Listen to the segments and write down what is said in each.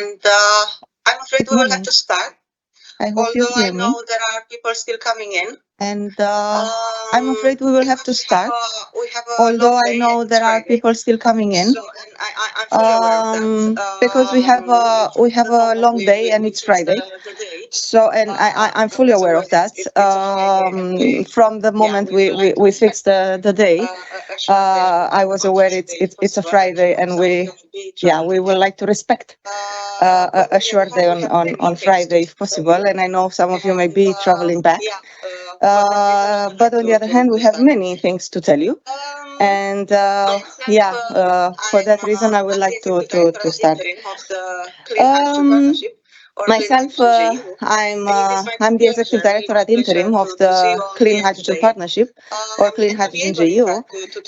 And I'm afraid we will have to start. I hope you hear me. Although I know there are people still coming in. And I'm afraid we will have to start. We have a Although long I day know and there it's are Friday. people still coming in. So, and I'm fully aware of that. Because we have a long day and it's Friday. So, and I'm fully aware of that. From the moment we fixed the day, I was aware it's a Friday, and we would like to respect a short day on Friday if possible. And I know some of you may be traveling back. But on the other hand, we have many things to tell you. And for that reason, I would like to start. Myself, I'm the executive director at interim of the Clean Hydrogen Partnership, or Clean Hydrogen JU,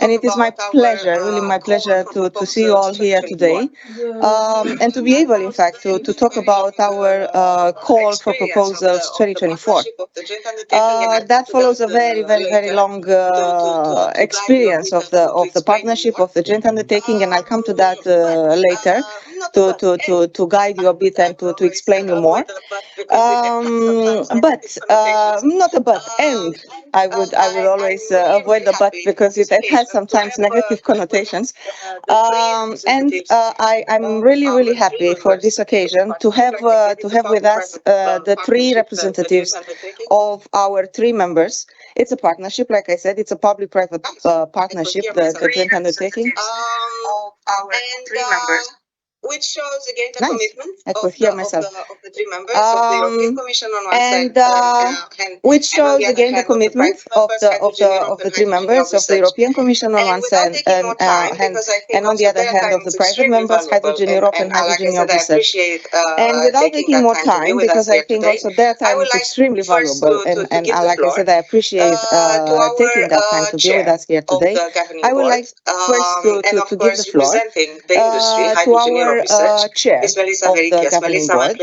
and it is my pleasure, really my pleasure, to see you all here today, and to be able, in fact, to talk about our call for proposals 2024. That follows a very, very, very long experience of the partnership, of the joint undertaking, and I'll come to that later to guide you a bit and to explain you more. But not a but, and I would always avoid the but because it has sometimes negative connotations. And I'm really happy for this occasion to have with us the three representatives of our three members. It's a partnership, like I said, it's a public-private partnership, the joint undertaking. Our three members. Which shows again the commitment of the three members of the European Commission on one side, which shows again the commitment of the three members of the European Commission on one side, and on the other hand of the private members, Hydrogen Europe and Hydrogen Europe Research. And without taking more time, because I think also their time is extremely valuable, and like I said, I appreciate taking that time to be with us here today. I would like first to give the floor to our chair of the governing board,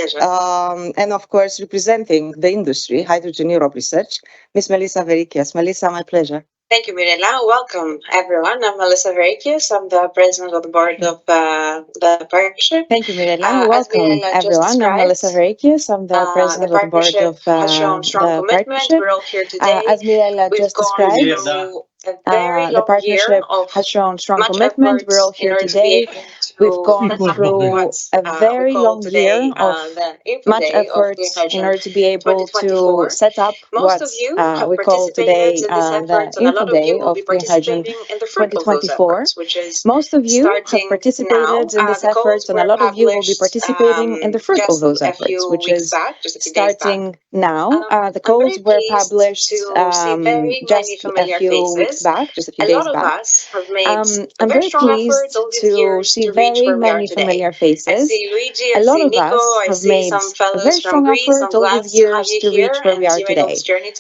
and of course representing the industry, Hydrogen Europe Research, Ms. Melissa Verykios. Melissa, my pleasure. Thank you, Mirela. Welcome, everyone. I'm Melissa Verykios. I'm the president of the board of the partnership. Thank you, Mirela. Welcome, everyone. I'm Melissa Verykios. I'm the president of the board of the partnership. We're all here today. As Mirela just described, the partnership has shown strong commitment. We're all here today. We've gone through a very long year of much effort in order to be able to set up what we call today the info day of Clean Hydrogen 2024. Most of you have participated in these efforts, and a lot of you will be participating in the fruit of those efforts, which is starting now. The calls were published just a few weeks back, just a few days back. I'm very pleased to see very many familiar faces. A lot of us have made a very strong effort all these years to reach where we are today.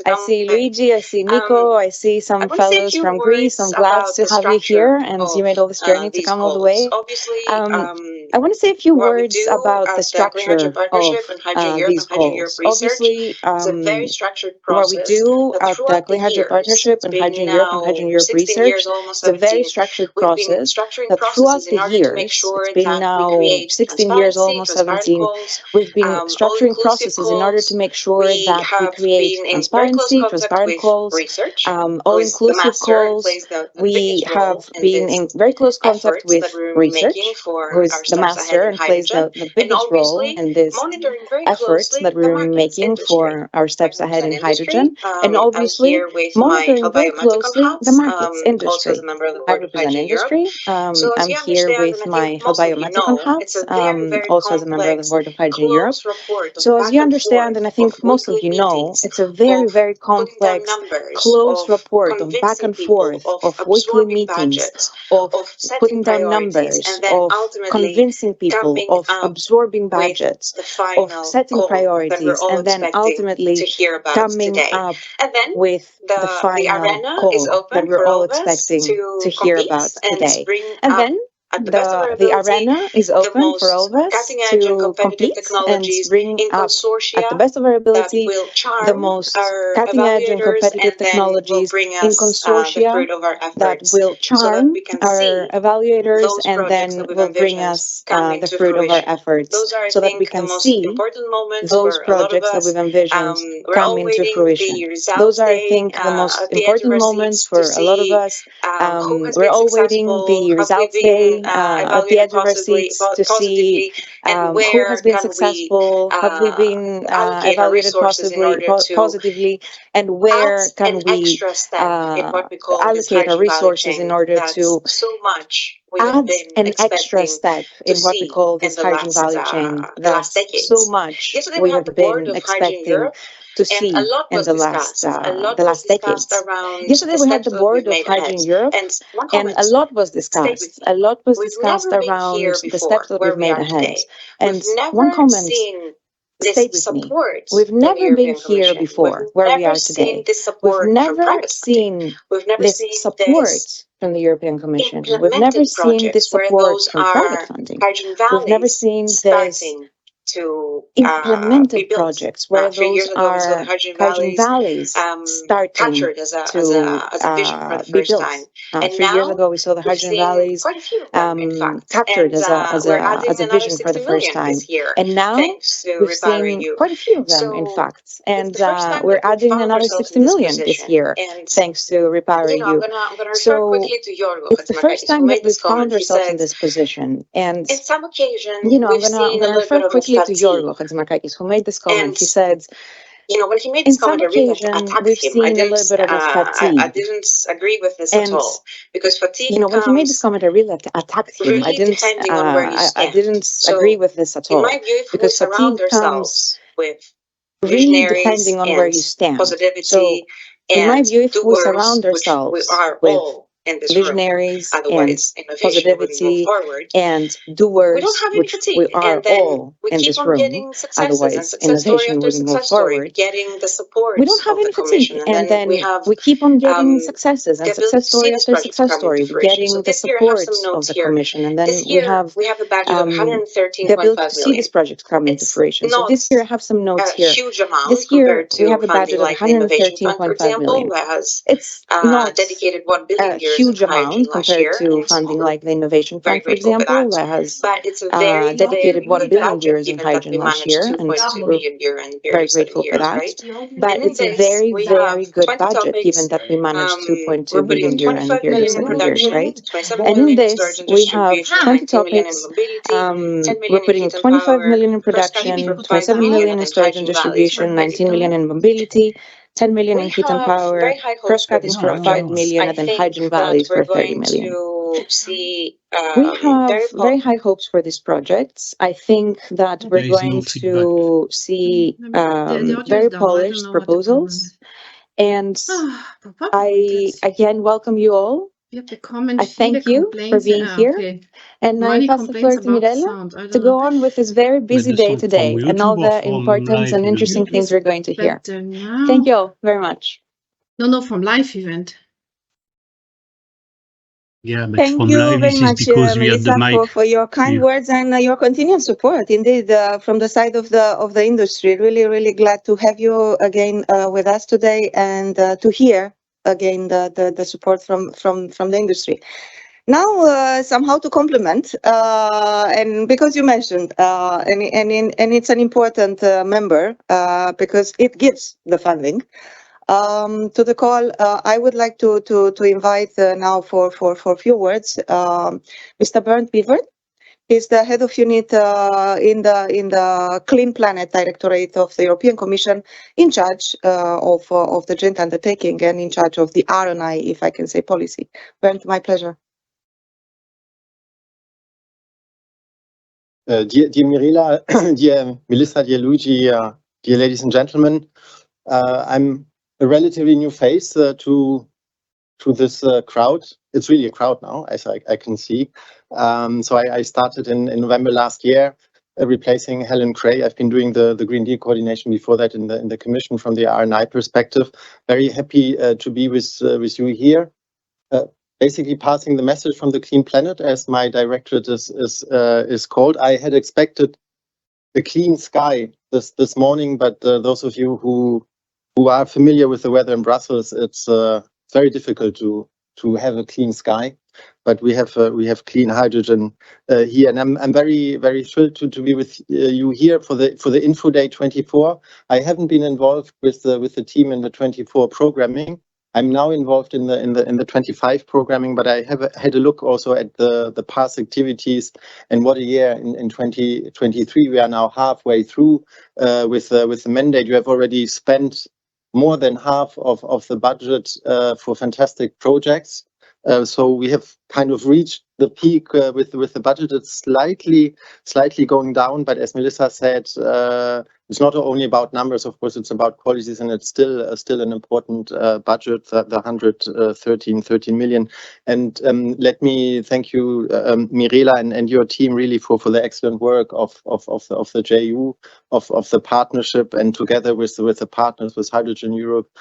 I see Luigi, I see Nico, I see some fellows from Greece. I'm glad to have you here, and you made all this journey to come all the way. I want to say a few words about the structure of these calls. Obviously, what we do at the Clean Hydrogen Partnership and Hydrogen Europe and Hydrogen Europe Research is a very structured process that throughout the years, it's been now 16 years, almost 17, we've been structuring processes in order to make sure that we create transparency, transparent calls, all-inclusive calls. We have been in very close contact with research, who is the master and plays the biggest role in this effort that we're making for our steps ahead in hydrogen, and obviously monitoring very closely the markets, industry. I represent industry. I'm here with my Biometricon hat, also as a member of the board of Hydrogen Europe. So as you understand, and I think most of you know, it's a very, very complex, close report of back and forth, of weekly meetings, of putting down numbers, of convincing people, of absorbing budgets, of setting priorities, and then ultimately coming up with the final call that we're all expecting to hear about today. And then the arena is open for all of us to compete and bring up at the best of our ability the most cutting edge and competitive technologies in consortia that will charm our evaluators and then will bring us the fruit of our efforts so that we can see those projects that we've envisioned come into fruition. Those are, I think, the most important moments for a lot of us. We're all waiting the results day at the edge of our seats to see who has been successful, have we been evaluated positively, and where can we allocate our resources in order to add an extra step in what we call this hydrogen value chain. There's so much we have been expecting to see in the last decades. Yesterday we had the board of Hydrogen Europe, and a lot was discussed. A lot was discussed around the steps that we've made ahead. And one comment stayed with me. We've never been here before, where we are today. We've never seen this support from the European Commission. We've never seen this support from private funding. We've never seen this implemented projects where those are hydrogen valleys starting to be built. 3 years ago, we saw the hydrogen valleys captured as a vision for the first time. And now we've seen quite a few of them, in fact. And we're adding another 60 million this year, thanks to REPowerEU. So it's the first time that we've found ourselves in this position. And, you know, I'm gonna refer quickly to Yorgo Hatzmarkakis, who made this comment. He said, when he made in this some comment, I really occasions, attacked we've him. seen a little bit of a fatigue. I didn't agree with this at all, because fatigue You know, when he made this comment, I really attacked him. I didn't agree with this at all. In my view, if because we surround fatigue ourselves comes with really depending on where you stand. So, in my view, if we surround ourselves with visionaries and positivity and doers, which we are all in this room, otherwise innovation wouldn't move forward. We don't have any fatigue, and then we keep on getting successes and success story after success story. We're getting the support of the Commission, and then we have the ability to see these projects come into fruition. So this year I have some notes here. This year we have a budget of 113.5 million. It's not a huge amount compared to funding like the Innovation Fund, for example, that has dedicated 1 billion euros in hydrogen last year, and we're very grateful for that. But it's a very, very good budget, given that we managed 2.2 billion euro in various different years, right? And in this, we have 20 topics. We're putting 25 million in production, 27 million in storage and distribution, 19 million in mobility, 10 million in heat and power, cross-cuttings for 5 million, and then hydrogen valleys for 30 million. We have very high hopes for these projects. I think that we're going to see very polished proposals. And I again welcome you all. I thank you for being here. And I pass the floor to Mirela to go on with this very busy day today and all the important and interesting things we're going to hear. Thank you all very much. No, from live event. Yeah, but thank you very much, Melissa, for your kind words and your continued support. Indeed, from the side of the industry, really glad to have you again with us today and to hear again the support from the industry. Now, somehow to complement, and because you mentioned, and it's an important member because it gives the funding. To the call, I would like to invite now for a few words, Mr. Bernd Biervert. He's the head of unit in the Clean Planet Directorate of the European Commission, in charge of the joint undertaking and in charge of the R&I, if I can say, policy. Bernd, my pleasure. Dear Mirela, dear Melissa, dear Luigi, dear ladies and gentlemen, I'm a relatively new face to this crowd. It's really a crowd now, as I can see. So I started in November last year, replacing Helen Cray. I've been doing the Green Deal coordination before that in the Commission from the R&I perspective. Very happy to be with you here. basically passing the message from the Clean Planet, as my directorate is called. I had expected a clean sky this morning, but those of you who are familiar with the weather in Brussels, it's very difficult to have a clean sky. But we have clean hydrogen here, and I'm very thrilled to be with you here for the Info Day 24. I haven't been involved with the team in the 24 programming. I'm now involved in the 25 programming, but I have had a look also at the past activities, and what a year in 2023. We are now halfway through with the mandate. You have already spent more than half of the budget for fantastic projects. So we have kind of reached the peak with the budget. It's slightly going down, but as Melissa said, it's not only about numbers. Of course, it's about qualities, and it's still an important budget, the 113 million. And let me thank you, Mirela, and your team really for the excellent work of the JU, of the partnership, and together with the partners, with Hydrogen Europe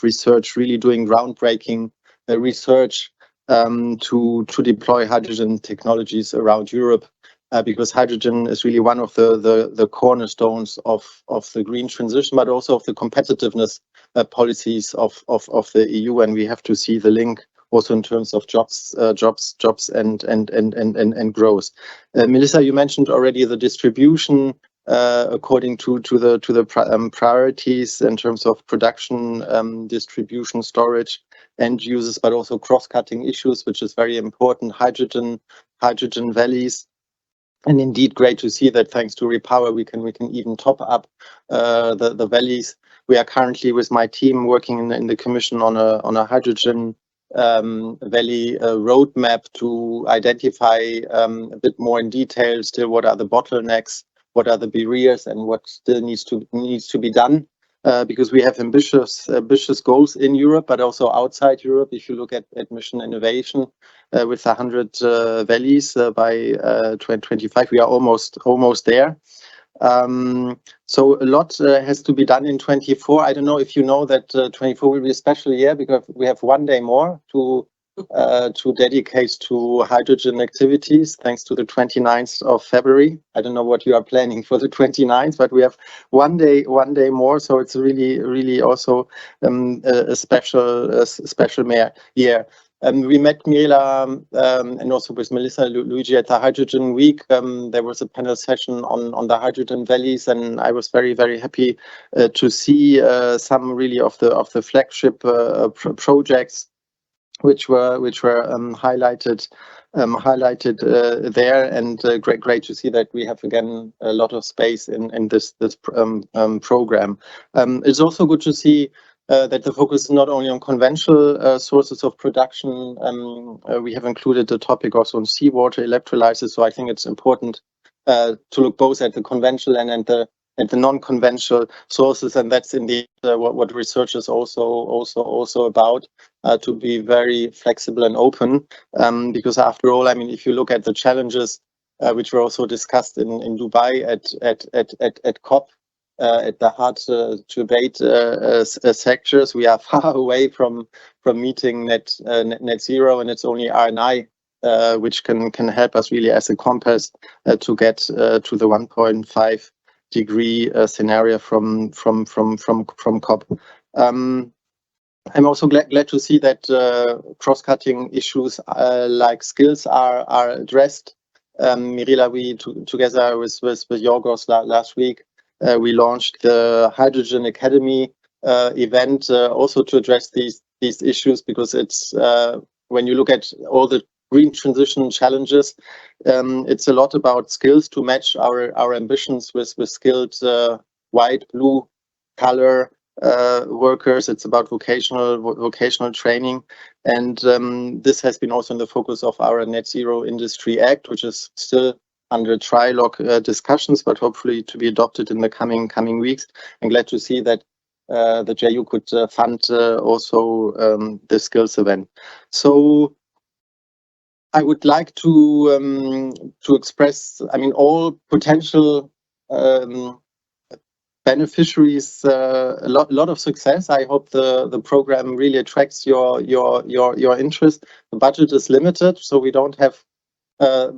Research, really doing groundbreaking research to deploy hydrogen technologies around Europe, because hydrogen is really one of the cornerstones of the green transition, but also of the competitiveness policies of the EU. And we have to see the link also in terms of jobs and growth. Melissa, you mentioned already the distribution according to the priorities in terms of production, distribution, storage, end users, but also cross-cutting issues, which is very important. Hydrogen valleys, and indeed great to see that thanks to Repower we can even top up the valleys. We are currently with my team working in the Commission on a hydrogen valley roadmap to identify a bit more in detail still what are the bottlenecks, what are the barriers, and what still needs to be done. Because we have ambitious goals in Europe, but also outside Europe. If you look at mission innovation with 100 valleys by 2025, we are almost there. So a lot has to be done in 24. I don't know if you know that 24 will be a special year because we have one day more to dedicate to hydrogen activities, thanks to the 29th of February. I don't know what you are planning for the 29th, but we have one day more. So it's really also a special year. We met Mirela and also with Melissa, Luigi at the Hydrogen Week. There was a panel session on the hydrogen valleys, and I was very happy to see some really of the flagship projects which were highlighted there, and great to see that we have again a lot of space in this program. It's also good to see that the focus is not only on conventional sources of production. We have included the topic also on seawater electrolysis. So I think it's important to look both at the conventional and the non-conventional sources, and that's indeed what research is also about, to be very flexible and open, because after all, I mean, if you look at the challenges which were also discussed in Dubai at COP, at the hard to abate sectors, we are far away from meeting net zero, and it's only R&I which can help us really as a compass to get to the 1.5 degree scenario from COP. I'm also glad to see that cross-cutting issues like skills are addressed. Mirela, we together with Yorgos last week, we launched the Hydrogen Academy event also to address these issues, because it's when you look at all the green transition challenges, it's a lot about skills to match our ambitions with skilled white, blue collar workers. It's about vocational training, and this has been also in the focus of our Net Zero Industry Act, which is still under trilogue discussions, but hopefully to be adopted in the coming weeks. I'm glad to see that the JU could fund also the skills event. So I would like to express, I mean, all potential beneficiaries a lot of success. I hope the program really attracts your interest. The budget is limited, so we don't have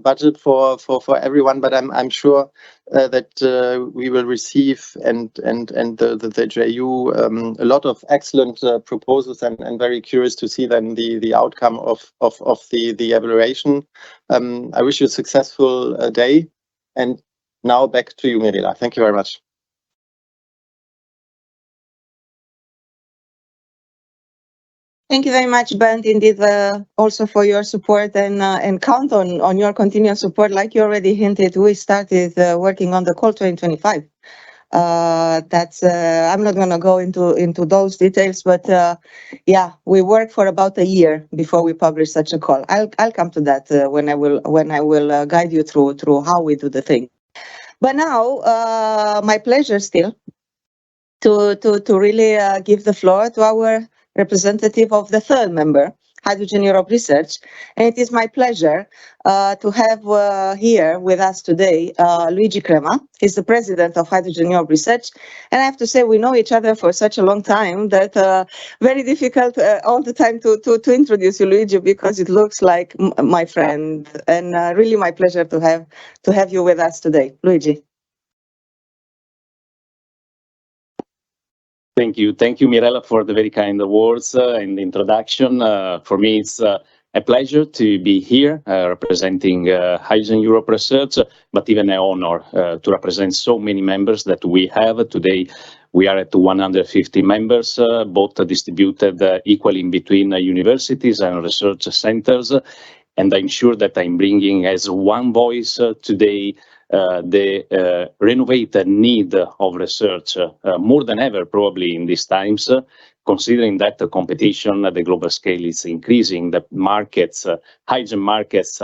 budget for everyone, but I'm sure that we will receive and the JU a lot of excellent proposals, and very curious to see then the outcome of the evaluation. I wish you a successful day, and now back to you, Mirela. Thank you very much. Thank you very much, Bernd, indeed, also for your support and count on your continuous support. Like you already hinted, we started working on the call 2025. That's I'm not going to go into those details, but yeah, we worked for about a year before we published such a call. I'll come to that when I will guide you through how we do the thing. But now, my pleasure still to really give the floor to our representative of the third member, Hydrogen Europe Research. And it is my pleasure to have here with us today Luigi Crema. He's the president of Hydrogen Europe Research. And I have to say, we know each other for such a long time that very difficult all the time to introduce you, Luigi, because it looks like my friend. And really my pleasure to have you with us today. Luigi. Thank you, Mirela, for the very kind words and the introduction. For me, it's a pleasure to be here representing Hydrogen Europe Research, but even an honor to represent so many members that we have today. We are at 150 members, both distributed equally in between universities and research centers. And I'm sure that I'm bringing as one voice today the renovated need of research more than ever, probably in these times, considering that the competition at the global scale is increasing, the markets, hydrogen markets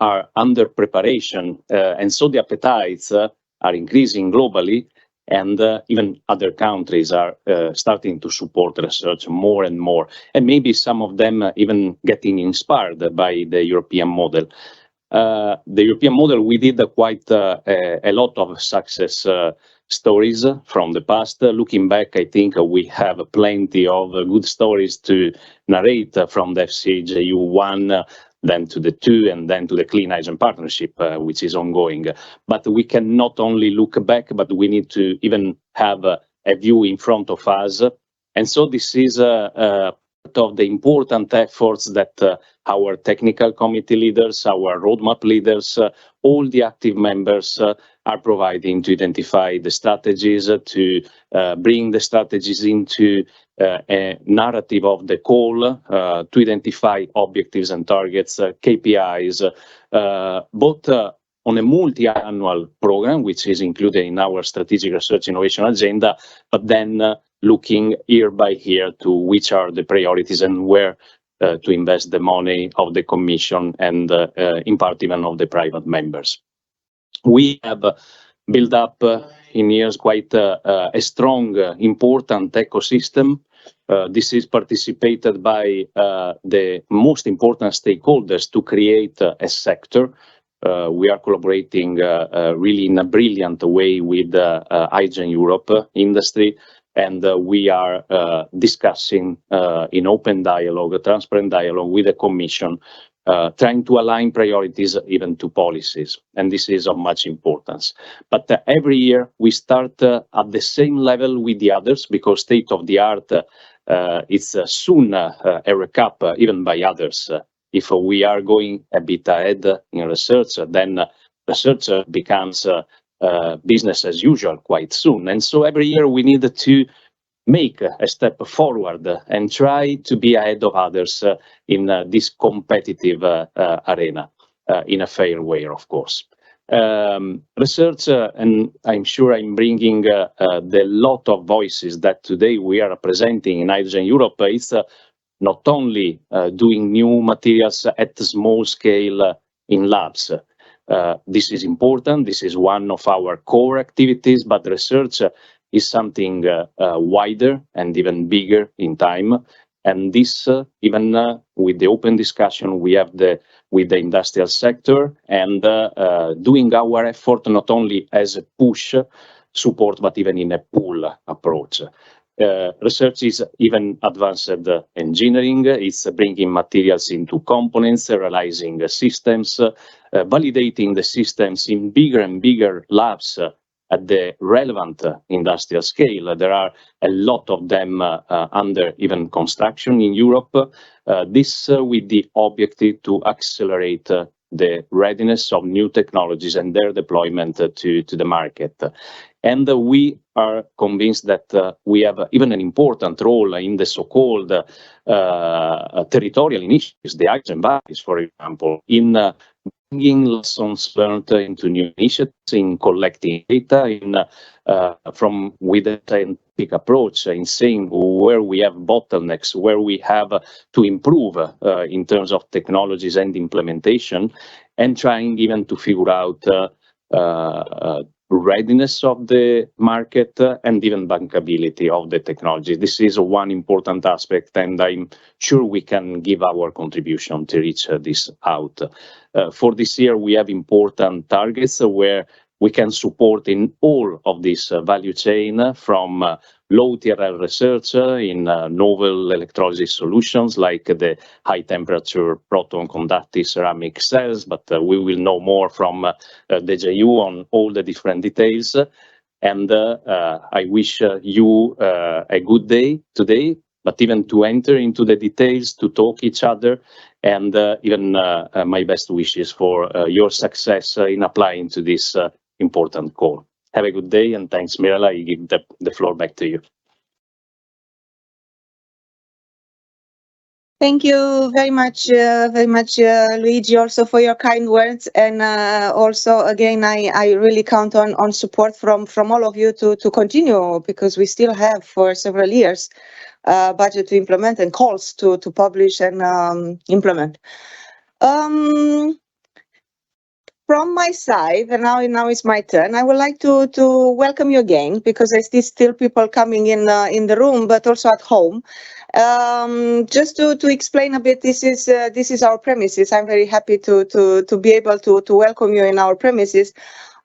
are under preparation, and so the appetites are increasing globally, and even other countries are starting to support research more and more, and maybe some of them even getting inspired by the European model. The European model, we did quite a lot of success stories from the past. Looking back, I think we have plenty of good stories to narrate from the FCHU 1, then to the 2, and then to the Clean Hydrogen Partnership, which is ongoing. But we can not only look back, but we need to even have a view in front of us. And so this is part of the important efforts that our technical committee leaders, our roadmap leaders, all the active members are providing to identify the strategies, to bring the strategies into a narrative of the call, to identify objectives and targets, KPIs, both on a multi-annual program, which is included in our strategic research innovation agenda, but then looking year by year to which are the priorities and where to invest the money of the Commission and in part even of the private members. We have built up in years quite a strong, important ecosystem. This is participated by the most important stakeholders to create a sector. We are collaborating really in a brilliant way with Hydrogen Europe industry, and we are discussing in open dialogue, transparent dialogue with the Commission, trying to align priorities even to policies, and this is of much importance. But every year we start at the same level with the others, because state of the art is soon a recap even by others. If we are going a bit ahead in research, then research becomes business as usual quite soon. And so every year we need to make a step forward and try to be ahead of others in this competitive arena, in a fair way, of course. Research, and I'm sure I'm bringing the lot of voices that today we are representing in Hydrogen Europe, is not only doing new materials at small scale in labs. This is important. This is one of our core activities, but research is something wider and even bigger in time. And this, even with the open discussion we have with the industrial sector, and doing our effort not only as a push support, but even in a pool approach. Research is even advanced engineering. It's bringing materials into components, realizing systems, validating the systems in bigger and bigger labs at the relevant industrial scale. There are a lot of them under even construction in Europe. This with the objective to accelerate the readiness of new technologies and their deployment to the market. And we are convinced that we have even an important role in the so-called territorial initiatives, the hydrogen valleys, for example, in bringing lessons learned into new initiatives, in collecting data, in with a scientific approach, in saying where we have bottlenecks, where we have to improve in terms of technologies and implementation, and trying even to figure out readiness of the market and even bankability of the technology. This is one important aspect, and I'm sure we can give our contribution to reach this out. For this year, we have important targets where we can support in all of this value chain, from low TRL research in novel electrolysis solutions like the high temperature proton conductive ceramic cells, but we will know more from DJU on all the different details. And I wish you a good day today, but even to enter into the details, to talk each other, and even my best wishes for your success in applying to this important call. Have a good day, and thanks, Mirela. I give the floor back to you. Thank you very much, Luigi, also for your kind words. And also, again, I really count on support from all of you to continue, because we still have for several years budget to implement and calls to publish and implement. From my side, and now it's my turn, I would like to welcome you again, because I see still people coming in the room, but also at home. Just to explain a bit, this is our premises. I'm very happy to be able to welcome you in our premises.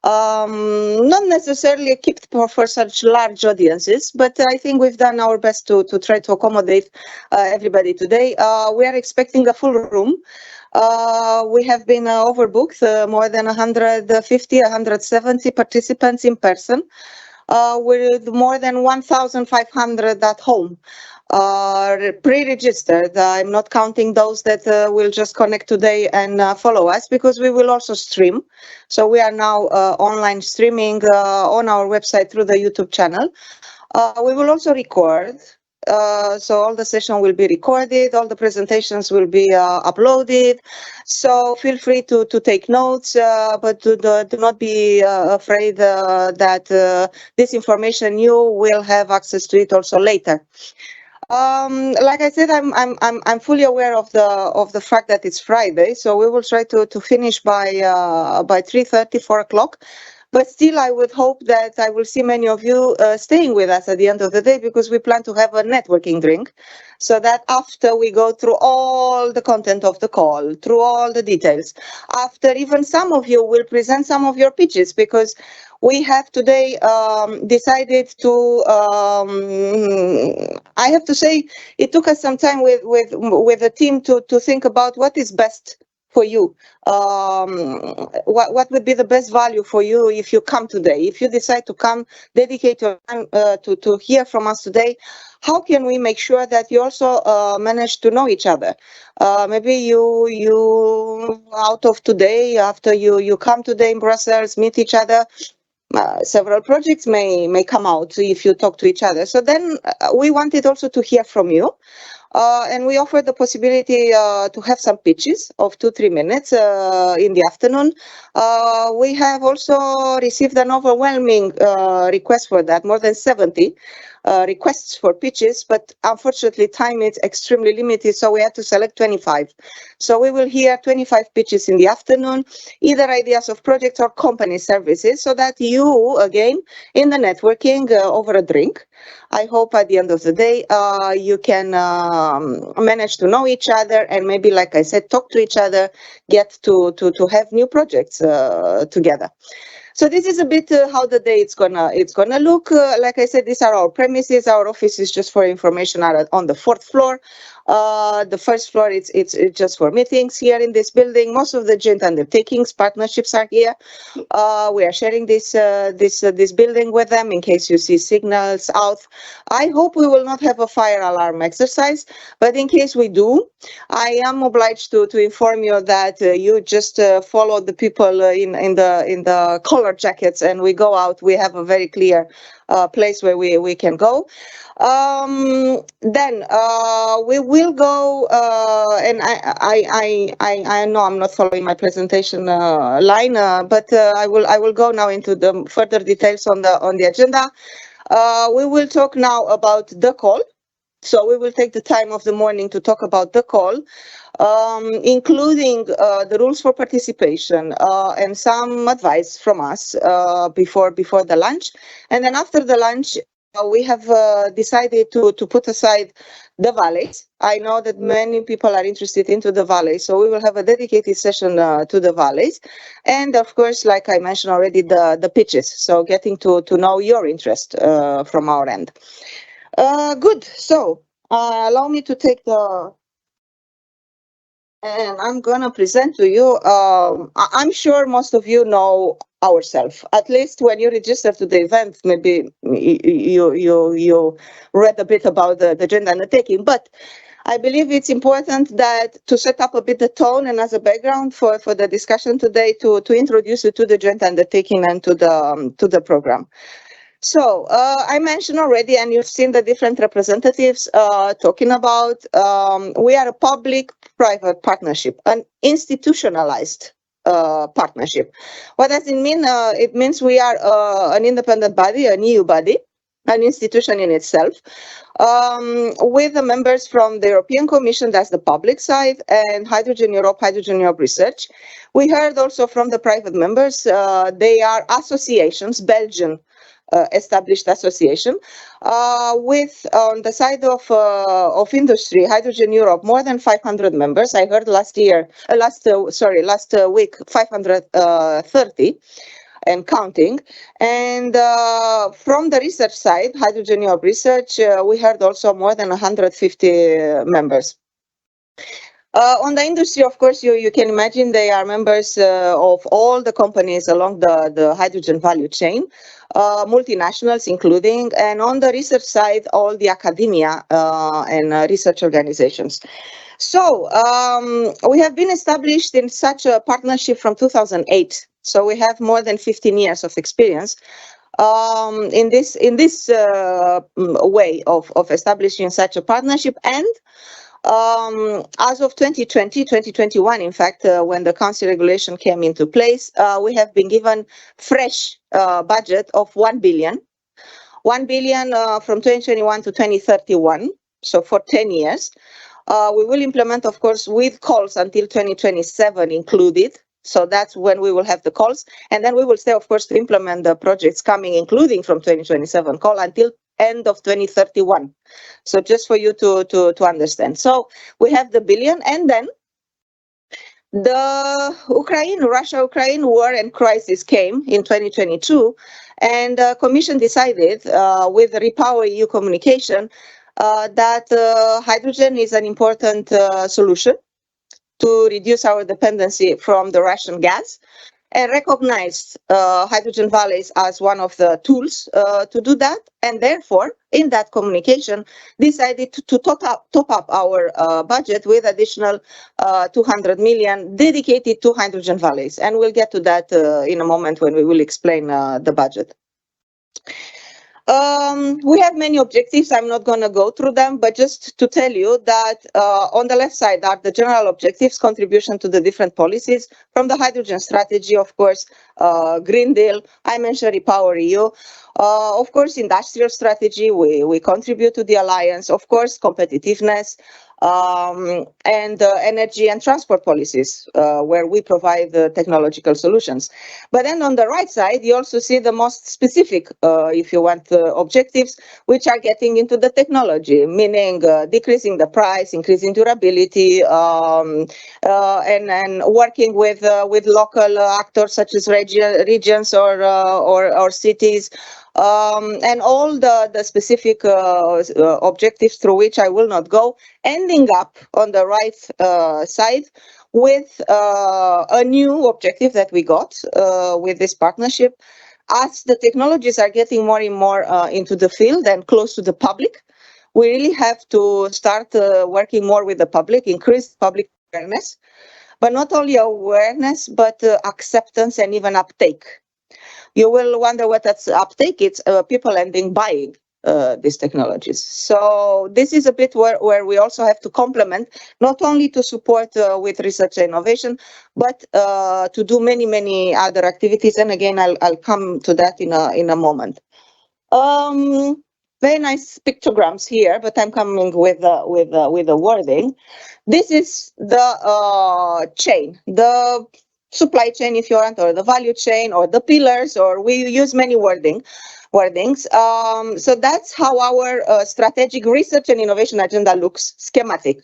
Not necessarily equipped for such large audiences, but I think we've done our best to try to accommodate everybody today. We are expecting a full room. We have been overbooked, more than 150, 170 participants in person, with more than 1,500 at home, pre-registered. I'm not counting those that will just connect today and follow us, because we will also stream. So we are now online streaming on our website through the YouTube channel. We will also record. So all the session will be recorded, all the presentations will be uploaded. So feel free to take notes, but do not be afraid that this information you will have access to it also later. Like I said, I'm fully aware of the fact that it's Friday, so we will try to finish by 3:30, 4 o'clock. But still, I would hope that I will see many of you staying with us at the end of the day, because we plan to have a networking drink, so that after we go through all the content of the call, through all the details, after even some of you will present some of your pitches, because we have today decided to, I have to say, it took us some time with the team to think about what is best for you. What would be the best value for you if you come today? If you decide to come, dedicate your time to hear from us today, how can we make sure that you also manage to know each other? Maybe you out of today, after you come today in Brussels, meet each other, several projects may come out if you talk to each other. So then we wanted also to hear from you. And we offer the possibility to have some pitches of 2-3 minutes in the afternoon. We have also received an overwhelming request for that, more than 70 requests for pitches, but unfortunately time is extremely limited, so we had to select 25. So we will hear 25 pitches in the afternoon, either ideas of projects or company services, so that you, again, in the networking over a drink, I hope at the end of the day, you can manage to know each other and maybe, like I said, talk to each other, get to have new projects together. So this is a bit how the day it's gonna look. Like I said, these are our premises. Our office is, just for information, are on the 4th floor. The first floor, it's just for meetings here in this building. Most of the joint undertakings, partnerships are here. We are sharing this building with them in case you see signals out. I hope we will not have a fire alarm exercise, but in case we do, I am obliged to inform you that you just follow the people in the color jackets, and we go out. We have a very clear place where we can go. Then we will go, and I know I'm not following my presentation line, but I will go now into the further details on the agenda. We will talk now about the call. So we will take the time of the morning to talk about the call, including the rules for participation and some advice from us before the lunch. And then after the lunch, we have decided to put aside the valleys. I know that many people are interested into the valleys, so we will have a dedicated session to the valleys. And of course, like I mentioned already, the pitches. So getting to know your interest from our end. Good. So allow me to take and I'm gonna present to you. I'm sure most of you know ourselves. At least when you register to the event, maybe you read a bit about the joint undertaking. But I believe it's important that to set up a bit the tone and as a background for the discussion today, to introduce you to the joint undertaking and to the program. So I mentioned already, and you've seen the different representatives talking about, we are a public-private partnership, an institutionalized partnership. What does it mean? It means we are an independent body, an EU body, an institution in itself, with the members from the European Commission, that's the public side, and Hydrogen Europe Research. We heard also from the private members, they are associations, Belgian established association, with on the side of industry, Hydrogen Europe, more than 500 members. I heard last week 530 and counting. And from the research side, Hydrogen Europe Research, we heard also more than 150 members. On the industry, of course, you can imagine they are members of all the companies along the hydrogen value chain, multinationals including, and on the research side, all the academia and research organizations. So we have been established in such a partnership from 2008. So we have more than 15 years of experience in this way of establishing such a partnership. And as of 2021, in fact, when the council regulation came into place, we have been given fresh budget of 1 billion. 1 billion from 2021 to 2031, so for 10 years. We will implement, of course, with calls until 2027 included. So that's when we will have the calls. And then we will stay, of course, to implement the projects coming, including from 2027 call until end of 2031. So just for you to understand. So we have the billion, and then the Russia-Ukraine war and crisis came in 2022, and the Commission decided with the Repower EU communication that hydrogen is an important solution to reduce our dependency from the Russian gas, and recognized hydrogen valleys as one of the tools to do that, and therefore, in that communication, decided to top up our budget with additional 200 million dedicated to hydrogen valleys, and we'll get to that in a moment when we will explain the budget. We have many objectives. I'm not going to go through them, but just to tell you that on the left side are the general objectives, contribution to the different policies from the hydrogen strategy, of course, Green Deal, I mentioned Repower EU, of course, industrial strategy, we contribute to the alliance, of course, competitiveness, and energy and transport policies, where we provide the technological solutions. But then on the right side, you also see the most specific, if you want, objectives, which are getting into the technology, meaning decreasing the price, increasing durability, and working with local actors such as regions or cities, and all the specific objectives through which I will not go, ending up on the right side with a new objective that we got with this partnership. As the technologies are getting more and more into the field and close to the public, we really have to start working more with the public, increase public awareness, but not only awareness, but acceptance and even uptake. You will wonder what that's uptake. It's people ending buying these technologies. So this is a bit where we also have to complement, not only to support with research and innovation, but to do many other activities. And again, I'll come to that in a moment. Very nice pictograms here, but I'm coming with the wording. This is the chain, the supply chain, if you want, or the value chain, or the pillars, or we use many wordings. So that's how our strategic research and innovation agenda looks schematic.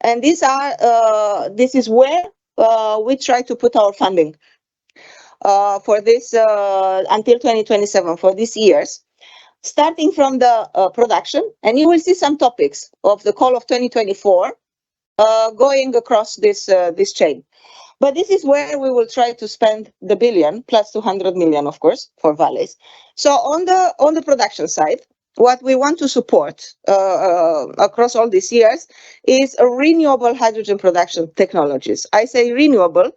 And these are this is where we try to put our funding for this until 2027 for these years. Starting from the production, and you will see some topics of the call of 2024 going across this chain. But this is where we will try to spend the billion plus 200 million, of course, for valleys. So on the production side, what we want to support across all these years is a renewable hydrogen production technologies. I say renewable.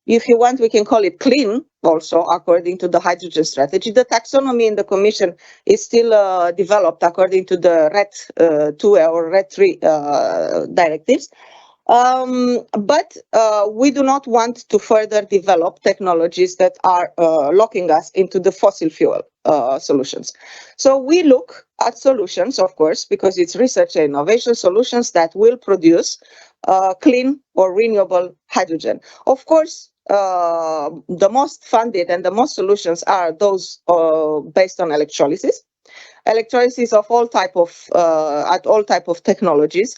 If you want, we can call it clean also, according to the hydrogen strategy. The taxonomy in the Commission is still developed according to the RED 2 or RED 3 directives. But we do not want to further develop technologies that are locking us into the fossil fuel solutions. So we look at solutions, of course, because it's research and innovation solutions that will produce clean or renewable hydrogen. Of course, the most funded and the most solutions are those based on electrolysis of all type of at all type of technologies,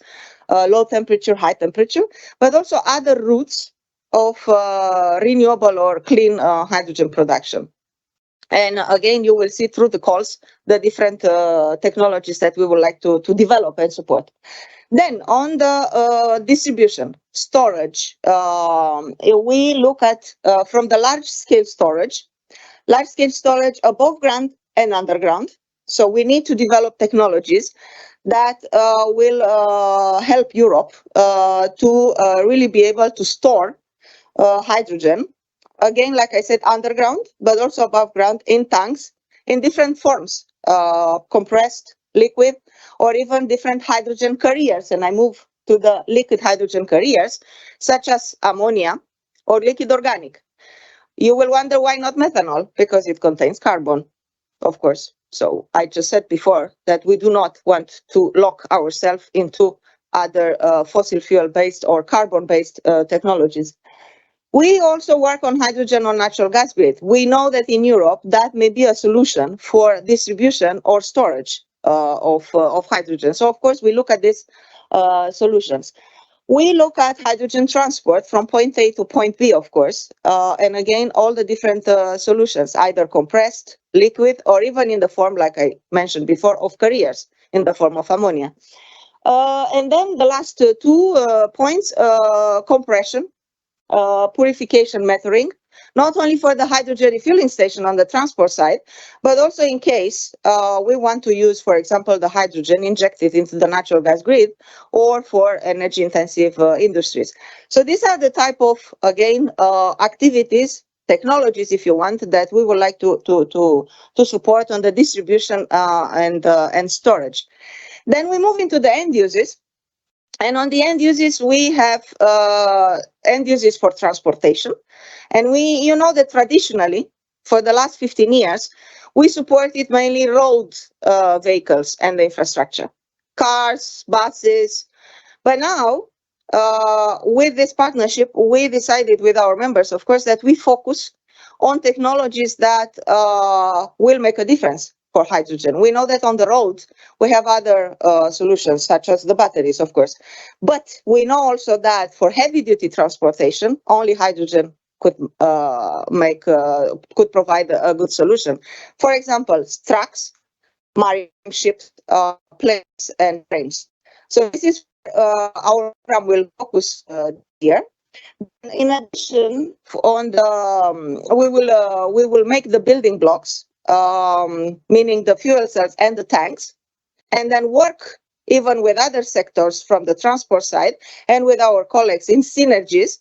low temperature, high temperature, but also other routes of renewable or clean hydrogen production. And again, you will see through the calls the different technologies that we would like to develop and support. Then on the distribution, storage, we look at from the large-scale storage above ground and underground. So we need to develop technologies that will help Europe to really be able to store hydrogen. Again, like I said, underground, but also above ground in tanks in different forms, compressed, liquid, or even different hydrogen carriers. And I move to the liquid hydrogen carriers, such as ammonia or liquid organic. You will wonder why not methanol, because it contains carbon, of course. So I just said before that we do not want to lock ourselves into other fossil fuel-based or carbon-based technologies. We also work on hydrogen or natural gas grid. We know that in Europe, that may be a solution for distribution or storage of hydrogen. So, of course, we look at these solutions. We look at hydrogen transport from point A to point B, of course, and again, all the different solutions, either compressed, liquid, or even in the form, like I mentioned before, of carriers in the form of ammonia. And then the last two points, compression, purification metering, not only for the hydrogen refueling station on the transport side, but also in case we want to use, for example, the hydrogen injected into the natural gas grid or for energy intensive industries. So these are the type of, again, activities, technologies, if you want, that we would like to support on the distribution and storage. Then we move into the end uses. And on the end uses, we have end uses for transportation. And you know that traditionally, for the last 15 years, we supported mainly road vehicles and the infrastructure, cars, buses. But now, with this partnership, we decided with our members, of course, that we focus on technologies that will make a difference for hydrogen. We know that on the road, we have other solutions, such as the batteries, of course. But we know also that for heavy-duty transportation, only hydrogen could provide a good solution. For example, trucks, maritime ships, planes, and trains. So this is our program will focus here. In addition, on the we will make the building blocks, meaning the fuel cells and the tanks, and then work even with other sectors from the transport side and with our colleagues in synergies,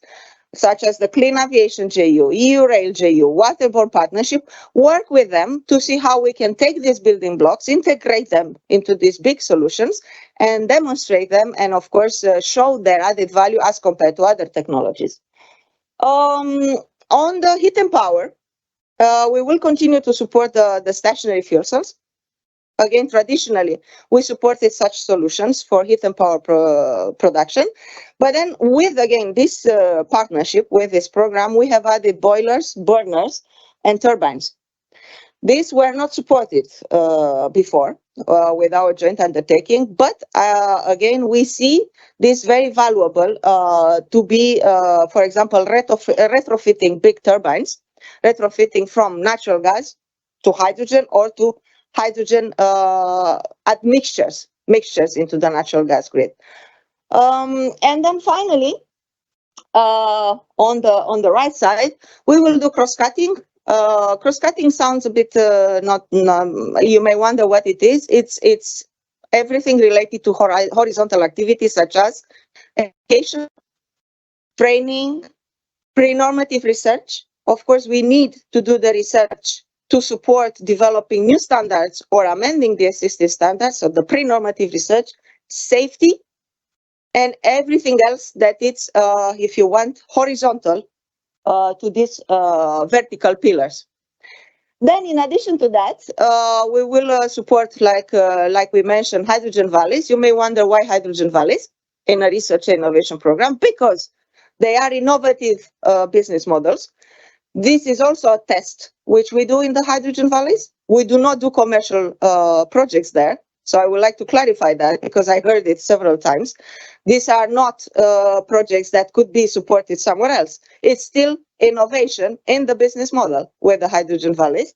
such as the Clean Aviation JU, EU Rail JU, Waterborne Partnership, work with them to see how we can take these building blocks, integrate them into these big solutions, and demonstrate them, and of course, show their added value as compared to other technologies. On the heat and power, we will continue to support the stationary fuel cells. Again, traditionally, we supported such solutions for heat and power production. But then with, again, this partnership, with this program, we have added boilers, burners, and turbines. These were not supported before with our joint undertaking. But again, we see this very valuable to be, for example, retrofitting big turbines, retrofitting from natural gas to hydrogen or to hydrogen at mixtures into the natural gas grid. And then finally, on the right side, we will do cross-cutting. Cross-cutting sounds a bit not you may wonder what it is. It's everything related to horizontal activities such as education, training, pre-normative research. Of course, we need to do the research to support developing new standards or amending the existing standards, so the pre-normative research, safety, and everything else that it's, if you want, horizontal to these vertical pillars. Then, in addition to that, we will support, like we mentioned, hydrogen valleys. You may wonder why hydrogen valleys in a research and innovation program, because they are innovative business models. This is also a test which we do in the hydrogen valleys. We do not do commercial projects there. So I would like to clarify that, because I heard it several times. These are not projects that could be supported somewhere else. It's still innovation in the business model with the hydrogen valleys.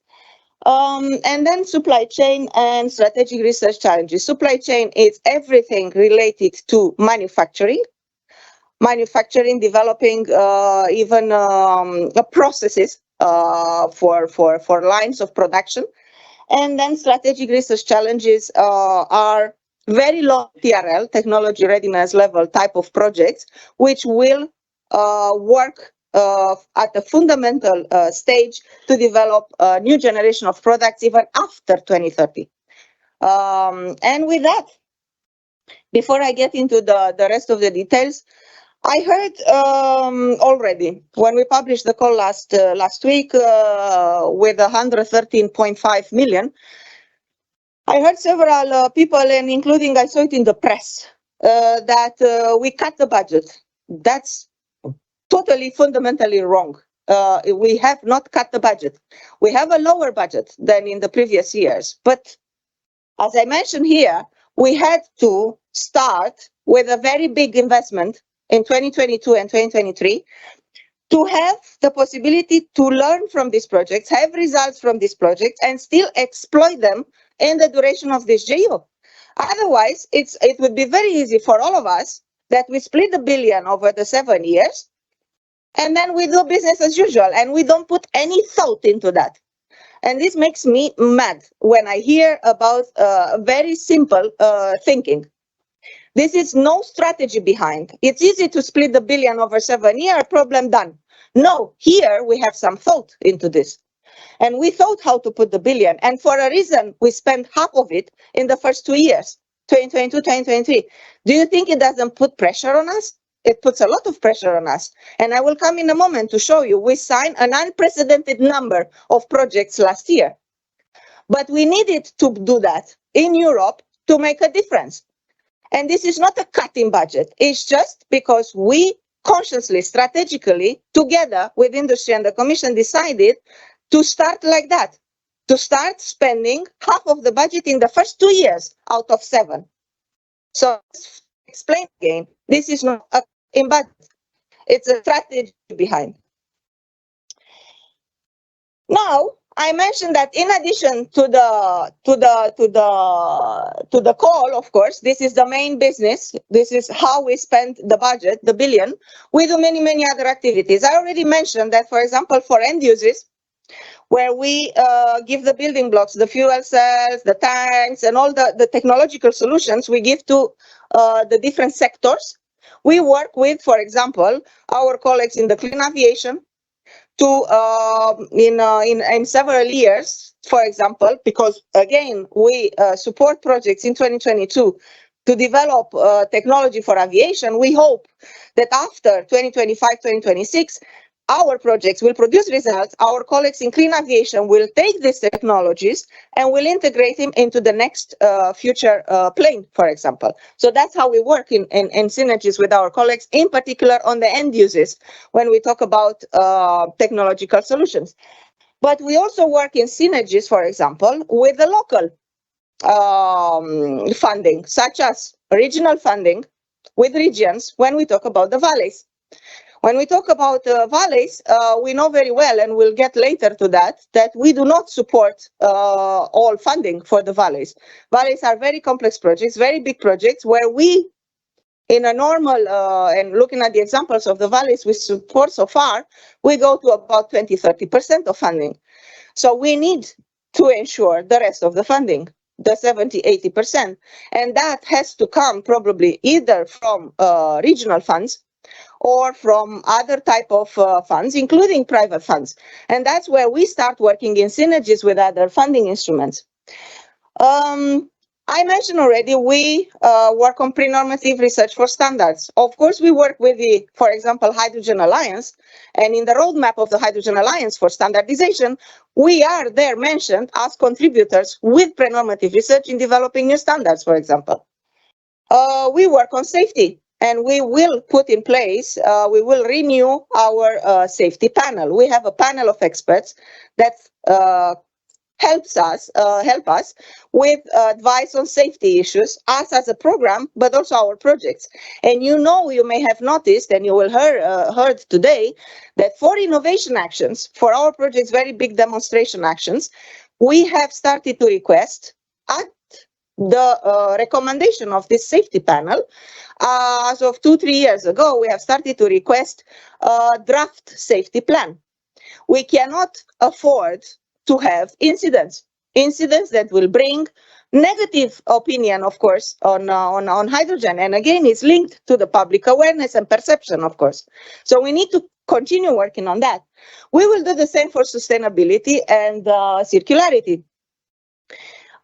And then supply chain and strategic research challenges. Supply chain is everything related to manufacturing, developing even processes for lines of production. And then strategic research challenges are very low TRL, technology readiness level type of projects, which will work at a fundamental stage to develop a new generation of products even after 2030. And with that, before I get into the rest of the details, I heard already when we published the call last week with 113.5 million, I heard several people, and including I saw it in the press, that we cut the budget. That's totally fundamentally wrong. We have not cut the budget. We have a lower budget than in the previous years. But as I mentioned here, we had to start with a very big investment in 2022 and 2023 to have the possibility to learn from these projects, have results from these projects, and still exploit them in the duration of this JU. Otherwise, it would be very easy for all of us that we split the billion over the 7 years, and then we do business as usual, and we don't put any thought into that. And this makes me mad when I hear about very simple thinking. This is no strategy behind. It's easy to split the billion over 7 years, problem done. No, here we have some thought into this. And we thought how to put the billion. And for a reason, we spent half of it in the first 2 years, 2022, 2023. Do you think it doesn't put pressure on us? It puts a lot of pressure on us. And I will come in a moment to show you. We signed an unprecedented number of projects last year. But we needed to do that in Europe to make a difference. And this is not a cut in budget. It's just because we consciously, strategically, together with industry and the Commission, decided to start like that, to start spending half of the budget in the first 2 years out of 7. So, explain again, this is not a cut in budget. It's a strategy behind. Now, I mentioned that in addition to the call, of course, this is the main business. This is how we spend the budget, the billion. We do many other activities. I already mentioned that, for example, for end users, where we give the building blocks, the fuel cells, the tanks, and all the technological solutions we give to the different sectors. We work with, for example, our colleagues in the clean aviation, to in several years, for example, because again we support projects in 2022 to develop technology for aviation. We hope that after 2025-2026 our projects will produce results. Our colleagues in clean aviation will take these technologies and will integrate them into the next future plane, for example. So that's how we work in synergies with our colleagues, in particular on the end users, when we talk about technological solutions. But we also work in synergies, for example, with the local funding, such as regional funding with regions when we talk about the valleys. When we talk about valleys, we know very well, and we'll get later to that we do not support all funding for the valleys. Valleys are very complex projects, very big projects, where we, in a normal, and looking at the examples of the valleys we support so far, we go to about 20-30% of funding. So we need to ensure the rest of the funding, the 70-80%. And that has to come probably either from regional funds, or from other type of funds, including private funds. And that's where we start working in synergies with other funding instruments. I mentioned already, we work on pre-normative research for standards. Of course, we work with the, for example, Hydrogen Alliance, and in the roadmap of the Hydrogen Alliance for standardization, we are there mentioned as contributors with pre-normative research in developing new standards, for example. We work on safety. And we will put in place, we will renew our safety panel. We have a panel of experts that help us with advice on safety issues, us as a program, but also our projects. And you may have noticed, and you will heard today, that for innovation actions, for our projects, very big demonstration actions, we have started to request at the recommendation of this safety panel. As of 2-3 years ago, we have started to request a draft safety plan. We cannot afford to have incidents that will bring negative opinion, of course, on hydrogen. And again, it's linked to the public awareness and perception, of course. So we need to continue working on that. We will do the same for sustainability and circularity.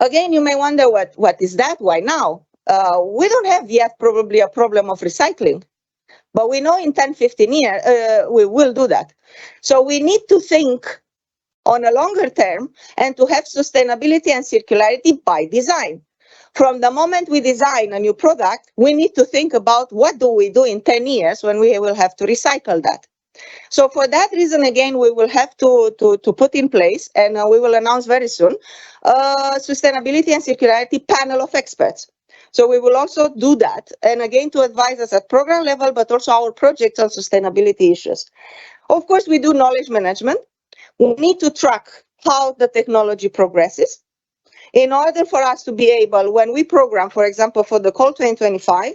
Again, you may wonder what is that? Why now? We don't have yet probably a problem of recycling, but we know in 10-15 years we will do that. So we need to think on a longer term and to have sustainability and circularity by design. From the moment we design a new product, we need to think about what do we do in 10 years when we will have to recycle that. So for that reason, again, we will have to put in place, and we will announce very soon, sustainability and circularity panel of experts. So we will also do that, and again, to advise us at program level, but also our projects on sustainability issues. Of course, we do knowledge management. We need to track how the technology progresses in order for us to be able, when we program, for example, for the call 2025,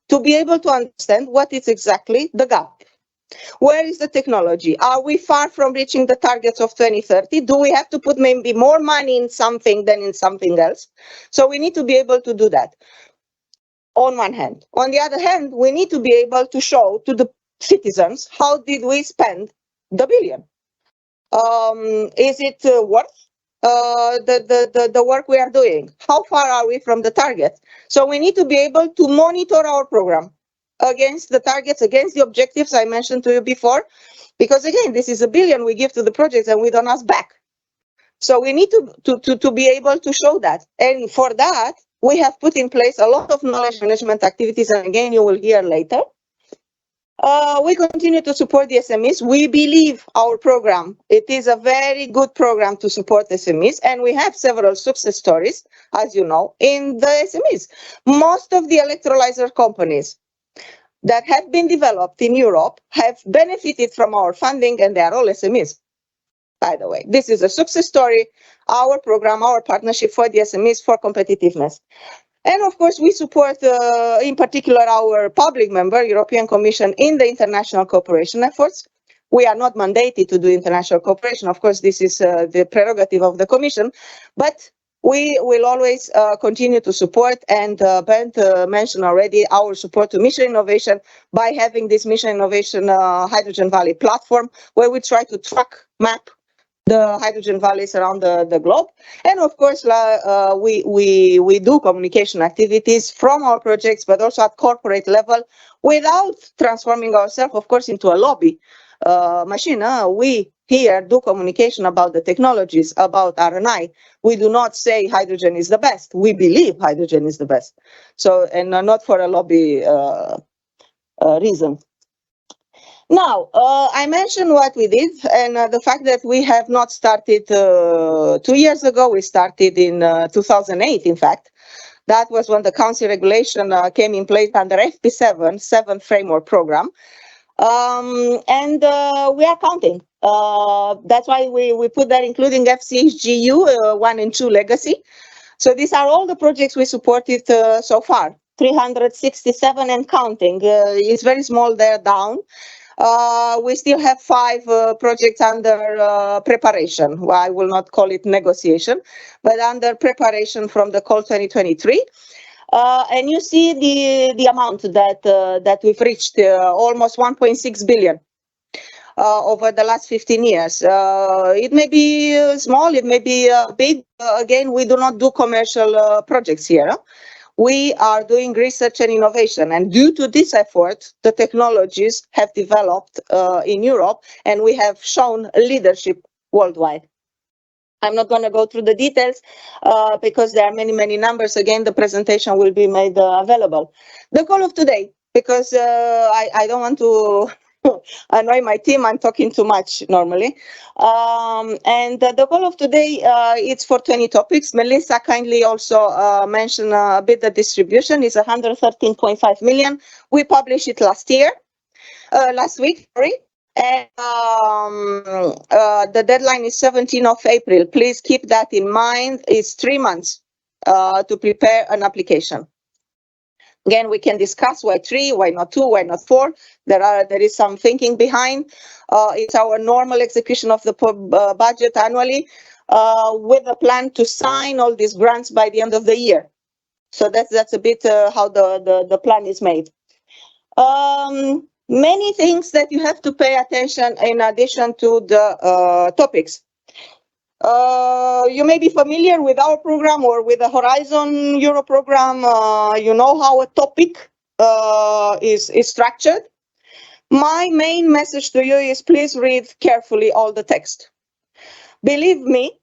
to be able to understand what is exactly the gap. Where is the technology? Are we far from reaching the targets of 2030? Do we have to put maybe more money in something than in something else? So we need to be able to do that on one hand. On the other hand, we need to be able to show to the citizens how did we spend the billion. Is it worth the work we are doing? How far are we from the target? So we need to be able to monitor our program against the targets, against the objectives I mentioned to you before, because again, this is a billion we give to the projects and we don't ask back. So we need to be able to show that. And for that, we have put in place a lot of knowledge management activities, and again, you will hear later. We continue to support the SMEs. We believe our program, it is a very good program to support SMEs, and we have several success stories, as you know, in the SMEs. Most of the electrolyzer companies that have been developed in Europe have benefited from our funding, and they are all SMEs. by the way. This is a success story, our program, our partnership for the SMEs for competitiveness. And of course, we support, in particular, our public member, European Commission, in the international cooperation efforts. We are not mandated to do international cooperation. Of course, this is the prerogative of the Commission, but we will always continue to support, and Bernd mentioned already our support to mission innovation by having this mission innovation Hydrogen Valley platform, where we try to track, map the hydrogen valleys around the globe. And of course, we do communication activities from our projects, but also at corporate level, without transforming ourselves, of course, into a lobby machine. We here do communication about the technologies, about R&I. We do not say hydrogen is the best. We believe hydrogen is the best. So, and not for a lobby reason. Now, I mentioned what we did, and the fact that we have not started 2 years ago. We started in 2008, in fact. That was when the council regulation came in place under FP7, 7th Framework Program. And we are counting. That's why we put that, including FCHGU 1 and 2 legacy. So these are all the projects we supported so far, 367 and counting. It's very small there down. We still have 5 projects under preparation. Well, I will not call it negotiation, but under preparation from the call 2023. And you see the amount that we've reached, almost 1.6 billion over the last 15 years. It may be small, it may be big. Again, we do not do commercial projects here. We are doing research and innovation, and due to this effort, the technologies have developed in Europe, and we have shown leadership worldwide. I'm not going to go through the details because there are many, many numbers. Again, the presentation will be made available. The call of today, because I don't want to annoy my team, I'm talking too much normally. And the call of today, it's for 20 topics. Melissa kindly also mentioned a bit the distribution is 113.5 million. We published it last week, sorry. And the deadline is 17th of April. Please keep that in mind. It's 3 months to prepare an application. Again, we can discuss why 3, why not 2, why not 4. There is some thinking behind. It's our normal execution of the budget annually with a plan to sign all these grants by the end of the year. So that's a bit how the plan is made. Many things that you have to pay attention in addition to the topics. You may be familiar with our program or with the Horizon Euro program. You know how a topic is structured. My main message to you is please read carefully all the text. Believe me,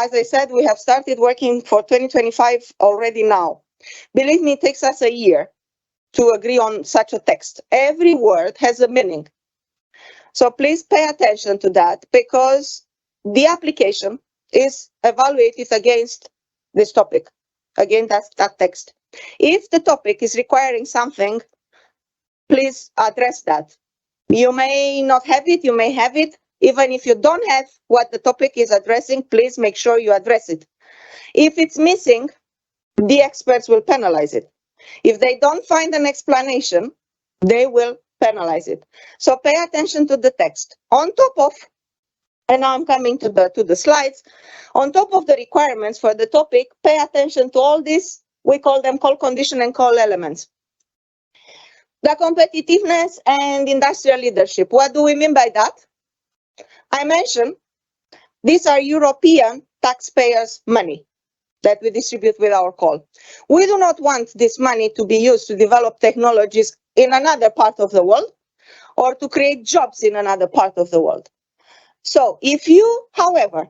as I said, we have started working for 2025 already now. Believe me, it takes us a year to agree on such a text. Every word has a meaning. So please pay attention to that, because the application is evaluated against this topic, against that text. If the topic is requiring something, please address that. You may not have it, you may have it. Even if you don't have what the topic is addressing, please make sure you address it. If it's missing, the experts will penalize it. If they don't find an explanation, they will penalize it. So pay attention to the text. On top of, and now I'm coming to the slides, on top of the requirements for the topic, pay attention to all this. We call them call condition and call elements. The competitiveness and industrial leadership. What do we mean by that? I mentioned these are European taxpayers' money that we distribute with our call. We do not want this money to be used to develop technologies in another part of the world or to create jobs in another part of the world. So if you, however,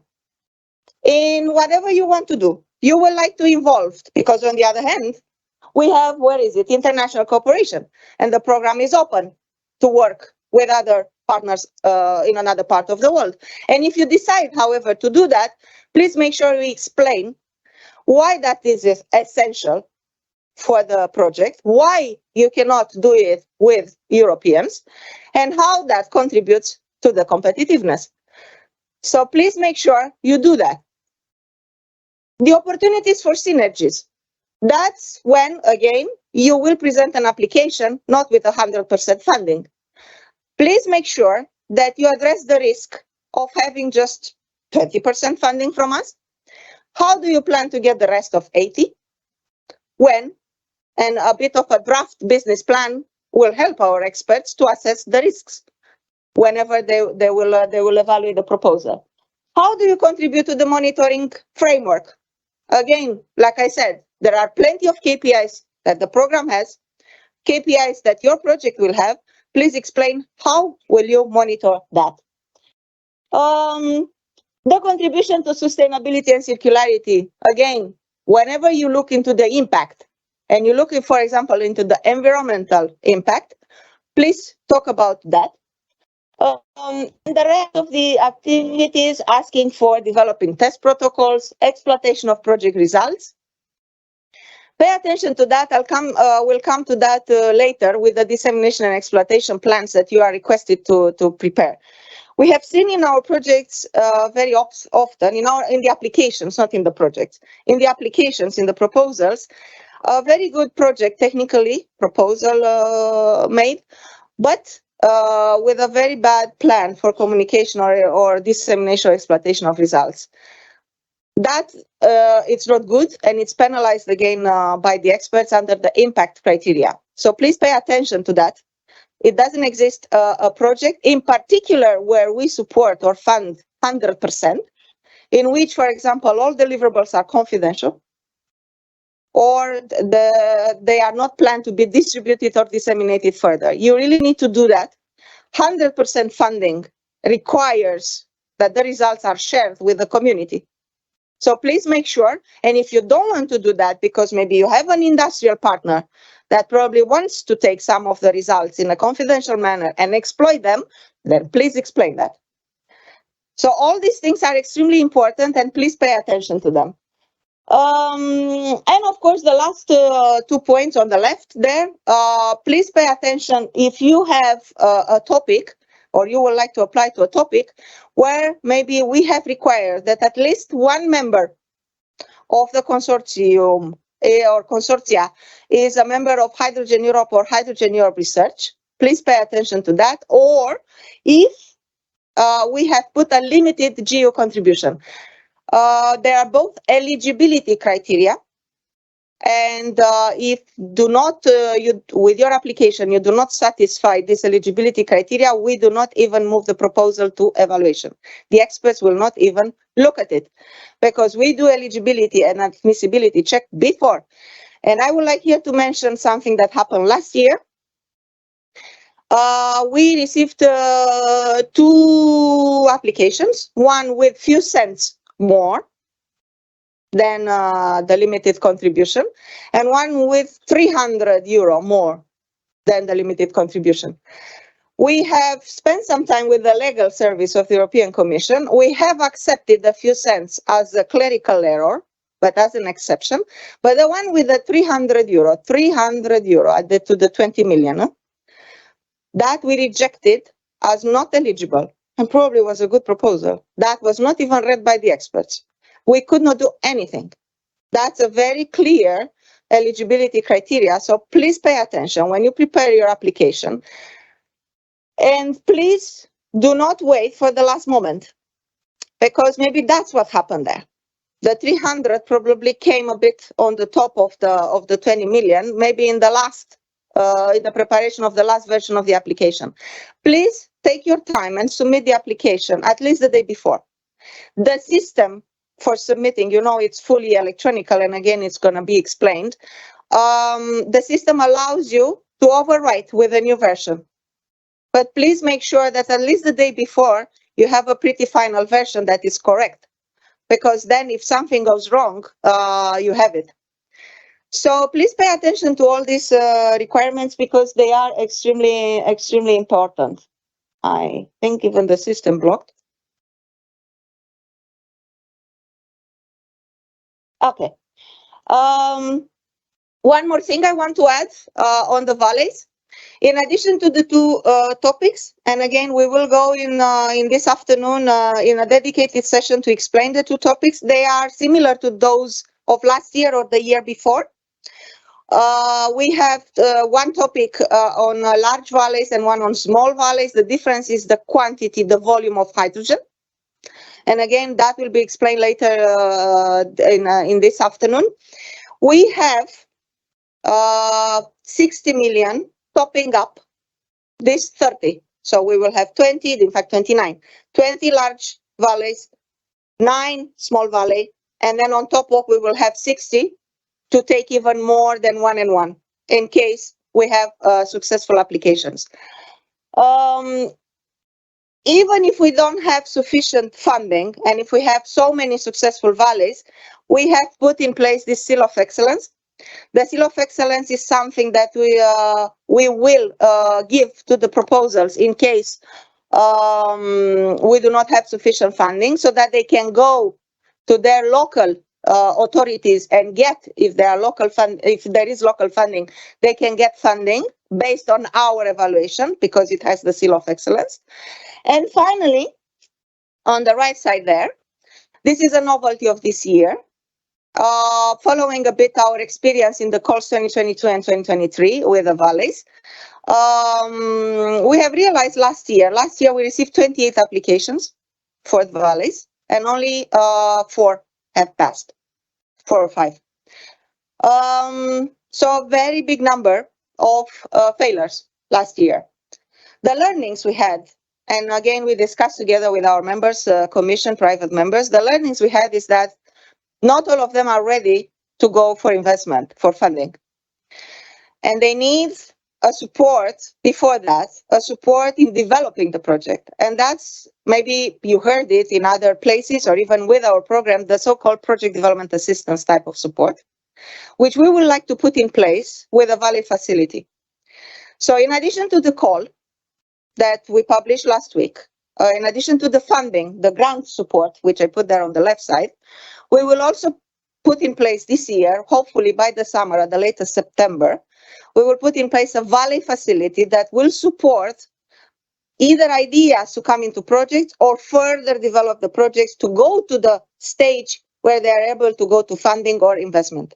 in whatever you want to do, you would like to involve, because on the other hand, we have, where is it, international cooperation, and the program is open to work with other partners in another part of the world. And if you decide, however, to do that, please make sure you explain why that is essential for the project, why you cannot do it with Europeans, and how that contributes to the competitiveness. So please make sure you do that. The opportunities for synergies. That's when, again, you will present an application, not with 100% funding. Please make sure that you address the risk of having just 20% funding from us. How do you plan to get the rest of 80? When? And a bit of a draft business plan will help our experts to assess the risks whenever they will evaluate the proposal. How do you contribute to the monitoring framework? Again, like I said, there are plenty of KPIs that the program has, KPIs that your project will have. Please explain how will you monitor that. The contribution to sustainability and circularity. Again, whenever you look into the impact and you look, for example, into the environmental impact, please talk about that. And the rest of the activities asking for developing test protocols, exploitation of project results. Pay attention to that. We'll come to that later with the dissemination and exploitation plans that you are requested to prepare. We have seen in our projects very often, in the applications, not in the projects, in the applications, in the proposals, a very good project, technically, proposal made, but with a very bad plan for communication or dissemination or exploitation of results. That it's not good, and it's penalized again by the experts under the impact criteria. So please pay attention to that. It doesn't exist a project in particular where we support or fund 100%, in which, for example, all deliverables are confidential, or they are not planned to be distributed or disseminated further. You really need to do that. 100% funding requires that the results are shared with the community. So please make sure, and if you don't want to do that because maybe you have an industrial partner that probably wants to take some of the results in a confidential manner and exploit them, then please explain that. So all these things are extremely important, and please pay attention to them. And of course, the last 2 points on the left there, please pay attention if you have a topic or you would like to apply to a topic where maybe we have required that at least one member of the consortium or consortia is a member of Hydrogen Europe or Hydrogen Europe Research. Please pay attention to that. Or if we have put a limited geo contribution. There are both eligibility criteria, and if do not, with your application, you do not satisfy this eligibility criteria, we do not even move the proposal to evaluation. The experts will not even look at it because we do eligibility and admissibility check before. And I would like here to mention something that happened last year. We received 2 applications, one with few cents more than the limited contribution, and one with €300 more than the limited contribution. We have spent some time with the legal service of the European Commission. We have accepted the few cents as a clerical error, but as an exception. But the one with the €300 added to the 20 million, that we rejected as not eligible, and probably was a good proposal. That was not even read by the experts. We could not do anything. That's a very clear eligibility criteria. So please pay attention when you prepare your application. And please do not wait for the last moment, because maybe that's what happened there. The 300 probably came a bit on the top of the 20 million, maybe in the last, in the preparation of the last version of the application. Please take your time and submit the application at least the day before. The system for submitting, it's fully electronical, and again, it's going to be explained. The system allows you to overwrite with a new version. But please make sure that at least the day before, you have a pretty final version that is correct. Because then if something goes wrong, you have it. So please pay attention to all these requirements because they are extremely, extremely important. I think even the system blocked. Okay. One more thing I want to add on the valleys In addition to the two topics, and again, we will go in this afternoon in a dedicated session to explain the two topics. They are similar to those of last year or the year before. We have one topic on large valleys and one on small valleys. The difference is the quantity, the volume of hydrogen. And again, that will be explained later in this afternoon. We have 60 million topping up this 30. So we will have 20, in fact 29, 20 large valleys, 9 small valley, and then on top of we will have 60 to take even more than 1 and 1 in case we have successful applications. Even if we don't have sufficient funding and if we have so many successful valleys, we have put in place this seal of excellence. The seal of excellence is something that we will give to the proposals in case we do not have sufficient funding, so that they can go to their local authorities and get, if there is local funding, they can get funding based on our evaluation because it has the seal of excellence. And finally, on the right side there, this is a novelty of this year. Following a bit our experience in the calls 2022 and 2023 with the valleys, we have realized last year we received 28 applications for the valleys and only 4 have passed, 4 or 5. So a very big number of failures last year. The learnings we had, and again we discussed together with our members, commission, private members, the learnings we had is that not all of them are ready to go for investment, for funding. And they need a support before that, a support in developing the project. And that's, maybe you heard it in other places or even with our program, the so-called project development assistance type of support, which we would like to put in place with a Valley facility. So in addition to the call that we published last week, in addition to the funding, the grant support, which I put there on the left side, we will also put in place this year, hopefully by the summer at the latest September, we will put in place a Valley facility that will support either ideas to come into projects or further develop the projects to go to the stage where they are able to go to funding or investment.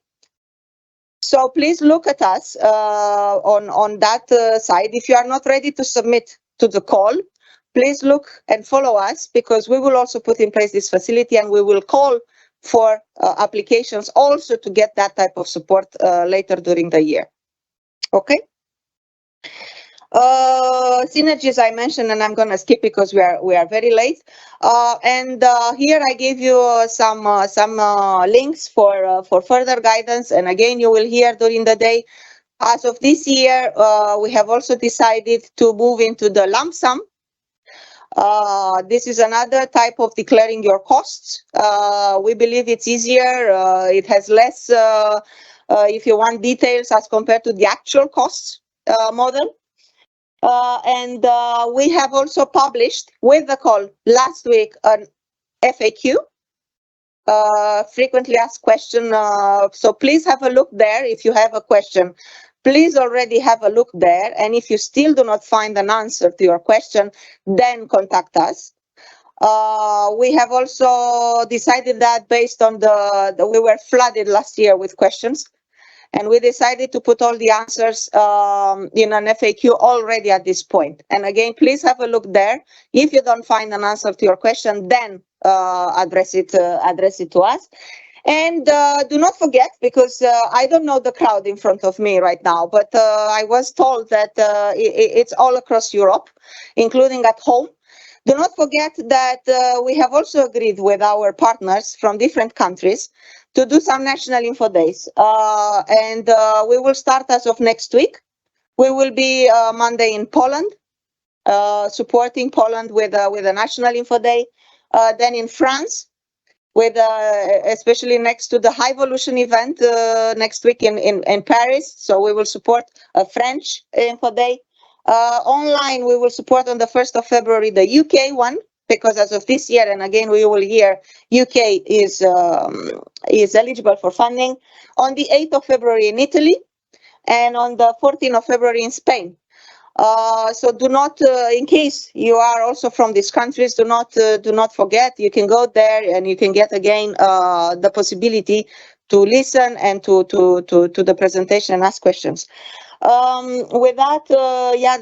So please look at us on that side. If you are not ready to submit to the call, please look and follow us, because we will also put in place this facility and we will call for applications also to get that type of support later during the year. Okay. Synergies I mentioned, and I'm going to skip because we are very late. And here I gave you some links for further guidance. And again, you will hear during the day. As of this year, we have also decided to move into the lump sum. This is another type of declaring your costs. We believe it's easier. It has less, if you want, details as compared to the actual costs model. And we have also published with the call last week an FAQ, frequently asked question. So please have a look there if you have a question. Please already have a look there, and if you still do not find an answer to your question, then contact us. We have also decided that based on we were flooded last year with questions, and we decided to put all the answers in an FAQ already at this point. And again, please have a look there. If you don't find an answer to your question, then address it to us. And do not forget, because I don't know the crowd in front of me right now, but I was told that it's all across Europe, including at home. Do not forget that we have also agreed with our partners from different countries to do some national info days. And we will start as of next week. We will be Monday in Poland, supporting Poland with a national info day. Then in France, with especially next to the High Evolution event next week in Paris. So we will support a French info day. Online, we will support on the 1st of February the UK one, because as of this year, and again we will hear, UK is eligible for funding. On the 8th of February in Italy, and on the 14th of February in Spain. So do not, in case you are also from these countries, do not forget. You can go there and you can get again the possibility to listen and to the presentation and ask questions. With that, yeah,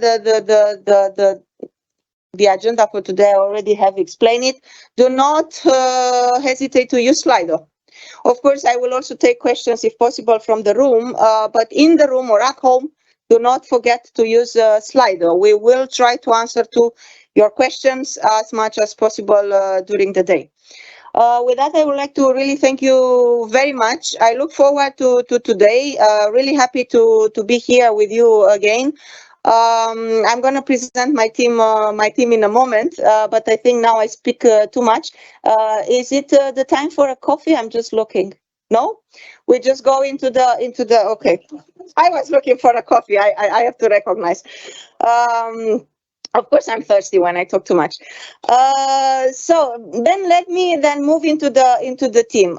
the agenda for today I already have explained it. Do not hesitate to use Slido. Of course, I will also take questions if possible from the room, but in the room or at home, do not forget to use Slido. We will try to answer to your questions as much as possible during the day. With that, I would like to really thank you very much. I look forward to today. Really happy to be here with you again. I'm going to present my team in a moment, but I think now I speak too much. Is it the time for a coffee? I'm just looking. No, we just go into the. Okay, I was looking for a coffee. I have to recognize. Of course, I'm thirsty when I talk too much. So then let me then move into the team.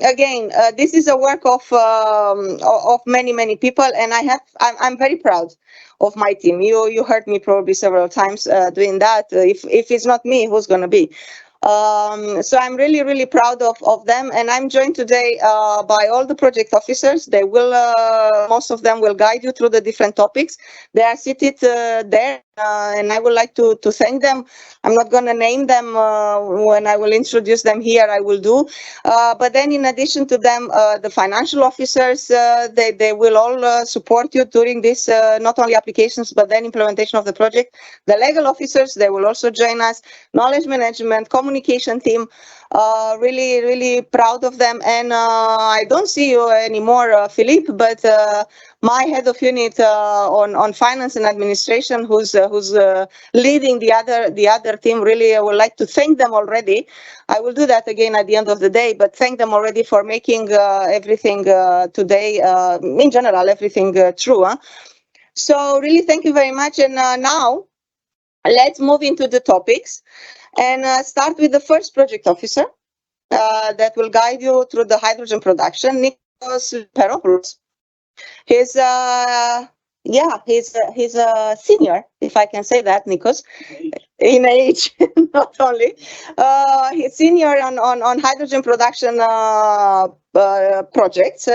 Again, this is a work of many people, and I'm very proud of my team. You heard me probably several times doing that. If it's not me, who's gonna be? So I'm really proud of them, and I'm joined today by all the project officers. They will, most of them will guide you through the different topics. They are seated there, and I would like to thank them. I'm not going to name them when I will introduce them here. I will do, but then in addition to them, the financial officers, they will all support you during this not only applications but then implementation of the project. The legal officers, they will also join us. Knowledge management, communication team, really proud of them. And I don't see you anymore, Philippe, but my head of unit on finance and administration, who's leading the other team. Really, I would like to thank them already. I will do that again at the end of the day, but thank them already for making everything today, in general, everything true. So really, thank you very much. And now let's move into the topics and start with the first project officer that will guide you through the hydrogen production, Nikos Peropoulos. He's he's a senior, if I can say that, Nikos, in age, not only. He's senior on hydrogen production projects.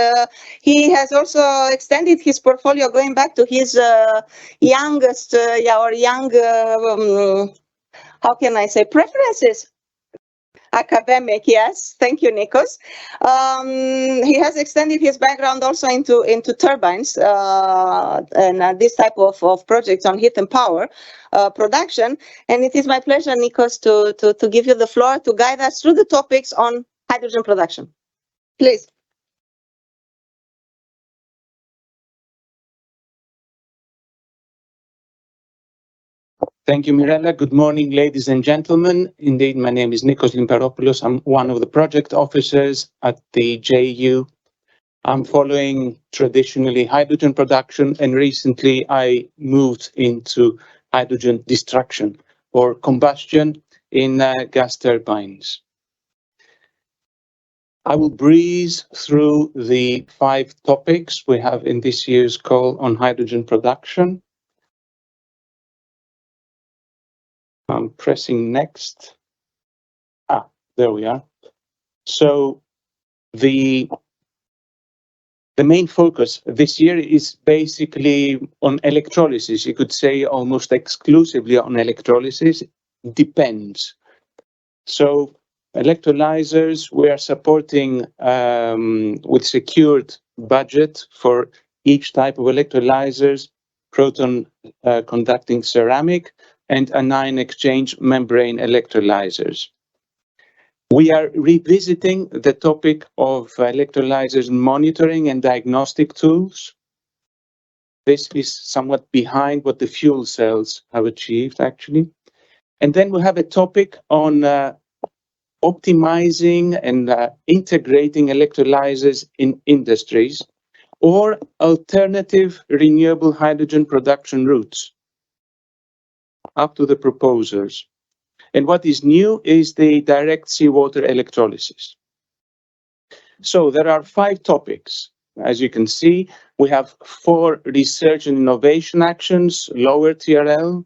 He has also extended his portfolio going back to his youngest, how can I say, preferences. Academic, yes. Thank you, Nikos. He has extended his background also into turbines and this type of projects on heat and power production. And it is my pleasure, Nikos, to give you the floor to guide us through the topics on hydrogen production. Please. Thank you, Mirela. Good morning, ladies and gentlemen. Indeed, my name is Nikos Limperopoulos. I'm one of the project officers at the JU. I'm following traditionally hydrogen production, and recently I moved into hydrogen destruction or combustion in gas turbines. I will breeze through the 5 topics we have in this year's call on hydrogen production. I'm pressing next. There we are. So the main focus this year is basically on electrolysis. You could say almost exclusively on electrolysis. Depends. So electrolyzers, we are supporting with secured budget for each type of electrolyzers, proton conducting ceramic and anion exchange membrane electrolyzers. We are revisiting the topic of electrolyzers monitoring and diagnostic tools. This is somewhat behind what the fuel cells have achieved, actually. And then we have a topic on optimizing and integrating electrolyzers in industries or alternative renewable hydrogen production routes up to the proposers. And what is new is the direct seawater electrolysis. So there are 5 topics. as you can see, we have 4 research and innovation actions, lower TRL,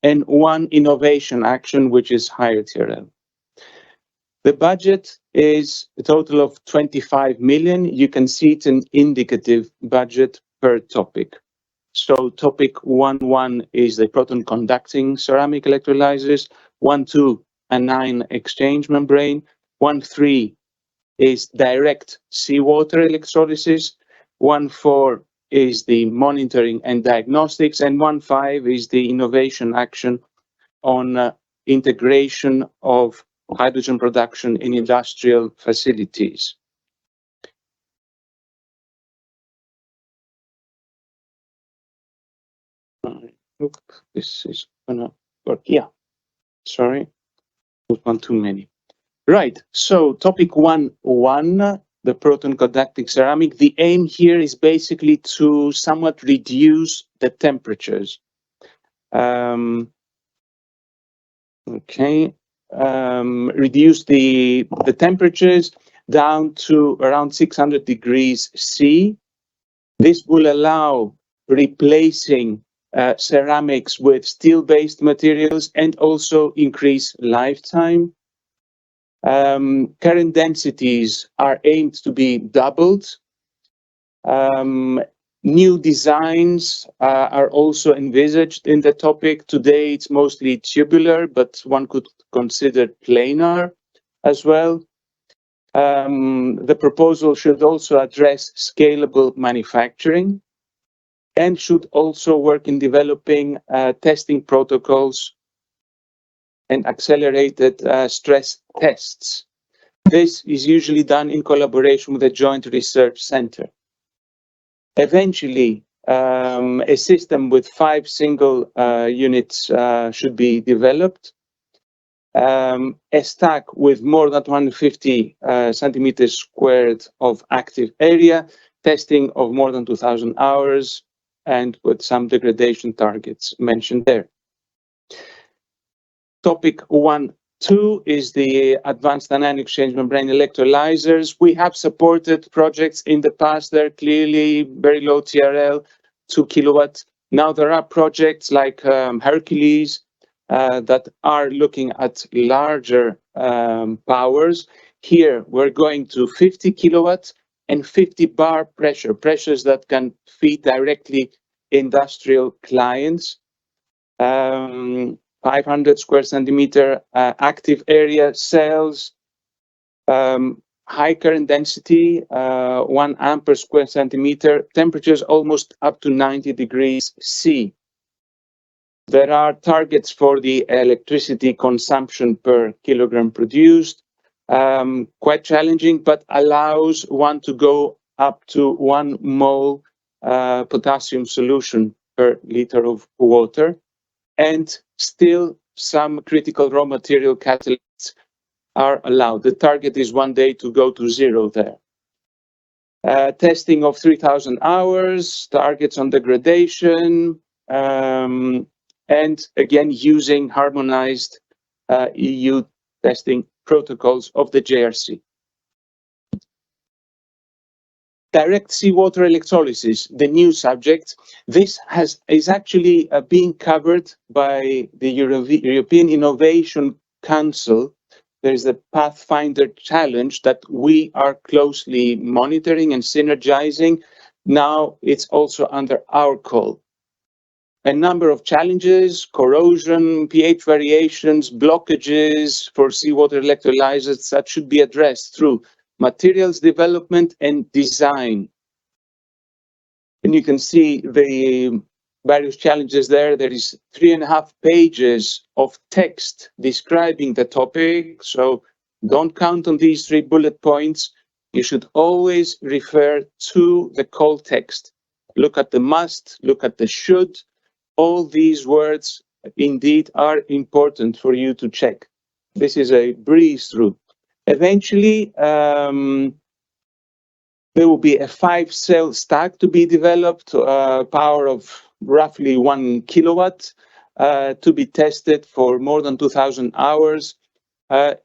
and 1 innovation action, which is higher TRL. The budget is a total of 25 million. You can see it's an indicative budget per topic. So topic 1.1 is the proton conducting ceramic electrolyzers, 1.2 anion exchange membrane, 1.3 is direct seawater electrolysis, 1.4 is the monitoring and diagnostics, and 1.5 is the innovation action on integration of hydrogen production in industrial facilities. Look, this is gonna work. Yeah, sorry, one too many. Right, so topic 1.1, the proton conducting ceramic. The aim here is basically to somewhat reduce the temperatures. Reduce the temperatures down to around 600 degrees C. This will allow replacing ceramics with steel-based materials and also increase lifetime. Current densities are aimed to be doubled. New designs are also envisaged in the topic. Today it's mostly tubular, but one could consider planar as well. The proposal should also address scalable manufacturing and should also work in developing testing protocols and accelerated stress tests. This is usually done in collaboration with a joint research center. Eventually, a system with 5 single units should be developed. A stack with more than 150 centimeters squared of active area, testing of more than 2,000 hours, and with some degradation targets mentioned there. Topic 1.2 is the advanced anion exchange membrane electrolyzers. We have supported projects in the past. They're clearly very low TRL, 2 kilowatts. Now there are projects like Hercules that are looking at larger powers. Here we're going to 50 kilowatts and 50 bar pressures that can feed directly industrial clients. 500 square centimeter active area cells, high current density, 1 amp per square centimeter, temperatures almost up to 90 degrees C. There are targets for the electricity consumption per kilogram produced, quite challenging, but allows one to go up to 1 mole potassium solution per liter of water. And still some critical raw material catalysts are allowed. The target is one day to go to 0 there. Testing of 3,000 hours, targets on degradation, and again using harmonized EU testing protocols of the JRC. Direct seawater electrolysis, the new subject. This is actually being covered by the European Innovation Council. There's the Pathfinder Challenge that we are closely monitoring and synergizing. Now it's also under our call. A number of challenges, corrosion, pH variations, blockages for seawater electrolyzers that should be addressed through materials development and design. And you can see the various challenges there. There is 3.5 pages of text describing the topic. So don't count on these 3 bullet points. You should always refer to the call text. Look at the must, look at the should. All these words indeed are important for you to check. This is a breeze through. Eventually, there will be a 5-cell stack to be developed, power of roughly 1 kilowatt, to be tested for more than 2,000 hours. The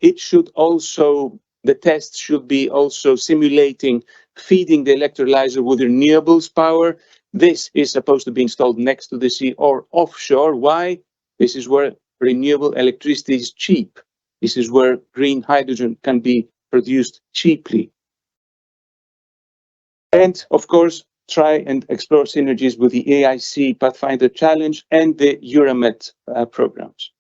test should be also simulating feeding the electrolyzer with renewables power. This is supposed to be installed next to the sea or offshore. Why? This is where renewable electricity is cheap. This is where green hydrogen can be produced cheaply. And of course, try and explore synergies with the AIC Pathfinder Challenge and the Euromet programs.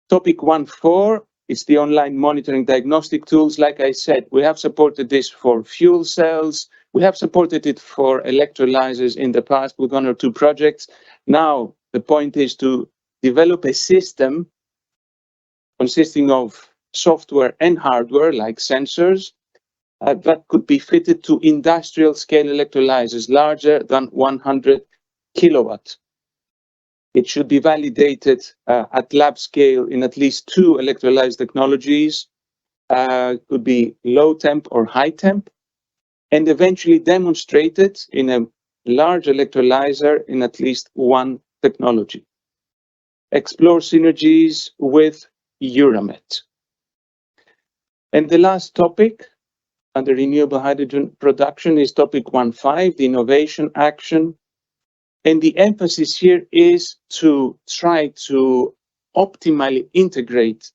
Topic 1.4 is the online monitoring diagnostic tools. Like I said, we have supported this for fuel cells. We have supported it for electrolyzers in the past with 1 or 2 projects. Now, the point is to develop a system consisting of software and hardware like sensors that could be fitted to industrial scale electrolyzers larger than 100 kilowatt. It should be validated at lab scale in at least 2 electrolyzer technologies, could be low temp or high temp, and eventually demonstrated in a large electrolyzer in at least 1 technology. Explore synergies with Euromet. And the last topic under renewable hydrogen production is topic 1.5, the innovation action. And the emphasis here is to try to optimally integrate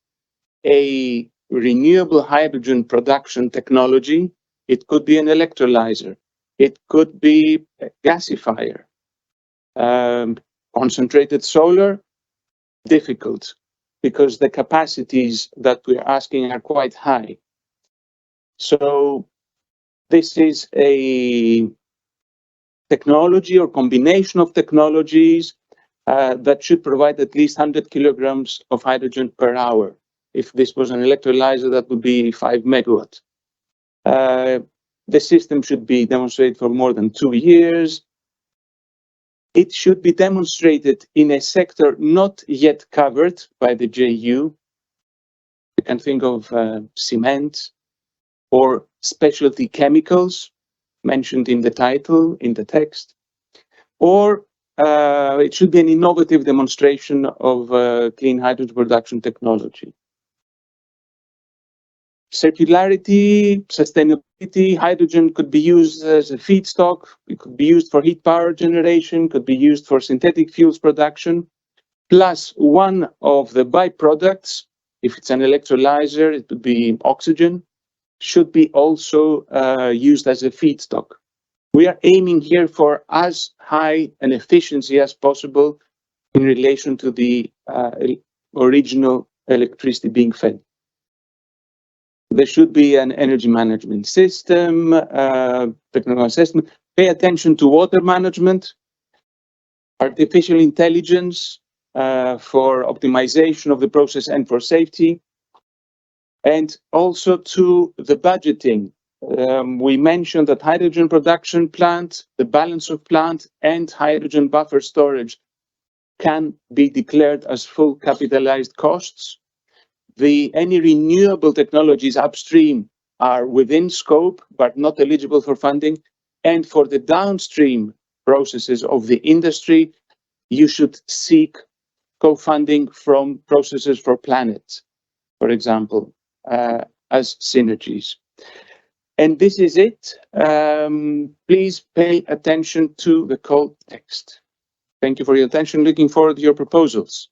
a renewable hydrogen production technology. It could be an electrolyzer. It could be a gasifier. Concentrated solar, difficult because the capacities that we're asking are quite high. So this is a technology or combination of technologies that should provide at least 100 kilograms of hydrogen per hour. If this was an electrolyzer, that would be 5 megawatt. The system should be demonstrated for more than 2 years. It should be demonstrated in a sector not yet covered by the JU. You can think of cement or specialty chemicals mentioned in the title, in the text, or it should be an innovative demonstration of clean hydrogen production technology. Circularity, sustainability, hydrogen could be used as a feedstock, it could be used for heat power generation, could be used for synthetic fuels production, plus one of the byproducts, if it's an electrolyzer, it would be oxygen, should be also used as a feedstock. We are aiming here for as high an efficiency as possible in relation to the original electricity being fed. There should be an energy management system, technical assessment, pay attention to water management, artificial intelligence for optimization of the process and for safety, and also to the budgeting. We mentioned that hydrogen production plant, the balance of plant, and hydrogen buffer storage can be declared as full capitalized costs. Any renewable technologies upstream are within scope, but not eligible for funding. And for the downstream processes of the industry, you should seek co-funding from processes for planet, for example, as synergies. And this is it. Please pay attention to the call text. Thank you for your attention. Looking forward to your proposals.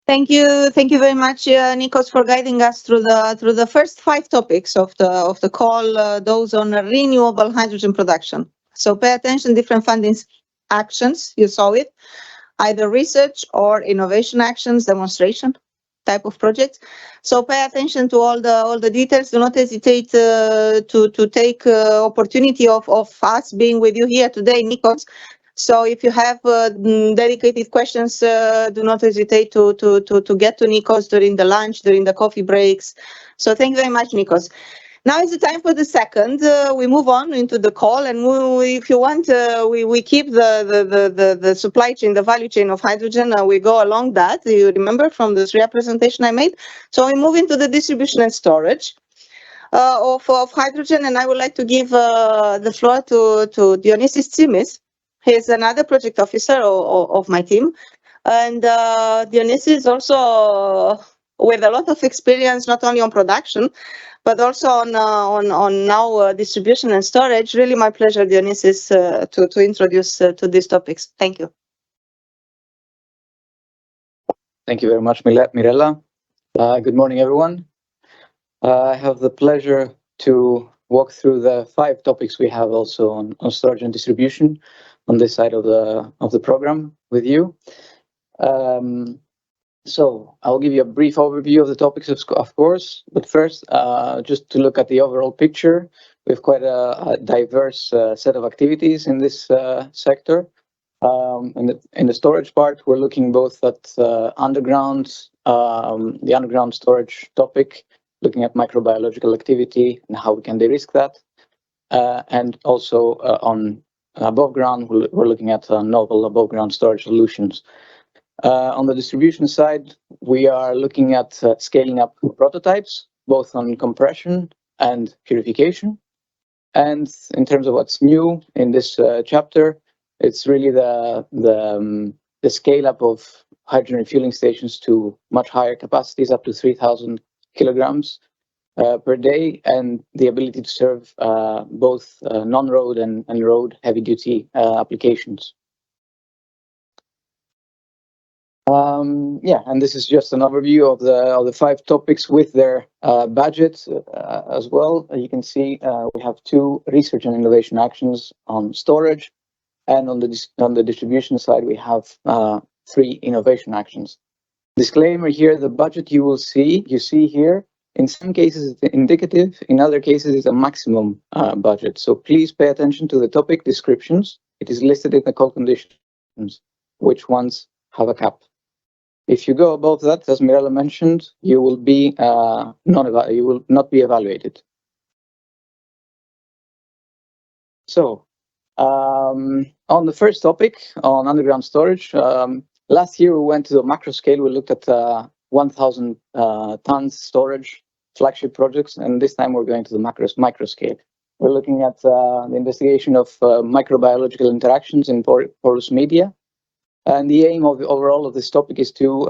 Thank you very much, Nikos, for guiding us through the first 5 topics of the call, those on renewable hydrogen production. So pay attention, different funding actions, you saw it, either research or innovation actions, demonstration type of projects. So pay attention to all the details. Do not hesitate to take opportunity of us being with you here today, Nikos. So if you have dedicated questions, do not hesitate to get to Nikos during the lunch, during the coffee breaks. So thank you very much, Nikos. Now is the time for the second. We move on into the call, and if you want, we keep the supply chain, the value chain of hydrogen. We go along that. You remember from the SRIA presentation I made. So we move into the distribution and storage of hydrogen, and I would like to give the floor to Dionysis Tsimis. He's another project officer of my team, and Dionysis also with a lot of experience, not only on production, but also on now distribution and storage. Really my pleasure, Dionysis, to introduce to these topics. Thank you. Thank you very much, Mirela. Good morning, everyone. I have the pleasure to walk through the 5 topics we have also on storage and distribution on this side of the program with you. So I'll give you a brief overview of the topics, of course, but first, just to look at the overall picture, we have quite a diverse set of activities in this sector. In the storage part, we're looking both at the underground storage topic, looking at microbiological activity and how we can de-risk that, and also on above ground, we're looking at novel above ground storage solutions. On the distribution side, we are looking at scaling up prototypes, both on compression and purification. And in terms of what's new in this chapter, it's really the scale up of hydrogen refueling stations to much higher capacities, up to 3,000 kilograms per day, and the ability to serve both non-road and road heavy-duty applications. And this is just an overview of the 5 topics with their budget as well. You can see we have 2 research and innovation actions on storage, and on the distribution side we have 3 innovation actions. Disclaimer here: the budget you see here, in some cases it's indicative, in other cases it's a maximum budget. So please pay attention to the topic descriptions. It is listed in the call conditions which ones have a cap. If you go above that, as Mirela mentioned, you will be not be evaluated. So on the first topic, on underground storage, last year we went to the macro scale. We looked at 1,000 tons storage flagship projects, and this time we're going to the micro scale. We're looking at the investigation of microbiological interactions in porous media. And the aim overall of this topic is to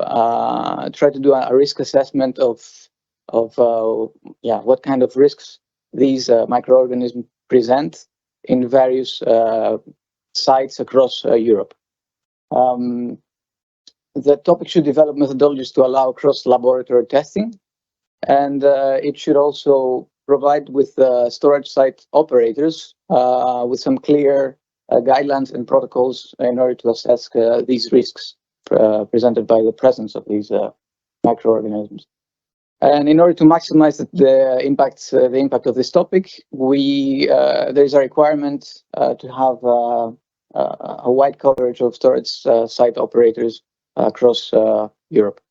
try to do a risk assessment of what kind of risks these microorganisms present in various sites across Europe. The topic should develop methodologies to allow cross-laboratory testing, and it should also provide with storage site operators with some clear guidelines and protocols in order to assess these risks presented by the presence of these microorganisms. And in order to maximize the impact of this topic, there is a requirement to have a wide coverage of storage site operators across Europe.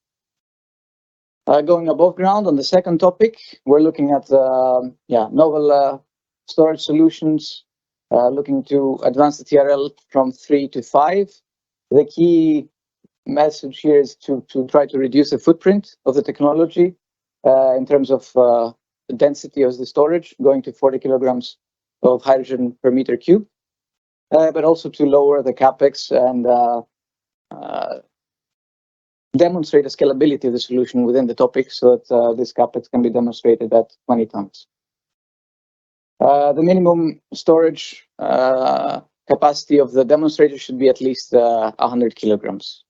Going above ground on the second topic, we're looking at novel storage solutions. Looking to advance the TRL from 3 to 5. The key message here is to try to reduce the footprint of the technology in terms of the density of the storage, going to 40 kilograms of hydrogen per meter cube, but also to lower the capex and demonstrate the scalability of the solution within the topic, so that this capex can be demonstrated at 20 tons. The minimum storage capacity of the demonstrator should be at least 100 kilograms.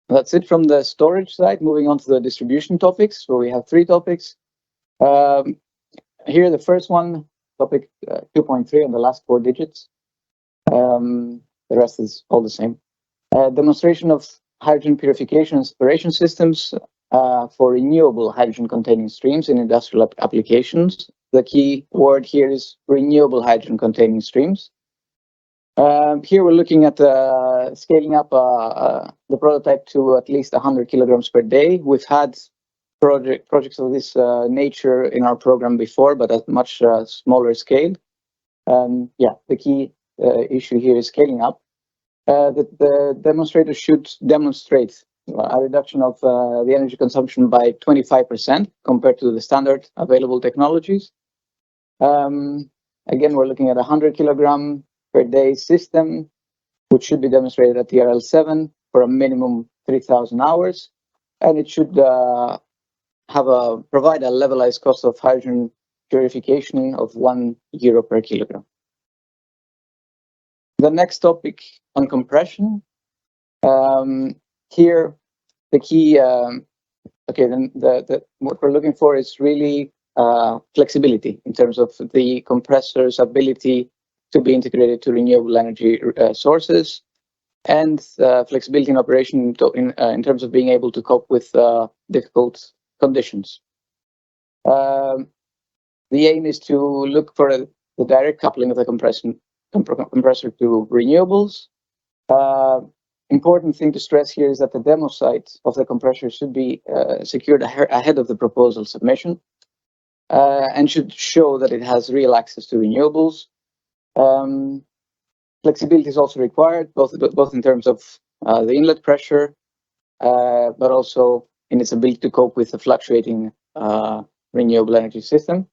That's it from the storage side. Moving on to the distribution topics, where we have 3 topics. Here, the first one, topic 2.3 on the last 4 digits. The rest is all the same. Demonstration of hydrogen purification and separation systems for renewable hydrogen-containing streams in industrial applications. The key word here is renewable hydrogen-containing streams. Here we're looking at scaling up the prototype to at least 100 kilograms per day. We've had projects of this nature in our program before, but at much smaller scale. The key issue here is scaling up. The demonstrator should demonstrate a reduction of the energy consumption by 25% compared to the standard available technologies. Again, we're looking at a 100 kilogram per day system, which should be demonstrated at TRL 7 for a minimum 3,000 hours, and it should provide a levelized cost of hydrogen purification of €1 per kilogram. The next topic on compression. Here, the key, what we're looking for is really flexibility in terms of the compressor's ability to be integrated to renewable energy sources, and flexibility in operation in terms of being able to cope with difficult conditions. The aim is to look for the direct coupling of the compressor to renewables. Important thing to stress here is that the demo site of the compressor should be secured ahead of the proposal submission, and should show that it has real access to renewables. Flexibility is also required, both in terms of the inlet pressure, but also in its ability to cope with the fluctuating renewable energy system.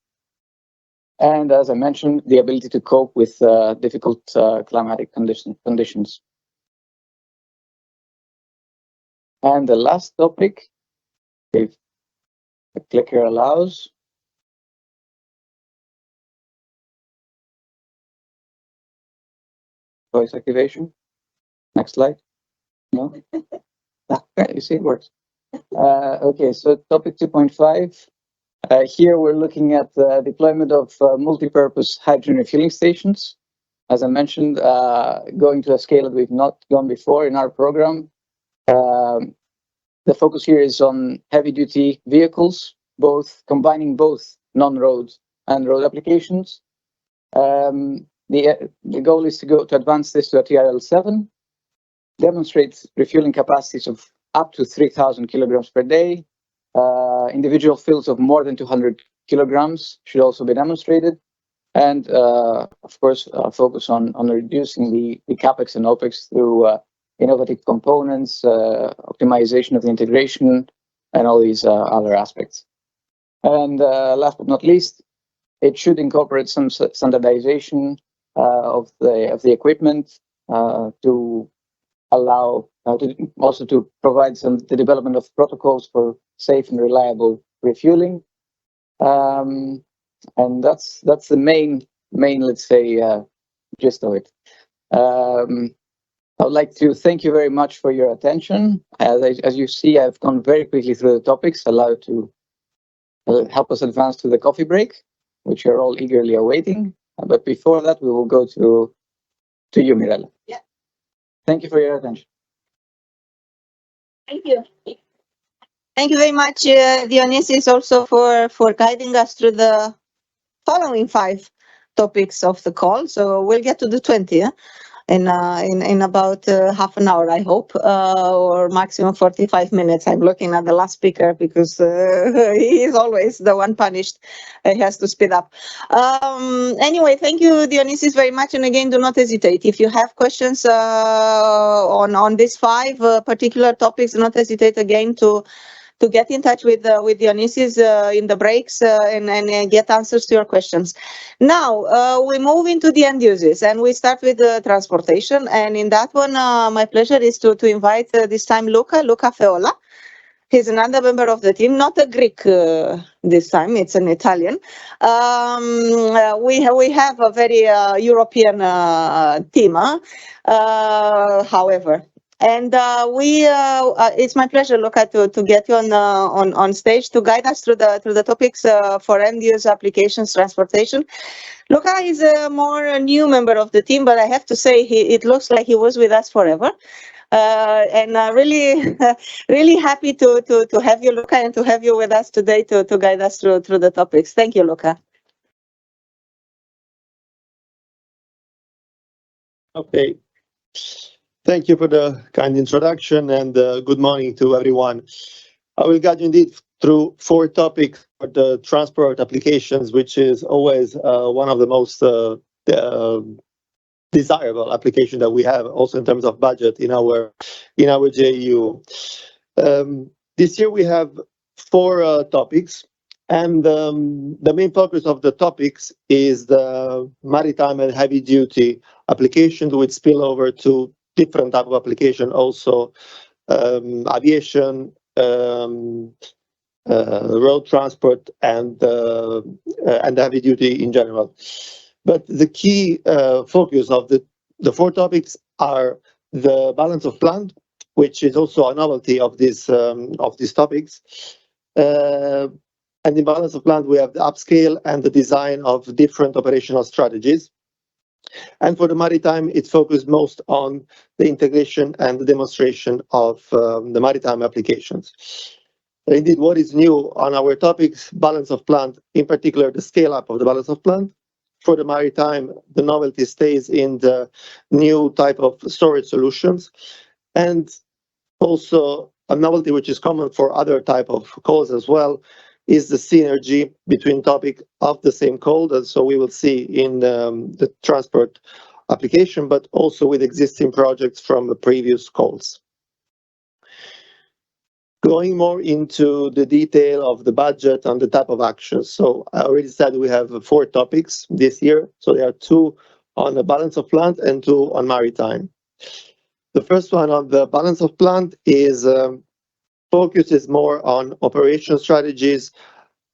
And as I mentioned, the ability to cope with difficult climatic conditions. And the last topic, if the clicker allows. Voice activation. Next slide. No? You see, it works. Okay, so topic 2.5. Here we're looking at the deployment of multi-purpose hydrogen refueling stations. As I mentioned, going to a scale that we've not gone before in our program. The focus here is on heavy-duty vehicles, combining both non-road and road applications. The goal is to advance this to a TRL7, demonstrate refueling capacities of up to 3,000 kilograms per day. Individual fills of more than 200 kilograms should also be demonstrated. And of course, focus on reducing the CAPEX and OPEX through innovative components, optimization of the integration, and all these other aspects. And last but not least, it should incorporate some standardization of the equipment to allow to provide the development of protocols for safe and reliable refueling. And that's the main let's say gist of it. I would like to thank you very much for your attention. As you see, I've gone very quickly through the topics, allowed to help us advance to the coffee break, which you're all eagerly awaiting. But before that, we will go to you, Mirela. Yeah. Thank you for your attention. Thank you. Thank you very much, Dionysis, also for guiding us through the following 5 topics of the call. So we'll get to the 20 in about half an hour, I hope, or maximum 45 minutes. I'm looking at the last speaker because he is always the one punished. He has to speed up. Anyway, thank you, Dionysis, very much. And again, do not hesitate. If you have questions on these 5 particular topics, do not hesitate again to get in touch with Dionysis in the breaks and get answers to your questions. Now, we move into the end users, and we start with transportation. And in that one, my pleasure is to invite this time Luca Feola. He's another member of the team, not a Greek this time, it's an Italian. We have a very European team, however. And it's my pleasure, Luca, to get you on stage to guide us through the topics for end user applications transportation. Luca is a more new member of the team, but I have to say it looks like he was with us forever. And really, really happy to have you, Luca, and to have you with us today to guide us through the topics. Thank you, Luca. Okay. Thank you for the kind introduction, and good morning to everyone. I will guide you indeed through 4 topics for the transport applications, which is always one of the most desirable application that we have, also in terms of budget in our JU. This year we have 4 topics, and the main focus of the topics is the maritime and heavy duty applications, which spill over to different type of application also aviation, road transport, and heavy duty in general. But the key focus of the four topics are the balance of plant, which is also a novelty of these topics. And in balance of plant, we have the upscale and the design of different operational strategies. And for the maritime, it focused most on the integration and the demonstration of the maritime applications. Indeed, what is new on our topics, balance of plant, in particular, the scale up of the balance of plant. For the maritime, the novelty stays in the new type of storage solutions. And also a novelty which is common for other type of calls as well is the synergy between topic of the same code. And so we will see in the transport application, but also with existing projects from the previous calls. Going more into the detail of the budget and the type of actions. So I already said we have 4 topics this year. So there are 2 on the balance of plant and 2 on maritime. The first one on the balance of plant is focuses more on operation strategies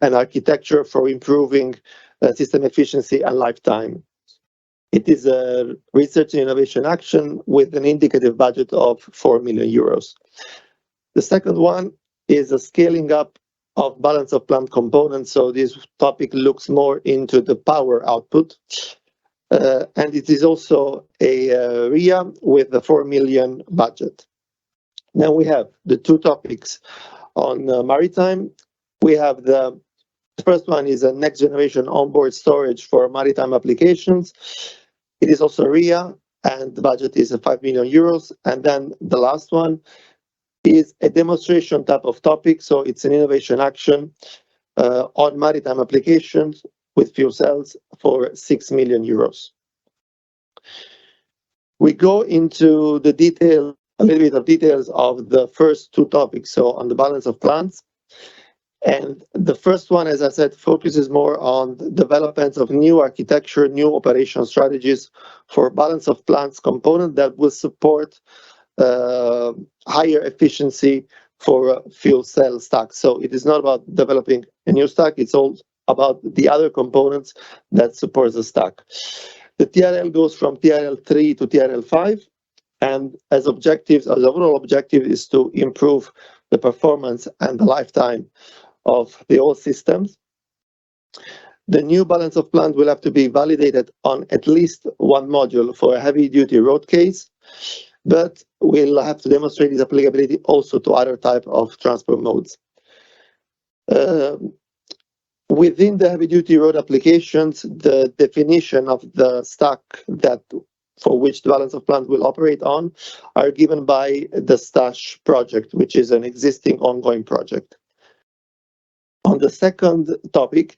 and architecture for improving system efficiency and lifetime. It is a research and innovation action with an indicative budget of 4 million euros. The second one is a scaling up of balance of plant components. So this topic looks more into the power output. And it is also a RIA with a 4 million budget. Now we have the 2 topics on maritime. We have the first one is a next generation onboard storage for maritime applications. It is also RIA, and the budget is 5 million euros. And then the last one is a demonstration type of topic. So it's an innovation action on maritime applications with fuel cells for 6 million euros. We go into the detail, a little bit of details of the first 2 topics. So on the balance of plants. And the first one, as I said, focuses more on the development of new architecture, new operation strategies for balance of plants component that will support higher efficiency for fuel cell stack. So it is not about developing a new stack, it's all about the other components that support the stack. The TRL goes from TRL 3 to TRL 5, and as objectives, as overall objective is to improve the performance and the lifetime of the old systems. The new balance of plant will have to be validated on at least 1 module for a heavy-duty road case, but we'll have to demonstrate its applicability also to other type of transport modes. Within the heavy-duty road applications, the definition of the stack that for which the balance of plant will operate on are given by the STASH project, which is an existing ongoing project. On the second topic,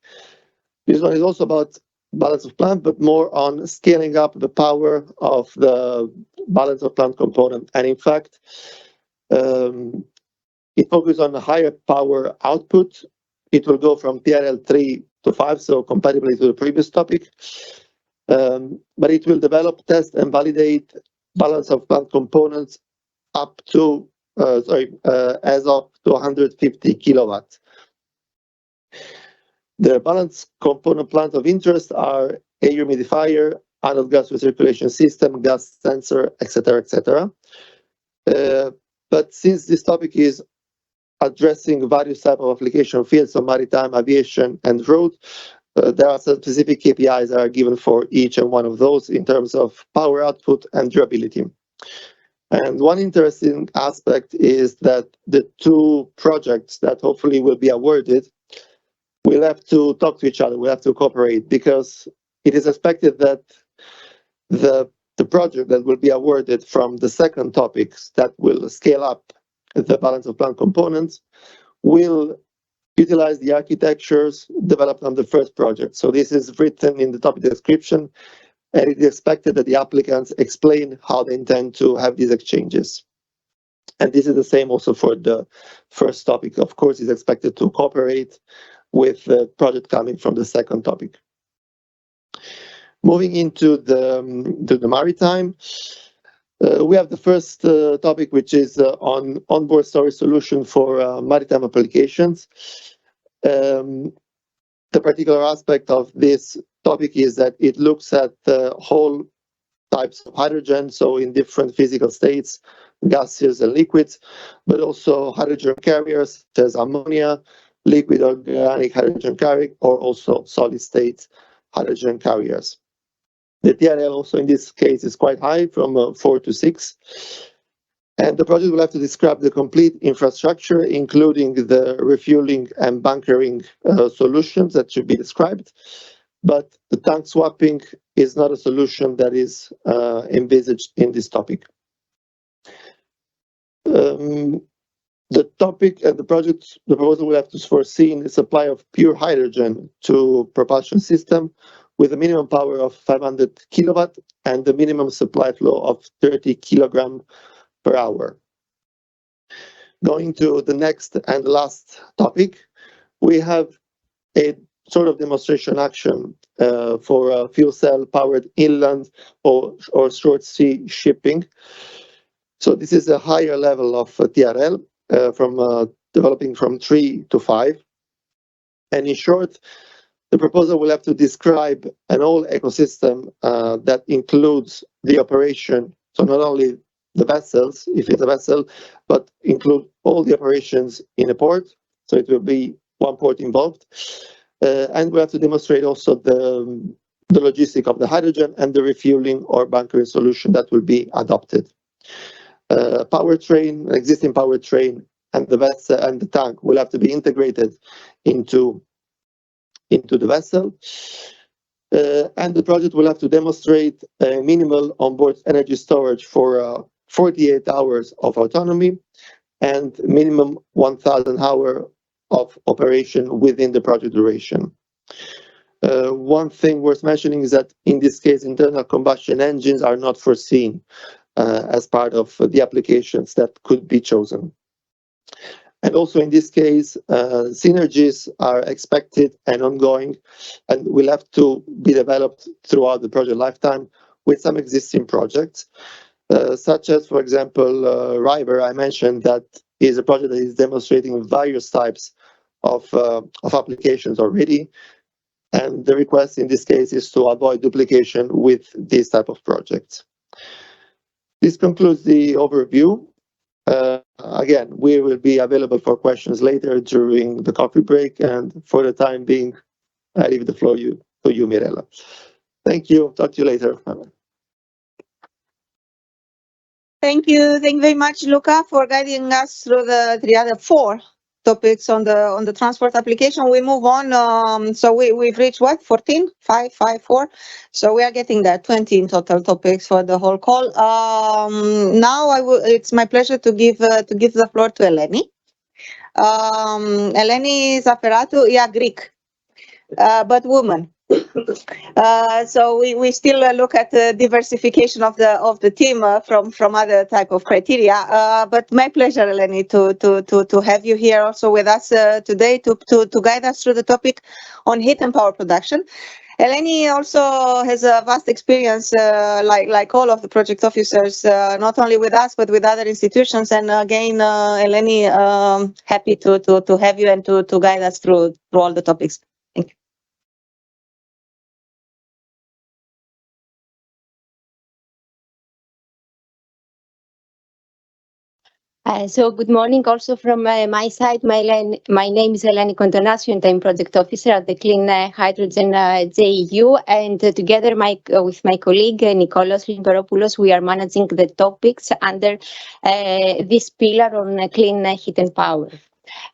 this one is also about balance of plant, but more on scaling up the power of the balance of plant component. And in fact, it focuses on a higher power output. It will go from TRL 3 to 5, so compatibly to the previous topic. But it will develop, test, and validate balance of plant components up to, as of to 150 kilowatts. The balance component plant of interest are air humidifier, anode gas recirculation system, gas sensor, etc., etc. But since this topic is addressing various types of application fields, so maritime, aviation, and road, there are some specific KPIs that are given for each and one of those in terms of power output and durability. And one interesting aspect is that the 2 projects that hopefully will be awarded will have to talk to each other, we'll have to cooperate, because it is expected that the project that will be awarded from the second topics that will scale up the balance of plant components will utilize the architectures developed on the first project. So this is written in the topic description, and it is expected that the applicants explain how they intend to have these exchanges. And this is the same also for the first topic. Of course, it's expected to cooperate with the project coming from the second topic. Moving into the maritime, We have the first topic, which is on onboard storage solution for maritime applications. The particular aspect of this topic is that it looks at the whole types of hydrogen, so in different physical states, gaseous and liquids, but also hydrogen carriers such as ammonia, liquid organic hydrogen carrier, or also solid state hydrogen carriers. The TRL also in this case is quite high, from 4 to 6. And the project will have to describe the complete infrastructure, including the refueling and bunkering solutions that should be described. But the tank swapping is not a solution that is envisaged in this topic. The topic and the project, the proposal will have to foresee the supply of pure hydrogen to propulsion system with a minimum power of 500 kilowatt and the minimum supply flow of 30 kilogram per hour. Going to the next and last topic, we have a sort of demonstration action for fuel cell powered inland or short sea shipping. So this is a higher level of TRL from developing from 3 to 5. And in short, the proposal will have to describe an whole ecosystem that includes the operation. So not only the vessels, if it's a vessel, but include all the operations in a port. So it will be one port involved. And we have to demonstrate also the logistic of the hydrogen and the refueling or bunkering solution that will be adopted. Powertrain, existing powertrain, and the vessel and the tank will have to be integrated into the vessel. And the project will have to demonstrate a minimal onboard energy storage for 48 hours of autonomy and minimum 1,000 hours of operation within the project duration. One thing worth mentioning is that in this case, internal combustion engines are not foreseen as part of the applications that could be chosen. And also in this case, synergies are expected and ongoing and will have to be developed throughout the project lifetime with some existing projects, such as, for example, River. I mentioned that is a project that is demonstrating various types of applications already. And the request in this case is to avoid duplication with this type of projects. This concludes the overview. Again, we will be available for questions later during the coffee break. And for the time being, I leave the floor to you, Mirela. Thank you. Talk to you later. Thank you. Thank you very much, Luca, for guiding us through the other 4 topics on the transport application. We move on. So we've reached what? 14? 5, 4. So we are getting there. 20 in total topics for the whole call. Now it's my pleasure to give the floor to Eleni. Eleni Zaferatou, yeah, Greek, but woman. So we still look at the diversification of the team from other type of criteria. But my pleasure, Eleni, to have you here also with us today to guide us through the topic on heat and power production. Eleni also has a vast experience, like all of the project officers, not only with us but with other institutions. And again, Eleni, happy to have you and to guide us through all the topics. Thank you. So good morning also from my side. My name is Atanasiu and I'm project officer at the Clean Hydrogen JEU, and together with my colleague Nikolaos Limperopoulos, we are managing the topics under this pillar on clean heat and power.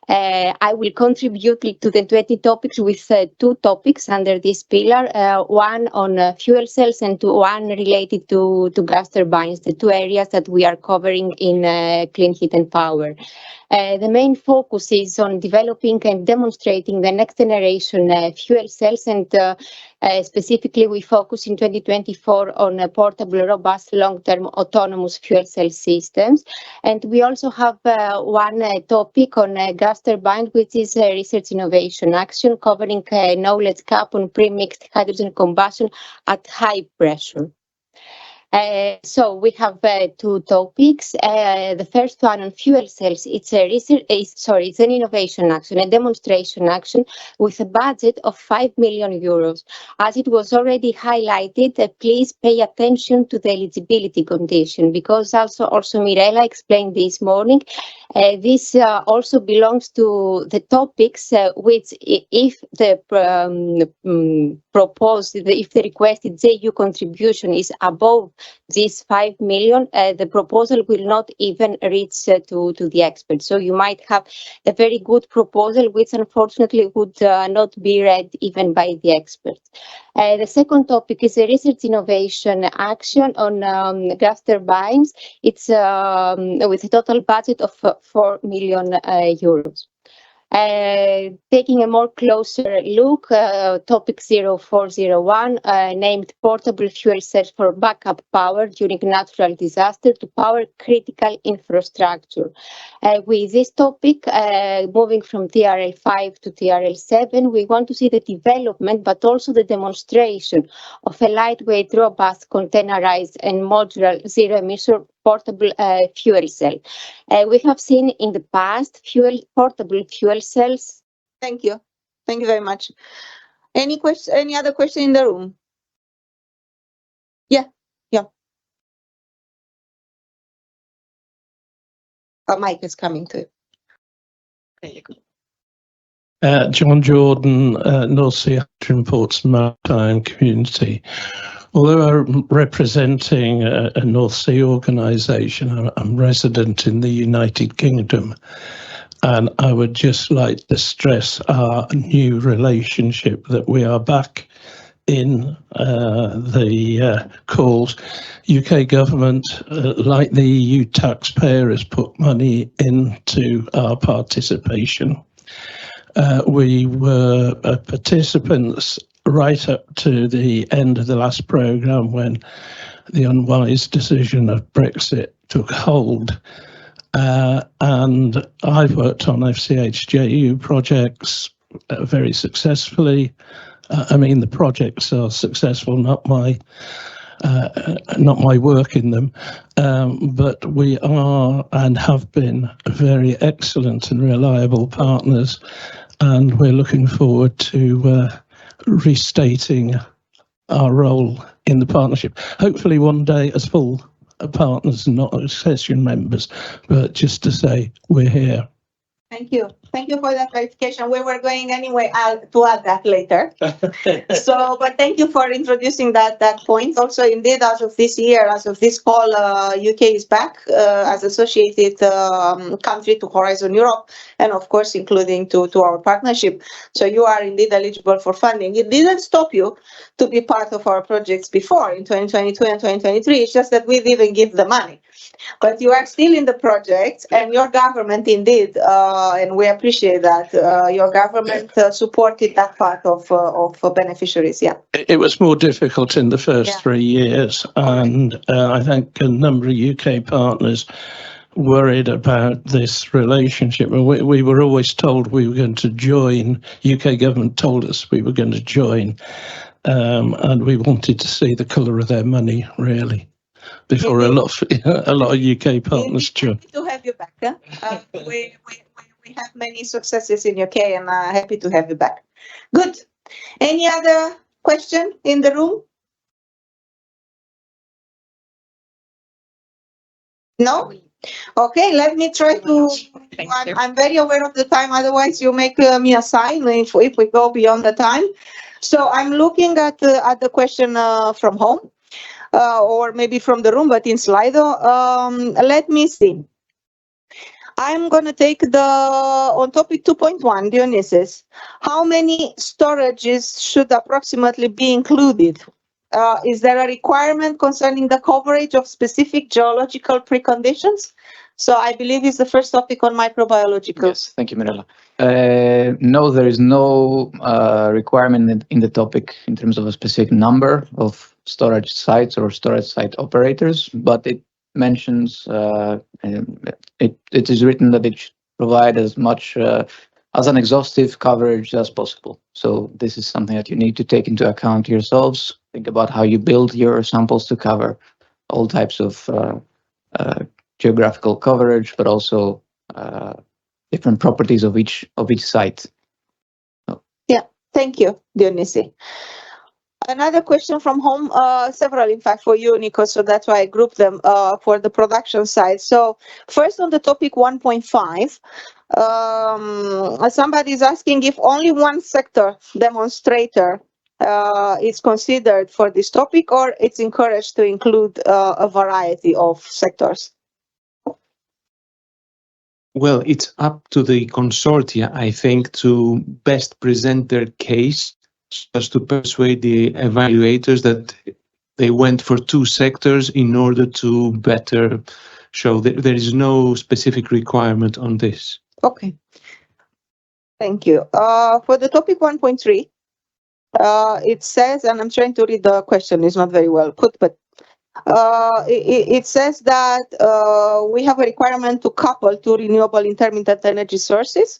I will contribute to the 20 topics with 2 topics under this pillar, one on fuel cells and one related to gas turbines, the 2 areas that we are covering in clean heat and power. The main focus is on developing and demonstrating the next generation fuel cells, and specifically we focus in 2024 on portable, robust, long-term autonomous fuel cell systems. And we also have one topic on gas turbine, which is research innovation action, covering knowledge gap on pre-mixed hydrogen combustion at high pressure. So we have two topics. The first one on fuel cells. It's an innovation action, a demonstration action with a budget of 5 million euros. As it was already highlighted, please pay attention to the eligibility condition, because also Mirela explained this morning. This also belongs to the topics which, if the if the requested JU contribution is above this 5 million, the proposal will not even reach to the experts. So you might have a very good proposal, which unfortunately would not be read even by the experts. The second topic is a research innovation action on gas turbines. It's with a total budget of 4 million euros. Taking a more closer look, topic 0401, named portable fuel cells for backup power during natural disaster to power critical infrastructure. With this topic, moving from TRL 5 to TRL 7, we want to see the development, but also the demonstration of a lightweight, robust, containerized and modular zero-emission portable fuel cell. We have seen in the past portable fuel cells. Thank you. Thank you very much. Any other question in the room? Yeah. A mic is coming to you. There you go. John Jordan, North Sea Hydrogen Ports Maritime Community. Although I'm representing a North Sea organisation, I'm resident in the United Kingdom, and I would just like to stress our new relationship, that we are back in the calls. UK government, like the EU taxpayer, has put money into our participation. We were participants right up to the end of the last programme, when the unwise decision of Brexit took hold. And I've worked on FCHJU projects very successfully. I mean, the projects are successful, not my work in them, but we are and have been very excellent and reliable partners, and we're looking forward to restating our role in the partnership. Hopefully one day as full partners, not as session members, but just to say we're here. Thank you. Thank you for that clarification. We were going anyway to add that later. But thank you for introducing that point. Also, indeed, as of this year, as of this call, UK is back as associated country to Horizon Europe, and of course, including to our partnership. So you are indeed eligible for funding. It didn't stop you to be part of our projects before in 2022 and 2023. It's just that we didn't give the money. But you are still in the project, and your government indeed, and we appreciate that, your government supported that part of beneficiaries, yeah. It was more difficult in the first 3 years, and I think a number of UK partners worried about this relationship. We were always told we were going to join, UK government told us we were going to join, and we wanted to see the colour of their money, really, before a lot of UK partners join. Happy to have you back. We have many successes in UK, and happy to have you back. Good. Any other question in the room? No? Okay, let me try to. I'm very aware of the time, otherwise you make me a sign if we go beyond the time. So I'm looking at the question from home. Or maybe from the room, but in Slido. Let me see. I'm going to take on topic 2.1, Dionysus. How many storages should approximately be included? Is there a requirement concerning the coverage of specific geological preconditions? So I believe it's the first topic on microbiological. Yes, thank you, Mirela. No, there is no requirement in the topic in terms of a specific number of storage sites or storage site operators, but it mentions, it is written that it should provide as much as an exhaustive coverage as possible. So this is something that you need to take into account yourselves. Think about how you build your samples to cover all types of geographical coverage, but also different properties of each site. Yeah, thank you, Dionysi. Another question from home, several in fact for you, Nico, so that's why I grouped them for the production side. So first on the topic 1.5, somebody is asking if only one sector demonstrator is considered for this topic, or it's encouraged to include a variety of sectors. Well, it's up to the consortia, I think, to best present their case, just to persuade the evaluators that they went for two sectors in order to better show that there is no specific requirement on this. Okay. Thank you. For the topic 1.3, it says, and I'm trying to read the question, it's not very well put, but it says that we have a requirement to couple two renewable intermittent energy sources.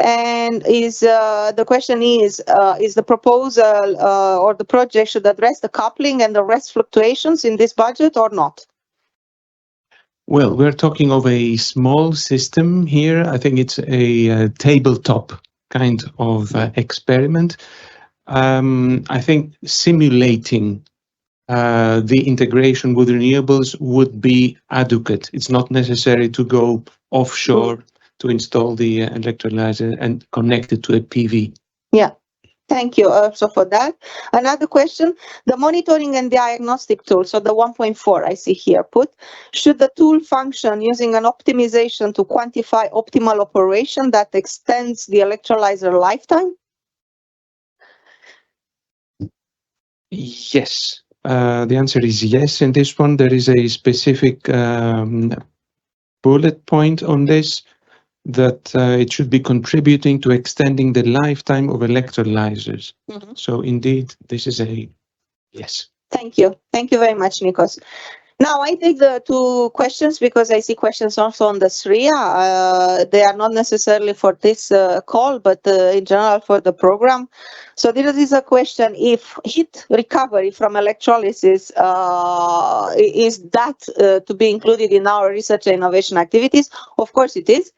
And the question is the proposal or the project should address the coupling and the rest fluctuations in this budget or not? Well, we're talking of a small system here. I think it's a tabletop kind of experiment. I think simulating the integration with renewables would be adequate. It's not necessary to go offshore to install the electrolyzer and connect it to a PV. Yeah. Thank you also for that. Another question, the monitoring and diagnostic tool, so the 1.4 I see here put, should the tool function using an optimization to quantify optimal operation that extends the electrolyzer lifetime? Yes, the answer is yes. In this one, there is a specific bullet point on this, that it should be contributing to extending the lifetime of electrolyzers. Mm-hmm. So indeed, this is a yes. Thank you. Thank you very much, Nikos. Now I take the two questions because I see questions also on the SRIA. They are not necessarily for this call, but in general for the program. So there is a question: if heat recovery from electrolysis is that to be included in our research and innovation activities? Of course it is.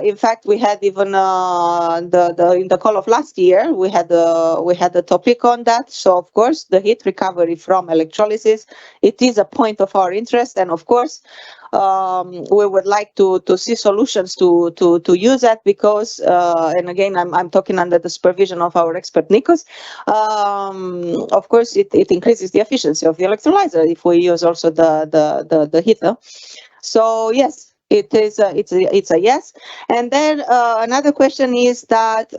In fact, we had even in the call of last year, we had a topic on that. So of course, the heat recovery from electrolysis, it is a point of our interest, and of course, we would like to see solutions to use that because, and again, I'm talking under the supervision of our expert Nikos. Of course, it increases the efficiency of the electrolyzer if we use also the heater. So yes. It's a yes. And then another question is that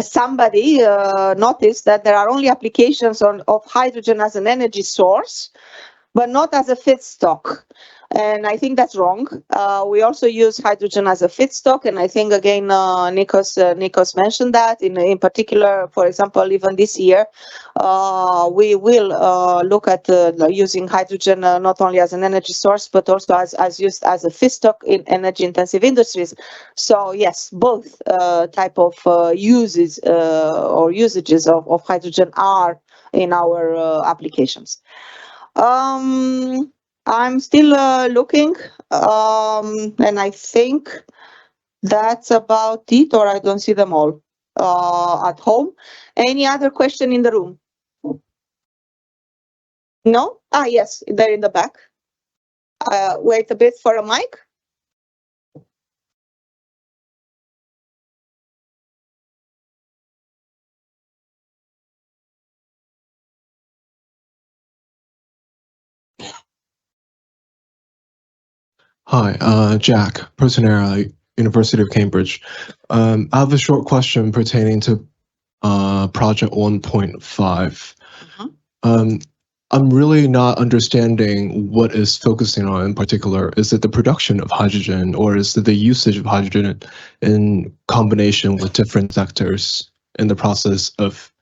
somebody noticed that there are only applications of hydrogen as an energy source, but not as a feedstock. And I think that's wrong. We also use hydrogen as a feedstock, and I think again Nikos mentioned that in particular, for example, even this year, we will look at using hydrogen not only as an energy source but also as used as a feedstock in energy-intensive industries. So yes, both type of uses or usages of hydrogen are in our applications. I'm still looking, and I think that's about it, or I don't see them all at home. Any other question in the room? No? Ah, yes, they're in the back. Wait a bit for a mic. Hi, Jack, Personera, University of Cambridge. I have a short question pertaining to project 1.5. I'm really not understanding what is focusing on in particular. Is it the production of hydrogen, or is it the usage of hydrogen in combination with different sectors in the process of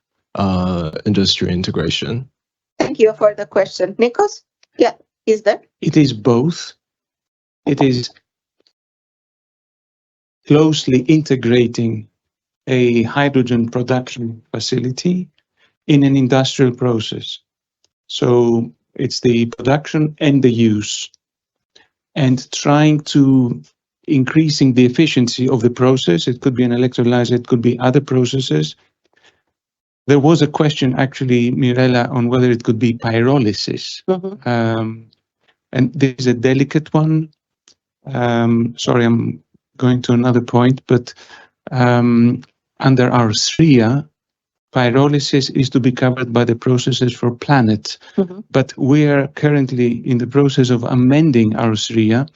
industry integration? Thank you for the question. Nikos? Yeah, is there? It is both. It is closely integrating a hydrogen production facility in an industrial process. So it's the production and the use, and trying to increasing the efficiency of the process. It could be an electrolyzer, it could be other processes. There was a question actually, Mirela, on whether it could be pyrolysis. And this is a delicate one. Sorry, I'm going to another point, but under our SRIA, pyrolysis is to be covered by the processes for planet. But we are currently in the process of amending our SRIA,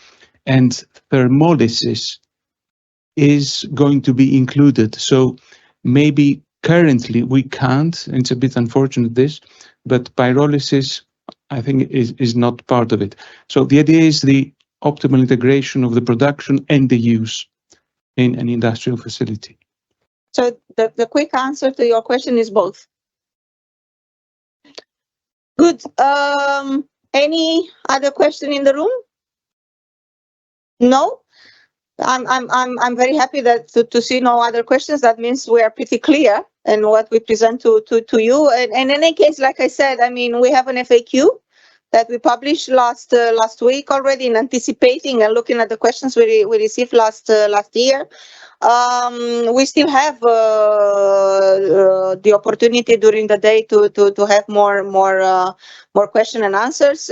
and thermolysis is going to be included. So maybe currently we can't, and it's a bit unfortunate this, but pyrolysis, I think, is not part of it. So the idea is the optimal integration of the production and the use in an industrial facility. So the quick answer to your question is both. Good. Any other question in the room? No? I'm very happy that to see no other questions. That means we are pretty clear in what we present to you. And in any case, like I said, I mean, we have an FAQ that we published last week already, in anticipating and looking at the questions we received last year. We still have the opportunity during the day to have more question and answers.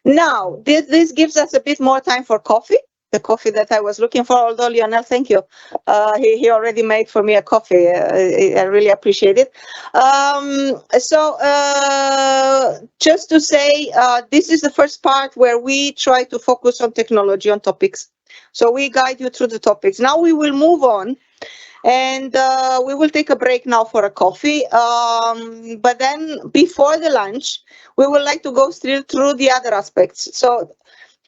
Now, this gives us a bit more time for coffee. The coffee that I was looking for, although Lionel, thank you. He already made for me a coffee. I really appreciate it. Just to say, this is the first part where we try to focus on technology, on topics. So we guide you through the topics. Now we will move on, and we will take a break now for a coffee. But then before the lunch, we would like to go still through the other aspects. So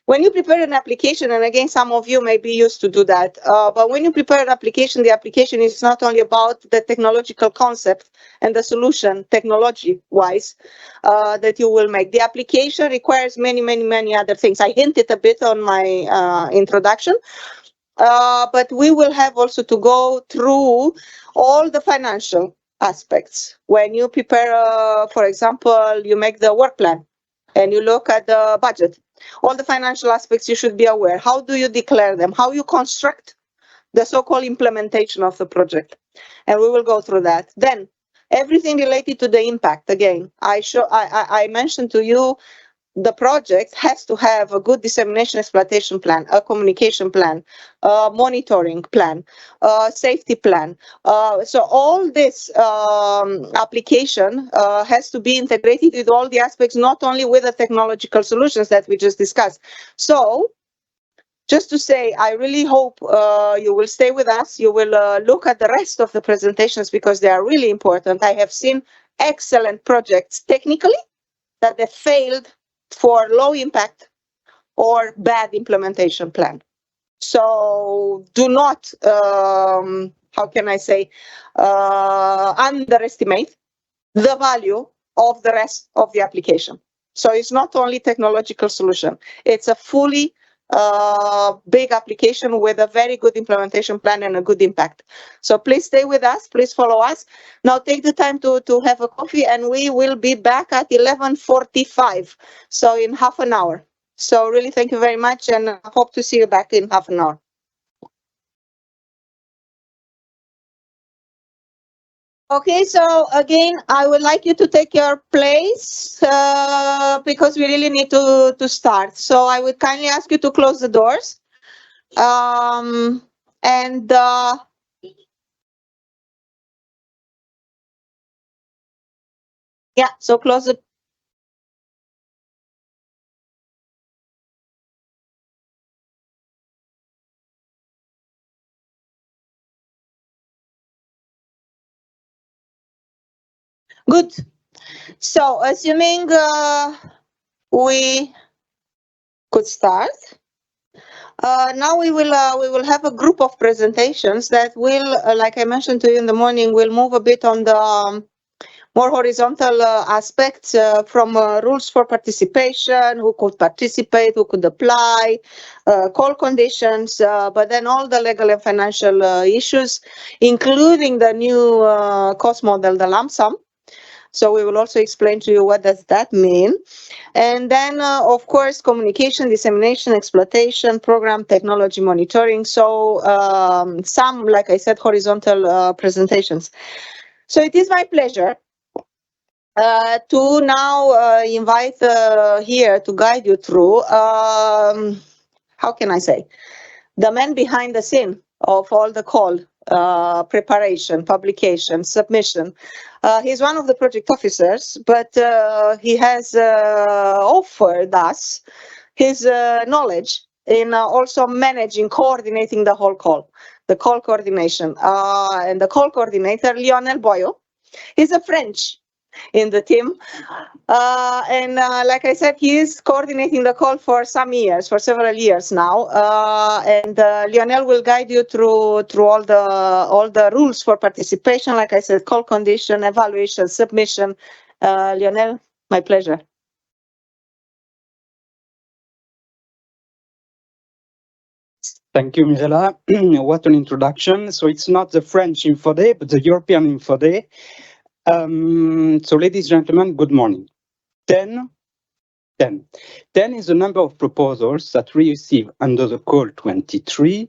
when you prepare an application, and again, some of you may be used to do that, but when you prepare an application, the application is not only about the technological concept and the solution technology-wise that you will make. The application requires many other things. I hinted a bit on my introduction, but we will have also to go through all the financial aspects. When you prepare, for example, you make the work plan and you look at the budget. All the financial aspects you should be aware. How do you declare them? How you construct the so-called implementation of the project? And we will go through that. Then everything related to the impact. Again, I mentioned to you, the project has to have a good dissemination exploitation plan, a communication plan, a monitoring plan, a safety plan. So all this application has to be integrated with all the aspects, not only with the technological solutions that we just discussed. So just to say, I really hope you will stay with us. You will look at the rest of the presentations because they are really important. I have seen excellent projects technically that they failed for low impact or bad implementation plan. So do not, how can I say, underestimate the value of the rest of the application. So it's not only technological solution, it's a fully big application with a very good implementation plan and a good impact. So please stay with us, please follow us. Now take the time to have a coffee, and we will be back at 11:45, so in half an hour. So really thank you very much, and I hope to see you back in half an hour. Okay, so again, I would like you to take your place because we really need to start. So I would kindly ask you to close the doors. Yeah, so close the. Good. So assuming we could start, now we will have a group of presentations that will, like I mentioned to you in the morning, will move a bit on the more horizontal aspects from rules for participation, who could participate, who could apply, call conditions, but then all the legal and financial issues, including the new cost model, the lump sum. So we will also explain to you what does that mean. And then, of course, communication, dissemination, exploitation, program, technology monitoring. So some, like I said, horizontal presentations. So it is my pleasure to now invite here to guide you through, how can I say, the man behind the scene of all the call preparation, publication, submission. He's one of the project officers, but he has offered us his knowledge in also managing, coordinating the whole call, the call coordination. And the call coordinator, Lionel Boyo, is a French in the team. And like I said, he is coordinating the call for some years, for several years now. And Lionel will guide you through all the rules for participation. Like I said, call condition, evaluation, submission. Lionel, my pleasure. Thank you, Mirela. What an introduction. So it's not the French Info Day, but the European Info Day. So ladies and gentlemen, good morning. 10 is the number of proposals that we received under the call 23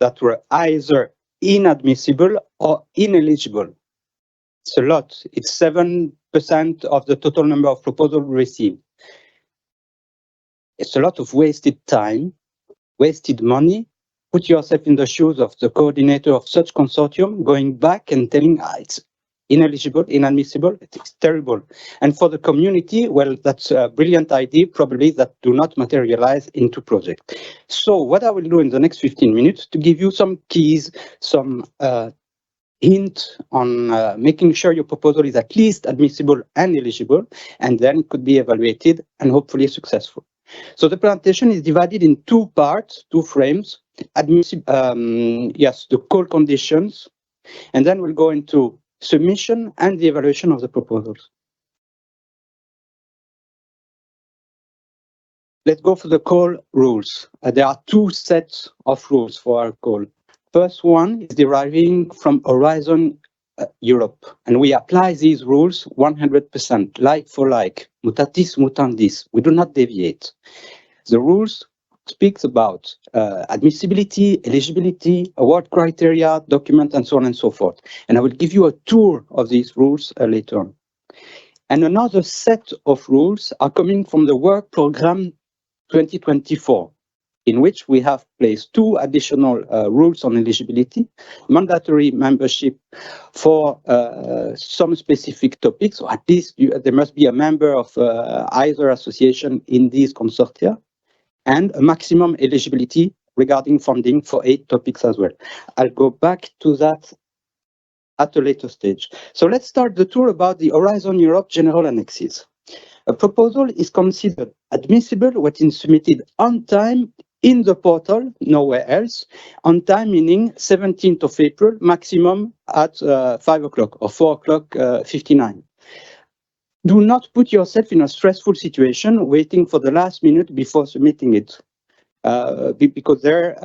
that were either inadmissible or ineligible. It's a lot. It's 7% of the total number of proposals received. It's a lot of wasted time, wasted money. Put yourself in the shoes of the coordinator of such consortium, going back and telling it's ineligible, inadmissible. It's terrible. And for the community, well, that's a brilliant idea, probably that do not materialize into project. So what I will do in the next 15 minutes to give you some keys, some hint on making sure your proposal is at least admissible and eligible, and then it could be evaluated and hopefully successful. So the presentation is divided in two parts, two frames. Yes, the call conditions, and then we'll go into submission and the evaluation of the proposals. Let's go for the call rules. There are two sets of rules for our call. First one is deriving from Horizon Europe, and we apply these rules 100%, like for like, mutatis mutandis. We do not deviate. The rules speaks about admissibility, eligibility, award criteria, document, and so on and so forth. And I will give you a tour of these rules later on. And another set of rules are coming from the work program 2024, in which we have placed two additional rules on eligibility, mandatory membership for some specific topics, or at least there must be a member of either association in these consortia, and a maximum eligibility regarding funding for 8 topics as well. I'll go back to that at a later stage. So let's start the tour about the Horizon Europe general annexes. A proposal is considered admissible when it's submitted on time in the portal, nowhere else. On time meaning 17th of April, maximum at 5 o'clock or 4 o'clock 59. Do not put yourself in a stressful situation waiting for the last minute before submitting it, because there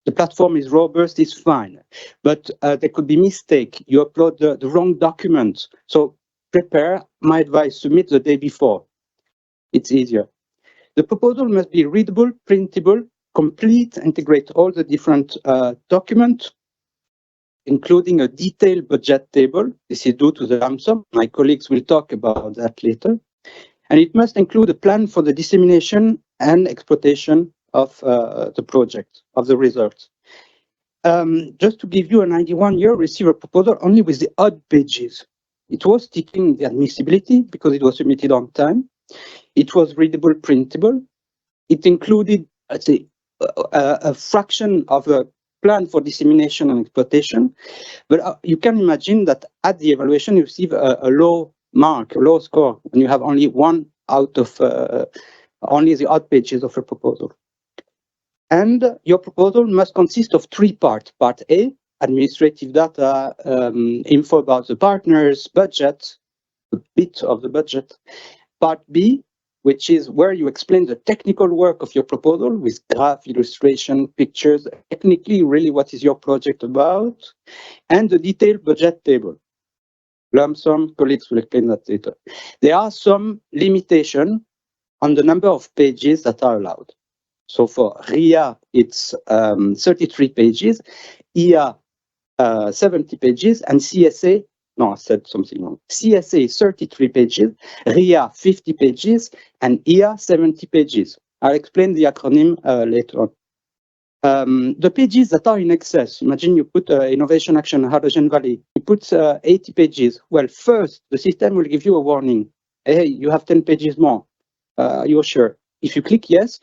the platform is robust, it's fine, but there could be mistake. You upload the wrong document, so prepare. My advice: submit the day before. It's easier. The proposal must be readable, printable, complete, integrate all the different documents, including a detailed budget table. This is due to the lump sum. My colleagues will talk about that later. And it must include a plan for the dissemination and exploitation of the project, of the results. Just to give you an idea, 1 year received a proposal only with the odd pages. It was ticking the admissibility because it was submitted on time. It was readable, printable. It included, let's say, a fraction of a plan for dissemination and exploitation, but you can imagine that at the evaluation you receive a low mark, a low score, when you have only 1 out of only the odd pages of a proposal. And your proposal must consist of 3 parts. Part A, administrative data, info about the partners, budget, a bit of the budget. Part B, which is where you explain the technical work of your proposal with graph, illustration, pictures, technically really what is your project about, and the detailed budget table. lump sum. Colleagues will explain that later. There are some limitations on the number of pages that are allowed. So for RIA, it's 33 pages, IA 70 pages, and CSA, no, I said something wrong. CSA is 33 pages, RIA 50 pages, and IA 70 pages. I'll explain the acronym later on. The pages that are in excess, imagine you put Innovation Action Hydrogen Valley, you put 80 pages. Well, first, the system will give you a warning. Hey, you have 10 pages more. You're sure? If you click yes,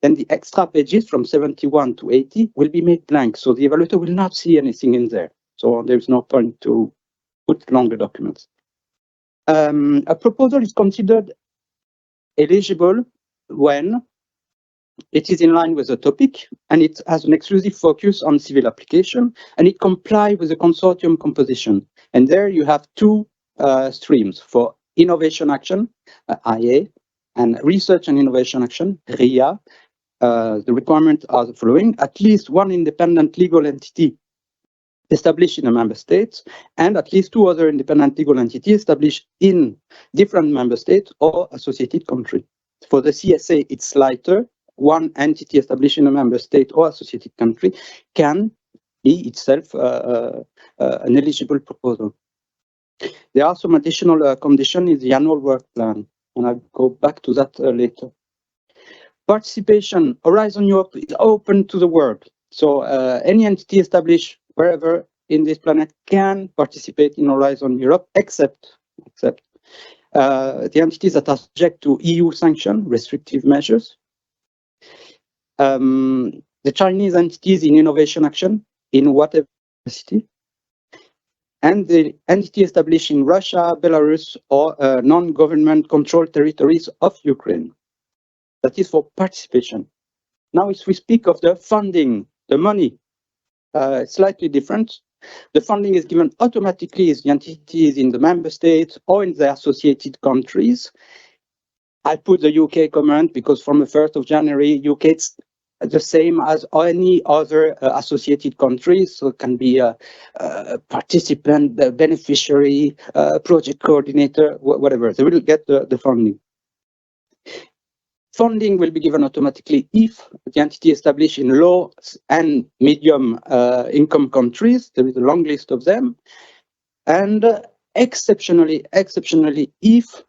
then the extra pages from 71 to 80 will be made blank. So the evaluator will not see anything in there. So there's no point to put longer documents. A proposal is considered eligible when it is in line with the topic and it has an exclusive focus on civil application and it complies with the consortium composition. And there you have two streams for innovation action, IA, and research and innovation action, RIA. The requirements are the following: at least one independent legal entity established in a member state, and at least two other independent legal entities established in different member states or associated country. For the CSA, it's lighter. One entity established in a member state or associated country can be itself an eligible proposal. There are some additional conditions in the annual work plan, and I'll go back to that later. Participation, Horizon Europe is open to the world. So any entity established wherever in this planet can participate in Horizon Europe, except the entities that are subject to EU sanction, restrictive measures. The Chinese entities in innovation action in whatever city. And the entity established in Russia, Belarus, or non-government controlled territories of Ukraine. That is for participation. Now, if we speak of the funding, the money, slightly different. The funding is given automatically as the entities in the member states or in the associated countries. I put the UK comment because from the 1st of January, UK is the same as any other associated countries. So it can be a participant, a beneficiary, project coordinator, whatever. They will get the funding. Funding will be given automatically if the entity established in low and medium income countries. There is a long list of them. And exceptionally, if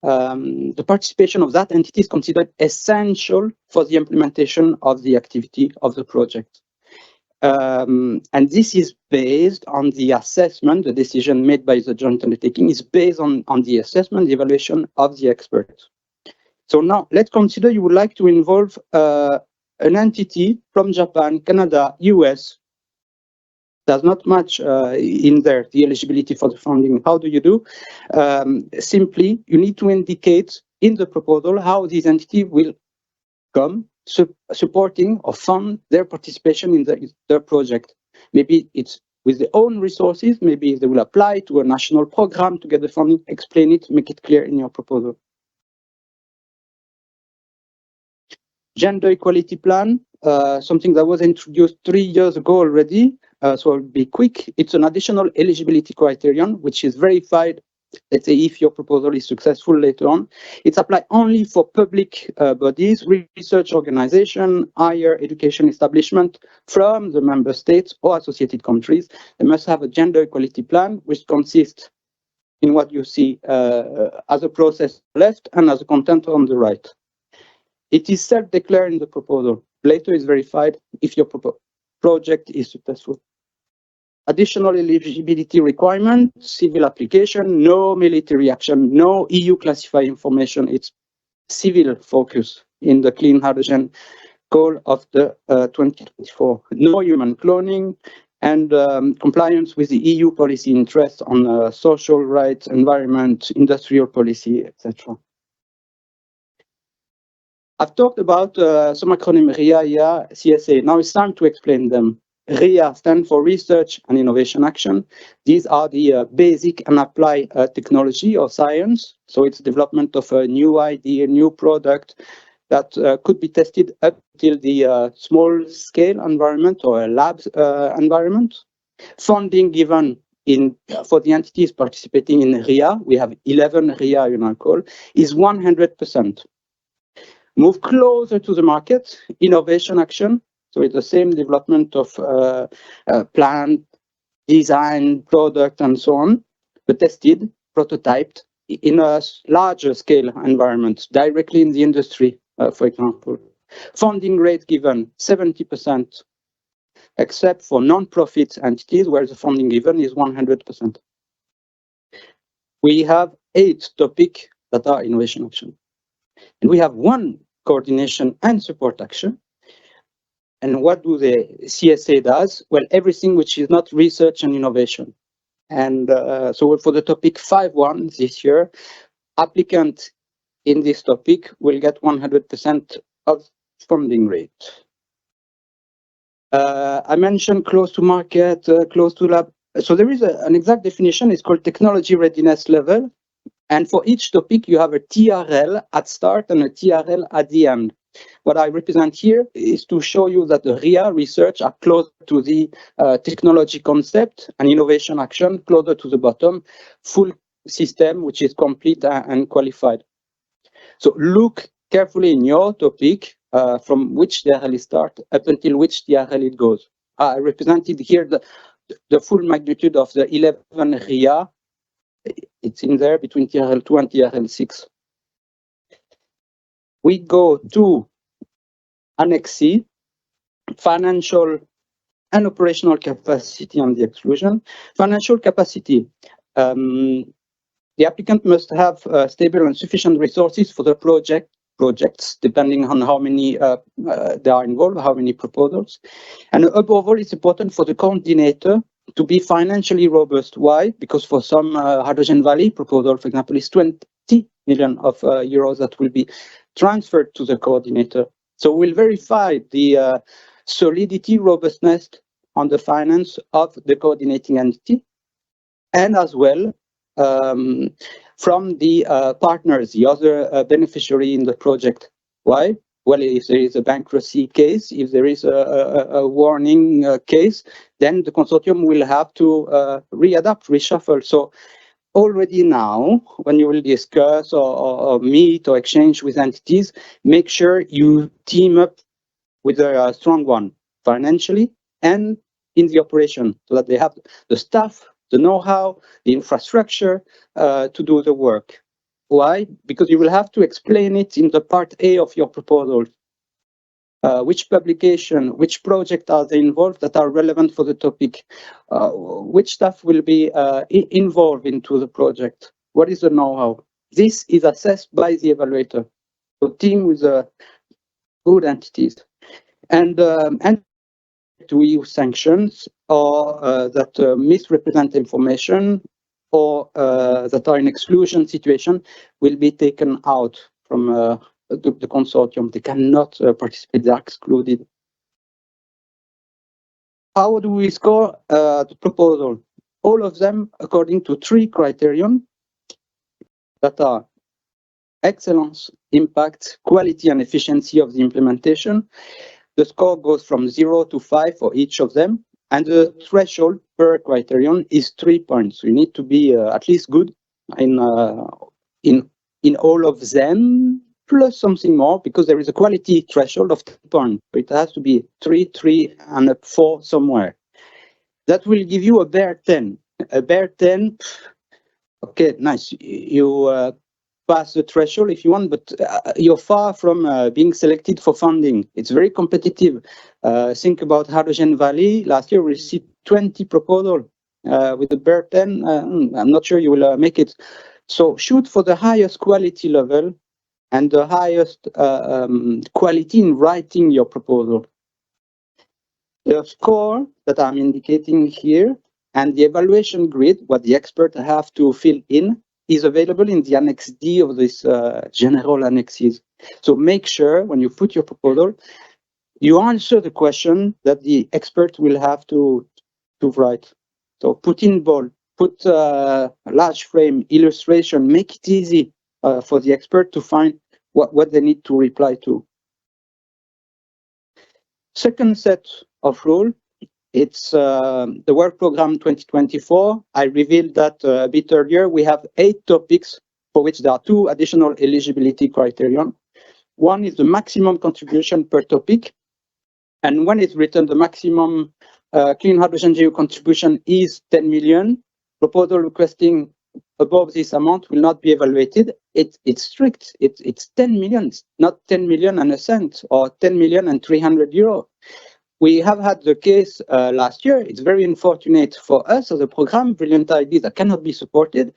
the participation of that entity is considered essential for the implementation of the activity of the project. And this is based on the assessment, the decision made by the joint undertaking is based on the assessment, the evaluation of the experts. So now let's consider you would like to involve an entity from Japan, Canada, US. There's not much in there, the eligibility for the funding. How do you do? Simply, you need to indicate in the proposal how this entity will come supporting or fund their participation in their project. Maybe it's with their own resources, maybe they will apply to a national program to get the funding, explain it, make it clear in your proposal. Gender equality plan, something that was introduced 3 years ago already. So I'll be quick. It's an additional eligibility criterion, which is verified, let's say, if your proposal is successful later on. It's applied only for public bodies, research organization, higher education establishment from the member states or associated countries. They must have a gender equality plan, which consists in what you see as a process on the left and as a content on the right. It is self-declared in the proposal. Later is verified if your project is successful. Additional eligibility requirement, civil application, no military action, no EU classified information. It's civil focus in the clean hydrogen goal of the 2024. No human cloning and compliance with the EU policy interests on social rights, environment, industrial policy, etc. I've talked about some acronym RIA, IA, CSA. Now it's time to explain them. RIA stands for Research and Innovation Action. These are the basic and applied technology or science. So it's development of a new idea, new product that could be tested up till the small scale environment or a lab environment. Funding given for the entities participating in RIA, we have 11 RIA in our call, is 100%. Move closer to the market, innovation action. So it's the same development of plan, design, product, and so on, but tested, prototyped in a larger scale environment, directly in the industry, for example. Funding rate given 70%, except for non-profit entities where the funding given is 100%. We have 8 topics that are innovation action. And we have 1 coordination and support action. And what do the CSA does? Well, everything which is not research and innovation. And so for the topic 5.1 this year, applicant in this topic will get 100% of funding rate. I mentioned close to market, close to lab. So there is an exact definition. It's called technology readiness level. And for each topic, you have a TRL at start and a TRL at the end. What I represent here is to show you that the RIA research are close to the technology concept and innovation action, closer to the bottom, full system, which is complete and qualified. So look carefully in your topic from which TRL it starts up until which TRL it goes. I represented here the full magnitude of the 11 RIA. It's in there between TRL 2 and TRL 6. We go to Annex C, financial and operational capacity on the exclusion. Financial capacity. The applicant must have stable and sufficient resources for the projects, depending on how many they are involved, how many proposals. And above all, it's important for the coordinator to be financially robust. Why? Because for some Hydrogen Valley proposal, for example, is 20 million of euros that will be transferred to the coordinator. So we'll verify the solidity, robustness on the finance of the coordinating entity, and as well from the partners, the other beneficiary in the project. Why? Well, if there is a bankruptcy case, if there is a warning case, then the consortium will have to readapt, reshuffle. So already now, when you will discuss or meet or exchange with entities, make sure you team up with a strong one, financially and in the operation, so that they have the staff, the know-how, the infrastructure to do the work. Why? Because you will have to explain it in the part A of your proposal. Which publication, which project are they involved that are relevant for the topic? Which staff will be involved into the project? What is the know-how? This is assessed by the evaluator. So team with good entities. And to use sanctions or that misrepresent information or that are in exclusion situation will be taken out from the consortium. They cannot participate, they are excluded. How do we score the proposal? All of them according to 3 criterion that are excellence, impact, quality and efficiency of the implementation. The score goes from 0 to 5 for each of them, and the threshold per criterion is 3 points. You need to be at least good in all of them, plus something more, because there is a quality threshold of 10 points. So it has to be 3, and a 4 somewhere. That will give you a bare 10. A bare 10, okay, nice. You pass the threshold if you want, but you're far from being selected for funding. It's very competitive. Think about Hydrogen Valley. Last year we received 20 proposals with a bare 10. I'm not sure you will make it. So shoot for the highest quality level and the highest quality in writing your proposal. The score that I'm indicating here and the evaluation grid, what the experts have to fill in, is available in the Annex D of this general annexes. So make sure when you put your proposal, you answer the question that the expert will have to write. So put in bold, put large frame, illustration, make it easy for the expert to find what they need to reply to. Second set of rules It's the work program 2024. I revealed that a bit earlier. We have 8 topics for which there are 2 additional eligibility criterion. One is the maximum contribution per topic. And when it's written, the maximum clean hydrogen GEO contribution is 10 million. Proposal requesting above this amount will not be evaluated. It's strict. It's 10 million. It's not 10 million and a cent or 10 million and 300 euro. We have had the case last year. It's very unfortunate for us as a program, brilliant ideas that cannot be supported.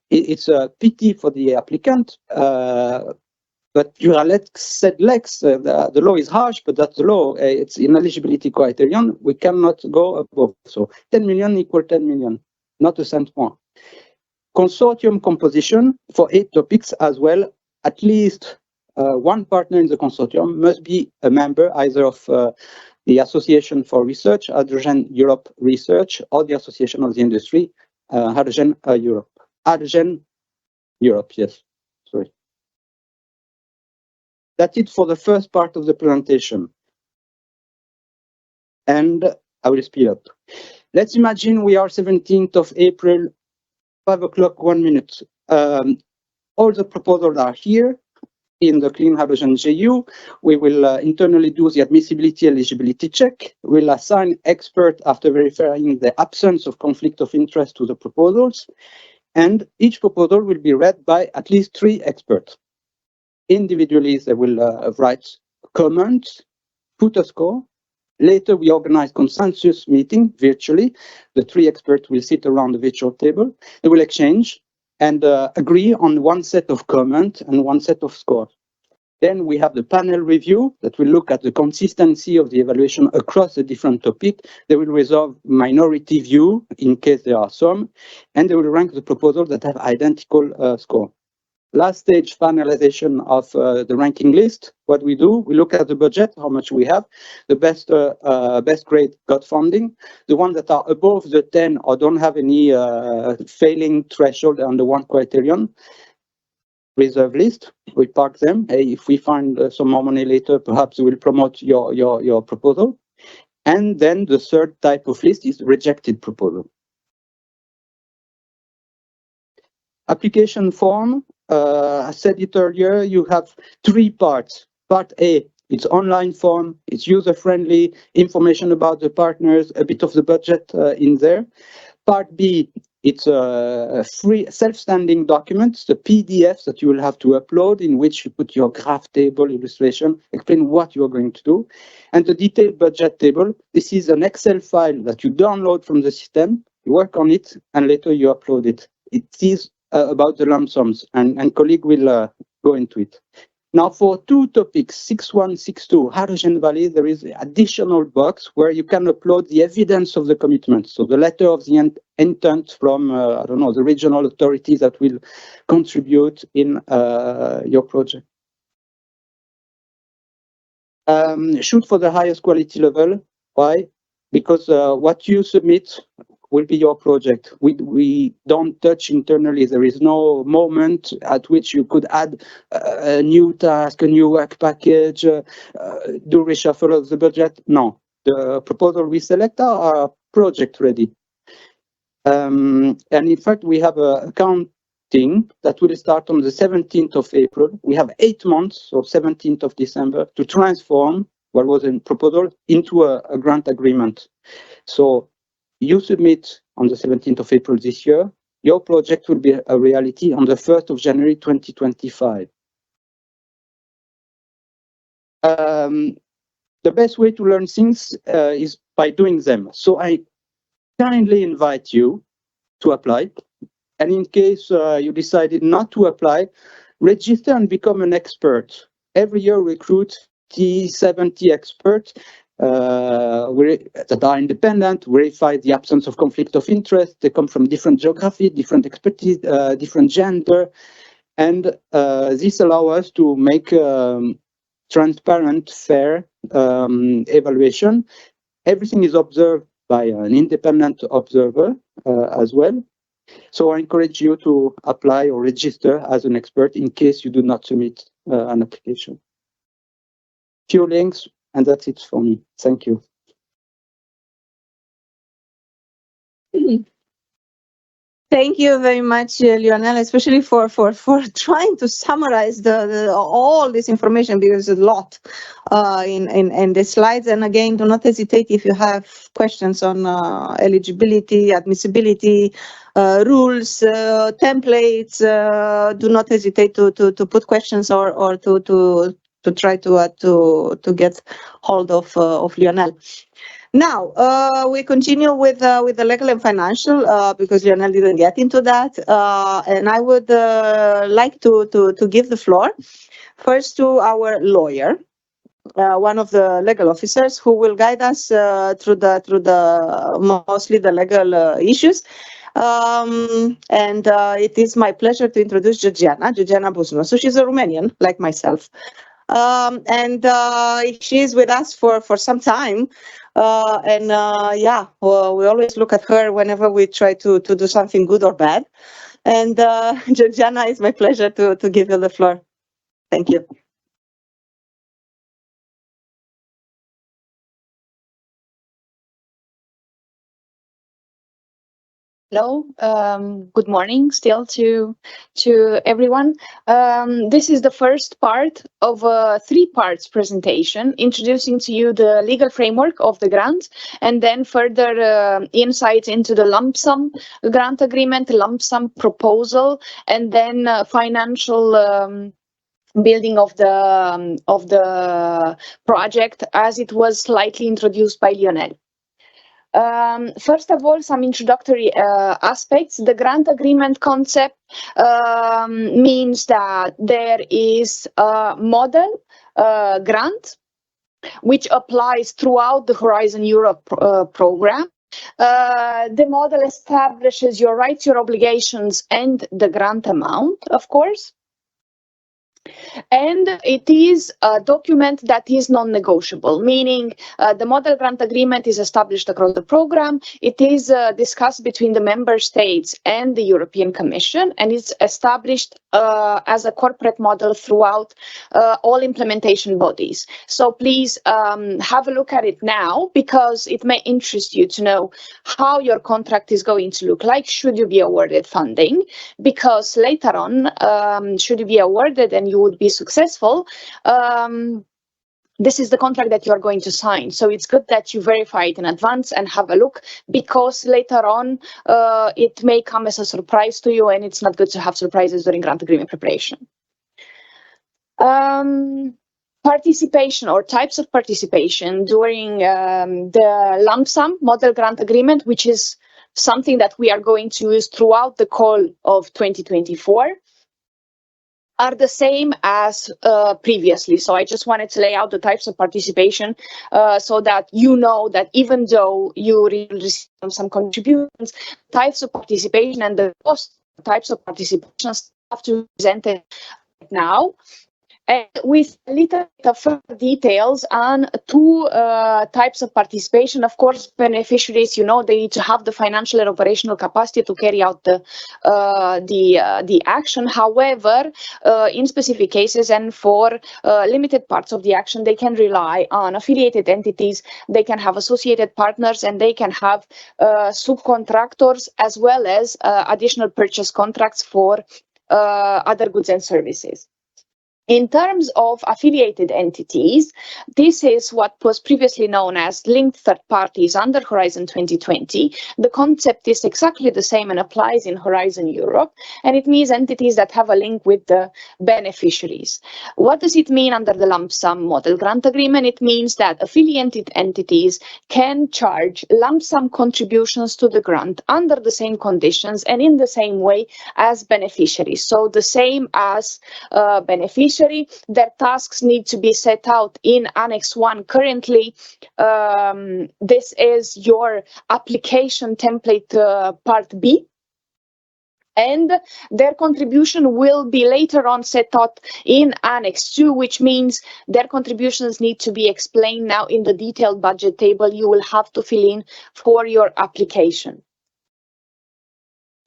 It's a pity for the applicant. But Duralex said Lex, the law is harsh, but that's the law. It's ineligibility criterion. We cannot go above. So 10 million equal 10 million, not a cent more. Consortium composition for 8 topics as well. At least one partner in the consortium must be a member either of the Association for Research, Hydrogen Europe Research, or the Association of the Industry, Hydrogen Europe. Hydrogen Europe, yes, sorry. That's it for the first part of the presentation. And I will speed up. Let's imagine we are 17th of April, 5 o'clock, 1 minute. All the proposals are here in the Clean Hydrogen GU. We will internally do the admissibility eligibility check. We'll assign expert after verifying the absence of conflict of interest to the proposals. And each proposal will be read by at least 3 experts. Individually, they will write comments, put a score. Later, we organize consensus meeting virtually. The 3 experts will sit around the virtual table. They will exchange and agree on one set of comments and one set of scores. Then we have the panel review that will look at the consistency of the evaluation across the different topics. They will resolve minority view in case there are some, and they will rank the proposals that have identical score. Last stage finalization of the ranking list. What we do, we look at the budget, how much we have. The best grade got funding. The ones that are above the 10 or don't have any failing threshold under one criterion. Reserve list, we park them. Hey, if we find some more money later, perhaps we will promote your proposal. And then the third type of list is rejected proposal. Application form. I said it earlier, you have 3 parts. Part A, it's online form, it's user-friendly, information about the partners, a bit of the budget in there. Part B, it's a free self-standing documents, the PDFs that you will have to upload, in which you put your graph table, illustration, explain what you're going to do. And the detailed budget table, this is an Excel file that you download from the system, you work on it, and later you upload it. It is about the lump sums, and colleague will go into it. Now for 2 topics, 6.1, 6.2, Hydrogen Valley, there is an additional box where you can upload the evidence of the commitment. So the letter of the intent from, I don't know, the regional authorities that will contribute in your project. Shoot for the highest quality level. Why? Because what you submit will be your project. We don't touch internally. There is no moment at which you could add a new task, a new work package, do reshuffle of the budget. No, the proposal we select are project ready. And in fact, we have a accounting that will start on the 17th of April. We have 8 months, so 17th of December, to transform what was a proposal into a grant agreement. So you submit on the 17th of April this year, your project will be a reality on the 1st of January 2025. The best way to learn things is by doing them. So I kindly invite you to apply. And in case you decided not to apply, register and become an expert. Every year recruit 70 experts that are independent, verify the absence of conflict of interest. They come from different geography, different expertise, different gender. And this allows us to make transparent, fair evaluation. Everything is observed by an independent observer as well. So I encourage you to apply or register as an expert in case you do not submit an application. Few links, and that's it for me. Thank you. Thank you very much, Lionel, especially for trying to summarize all this information, because there's a lot in the slides. And again, do not hesitate if you have questions on eligibility, admissibility, rules, templates. Do not hesitate to put questions or to try to get hold of Lionel. Now, we continue with the legal and financial, because Lionel didn't get into that. And I would like to give the floor first to our lawyer, one of the legal officers, who will guide us through the mostly the legal issues. And it is my pleasure to introduce Georgiana Buzno. So she's a Romanian, like myself. And she is with us for some time. Yeah, well, we always look at her whenever we try to do something good or bad. And Georgiana, it's my pleasure to give you the floor. Thank you. Hello, good morning still to everyone. This is the first part of a 3-part presentation introducing to you the legal framework of the grant, and then further insights into the lump sum grant agreement, lump sum proposal, and then financial building of the project as it was slightly introduced by Lionel. First of all, some introductory aspects. The grant agreement concept means that there is a model grant which applies throughout the Horizon Europe program. The model establishes your rights, your obligations, and the grant amount, of course. And it is a document that is non-negotiable, meaning the model grant agreement is established across the program. It is discussed between the member states and the European Commission, and it's established as a corporate model throughout all implementation bodies. So please have a look at it now, because it may interest you to know how your contract is going to look like should you be awarded funding, because later on, should you be awarded and you would be successful, this is the contract that you are going to sign. So it's good that you verify it in advance and have a look, because later on it may come as a surprise to you, and it's not good to have surprises during grant agreement preparation. Participation or types of participation during the lump sum model grant agreement, which is something that we are going to use throughout the call of 2024. Are the same as previously. So I just wanted to lay out the types of participation so that you know that even though you receive some contributions, types of participation and the cost types of participation have to be presented now. And with a little bit of further details on 2 types of participation. Of course, beneficiaries, you know, they need to have the financial and operational capacity to carry out the action. However, in specific cases and for limited parts of the action, they can rely on affiliated entities, they can have associated partners, and they can have subcontractors, as well as additional purchase contracts for other goods and services. In terms of affiliated entities, this is what was previously known as linked third parties under Horizon 2020. The concept is exactly the same and applies in Horizon Europe, and it means entities that have a link with the beneficiaries. What does it mean under the lump sum model grant agreement? It means that affiliated entities can charge lump sum contributions to the grant under the same conditions and in the same way as beneficiaries. So the same as beneficiaries. Their tasks need to be set out in Annex 1 currently. This is your application template part B. And their contribution will be later on set out in Annex 2, which means their contributions need to be explained now in the detailed budget table you will have to fill in for your application.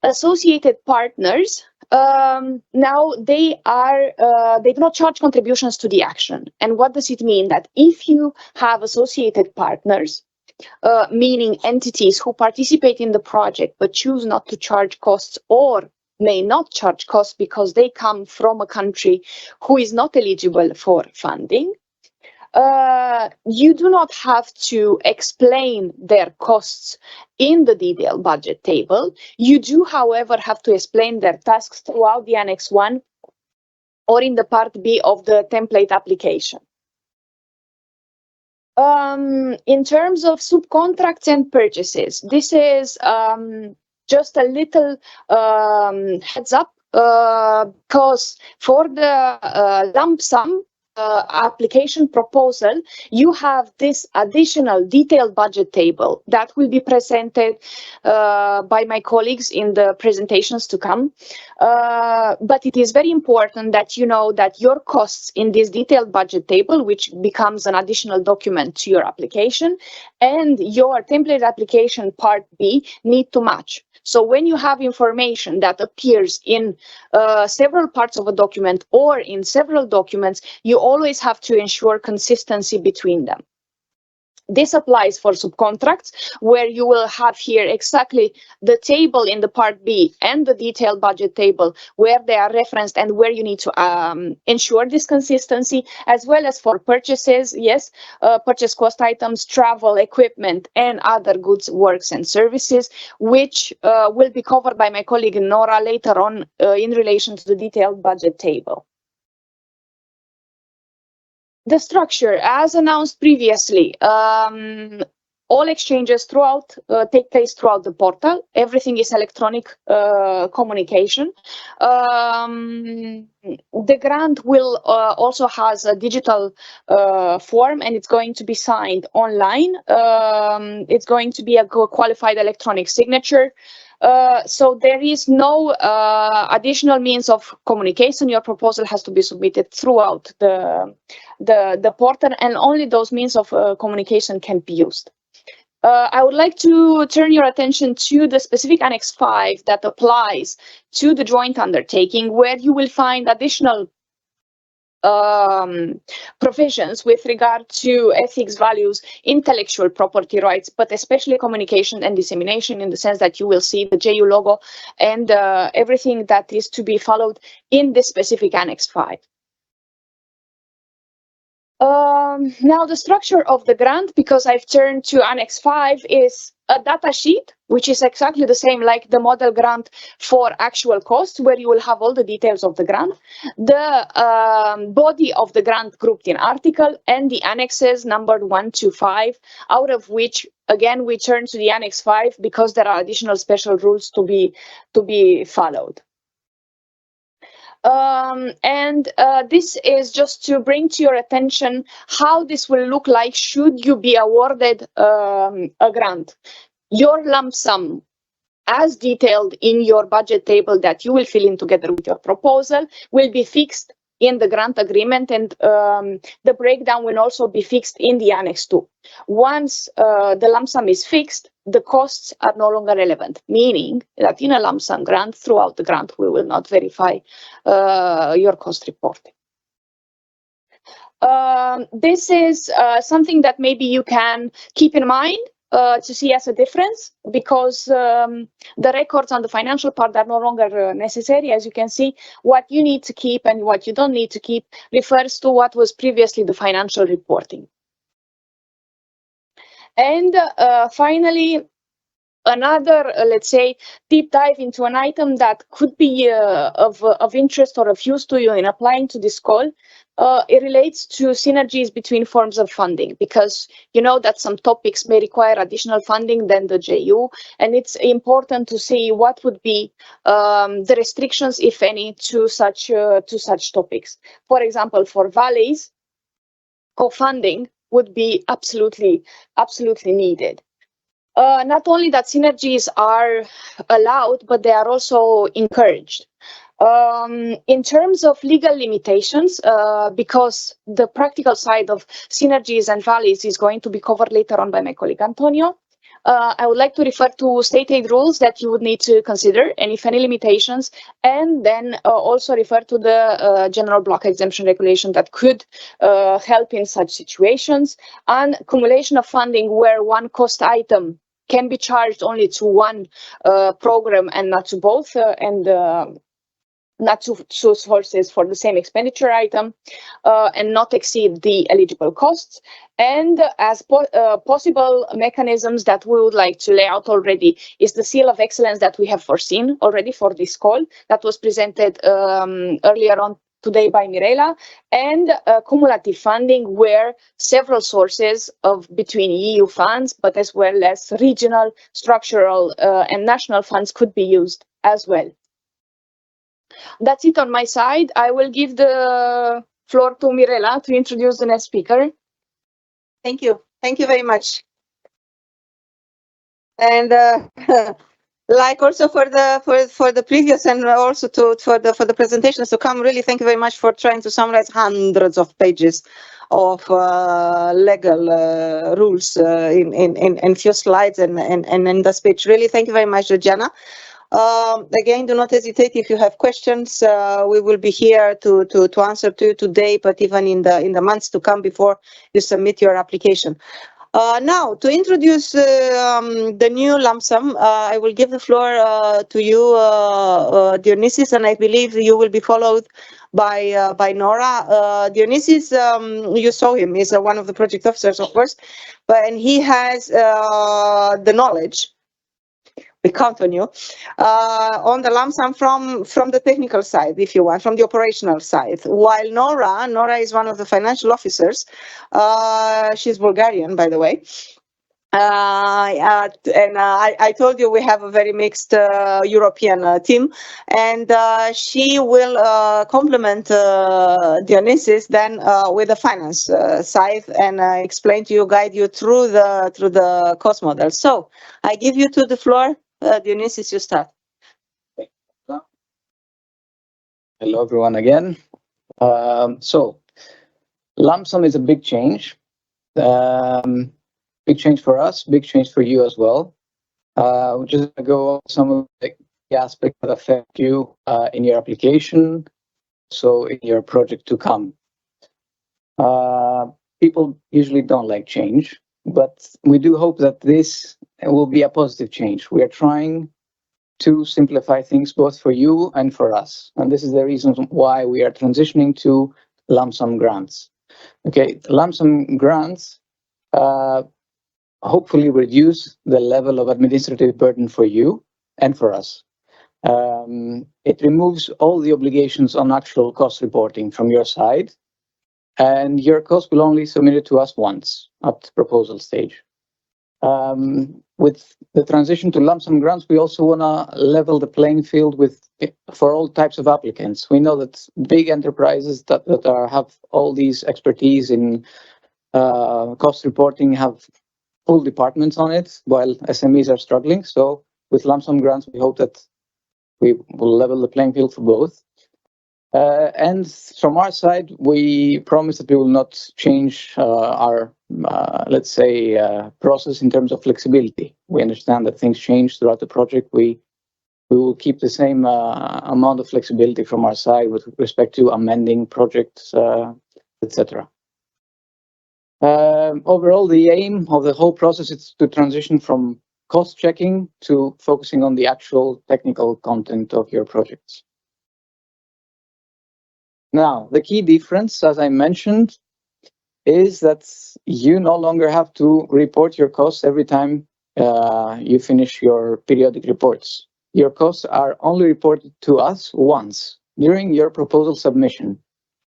Associated partners, now they do not charge contributions to the action. And what does it mean? That if you have associated partners, meaning entities who participate in the project but choose not to charge costs or may not charge costs because they come from a country who is not eligible for funding. You do not have to explain their costs in the detailed budget table. You do, however, have to explain their tasks throughout the Annex 1 or in the Part B of the template application. In terms of subcontracts and purchases, this is just a little heads up because for the lump sum application proposal, you have this additional detailed budget table that will be presented by my colleagues in the presentations to come. But it is very important that you know that your costs in this detailed budget table, which becomes an additional document to your application, and your template application part B need to match. So when you have information that appears in several parts of a document or in several documents, you always have to ensure consistency between them. This applies for subcontracts, where you will have here exactly the table in the Part B and the detailed budget table where they are referenced and where you need to ensure this consistency, as well as for purchases, yes, purchase cost items, travel, equipment, and other goods, works, and services, which will be covered by my colleague Nora later on in relation to the detailed budget table. The structure, as announced previously, all exchanges throughout take place throughout the portal. Everything is electronic communication. The grant will also has a digital form, and it's going to be signed online. It's going to be a qualified electronic signature. So there is no additional means of communication. Your proposal has to be submitted throughout the portal, and only those means of communication can be used. I would like to turn your attention to the specific Annex 5 that applies to the joint undertaking, where you will find additional provisions with regard to ethics, values, intellectual property rights, but especially communication and dissemination, in the sense that you will see the JU logo and everything that is to be followed in this specific Annex 5. Now the structure of the grant, because I've turned to Annex 5, is a data sheet, which is exactly the same like the model grant for actual costs, where you will have all the details of the grant, the body of the grant grouped in article, and the annexes numbered 1 to 5, out of which, again, we turn to the Annex 5 because there are additional special rules to be followed. This is just to bring to your attention how this will look like should you be awarded a grant. Your lump sum, as detailed in your budget table that you will fill in together with your proposal, will be fixed in the grant agreement, and the breakdown will also be fixed in the Annex 2. Once the lump sum is fixed, the costs are no longer relevant, meaning that in a lump sum grant, throughout the grant, we will not verify your cost reporting. This is something that maybe you can keep in mind to see as a difference, because the records on the financial part are no longer necessary. As you can see, what you need to keep and what you don't need to keep refers to what was previously the financial reporting. And finally, another, let's say, deep dive into an item that could be of interest or of use to you in applying to this call. It relates to synergies between forms of funding, because you know that some topics may require additional funding than the JU, and it's important to see what would be the restrictions, if any, to such topics. For example, for valleys, co-funding would be absolutely needed. Not only that synergies are allowed, but they are also encouraged. In terms of legal limitations, because the practical side of synergies and valleys is going to be covered later on by my colleague Antonio, I would like to refer to state aid rules that you would need to consider, and if any limitations, and then also refer to the general block exemption regulation that could help in such situations, and accumulation of funding where one cost item can be charged only to one program and not to both, and not to sources for the same expenditure item, and not exceed the eligible costs. And as possible mechanisms that we would like to lay out already is the seal of excellence that we have foreseen already for this call that was presented earlier on today by Mirela, and cumulative funding where several sources of between EU funds, but as well as regional, structural, and national funds could be used as well. That's it on my side. I will give the floor to Mirela to introduce the next speaker. Thank you. Thank you very much. And like also for the previous and also for the presentations to come, really thank you very much for trying to summarize hundreds of pages of legal rules in few slides and in the speech. Really, thank you very much, Georgiana. Again, do not hesitate if you have questions. We will be here to answer to you today, but even in the months to come before you submit your application. Now, to introduce the new lump sum, I will give the floor to you, Dionysis, and I believe you will be followed by Nora. Dionysis, you saw him. He's one of the project officers, of course, and he has the knowledge. We count on you on the lump sum from the technical side, if you want, from the operational side. While Nora is one of the financial officers. She's Bulgarian, by the way. I told you we have a very mixed European team, and she will complement Dionysis then with the finance side and explain to you, guide you through the cost model. So I give you to the floor, Dionysis. You start. Hello, everyone again. So lump sum is a big change. Big change for us, big change for you as well. We're just going to go over some of the aspects that affect you in your application, so in your project to come. People usually don't like change, but we do hope that this will be a positive change. We are trying to simplify things both for you and for us. And this is the reason why we are transitioning to lump sum grants. Okay, lump sum grants hopefully reduce the level of administrative burden for you and for us. It removes all the obligations on actual cost reporting from your side, and your cost will only submit it to us once at the proposal stage. With the transition to lump sum grants, we also want to level the playing field for all types of applicants. We know that big enterprises that have all these expertise in cost reporting have full departments on it, while SMEs are struggling. So with lump sum grants, we hope that we will level the playing field for both. And from our side, we promise that we will not change our, let's say, process in terms of flexibility. We understand that things change throughout the project. We will keep the same amount of flexibility from our side with respect to amending projects, etc. Overall, the aim of the whole process is to transition from cost checking to focusing on the actual technical content of your projects. Now, the key difference, as I mentioned, is that you no longer have to report your costs every time you finish your periodic reports. Your costs are only reported to us once during your proposal submission.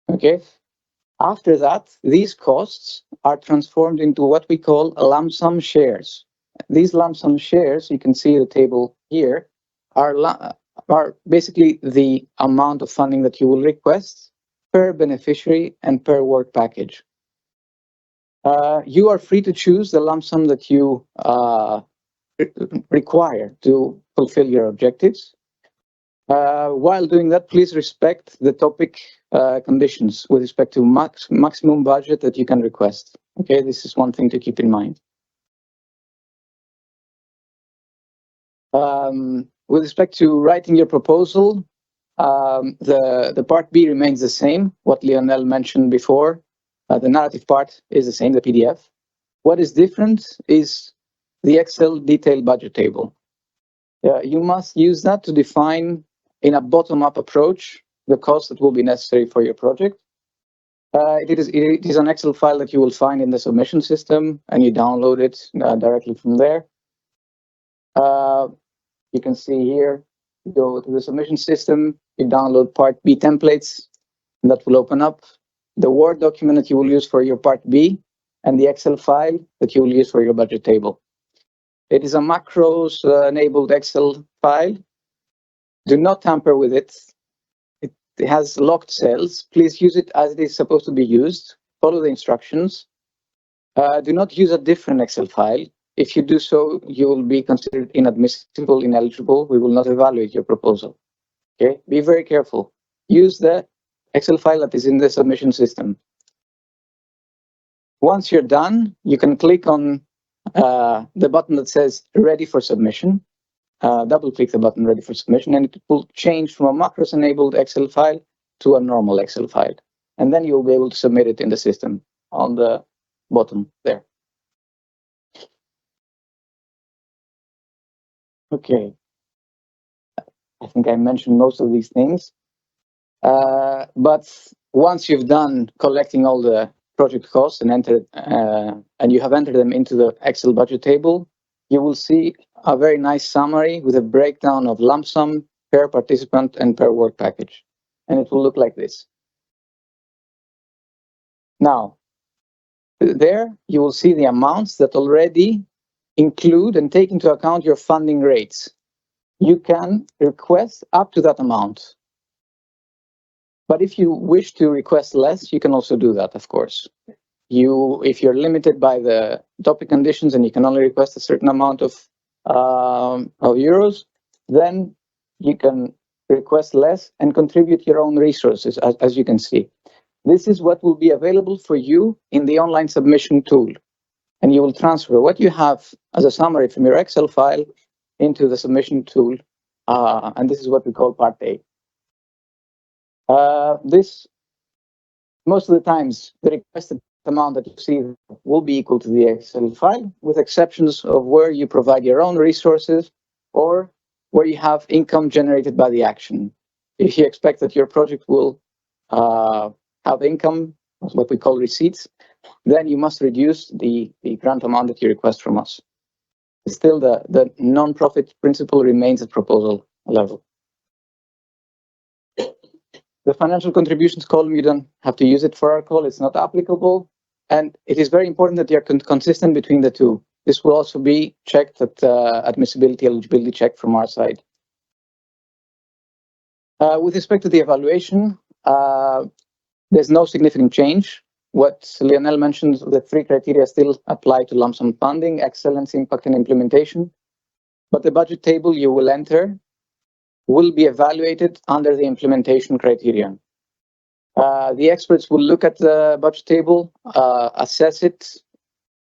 Okay. After that, these costs are transformed into what we call lump sum shares. These lump sum shares, you can see the table here, are basically the amount of funding that you will request per beneficiary and per work package. You are free to choose the lump sum that you require to fulfill your objectives. While doing that, please respect the topic conditions with respect to maximum budget that you can request. Okay, this is one thing to keep in mind. With respect to writing your proposal, the part B remains the same, what Lionel mentioned before. The narrative part is the same, the PDF. What is different is the Excel detailed budget table. You must use that to define, in a bottom-up approach, the cost that will be necessary for your project. It is an Excel file that you will find in the submission system, and you download it directly from there. You can see here, you go to the submission system, you download part B templates, and that will open up the Word document that you will use for your part B and the Excel file that you will use for your budget table. It is a macros enabled Excel file. Do not tamper with it. It has locked cells. Please use it as it is supposed to be used. Follow the instructions. Do not use a different Excel file. If you do so, you will be considered inadmissible, ineligible. We will not evaluate your proposal. Okay, be very careful. Use the Excel file that is in the submission system. Once you're done, you can click on the button that says ready for submission. Double click the button ready for submission, and it will change from a macros enabled Excel file to a normal Excel file. And then you'll be able to submit it in the system on the bottom there. Okay. I think I mentioned most of these things. But once you've done collecting all the project costs and you have entered them into the Excel budget table, you will see a very nice summary with a breakdown of lump sum per participant and per work package. And it will look like this. Now, there you will see the amounts that already include and take into account your funding rates. You can request up to that amount. But if you wish to request less, you can also do that, of course. If you're limited by the topic conditions and you can only request a certain amount of euros, then you can request less and contribute your own resources, as you can see. This is what will be available for you in the online submission tool. And you will transfer what you have as a summary from your Excel file into the submission tool. And this is what we call part A. Most of the times, the requested amount that you see will be equal to the Excel file, with exceptions of where you provide your own resources or where you have income generated by the action. If you expect that your project will have income, what we call receipts, then you must reduce the grant amount that you request from us. Still, the non-profit principle remains at proposal level. The financial contributions column, you don't have to use it for our call. It's not applicable. And it is very important that you're consistent between the two. This will also be checked at admissibility, eligibility check from our side. With respect to the evaluation, there's no significant change. What Lionel mentioned, the three criteria still apply to lump sum funding, excellence, impact, and implementation. But the budget table you will enter will be evaluated under the implementation criteria. The experts will look at the budget table, assess it.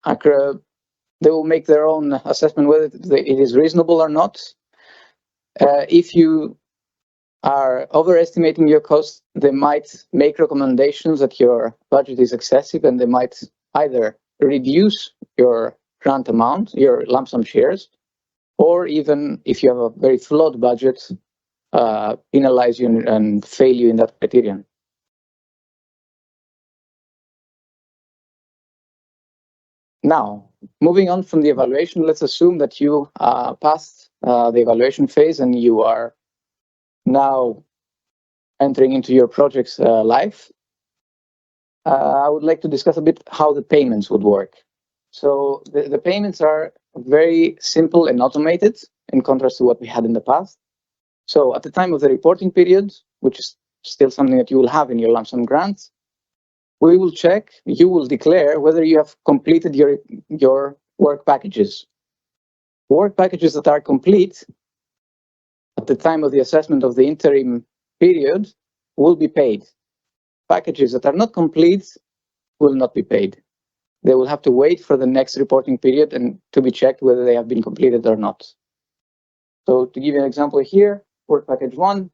They will make their own assessment whether it is reasonable or not. If you are overestimating your costs, they might make recommendations that your budget is excessive, and they might either reduce your grant amount, your lump sum shares, or even if you have a very flawed budget, penalize you and fail you in that criterion. Now, moving on from the evaluation, let's assume that you passed the evaluation phase and you are now entering into your project's life. I would like to discuss a bit how the payments would work. So the payments are very simple and automated in contrast to what we had in the past. So at the time of the reporting period, which is still something that you will have in your lump sum grants, we will check, you will declare whether you have completed your work packages. Work packages that are complete at the time of the assessment of the interim period will be paid. Packages that are not complete will not be paid. They will have to wait for the next reporting period and to be checked whether they have been completed or not. So to give you an example here, work package 1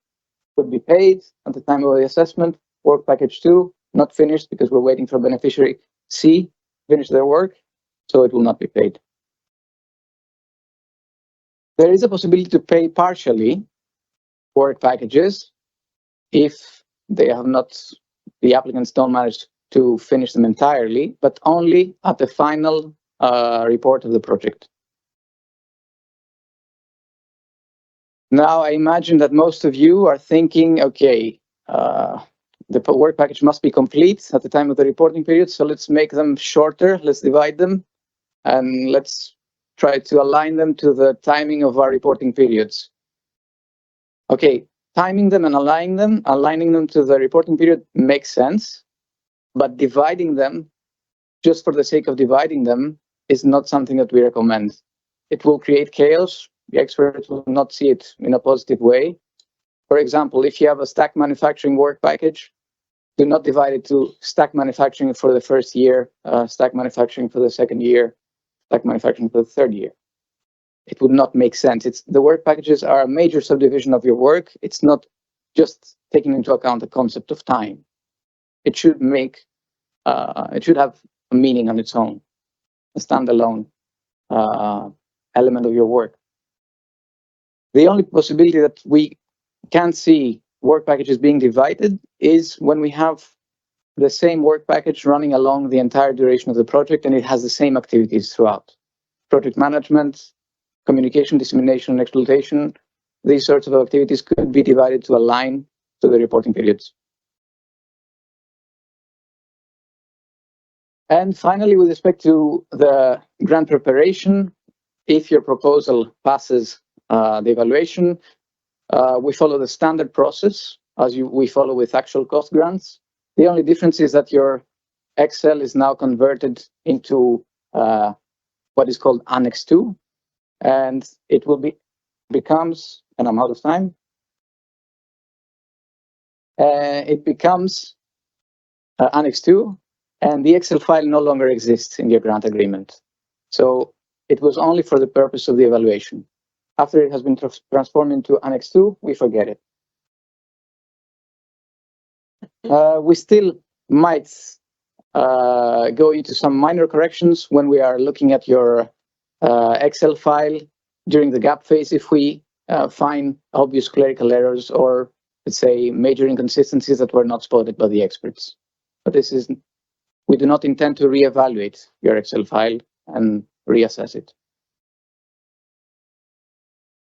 would be paid at the time of the assessment. Work package 2, not finished because we're waiting for beneficiary C to finish their work, so it will not be paid. There is a possibility to pay partially work packages if they have not, the applicants don't manage to finish them entirely, but only at the final report of the project. Now, I imagine that most of you are thinking, okay, the work package must be complete at the time of the reporting period, so let's make them shorter, let's divide them, and let's try to align them to the timing of our reporting periods. Okay, timing them and aligning them to the reporting period makes sense, but dividing them just for the sake of dividing them is not something that we recommend. It will create chaos. The experts will not see it in a positive way. For example, if you have a stack manufacturing work package, do not divide it to stack manufacturing for the first year, stack manufacturing for the second year, stack manufacturing for the third year. It would not make sense. The work packages are a major subdivision of your work. It's not just taking into account the concept of time. It should have a meaning on its own, a standalone element of your work. The only possibility that we can see work packages being divided is when we have the same work package running along the entire duration of the project and it has the same activities throughout. Project management, communication, dissemination, and exploitation, these sorts of activities could be divided to align to the reporting periods. And finally, with respect to the grant preparation, if your proposal passes the evaluation, we follow the standard process as we follow with actual cost grants. The only difference is that your Excel is now converted into what is called Annex 2, and it will becomes, and I'm out of time, it becomes Annex 2, and the Excel file no longer exists in your grant agreement. So it was only for the purpose of the evaluation. After it has been transformed into Annex 2, we forget it. We still might go into some minor corrections when we are looking at your Excel file during the gap phase if we find obvious clerical errors or, let's say, major inconsistencies that were not spotted by the experts. But we do not intend to reevaluate your Excel file and reassess it.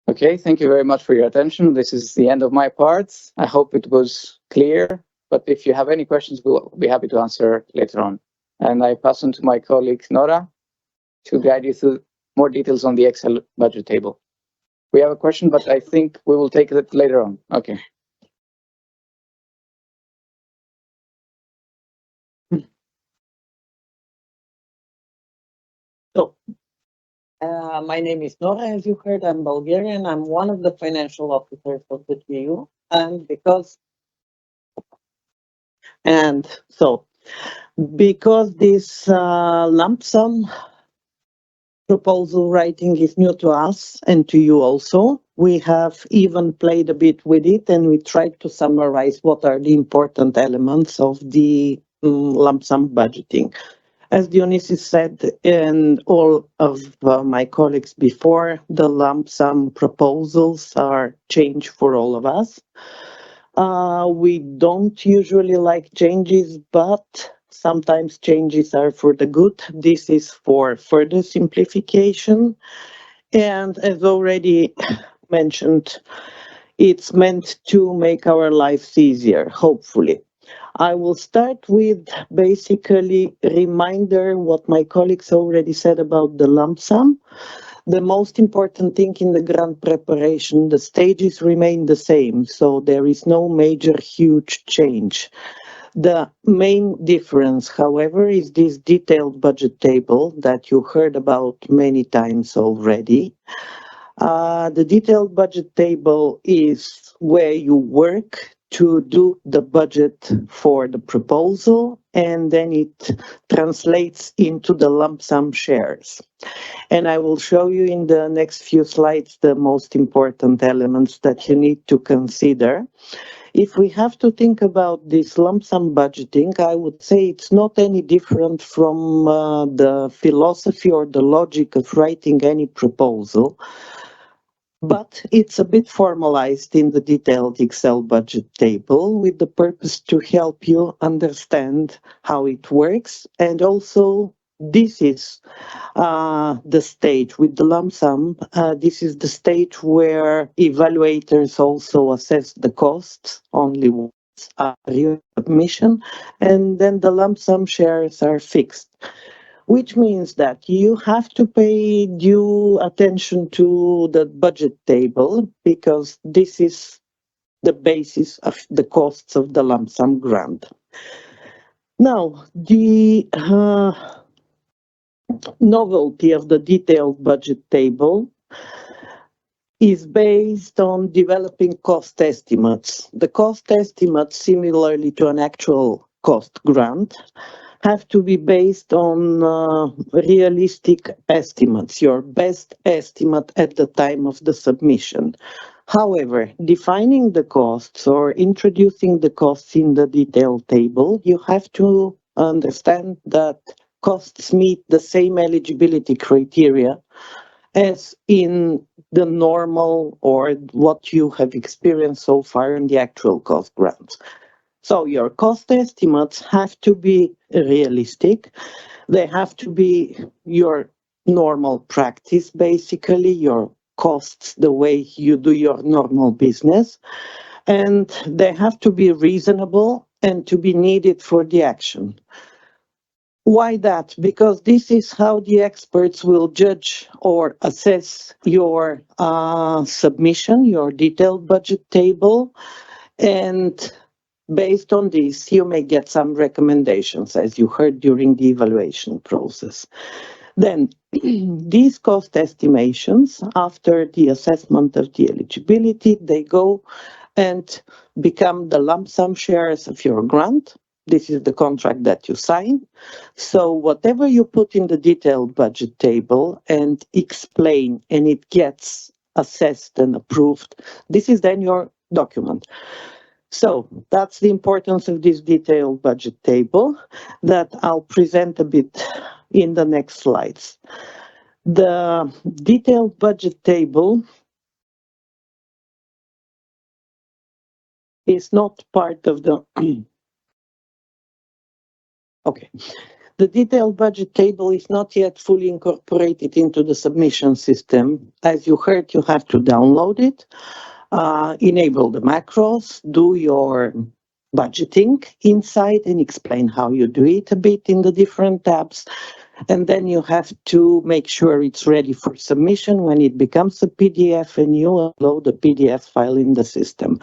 Okay, thank you very much for your attention. This is the end of my part. I hope it was clear, but if you have any questions, we'll be happy to answer later on. And I pass on to my colleague, Nora, to guide you through more details on the Excel budget table. We have a question, but I think we will take it later on. Okay. So, my name is Nora, as you heard. I'm Bulgarian. I'm one of the financial officers of the GU. Because this lump sum proposal writing is new to us and to you also, we have even played a bit with it and we tried to summarize what are the important elements of the lump sum budgeting. As Dionysus said, and all of my colleagues before, the lump sum proposals are change for all of us. We don't usually like changes, but sometimes changes are for the good. This is for further simplification. And as already mentioned, it's meant to make our lives easier, hopefully. I will start with basically reminder what my colleagues already said about the lump sum. The most important thing in the grant preparation, the stages remain the same, so there is no major huge change. The main difference, however, is this detailed budget table that you heard about many times already. The detailed budget table is where you work to do the budget for the proposal, and then it translates into the lump sum shares. And I will show you in the next few slides the most important elements that you need to consider. If we have to think about this lump sum budgeting, I would say it's not any different from the philosophy or the logic of writing any proposal, but it's a bit formalized in the detailed Excel budget table with the purpose to help you understand how it works. And also, this is the stage with the lump sum. This is the stage where evaluators also assess the costs only once after submission, and then the lump sum shares are fixed, which means that you have to pay due attention to the budget table because this is the basis of the costs of the lump sum grant. Now, the novelty of the detailed budget table is based on developing cost estimates. The cost estimates, similarly to an actual cost grant, have to be based on realistic estimates, your best estimate at the time of the submission. However, defining the costs or introducing the costs in the detailed table, you have to understand that costs meet the same eligibility criteria as in the normal or what you have experienced so far in the actual cost grants. So your cost estimates have to be realistic. They have to be your normal practice, basically, your costs, the way you do your normal business. And they have to be reasonable and to be needed for the action. Why that? Because this is how the experts will judge or assess your submission, your detailed budget table, and based on this, you may get some recommendations, as you heard during the evaluation process. Then, these cost estimations, after the assessment of the eligibility, they go and become the lump sum shares of your grant. This is the contract that you sign. So whatever you put in the detailed budget table and explain, and it gets assessed and approved, this is then your document. So that's the importance of this detailed budget table that I'll present a bit in the next slides. The detailed budget table is not part of the okay. The detailed budget table is not yet fully incorporated into the submission system. As you heard, you have to download it, enable the macros, do your budgeting inside and explain how you do it a bit in the different tabs. And then you have to make sure it's ready for submission when it becomes a PDF and you upload the PDF file in the system.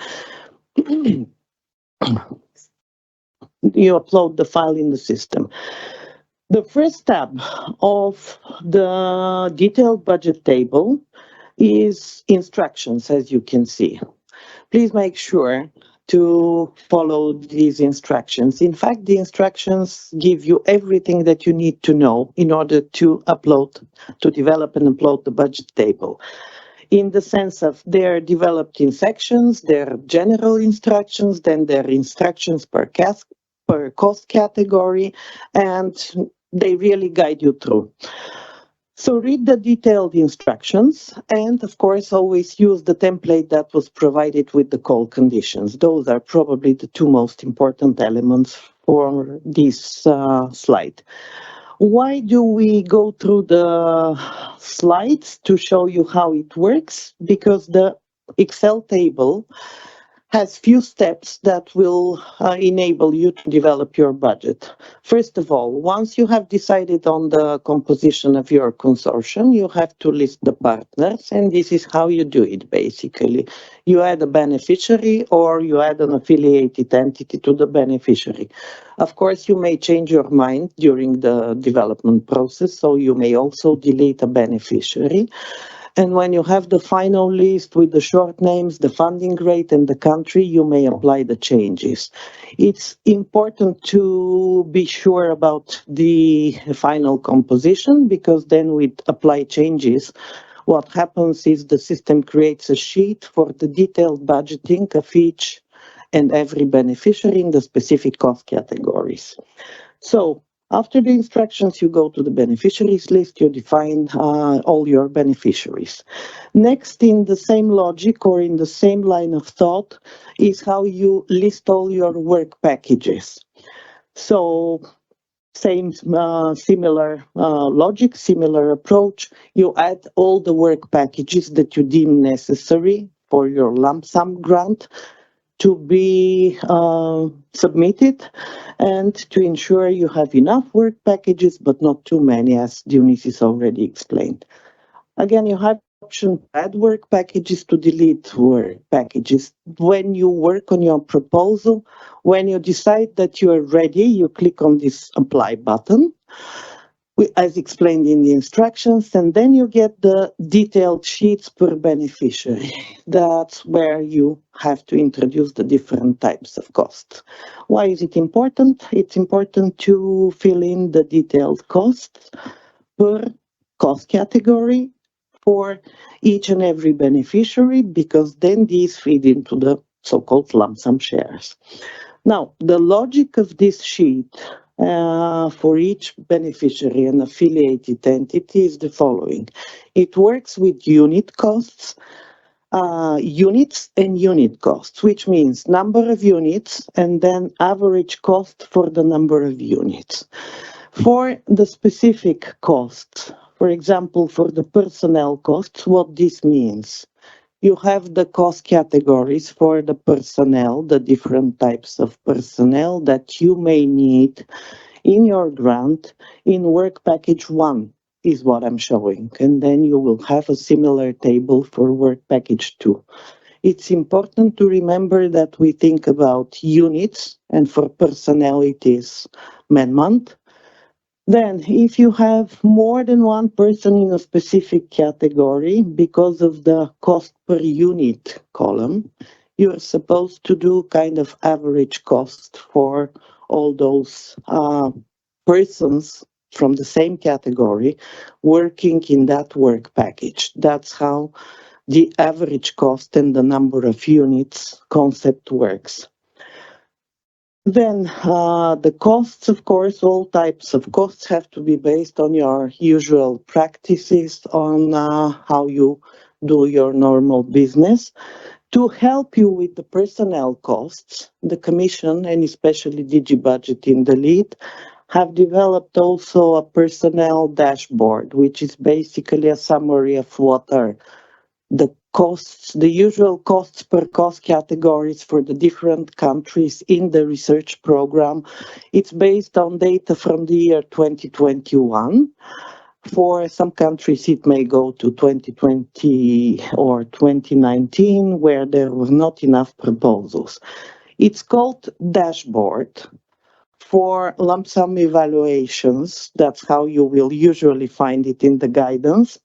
You upload the file in the system. The first tab of the detailed budget table is instructions, as you can see. Please make sure to follow these instructions. In fact, the instructions give you everything that you need to know in order to develop and upload the budget table. In the sense of they're developed in sections, they're general instructions, then they're instructions per cost category, and they really guide you through. So read the detailed instructions and, of course, always use the template that was provided with the call conditions. Those are probably the two most important elements for this slide. Why do we go through the slides to show you how it works? Because the Excel table has few steps that will enable you to develop your budget. First of all, once you have decided on the composition of your consortium, you have to list the partners, and this is how you do it, basically. You add a beneficiary or you add an affiliated entity to the beneficiary. Of course, you may change your mind during the development process, so you may also delete a beneficiary. And when you have the final list with the short names, the funding rate and the country, you may apply the changes. It's important to be sure about the final composition, because then we apply changes. What happens is the system creates a sheet for the detailed budgeting of each and every beneficiary in the specific cost categories. So after the instructions, you go to the beneficiaries list, you define all your beneficiaries. Next, in the same logic or in the same line of thought, is how you list all your work packages. So same similar logic, similar approach. You add all the work packages that you deem necessary for your lump sum grant to be submitted, and to ensure you have enough work packages, but not too many, as Dionysis already explained. Again, you have option to add work packages, to delete work packages. When you work on your proposal, when you decide that you are ready, you click on this apply button, as explained in the instructions, and then you get the detailed sheets per beneficiary. That's where you have to introduce the different types of costs. Why is it important? It's important to fill in the detailed costs per cost category for each and every beneficiary, because then these feed into the so-called lump sum shares. Now, the logic of this sheet for each beneficiary and affiliated entity is the following. It works with unit costs, units and unit costs, which means number of units and then average cost for the number of units. For the specific costs, for example, for the personnel costs, what this means, you have the cost categories for the personnel, the different types of personnel that you may need in your grant. In work package 1 is what I'm showing, and then you will have a similar table for work package 2. It's important to remember that we think about units, and for personnel it is man-month. Then, if you have more than one person in a specific category, because of the cost per unit column, you're supposed to do kind of average cost for all those persons from the same category working in that work package. That's how the average cost and the number of units concept works. Then the costs, of course, all types of costs have to be based on your usual practices, on how you do your normal business. To help you with the personnel costs, the Commission, and especially DG Budget in the lead, have developed also a personnel dashboard, which is basically a summary of what are the costs, the usual costs per cost categories for the different countries in the research program. It's based on data from the year 2021. For some countries, it may go to 2020 or 2019, where there were not enough proposals. It's called dashboard for lump sum evaluations. That's how you will usually find it in the guidance.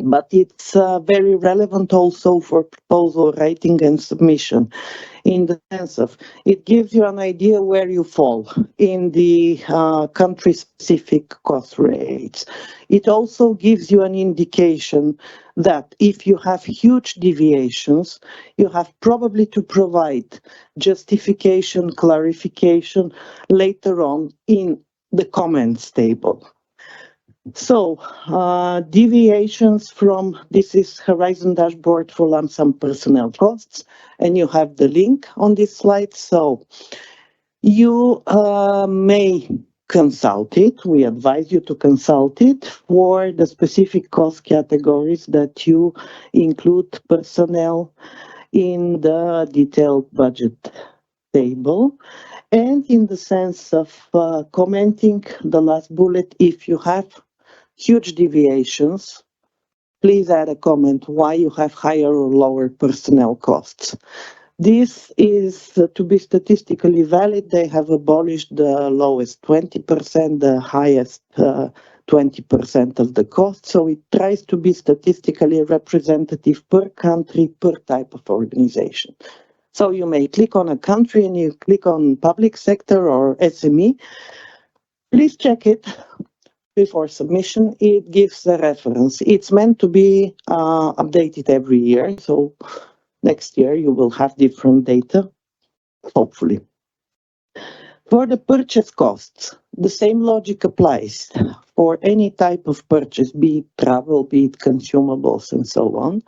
But it's very relevant also for proposal writing and submission, in the sense of it gives you an idea where you fall in the country-specific cost rates. It also gives you an indication that if you have huge deviations, you have probably to provide justification, clarification later on in the comments table. So, deviations from, this is Horizon Dashboard for lump sum personnel costs, and you have the link on this slide. So, you may consult it. We advise you to consult it for the specific cost categories that you include personnel in the detailed budget table. And in the sense of commenting the last bullet, if you have huge deviations, please add a comment why you have higher or lower personnel costs. This is to be statistically valid. They have abolished the lowest 20%, the highest 20% of the cost. So it tries to be statistically representative per country, per type of organization. So you may click on a country and you click on public sector or SME. Please check it before submission. It gives the reference. It's meant to be updated every year. So next year you will have different data, hopefully. For the purchase costs, the same logic applies for any type of purchase, be it travel, be it consumables, and so on.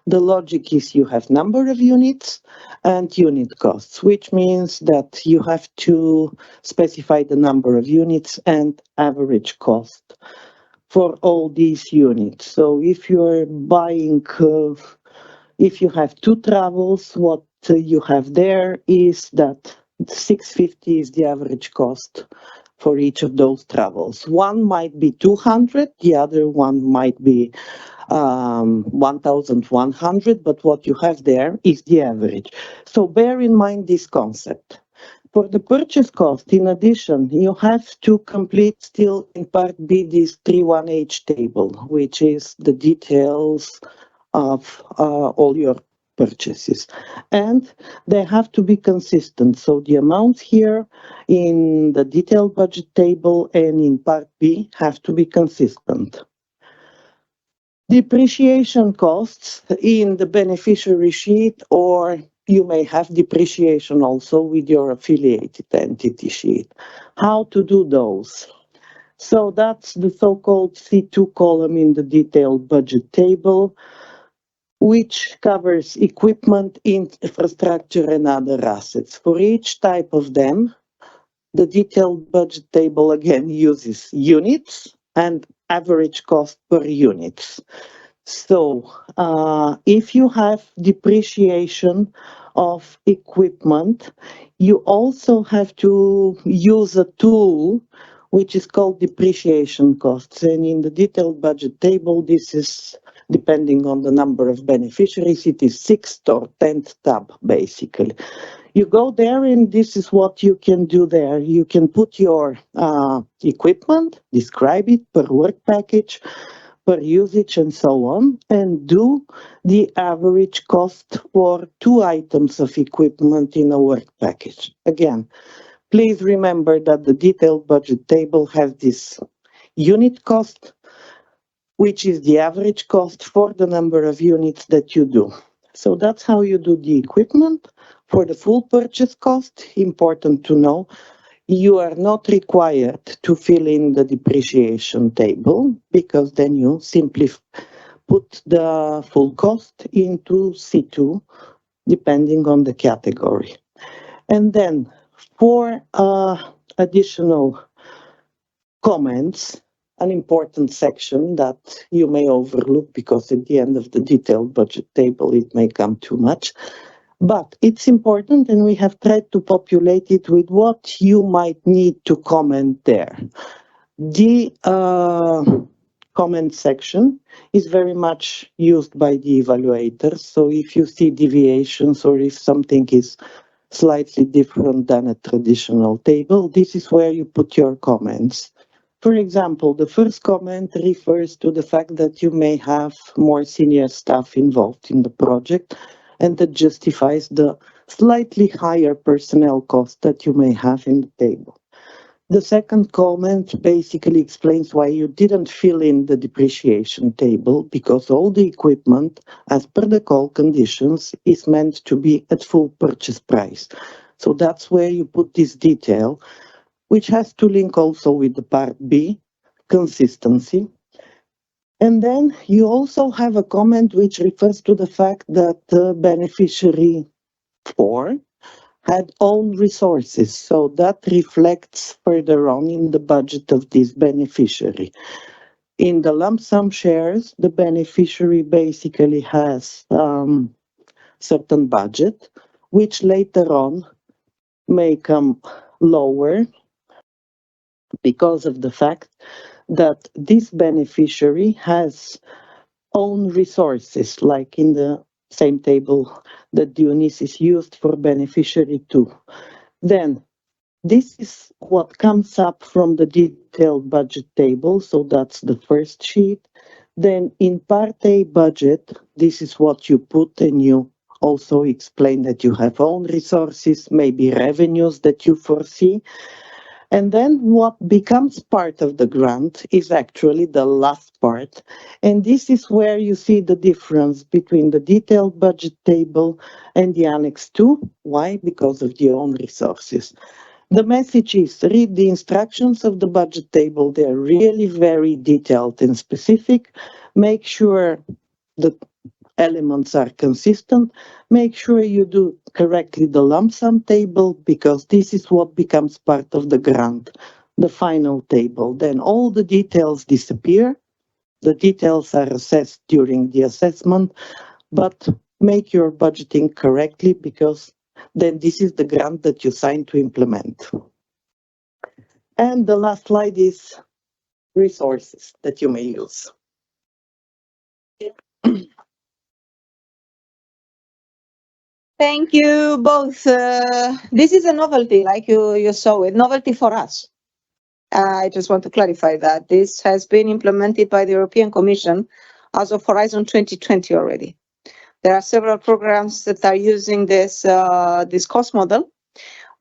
The logic is you have number of units and unit costs, which means that you have to specify the number of units and average cost for all these units. So if you're buying, if you have 2 travels, what you have there is that 650 is the average cost for each of those travels. One might be 200, the other one might be 1,100, but what you have there is the average. So bear in mind this concept. For the purchase cost, in addition, you have to complete still in part B this 31H table, which is the details of all your purchases, and they have to be consistent. So the amounts here in the detailed budget table and in part B have to be consistent. Depreciation costs in the beneficiary sheet, or you may have depreciation also with your affiliated entity sheet. How to do those? So that's the so-called C2 column in the detailed budget table, which covers equipment, infrastructure, and other assets. For each type of them, the detailed budget table again uses units and average cost per units. So if you have depreciation of equipment, you also have to use a tool which is called depreciation costs. And in the detailed budget table, this is depending on the number of beneficiaries, it is 6th or 10th tab, basically. You go there and this is what you can do there. You can put your equipment, describe it per work package, per usage, and so on, and do the average cost for 2 items of equipment in a work package. Again, please remember that the detailed budget table has this unit cost, which is the average cost for the number of units that you do. So that's how you do the equipment. For the full purchase cost, important to know, you are not required to fill in the depreciation table, because then you simply put the full cost into C2, depending on the category. And then for additional comments, an important section that you may overlook because at the end of the detailed budget table it may come too much, but it's important, and we have tried to populate it with what you might need to comment there. The comment section is very much used by the evaluators, so if you see deviations or if something is slightly different than a traditional table, this is where you put your comments. For example, the first comment refers to the fact that you may have more senior staff involved in the project, and that justifies the slightly higher personnel cost that you may have in the table. The second comment basically explains why you didn't fill in the depreciation table, because all the equipment, as per the call conditions, is meant to be at full purchase price. So that's where you put this detail, which has to link also with the part B, consistency. And then you also have a comment which refers to the fact that the beneficiary 4 had own resources. So that reflects further on in the budget of this beneficiary. In the lump sum shares, the beneficiary basically has certain budget, which later on may come lower because of the fact that this beneficiary has own resources, like in the same table that Dionys used for beneficiary 2. Then this is what comes up from the detailed budget table. So that's the first sheet. Then in part A budget, this is what you put, and you also explain that you have own resources, maybe revenues that you foresee. And then what becomes part of the grant is actually the last part. And this is where you see the difference between the detailed budget table and the Annex 2. Why? Because of the own resources. The message is read the instructions of the budget table. They're really very detailed and specific. Make sure the elements are consistent. Make sure you do correctly the lump sum table, because this is what becomes part of the grant, the final table. Then all the details disappear. The details are assessed during the assessment, but make your budgeting correctly, because then this is the grant that you sign to implement. And the last slide is resources that you may use. Thank you both. This is a novelty, like you saw it, novelty for us. I just want to clarify that this has been implemented by the European Commission as of Horizon 2020 already. There are several programs that are using this cost model.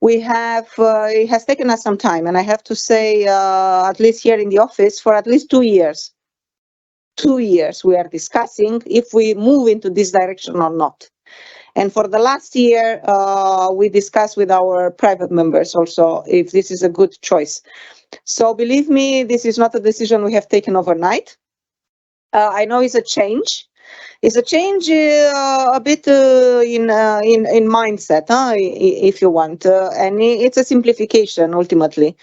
We have, it has taken us some time, and I have to say, at least here in the office, for at least 2 years. 2 years we are discussing if we move into this direction or not. And for the last year, we discussed with our private members also if this is a good choice. So believe me, this is not a decision we have taken overnight. I know it's a change. It's a change a bit in mindset, if you want, and it's a simplification ultimately.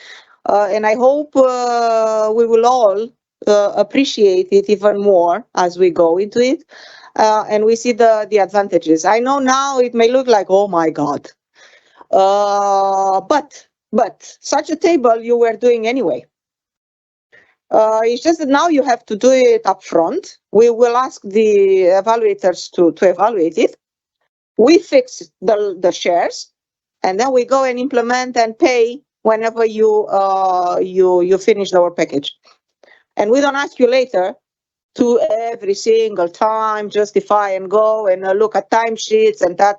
And I hope we will all appreciate it even more as we go into it. And we see the advantages. I know now it may look like, oh my God, but such a table you were doing anyway. It's just that now you have to do it up front. We will ask the evaluators to evaluate it. We fix the shares, and then we go and implement and pay whenever you finish our package. And we don't ask you later to every single time justify and go and look at timesheets and ta.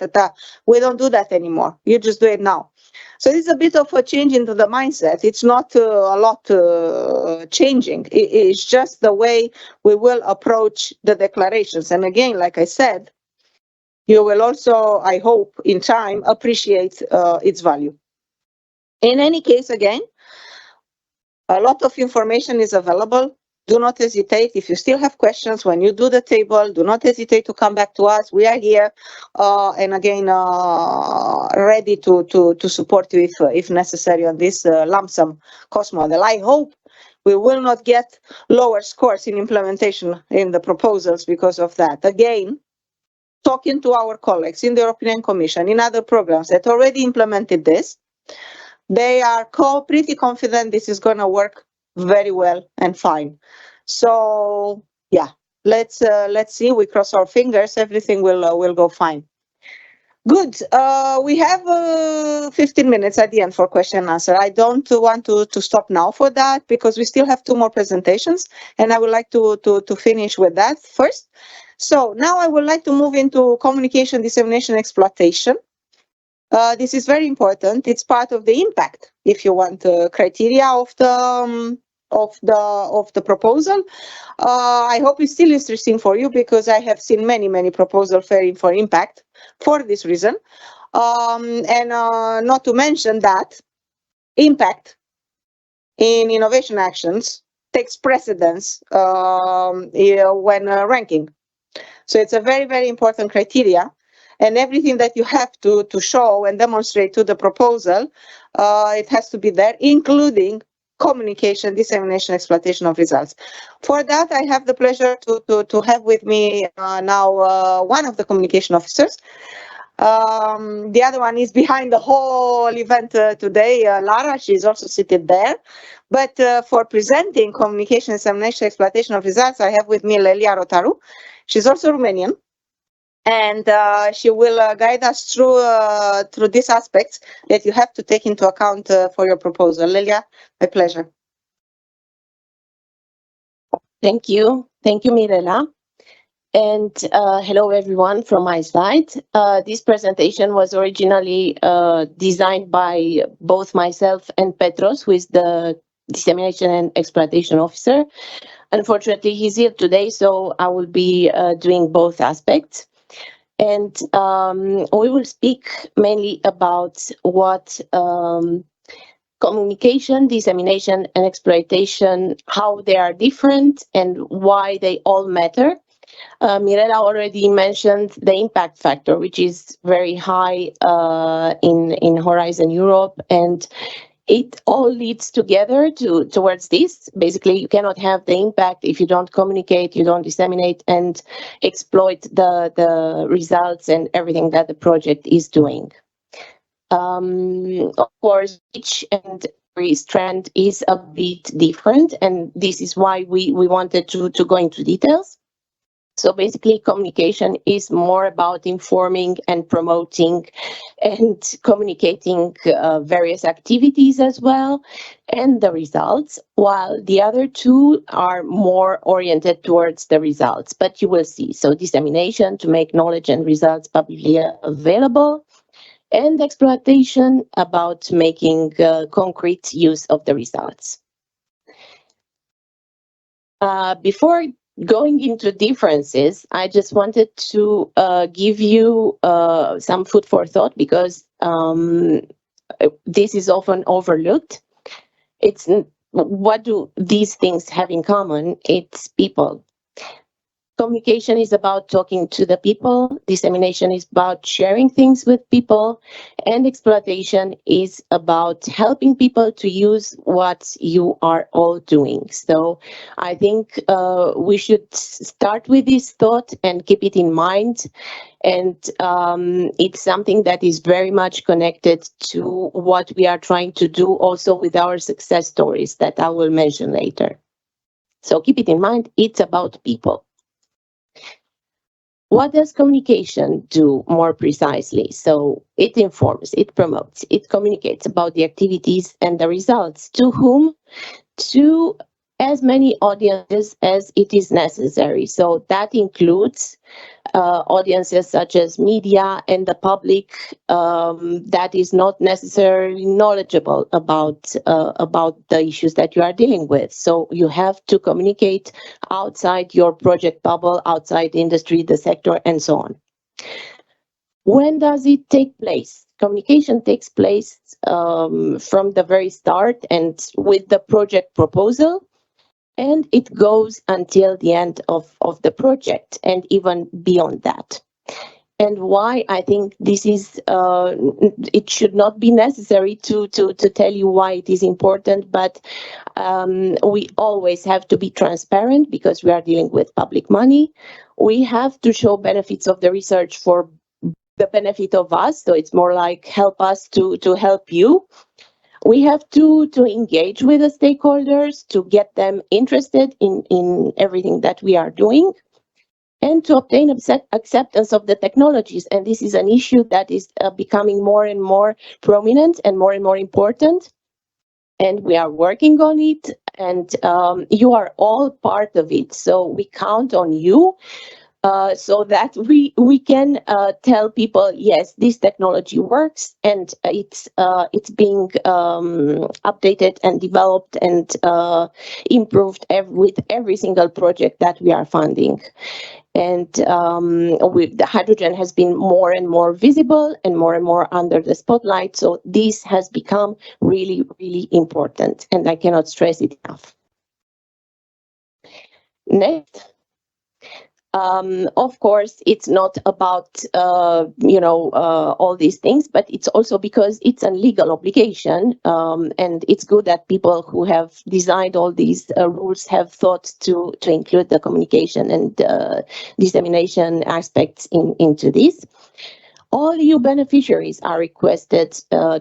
We don't do that anymore. You just do it now. So it's a bit of a change into the mindset. It's not a lot changing. It's just the way we will approach the declarations. And again, like I said, you will also, I hope, in time, appreciate its value. In any case, again, a lot of information is available. Do not hesitate. If you still have questions when you do the table, do not hesitate to come back to us. We are here, and again, ready to support you if necessary on this lump sum cost model. I hope we will not get lower scores in implementation in the proposals because of that. Again, talking to our colleagues in the European Commission, in other programs that already implemented this, they are pretty confident this is going to work very well and fine. So yeah, let's see. We cross our fingers. Everything will go fine. Good. We have 15 minutes at the end for question and answer. I don't want to stop now for that because we still have 2 more presentations, and I would like to finish with that first. So now I would like to move into communication, dissemination, exploitation. This is very important. It's part of the impact, if you want, criteria of the proposal. I hope it's still interesting for you because I have seen many proposals failing for impact for this reason, and not to mention that impact in innovation actions takes precedence when ranking. So it's a very important criteria. And everything that you have to show and demonstrate to the proposal, it has to be there, including communication, dissemination, exploitation of results. For that, I have the pleasure to have with me now one of the communication officers. The other one is behind the whole event today, Lara. She's also seated there. But for presenting communication, dissemination, exploitation of results, I have with me Lelia Rotaru. She's also Romanian. And she will guide us through these aspects that you have to take into account for your proposal. Lelia, my pleasure. Thank you. Thank you, Mirela. And hello, everyone, from my side. This presentation was originally designed by both myself and Petros, who is the Dissemination and Exploitation Officer. Unfortunately, he's here today, so I will be doing both aspects. And we will speak mainly about what communication, dissemination, and exploitation, how they are different and why they all matter. Mirela already mentioned the impact factor, which is very high in Horizon Europe, and it all leads together towards this. Basically, you cannot have the impact if you don't communicate, you don't disseminate and exploit the results and everything that the project is doing. Of course, each and every strand is a bit different, and this is why we wanted to go into details. So basically, communication is more about informing and promoting and communicating various activities as well and the results, while the other two are more oriented towards the results. But you will see. So dissemination to make knowledge and results publicly available, and exploitation about making concrete use of the results. Before going into differences, I just wanted to give you some food for thought, because this is often overlooked. It's what do these things have in common? It's people. Communication is about talking to the people. Dissemination is about sharing things with people. And exploitation is about helping people to use what you are all doing. So I think we should start with this thought and keep it in mind. And it's something that is very much connected to what we are trying to do also with our success stories that I will mention later. So keep it in mind, it's about people. What does communication do more precisely? So it informs, it promotes, it communicates about the activities and the results. To whom? To as many audiences as it is necessary. So that includes audiences such as media and the public that is not necessarily knowledgeable about the issues that you are dealing with. So you have to communicate outside your project bubble, outside the industry, the sector, and so on. When does it take place? Communication takes place from the very start and with the project proposal, and it goes until the end of the project and even beyond that. And why I think this is, it should not be necessary to tell you why it is important, but we always have to be transparent because we are dealing with public money. We have to show benefits of the research for the benefit of us. So it's more like help us to help you. We have to engage with the stakeholders to get them interested in everything that we are doing and to obtain acceptance of the technologies. And this is an issue that is becoming more and more prominent and more important. And we are working on it, and you are all part of it. So we count on you. So that we can tell people, yes, this technology works, and it's being updated and developed and improved with every single project that we are funding. And the hydrogen has been more and more visible and more under the spotlight. So this has become really, really important, and I cannot stress it enough. Next. Of course, it's not about, all these things, but it's also because it's a legal obligation. And it's good that people who have designed all these rules have thought to include the communication and dissemination aspects into this. All EU beneficiaries are requested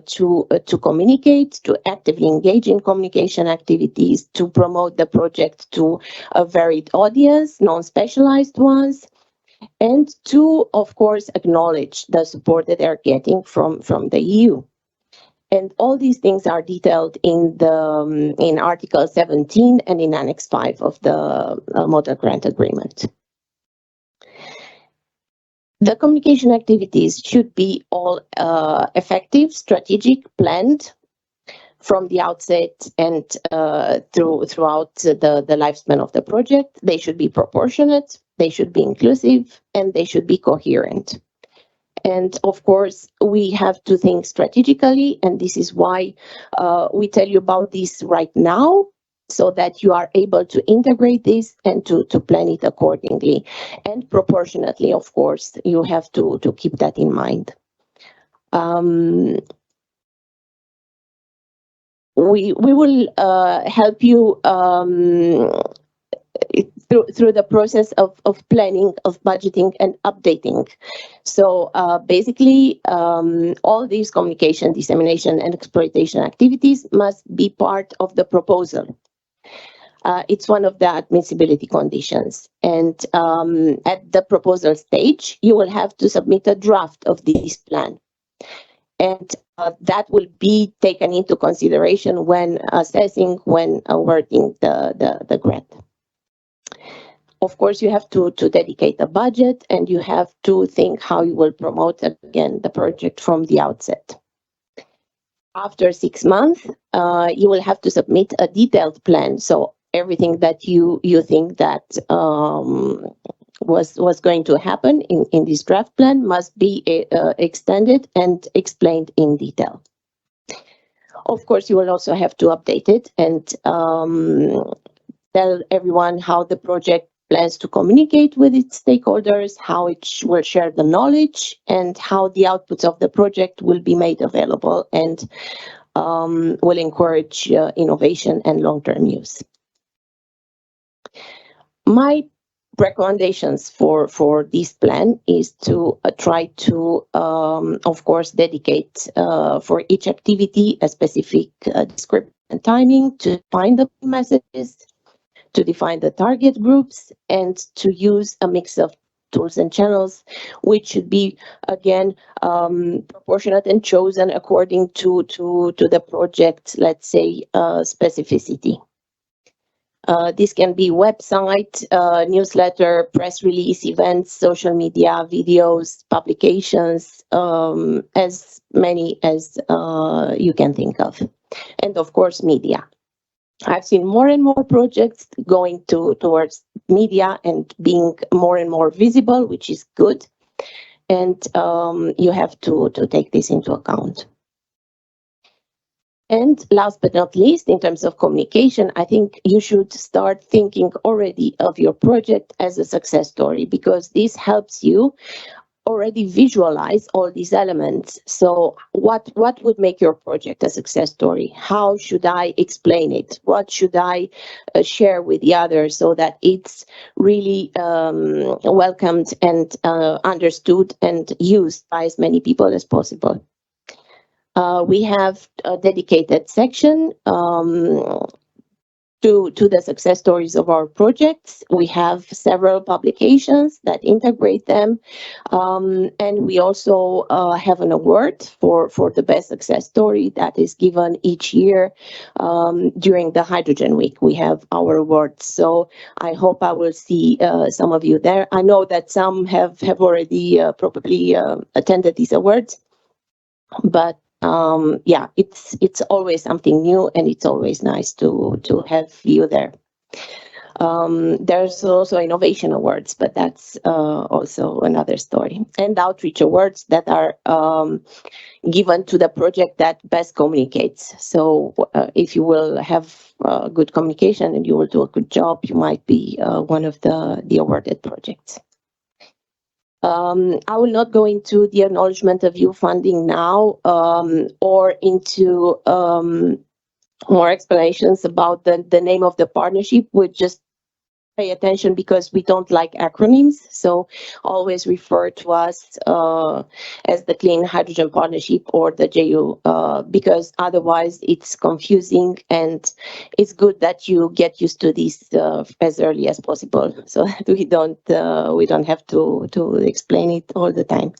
to communicate, to actively engage in communication activities, to promote the project to a varied audience, non-specialized ones, and to, of course, acknowledge the support that they're getting from the EU. And all these things are detailed in Article 17 and in Annex 5 of the Model Grant Agreement. The communication activities should be all effective, strategic, planned from the outset and throughout the lifespan of the project. They should be proportionate, they should be inclusive, and they should be coherent. And of course, we have to think strategically, and this is why we tell you about this right now, so that you are able to integrate this and to plan it accordingly. And proportionately, of course, you have to keep that in mind. We will help you through the process of planning, of budgeting, and updating. So basically, all these communication, dissemination, and exploitation activities must be part of the proposal. It's one of the admissibility conditions. And at the proposal stage, you will have to submit a draft of this plan. And that will be taken into consideration when assessing, when awarding the grant. Of course, you have to dedicate a budget, and you have to think how you will promote, again, the project from the outset. After 6 months, you will have to submit a detailed plan. So everything that you think that was going to happen in this draft plan must be extended and explained in detail. Of course, you will also have to update it and tell everyone how the project plans to communicate with its stakeholders, how it will share the knowledge, and how the outputs of the project will be made available and will encourage innovation and long-term use. My recommendations for this plan is to try to, of course, dedicate for each activity a specific description and timing, to find the messages, to define the target groups, and to use a mix of tools and channels, which should be, again, proportionate and chosen according to the project, let's say, specificity. This can be website, newsletter, press release, events, social media, videos, publications, as many as you can think of. And of course, media. I've seen more and more projects going towards media and being more and more visible, which is good. And you have to take this into account. And last but not least, in terms of communication, I think you should start thinking already of your project as a success story, because this helps you already visualize all these elements. So what would make your project a success story? How should I explain it? What should I share with the others so that it's really welcomed and understood and used by as many people as possible? We have a dedicated section to the success stories of our projects. We have several publications that integrate them. And we also have an award for the best success story that is given each year during the Hydrogen Week. We have our awards. So I hope I will see some of you there. I know that some have already probably attended these awards, but yeah, it's always something new, and it's always nice to have you there. There's also innovation awards, but that's also another story, and outreach awards that are given to the project that best communicates. So if you will have good communication and you will do a good job, you might be one of the awarded projects. I will not go into the acknowledgement of EU funding now, or into more explanations about the name of the partnership. We just pay attention because we don't like acronyms. So always refer to us as the Clean Hydrogen Partnership or the JU, because otherwise it's confusing, and it's good that you get used to this as early as possible, so that we don't have to explain it all the time.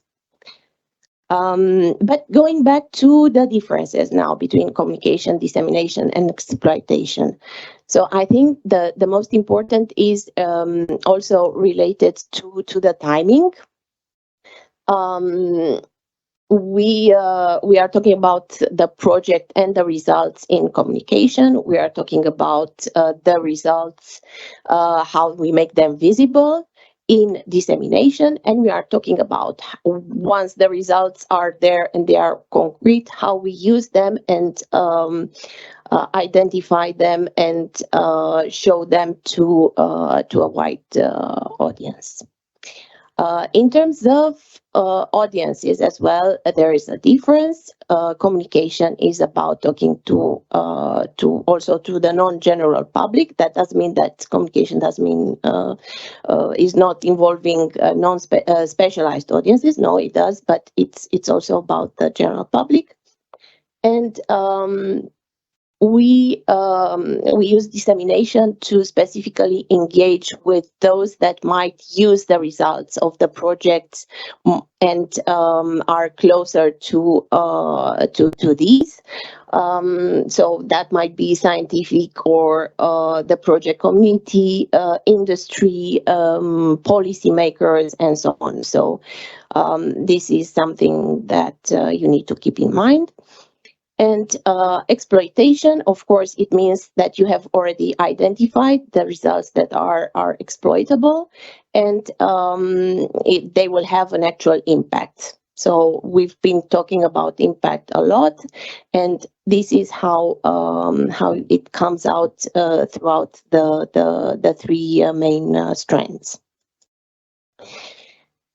But going back to the differences now between communication, dissemination, and exploitation. So I think the most important is also related to the timing. We are talking about the project and the results in communication. We are talking about the results, how we make them visible in dissemination, and we are talking about once the results are there and they are concrete, how we use them and identify them and show them to a wide audience. In terms of audiences as well, there is a difference. Communication is about talking to also to the non-general public. That doesn't mean that communication doesn't mean is not involving non-specialized audiences. No, it does, but it's also about the general public. And we use dissemination to specifically engage with those that might use the results of the projects and are closer to these. So that might be scientific or the project community, industry, policymakers, and so on. So this is something that you need to keep in mind. And exploitation, of course, it means that you have already identified the results that are exploitable, and they will have an actual impact. So we've been talking about impact a lot, and this is how it comes out throughout the three main strands.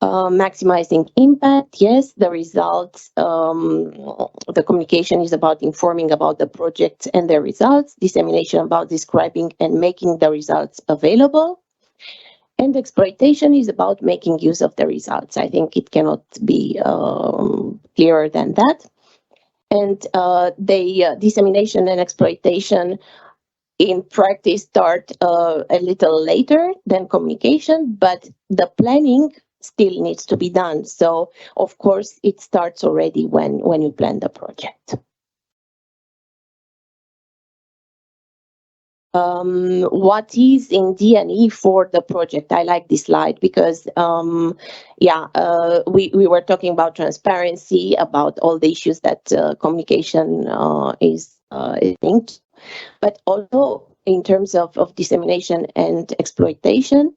Maximizing impact, yes, the results, the communication is about informing about the project and their results, dissemination about describing and making the results available, and exploitation is about making use of the results. I think it cannot be clearer than that. And the dissemination and exploitation in practice start a little later than communication, but the planning still needs to be done. So, of course, it starts already when you plan the project. What is in D&E for the project? I like this slide because, we were talking about transparency, about all the issues that communication is linked, but also in terms of dissemination and exploitation,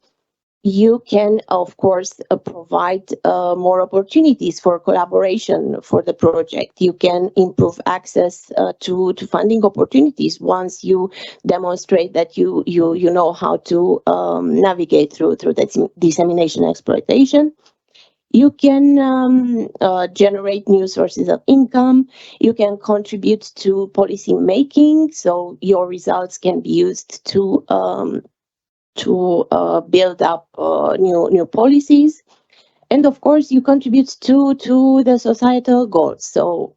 you can, of course, provide more opportunities for collaboration for the project. You can improve access to funding opportunities once you demonstrate that you know how to navigate through the dissemination and exploitation. You can generate new sources of income. You can contribute to policy making, so your results can be used to build up new policies, and of course you contribute to the societal goals. So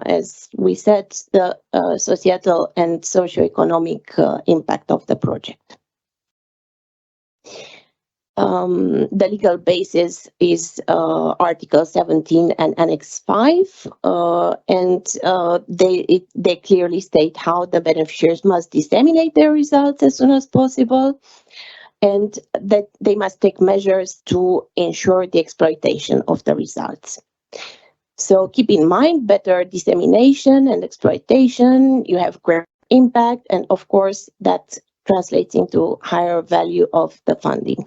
as we said, the societal and socioeconomic impact of the project. The legal basis is Article 17 and Annex 5, and they clearly state how the beneficiaries must disseminate their results as soon as possible, and that they must take measures to ensure the exploitation of the results. So keep in mind, better dissemination and exploitation, you have greater impact, and of course that translates into higher value of the funding.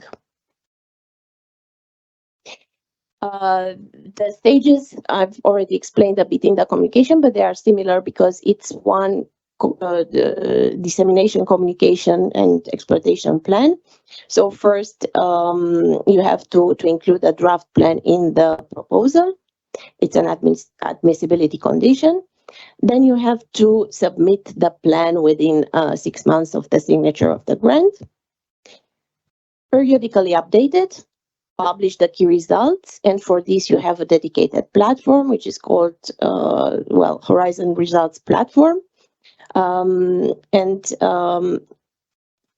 The stages I've already explained a bit in the communication, but they are similar because it's one the dissemination, communication, and exploitation plan. So first, you have to include a draft plan in the proposal. It's an admissibility condition. Then you have to submit the plan within 6 months of the signature of the grant. Periodically updated. Publish the key results, and for this you have a dedicated platform which is called Horizon Results Platform, and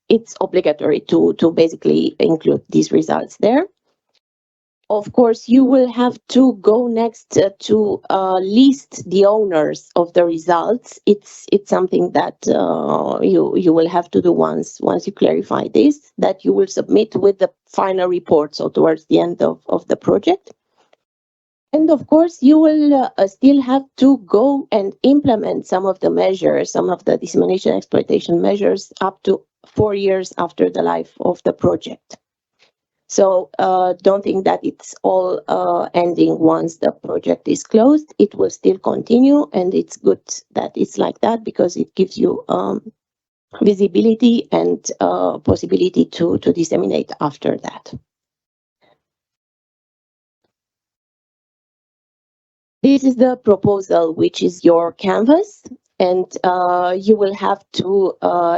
it's obligatory to basically include these results there. of course, you will have to go next to list the owners of the results. It's something that you will have to do once you clarify this, that you will submit with the final report, so towards the end of the project. And of course, you will still have to go and implement some of the measures, some of the dissemination exploitation measures up to 4 years after the life of the project. So don't think that it's all ending once the project is closed. It will still continue, and it's good that it's like that because it gives you visibility and possibility to disseminate after that. This is the proposal, which is your canvas, and you will have to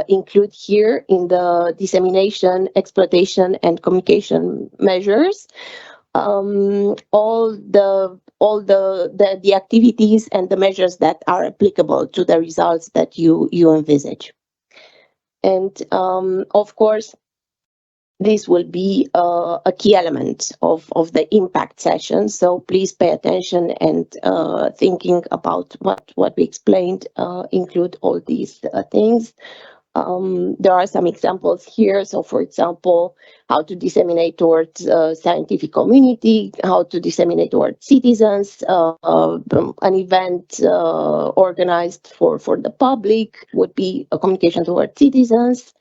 include here in the dissemination, exploitation, and communication measures all the activities and the measures that are applicable to the results that you envisage. And of course, this will be a key element of the impact session. So please pay attention and thinking about what we explained, include all these things. There are some examples here. So for example, how to disseminate towards scientific community, how to disseminate towards citizens, an event organized for the public would be a communication towards citizens.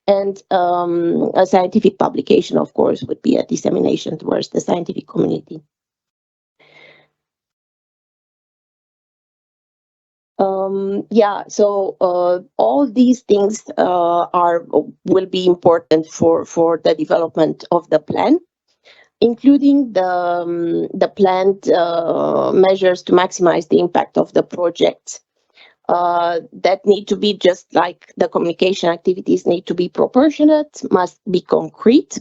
And a scientific publication, of course, would be a dissemination towards the scientific community. So all these things will be important for the development of the plan, including the planned measures to maximize the impact of the project. That need to be just like the communication activities need to be proportionate, must be concrete,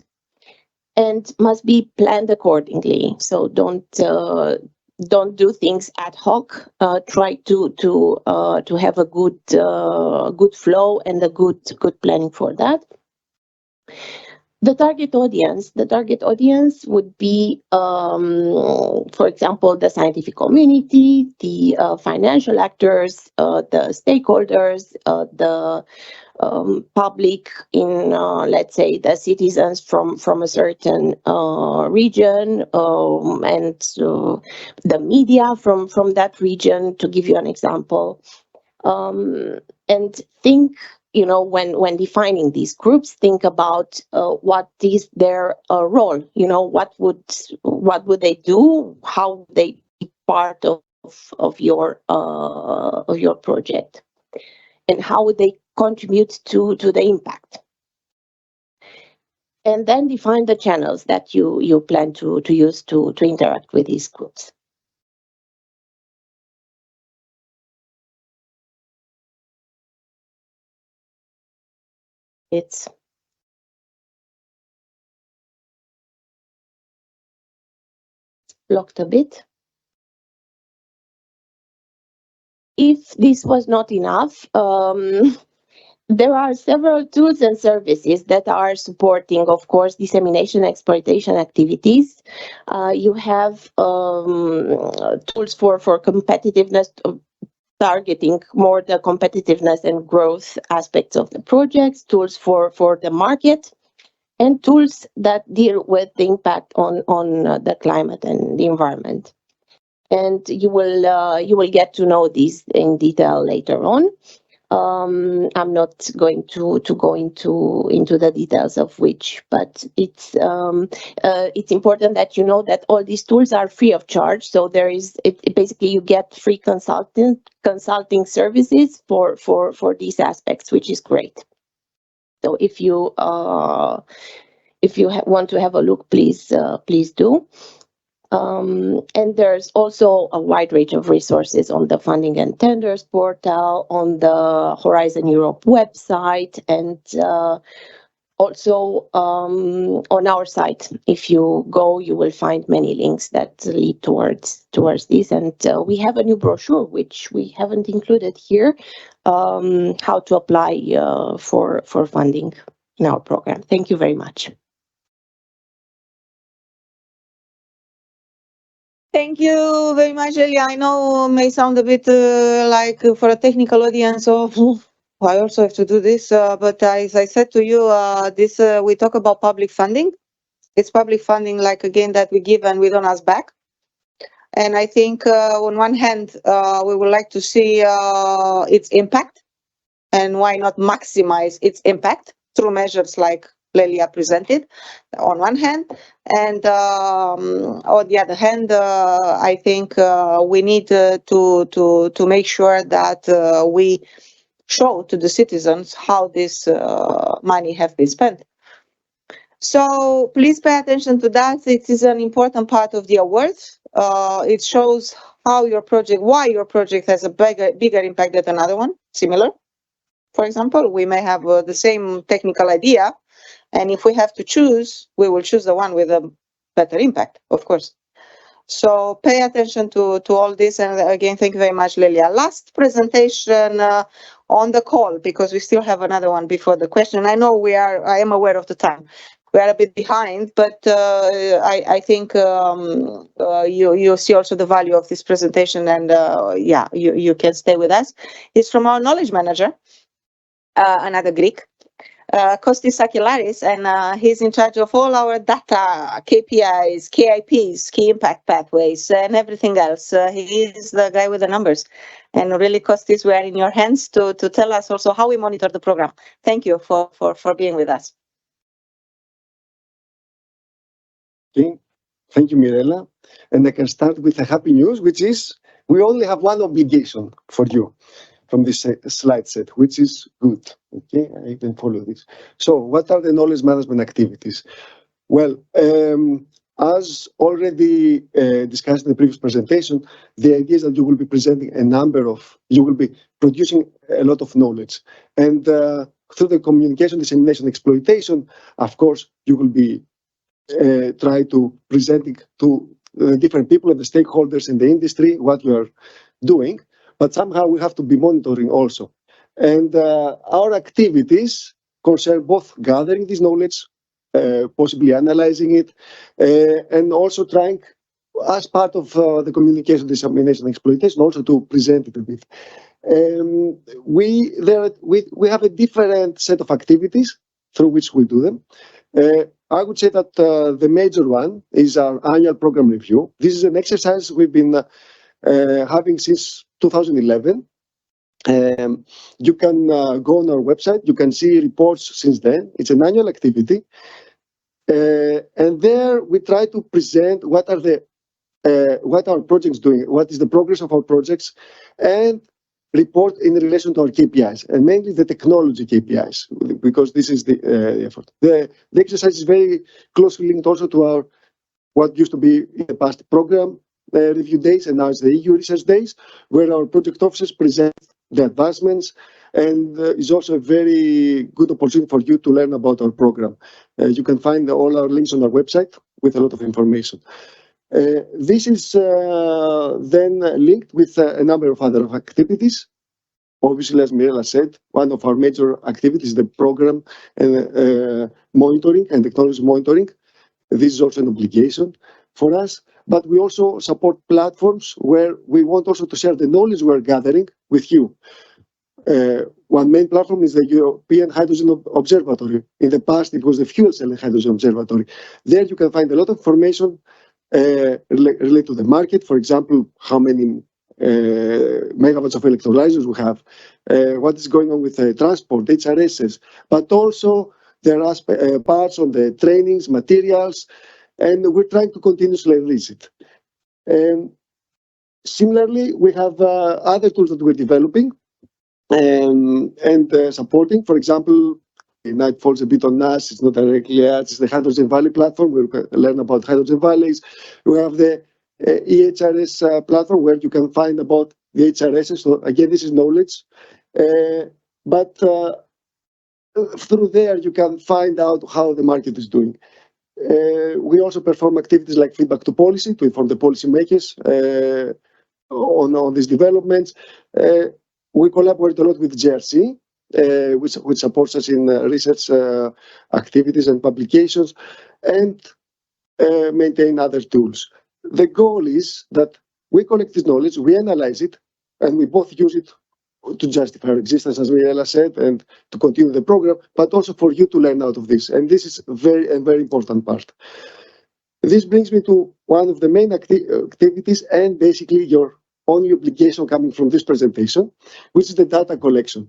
and must be planned accordingly. So don't do things ad hoc. Try to have a good flow and a good planning for that. The target audience would be, for example, the scientific community, the financial actors, the stakeholders, the public in, let's say, the citizens from a certain region, and the media from that region, to give you an example. And think, when defining these groups, think about what is their role. What would they do? How would they be part of your project, and how would they contribute to the impact? And then define the channels that you plan to use to interact with these groups. It's blocked a bit. If this was not enough, there are several tools and services that are supporting, of course, dissemination exploitation activities. You have tools for competitiveness, targeting more the competitiveness and growth aspects of the projects, tools for the market, and tools that deal with the impact on the climate and the environment. And you will get to know these in detail later on. I'm not going to go into the details of which, but it's important that you know that all these tools are free of charge. So basically you get free consulting services for these aspects, which is great. So if you want to have a look, please do. And there's also a wide range of resources on the funding and tenders portal, on the Horizon Europe website, and also on our site. If you go, you will find many links that lead towards this. And we have a new brochure, which we haven't included here, how to apply for funding in our program. Thank you very much. Thank you very much, Elia. I know it may sound a bit like for a technical audience, I also have to do this, but as I said to you, we talk about public funding. It's public funding, like again, that we give and we don't ask back. And I think on one hand, we would like to see its impact, and why not maximize its impact through measures like Lelia presented on one hand, and on the other hand, I think we need to make sure that we show to the citizens how this money have been spent. So please pay attention to that. It is an important part of the award. It shows how your project, why your project has a bigger impact than another one, similar. For example, we may have the same technical idea, and if we have to choose, we will choose the one with a better impact, of course. So pay attention to all this. And again, thank you very much, Lelia. Last presentation on the call, because we still have another one before the question. I know I am aware of the time. We are a bit behind, but I think you see also the value of this presentation, and yeah, you can stay with us. It's from our knowledge manager, another Greek, Kostis Sakilaris, and he's in charge of all our data, KPIs, KIPs, key impact pathways, and everything else. He is the guy with the numbers. And really, Kostis, we are in your hands to tell us also how we monitor the program. Thank you for being with us. Okay. Thank you, Mirela. And I can start with a happy news, which is we only have one obligation for you from this slide set, which is good. Okay, I can follow this. So what are the knowledge management activities? Well, as already discussed in the previous presentation, the idea is that you will be presenting you will be producing a lot of knowledge. And through the communication, dissemination, exploitation, of course, you will be try to presenting to different people and the stakeholders in the industry what you are doing, but somehow we have to be monitoring also. And our activities concern both gathering this knowledge, possibly analyzing it, and also trying, as part of the communication, dissemination, and exploitation, also to present it a bit. We have a different set of activities through which we do them. I would say that the major one is our annual program review. This is an exercise we've been having since 2011. You can go on our website. You can see reports since then. It's an annual activity. And there we try to present what our projects doing, what is the progress of our projects, and report in relation to our KPIs, and mainly the technology KPIs, because this is the effort. The exercise is very closely linked also to our what used to be in the past program review days, and now it's the EU research days, where our project officers present the advancements, and is also a very good opportunity for you to learn about our program. You can find all our links on our website with a lot of information. This is then linked with a number of other activities. Obviously, as Mirela said, one of our major activities is the program monitoring and technology monitoring. This is also an obligation for us, but we also support platforms where we want also to share the knowledge we're gathering with you. One main platform is the European Hydrogen Observatory. In the past, it was the Fuel Cell and Hydrogen Observatory. There you can find a lot of information related to the market. For example, how many megawatts of electrolyzers we have, what is going on with transport, HRSs, but also there are parts on the trainings, materials, and we're trying to continuously enrich it. Similarly, we have other tools that we're developing and supporting. For example, now it falls a bit on us, it's not directly us, it's the Hydrogen Valley platform, where we can learn about hydrogen valleys. We have the EHRS platform, where you can find about the HRSs. So again, this is knowledge. But through there, you can find out how the market is doing. We also perform activities like feedback to policy to inform the policymakers on these developments. We collaborate a lot with GRC, which supports us in research activities and publications, and maintain other tools. the goal is that we collect this knowledge, we analyze it, and we both use it to justify our existence, as Mirela said, and to continue the program, but also for you to learn out of this. And this is a very important part. This brings me to one of the main activities and basically your only obligation coming from this presentation, which is the data collection.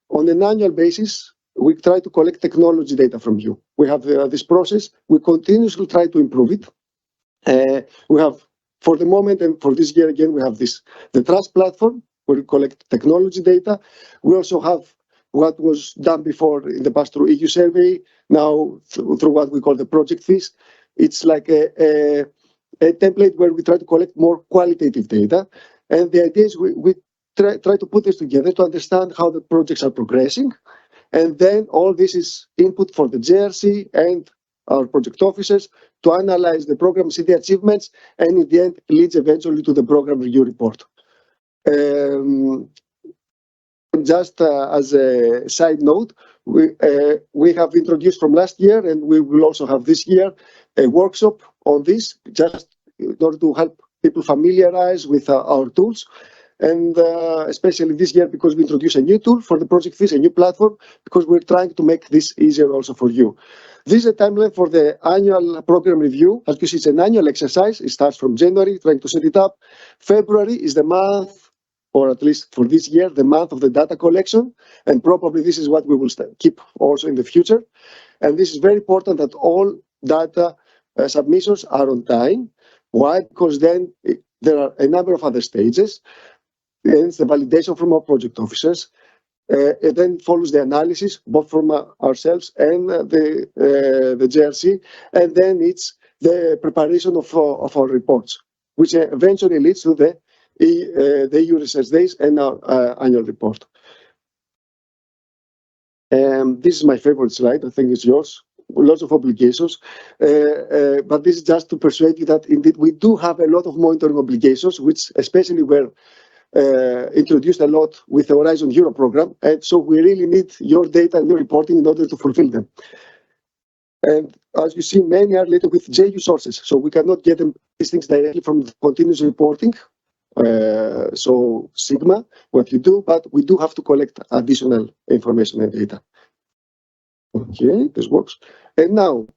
On an annual basis, we try to collect technology data from you. We have this process. We continuously try to improve it. We have, for the moment and for this year again, we have the Trust platform, where we collect technology data. We also have what was done before in the past through EU survey, now through what we call the project fees. It's like a template where we try to collect more qualitative data. And the idea is we try to put this together to understand how the projects are progressing. And then all this is input for the JRC and our project officers to analyze the program, see the achievements, and in the end leads eventually to the program review report. Just as a side note, we have introduced from last year, and we will also have this year, a workshop on this, just in order to help people familiarize with our tools. And especially this year, because we introduced a new tool for the project fees, a new platform, because we're trying to make this easier also for you. This is a timeline for the annual program review. As you see, it's an annual exercise. It starts from January, trying to set it up. February is the month, or at least for this year, the month of the data collection. And probably this is what we will keep also in the future. And this is very important that all data submissions are on time. Why? Because then there are a number of other stages. And it's the validation from our project officers. It then follows the analysis, both from ourselves and the JRC. And then it's the preparation of our reports, which eventually leads to the EU Research Days and our annual report. This is my favorite slide. I think it's yours. Lots of obligations. But this is just to persuade you that indeed we do have a lot of monitoring obligations, which especially were introduced a lot with the Horizon Europe program. And so we really need your data and your reporting in order to fulfill them. And as you see, many are related with JU sources. So we cannot get these things directly from the continuous reporting. So Sigma, what you do, but we do have to collect additional information and data. Okay, this works. And now,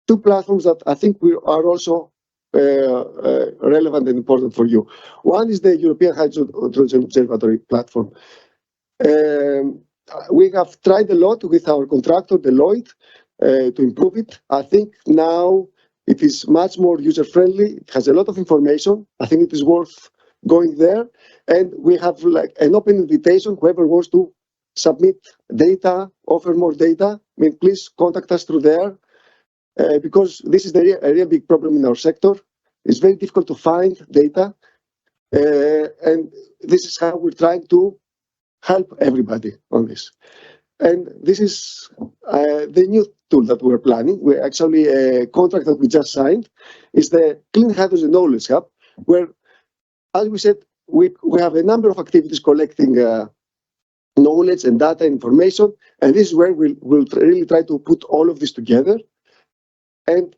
two platforms that I think we are also relevant and important for you. One is the European Hydrogen Observatory platform. We have tried a lot with our contractor, Deloitte, to improve it. I think now it is much more user-friendly. It has a lot of information. I think it is worth going there. And we have like an open invitation, whoever wants to submit data, offer more data, I mean, please contact us through there. Because this is a real big problem in our sector. It's very difficult to find data. And this is how we're trying to help everybody on this. And this is the new tool that we're planning. We're actually a contract that we just signed is the Clean Hydrogen Knowledge Hub, where, as we said, we have a number of activities collecting knowledge and data information. And this is where we'll really try to put all of this together. And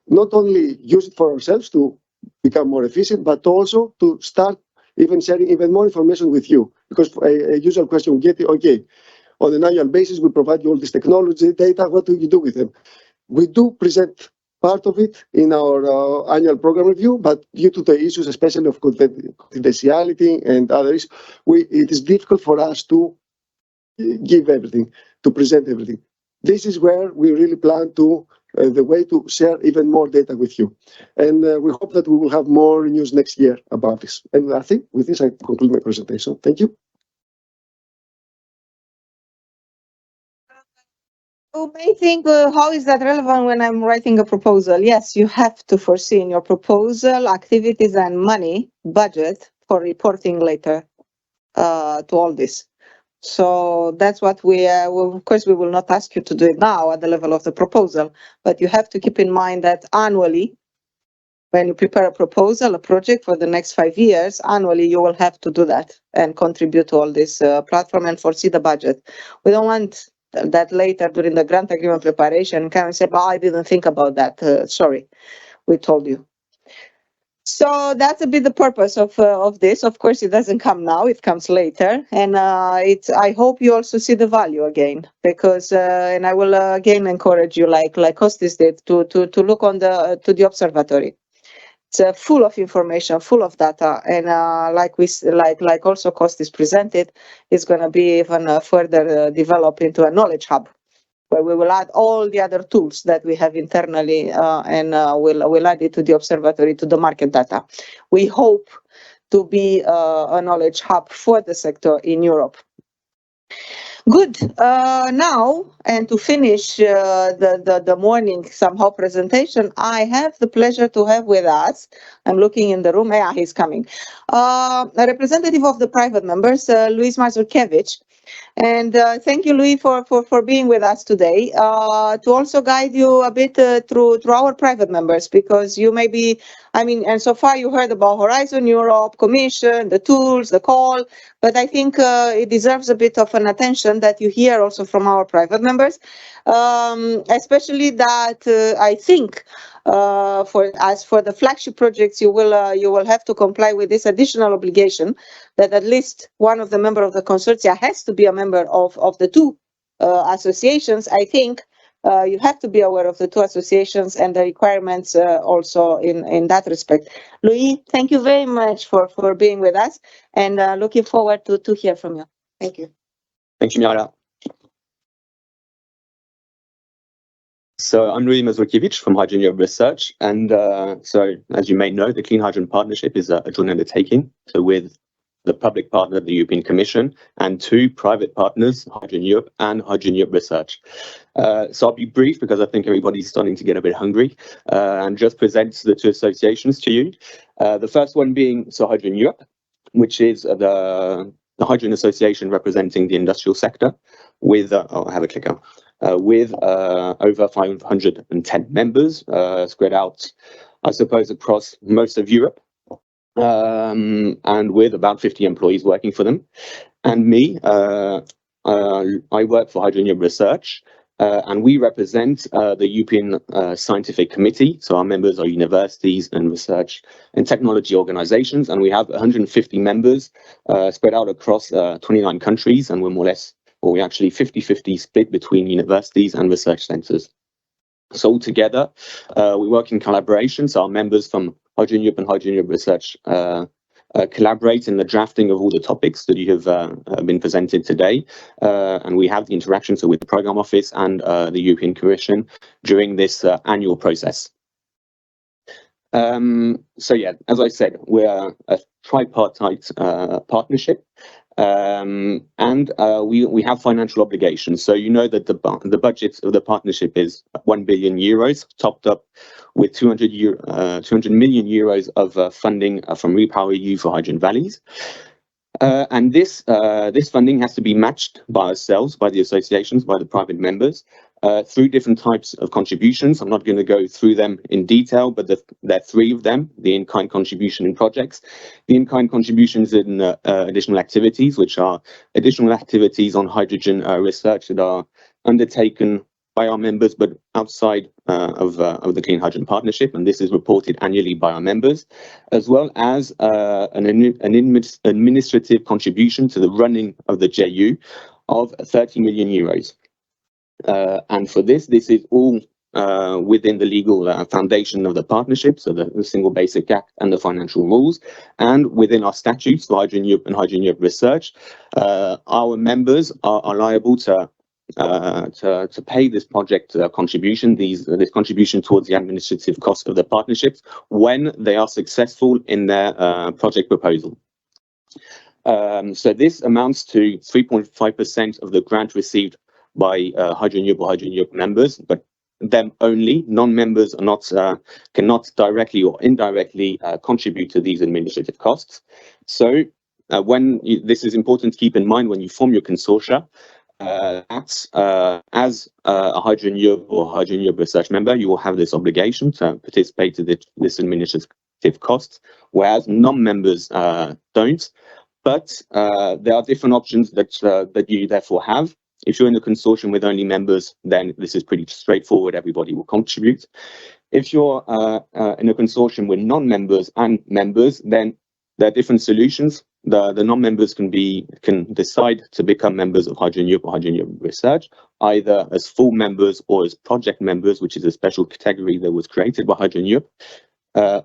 not only use it for ourselves to become more efficient, but also to start even sharing even more information with you. Because a usual question we get, okay, on an annual basis, we provide you all this technology data. What do you do with them? We do present part of it in our annual program review, but due to the issues, especially of confidentiality and others, it is difficult for us to give everything, to present everything. This is where we really plan to, the way to share even more data with you. And we hope that we will have more news next year about this. And I think with this, I conclude my presentation. Thank you. You may think, how is that relevant when I'm writing a proposal? Yes, you have to foresee in your proposal activities and money budget for reporting later to all this. So that's what we, of course, we will not ask you to do it now at the level of the proposal, but you have to keep in mind that annually, when you prepare a proposal, a project for the next 5 years, annually you will have to do that and contribute to all this platform and foresee the budget. We don't want that later during the grant agreement preparation, can say, oh, I didn't think about that, sorry. we told you. So that's a bit the purpose of this. Of course, it doesn't come now; it comes later, and I hope you also see the value again, because and I will again encourage you, like Kostis did, to look on to the observatory. It's full of information, full of data, and like also Kostis presented, it's going to be even further developed into a knowledge hub, where we will add all the other tools that we have internally, and we'll add it to the observatory, to the market data. We hope to be a knowledge hub for the sector in Europe. Good. Now, and to finish the morning somehow presentation, I have the pleasure to have with us, I'm looking in the room, yeah, he's coming, a representative of the private members, Luis Mazurkiewicz. And thank you, Louis, for being with us today, to also guide you a bit through our private members, because you may be, and so far you heard about Horizon Europe, Commission, the tools, the call, but I think it deserves a bit of an attention that you hear also from our private members, especially that I think for the flagship projects, you will have to comply with this additional obligation that at least one of the members of the consortia has to be a member of the two associations. I think you have to be aware of the two associations and the requirements also in that respect. Louis, thank you very much for being with us, and looking forward to hear from you. Thank you. Thank you, Mirela. So I'm Luigi Mazurkiewicz from Hydrogen Europe Research, and so as you may know, the Clean Hydrogen Partnership is a joint undertaking, so with the public partner, the European Commission, and two private partners, Hydrogen Europe and Hydrogen Europe Research. So I'll be brief because I think everybody's starting to get a bit hungry, and just present the two associations to you. The first one being Hydrogen Europe, which is the hydrogen association representing the industrial sector, with I have a clicker. With over 510 members spread out, I suppose, across most of Europe, and with about 50 employees working for them. And me, I work for Hydrogen Europe Research, and we represent the European Scientific Committee. So our members are universities and research and technology organizations, and we have 150 members spread out across 29 countries, and we're more or less, we're actually 50-50 split between universities and research centers. So altogether, we work in collaboration. So our members from Hydrogen Europe and Hydrogen Europe Research collaborate in the drafting of all the topics that you have been presented today. And we have the interaction with the Programme Office and the European Commission during this annual process. So yeah, as I said, we're a tripartite partnership. And we have financial obligations. So you know that the budget of the partnership is 1 billion euros, topped up with 200 million euros of funding from REPowerEU for hydrogen valleys. And this funding has to be matched by ourselves, by the associations, by the private members, through different types of contributions. I'm not going to go through them in detail, but there are three of them: the in-kind contribution in projects, the in-kind contributions in additional activities, which are additional activities on hydrogen research that are undertaken by our members, but outside of the Clean Hydrogen Partnership, and this is reported annually by our members, as well as an administrative contribution to the running of the JU of 30 million euros. And for this is all within the legal foundation of the partnership, so the Single Basic Act and the financial rules, and within our statutes for Hydrogen Europe and Hydrogen Europe Research, our members are liable to pay this project contribution, this contribution towards the administrative cost of the partnerships when they are successful in their project proposal. So this amounts to 3.5% of the grant received by Hydrogen Europe or Hydrogen Europe members, but them only. Non-members are not cannot directly or indirectly contribute to these administrative costs. So this is important to keep in mind when you form your consortia. As a Hydrogen Europe or Hydrogen Europe Research member, you will have this obligation to participate in this administrative costs, whereas non-members don't. But there are different options that you therefore have. If you're in a consortium with only members, then this is pretty straightforward. Everybody will contribute. If you're in a consortium with non-members and members, then there are different solutions. The non-members can decide to become members of Hydrogen Europe or Hydrogen Europe Research, either as full members or as project members, which is a special category that was created by Hydrogen Europe,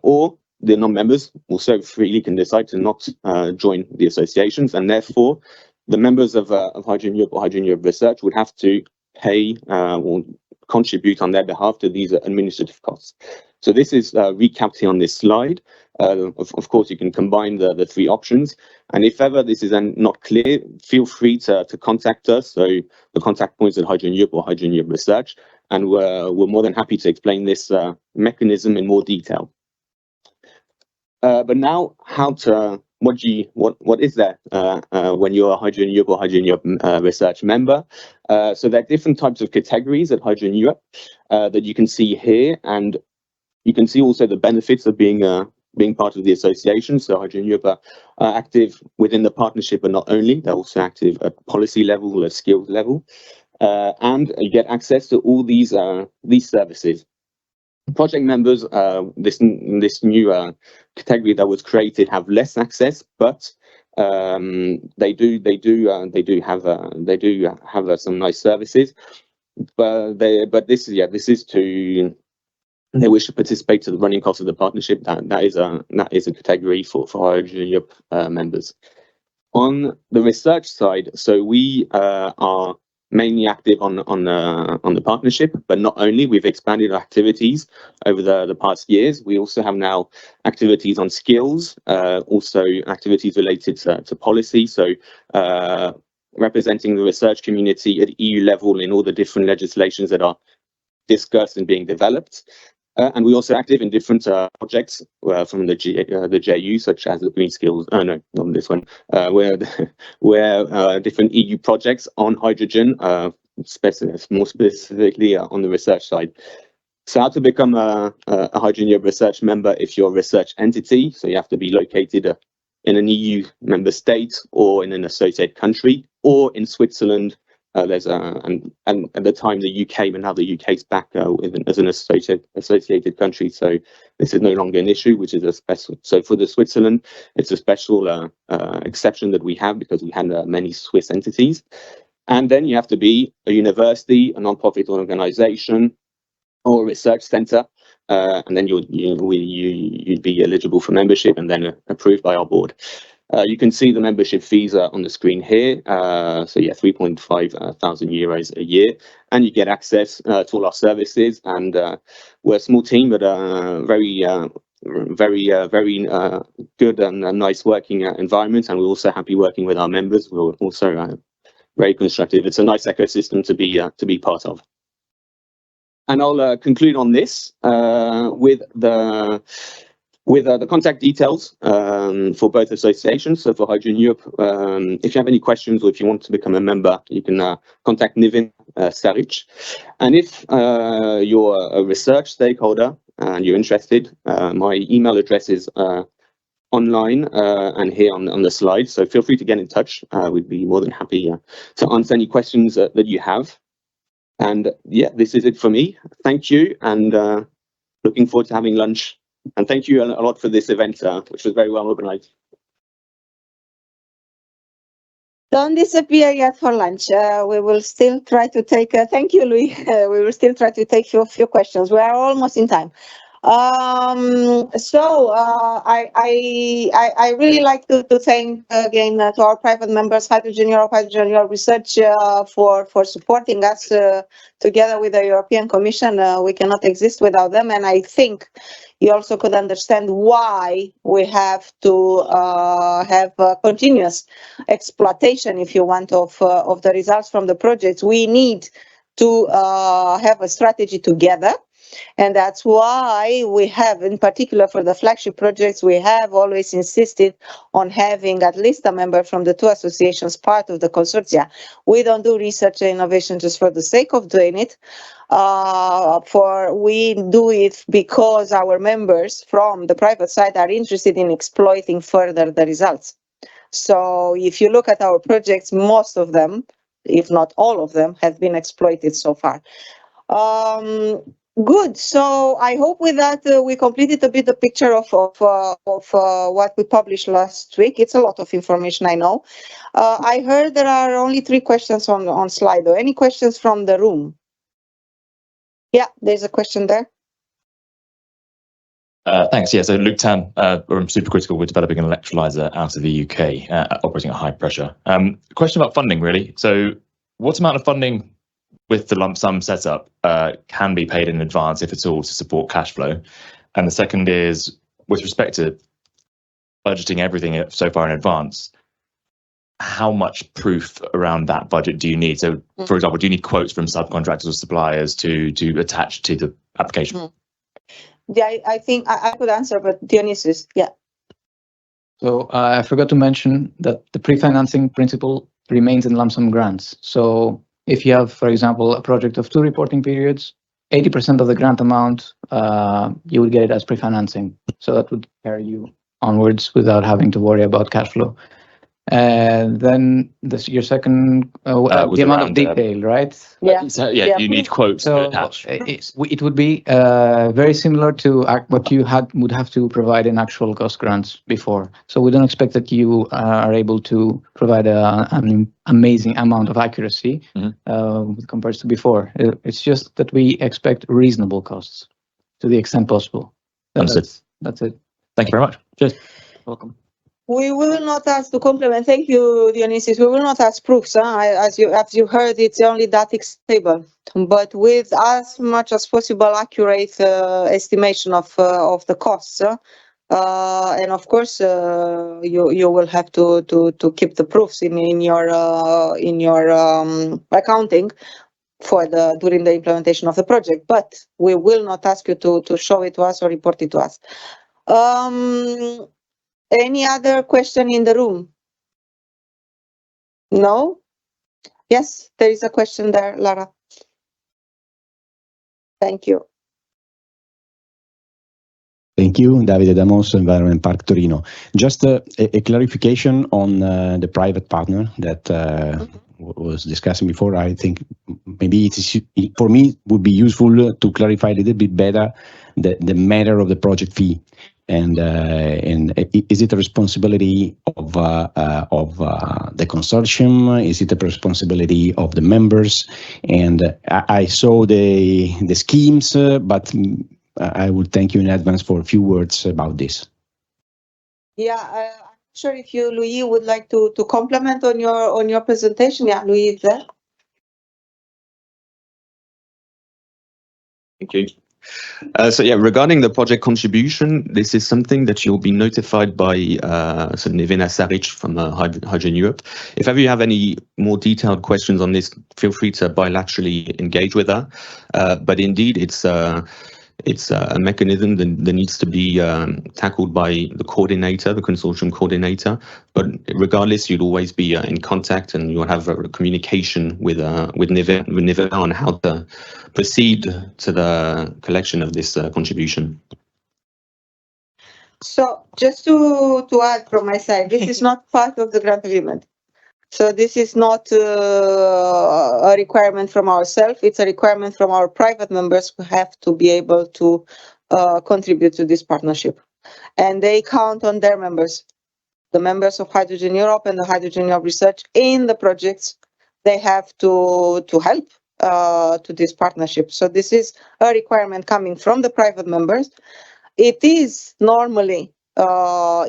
or the non-members also freely can decide to not join the associations, and therefore the members of Hydrogen Europe or Hydrogen Europe Research would have to pay or contribute on their behalf to these administrative costs. So this is recapped here on this slide. Of course, you can combine the three options, and if ever this is not clear, feel free to contact us. So the contact points at Hydrogen Europe or Hydrogen Europe Research, and we're more than happy to explain this mechanism in more detail. But now, what is there when you're a Hydrogen Europe or Hydrogen Europe Research member? So there are different types of categories at Hydrogen Europe that you can see here, and you can see also the benefits of being part of the association. So Hydrogen Europe are active within the partnership, but not only, they're also active at policy level, at skills level, and you get access to all these services. Project members, this new category that was created, have less access, but they do have some nice services. But this is to, they wish to participate to the running costs of the partnership. That is a category for Hydrogen Europe members. On the research side, so we are mainly active on the partnership, but not only. We've expanded our activities over the past years. We also have now activities on skills, also activities related to policy. So representing the research community at EU level in all the different legislations that are discussed and being developed. And we also active in different projects from the JU, such as the Green Skills. Oh no, not this one. Where different EU projects on hydrogen, more specifically on the research side. So how to become a Hydrogen Europe Research member? If you're a research entity, so you have to be located in an EU member state or in an associated country, or in Switzerland. There's and at the time the UK, but now the UK's back as an associated country, so this is no longer an issue, which is a special. So for the Switzerland, it's a special exception that we have because we had many Swiss entities. And then you have to be a university, a non-profit organization, or a research center, and then you'd be eligible for membership and then approved by our board. You can see the membership fees on the screen here. So yeah, 3,500 euros a year, and you get access to all our services. And we're a small team, but very good and nice working environment. And we're also happy working with our members. We're also very constructive. It's a nice ecosystem to be part of. And I'll conclude on this with the contact details for both associations. So for Hydrogen Europe, if you have any questions or if you want to become a member, you can contact Nivin Saric. And if you're a research stakeholder and you're interested, my email address is online and here on the slide. So feel free to get in touch. We'd be more than happy to answer any questions that you have. And yeah, this is it for me. Thank you, and looking forward to having lunch. And thank you a lot for this event, which was very well organized. Don't disappear yet for lunch. We will still try to take. Thank you, Louis. We will still try to take a few questions. We are almost in time. I really like to thank again to our private members, Hydrogen Europe Research, for supporting us together with the European Commission. We cannot exist without them, and I think you also could understand why we have to have continuous exploitation, if you want, of the results from the projects. We need to have a strategy together. And that's why we have, in particular for the flagship projects, we have always insisted on having at least a member from the two associations part of the consortia. We don't do research and innovation just for the sake of doing it. We do it because our members from the private side are interested in exploiting further the results. So if you look at our projects, most of them, if not all of them, have been exploited so far. Good. So I hope with that we completed a bit the picture of what we published last week. It's a lot of information, I know. I heard there are only 3 questions on Slido. Any questions from the room? Yeah, there's a question there. Thanks. Yeah, so Luke Tan, we're supercritical. We're developing an electrolyzer out of the UK, operating at high pressure. Question about funding, really. So what amount of funding with the lump sum setup can be paid in advance, if at all, to support cash flow? And the second is, with respect to budgeting everything so far in advance, how much proof around that budget do you need? So, for example, do you need quotes from subcontractors or suppliers to attach to the application? Yeah, I think I could answer, but Dionysius, yeah. So I forgot to mention that the pre-financing principle remains in lump sum grants. So if you have, for example, a project of 2 reporting periods, 80% of the grant amount, you would get it as pre-financing. So that would carry you onwards without having to worry about cash flow. And then your second, the amount of detail, right? Yeah. So, yeah, you need quotes to attach. It would be very similar to what you would have to provide in actual cost grants before. So we don't expect that you are able to provide an amazing amount of accuracy compared to before. It's just that we expect reasonable costs to the extent possible. That's it. Thank you very much. Cheers. Welcome. We will not ask to complement. Thank you, Dionysius. We will not ask proofs. As you heard, it's only that table, but with as much as possible accurate estimation of the costs. And of course, you will have to keep the proofs in your accounting for during the implementation of the project. But we will not ask you to show it to us or report it to us. Any other question in the room? No? Yes, there is a question there, Lara. Thank you. Thank you, Davide Damos, Environment Park Torino. Just a clarification on the private partner that was discussing before. I think maybe for me it would be useful to clarify a little bit better the matter of the project fee. And is it a responsibility of the consortium? Is it a responsibility of the members? And I saw the schemes, but I would thank you in advance for a few words about this. Yeah, I'm sure if you, Luigi, would like to comment on your presentation. Yeah, Luigi is there. Thank you. So yeah, regarding the project contribution, this is something that you'll be notified by Nevena Saric from Hydrogen Europe. If ever you have any more detailed questions on this, feel free to bilaterally engage with her. But indeed, it's a mechanism that needs to be tackled by the coordinator, the consortium coordinator. But regardless, you'd always be in contact, and you'll have a communication with Nevena on how to proceed to the collection of this contribution. So just to add from my side, this is not part of the grant agreement. So this is not a requirement from ourselves. It's a requirement from our private members who have to be able to contribute to this partnership. And they count on their members, the members of Hydrogen Europe and the Hydrogen Europe Research in the projects. They have to help to this partnership. So this is a requirement coming from the private members. It is normally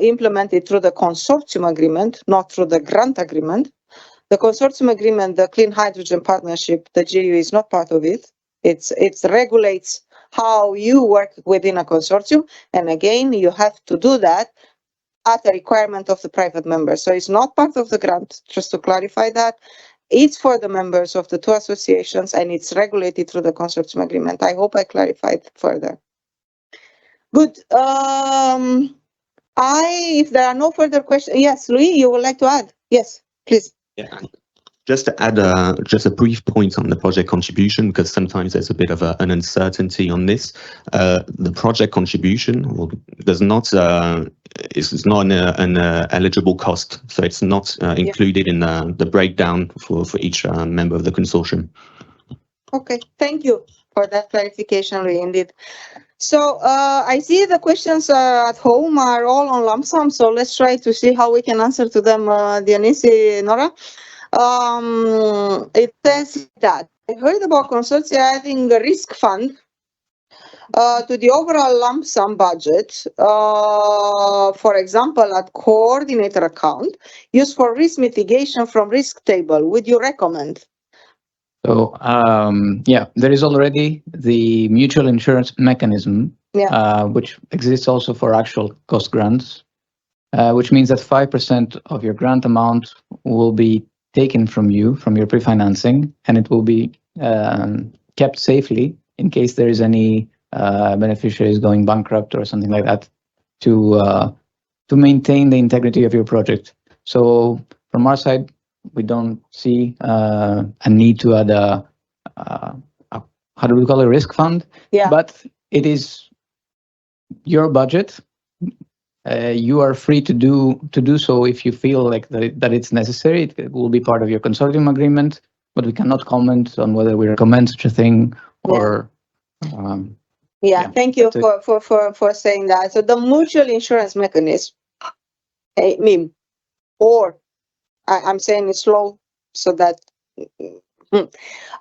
implemented through the consortium agreement, not through the grant agreement. The consortium agreement, the Clean Hydrogen Partnership, the GU is not part of it. It regulates how you work within a consortium. And again, you have to do that at the requirement of the private members. So it's not part of the grant, just to clarify that. It's for the members of the 2 associations, and it's regulated through the consortium agreement. I hope I clarified further. Good. If there are no further questions, yes, Luigi, you would like to add? Yes, please. Yeah. Just to add just a brief point on the project contribution, because sometimes there's a bit of an uncertainty on this. The project contribution is not an eligible cost, so it's not included in the breakdown for each member of the consortium. Okay, thank you for that clarification, Lee, indeed. So I see the questions at home are all on lump sum, so let's try to see how we can answer to them, Dionysi, Nora. It says that I heard about consortia adding a risk fund to the overall lump sum budget, for example, at coordinator account, used for risk mitigation from risk table. Would you recommend? So yeah, there is already the mutual insurance mechanism, which exists also for actual cost grants, which means that 5% of your grant amount will be taken from you, from your pre-financing, and it will be kept safely in case there is any beneficiaries going bankrupt or something like that, to maintain the integrity of your project. So from our side, we don't see a need to add a how do we call it, a risk fund? Yeah. But it is your budget. You are free to do so if you feel like that it's necessary. It will be part of your consortium agreement, but we cannot comment on whether we recommend such a thing or. Thank you for saying that. So the mutual insurance mechanism, MIM, or I'm saying it slow so that,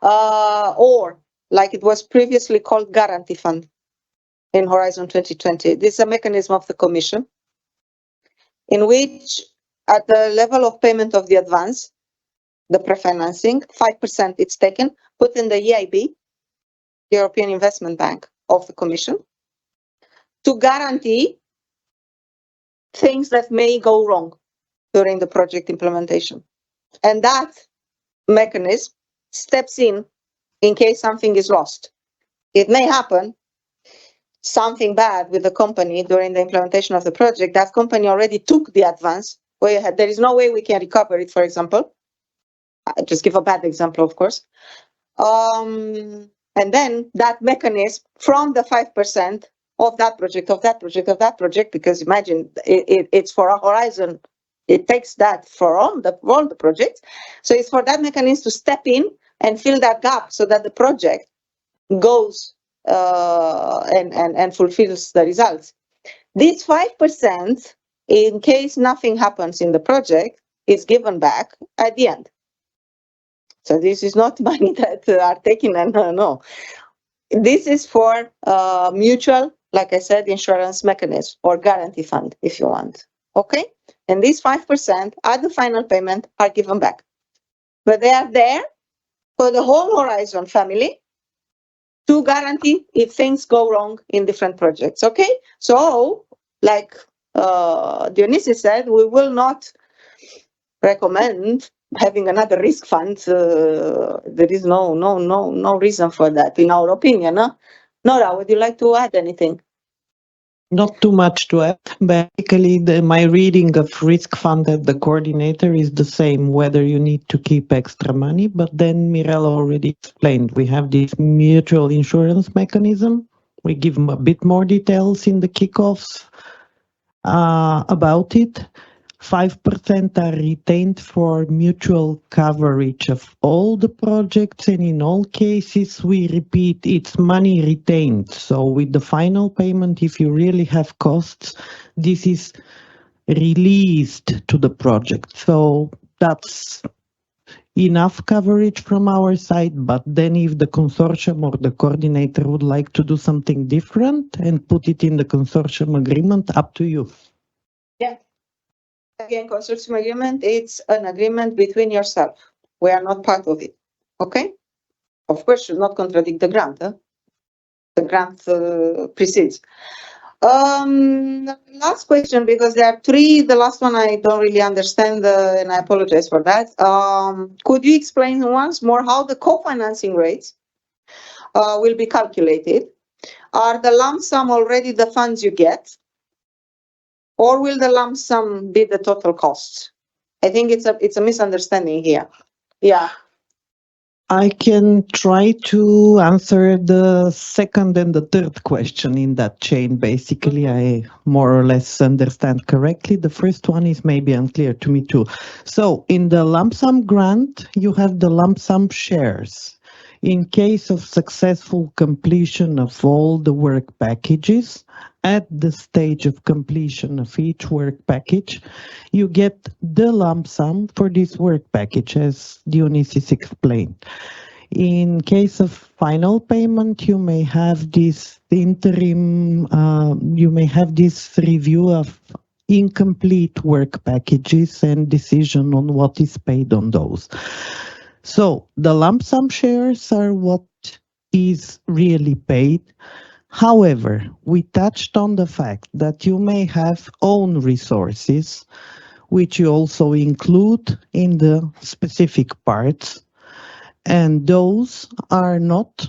or like it was previously called guarantee fund in Horizon 2020. This is a mechanism of the Commission in which at the level of payment of the advance, the pre-financing, 5% it's taken, put in the EIB, European Investment Bank of the Commission, to guarantee things that may go wrong during the project implementation. And that mechanism steps in case something is lost. It may happen, something bad with the company during the implementation of the project. That company already took the advance. There is no way we can recover it, for example. I just give a bad example, of course. And then that mechanism from the 5% of that project, because imagine it's for a Horizon, it takes that for all the projects. So it's for that mechanism to step in and fill that gap so that the project goes and fulfills the results. This 5%, in case nothing happens in the project, is given back at the end. So this is not money that are taken and no. This is for mutual, like I said, insurance mechanism or guarantee fund, if you want. Okay? And these 5% at the final payment are given back. But they are there for the whole Horizon family to guarantee if things go wrong in different projects. Okay? So, like Dionysi said, we will not recommend having another risk fund. There is no reason for that, in our opinion. Huh? Nora, would you like to add anything? Not too much to add. Basically, my reading of risk fund at the coordinator is the same, whether you need to keep extra money. But then Mirela already explained, we have this mutual insurance mechanism. We give them a bit more details in the kickoffs about it. 5% are retained for mutual coverage of all the projects, and in all cases, we repeat, it's money retained. So with the final payment, if you really have costs, this is released to the project. So that's enough coverage from our side, but then if the consortium or the coordinator would like to do something different and put it in the consortium agreement, up to you. Yeah. Again, consortium agreement, it's an agreement between yourself. We are not part of it. Okay? Of course, should not contradict the grant. Huh? The grant precedes. Last question, because there are three. The last one I don't really understand, and I apologize for that. Could you explain once more how the co-financing rates will be calculated? Are the lump sum already the funds you get? Or will the lump sum be the total cost? I think it's a misunderstanding here. Yeah. I can try to answer the second and the third question in that chain. Basically, I more or less understand correctly. The first one is maybe unclear to me too. So in the lump sum grant, you have the lump sum shares. In case of successful completion of all the work packages, at the stage of completion of each work package, you get the lump sum for this work package, as Dionysis explained. In case of final payment, you may have this interim, you may have this review of incomplete work packages and decision on what is paid on those. So the lump sum shares are what is really paid. However, we touched on the fact that you may have own resources, which you also include in the specific parts, and those are not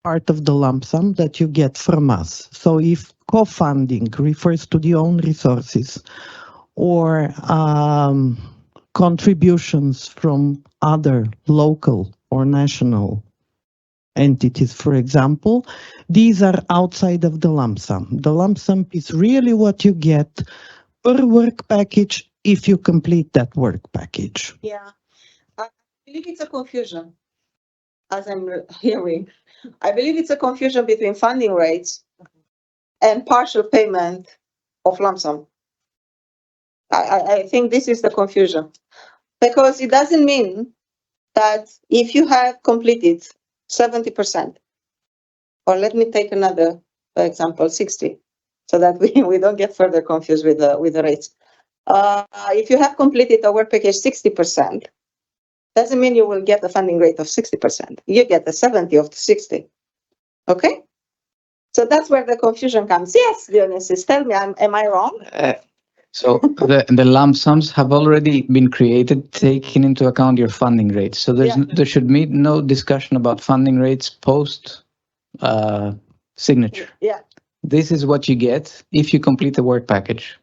part of the lump sum that you get from us. So if co-funding refers to the own resources or contributions from other local or national entities, for example, these are outside of the lump sum. The lump sum is really what you get per work package if you complete that work package. Yeah, I believe it's a confusion, as I'm hearing. I believe it's a confusion between funding rates and partial payment of lump sum. I think this is the confusion, because it doesn't mean that if you have completed 70%, or let me take another example, 60, so that we don't get further confused with the rates. If you have completed a work package 60%, doesn't mean you will get the funding rate of 60%. You get the 70 of the 60. Okay? So that's where the confusion comes. Yes, Dionysus, tell me, am I wrong? So the lump sums have already been created, taking into account your funding rates. So there should be no discussion about funding rates post signature. Yeah. This is what you get if you complete the work package.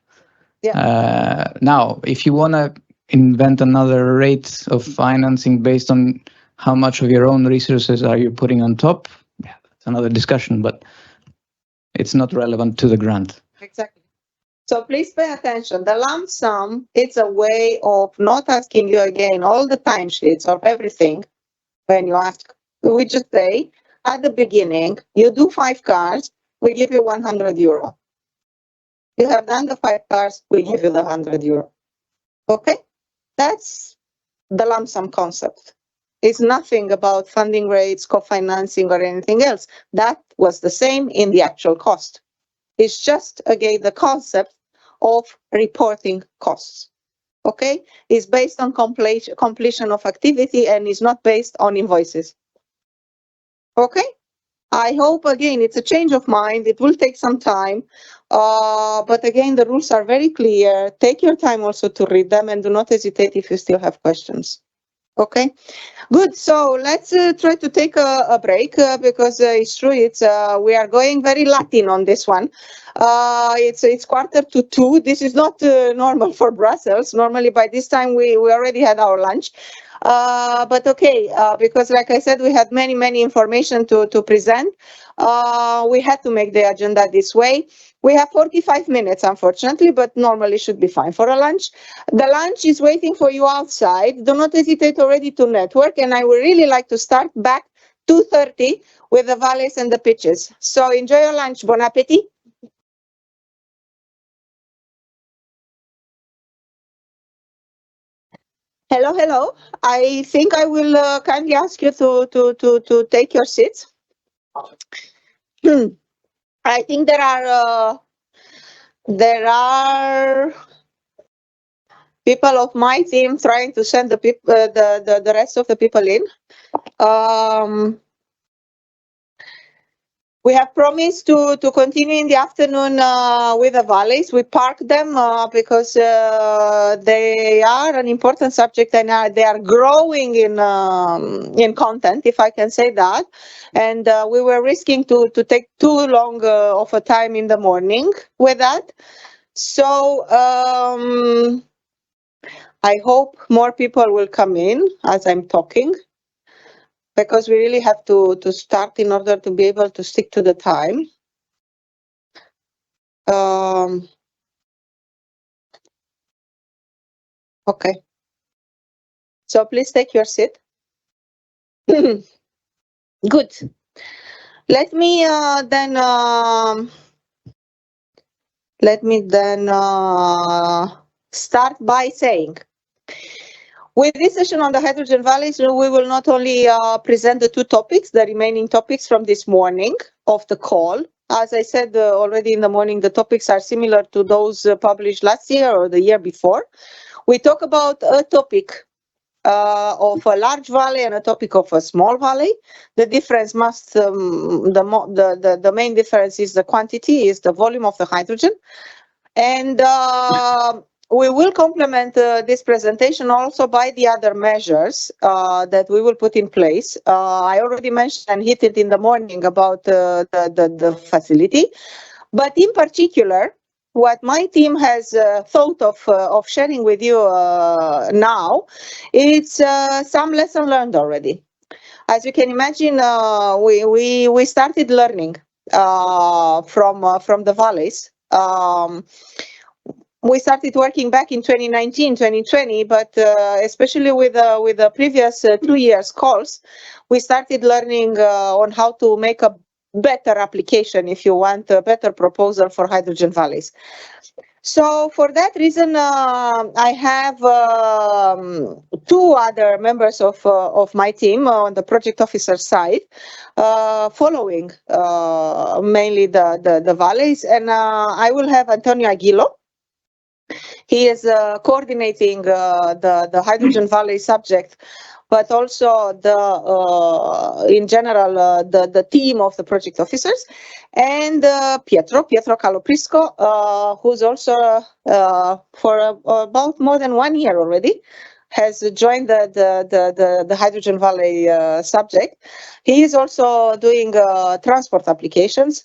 Yeah. Now, if you want to invent another rate of financing based on how much of your own resources are you putting on top, that's another discussion, but it's not relevant to the grant. Exactly. So please pay attention. The lump sum, it's a way of not asking you again all the timesheets of everything when you ask. We just say at the beginning, you do 5 cars, we give you 100 euro. You have done the 5 cars, we give you the 100 euro. Okay? That's the lump sum concept. It's nothing about funding rates, co-financing, or anything else. That was the same in the actual cost. It's just, again, the concept of reporting costs. Okay? It's based on completion of activity and is not based on invoices. Okay? I hope, again, it's a change of mind. It will take some time. But again, the rules are very clear. Take your time also to read them and do not hesitate if you still have questions. Okay, good. So let's try to take a break because it's true. We are going very Latin on this one. It's 1:45. This is not normal for Brussels. Normally by this time we already had our lunch. But okay, because like I said, we had many information to present. We had to make the agenda this way. We have 45 minutes, unfortunately, but normally should be fine for a lunch. The lunch is waiting for you outside. Do not hesitate already to network. And I would really like to start back 2:30 with the valleys and the pitches. So enjoy your lunch. Bon appetit. Hello. I think I will kindly ask you to take your seats. I think there are people of my team trying to send the rest of the people in. We have promised to continue in the afternoon with the valleys. We parked them because they are an important subject and they are growing in content, if I can say that. And we were risking to take too long of a time in the morning with that. So I hope more people will come in as I'm talking, because we really have to start in order to be able to stick to the time. Okay. So please take your seat. Good. Let me then start by saying, with this session on the hydrogen valleys, we will not only present the two topics, the remaining topics from this morning of the call. As I said already in the morning, the topics are similar to those published last year or the year before. We talk about a topic of a large valley and a topic of a small valley. The difference must, the main difference is the quantity, is the volume of the hydrogen. And we will complement this presentation also by the other measures that we will put in place. I already mentioned and hit it in the morning about the facility, but in particular, what my team has thought of sharing with you now, it's some lesson learned already. As you can imagine, we started learning from the valleys. We started working back in 2019, 2020, but especially with the previous 2 years calls, we started learning on how to make a better application, if you want, a better proposal for hydrogen valleys. So for that reason, I have two other members of my team on the project officer side, following mainly the valleys, and I will have Antonio Aguilo. He is coordinating the hydrogen valley subject, but also in general the team of the project officers, and Pietro Caloprisco, who's also for about more than 1 year already has joined the hydrogen valley subject. He is also doing transport applications.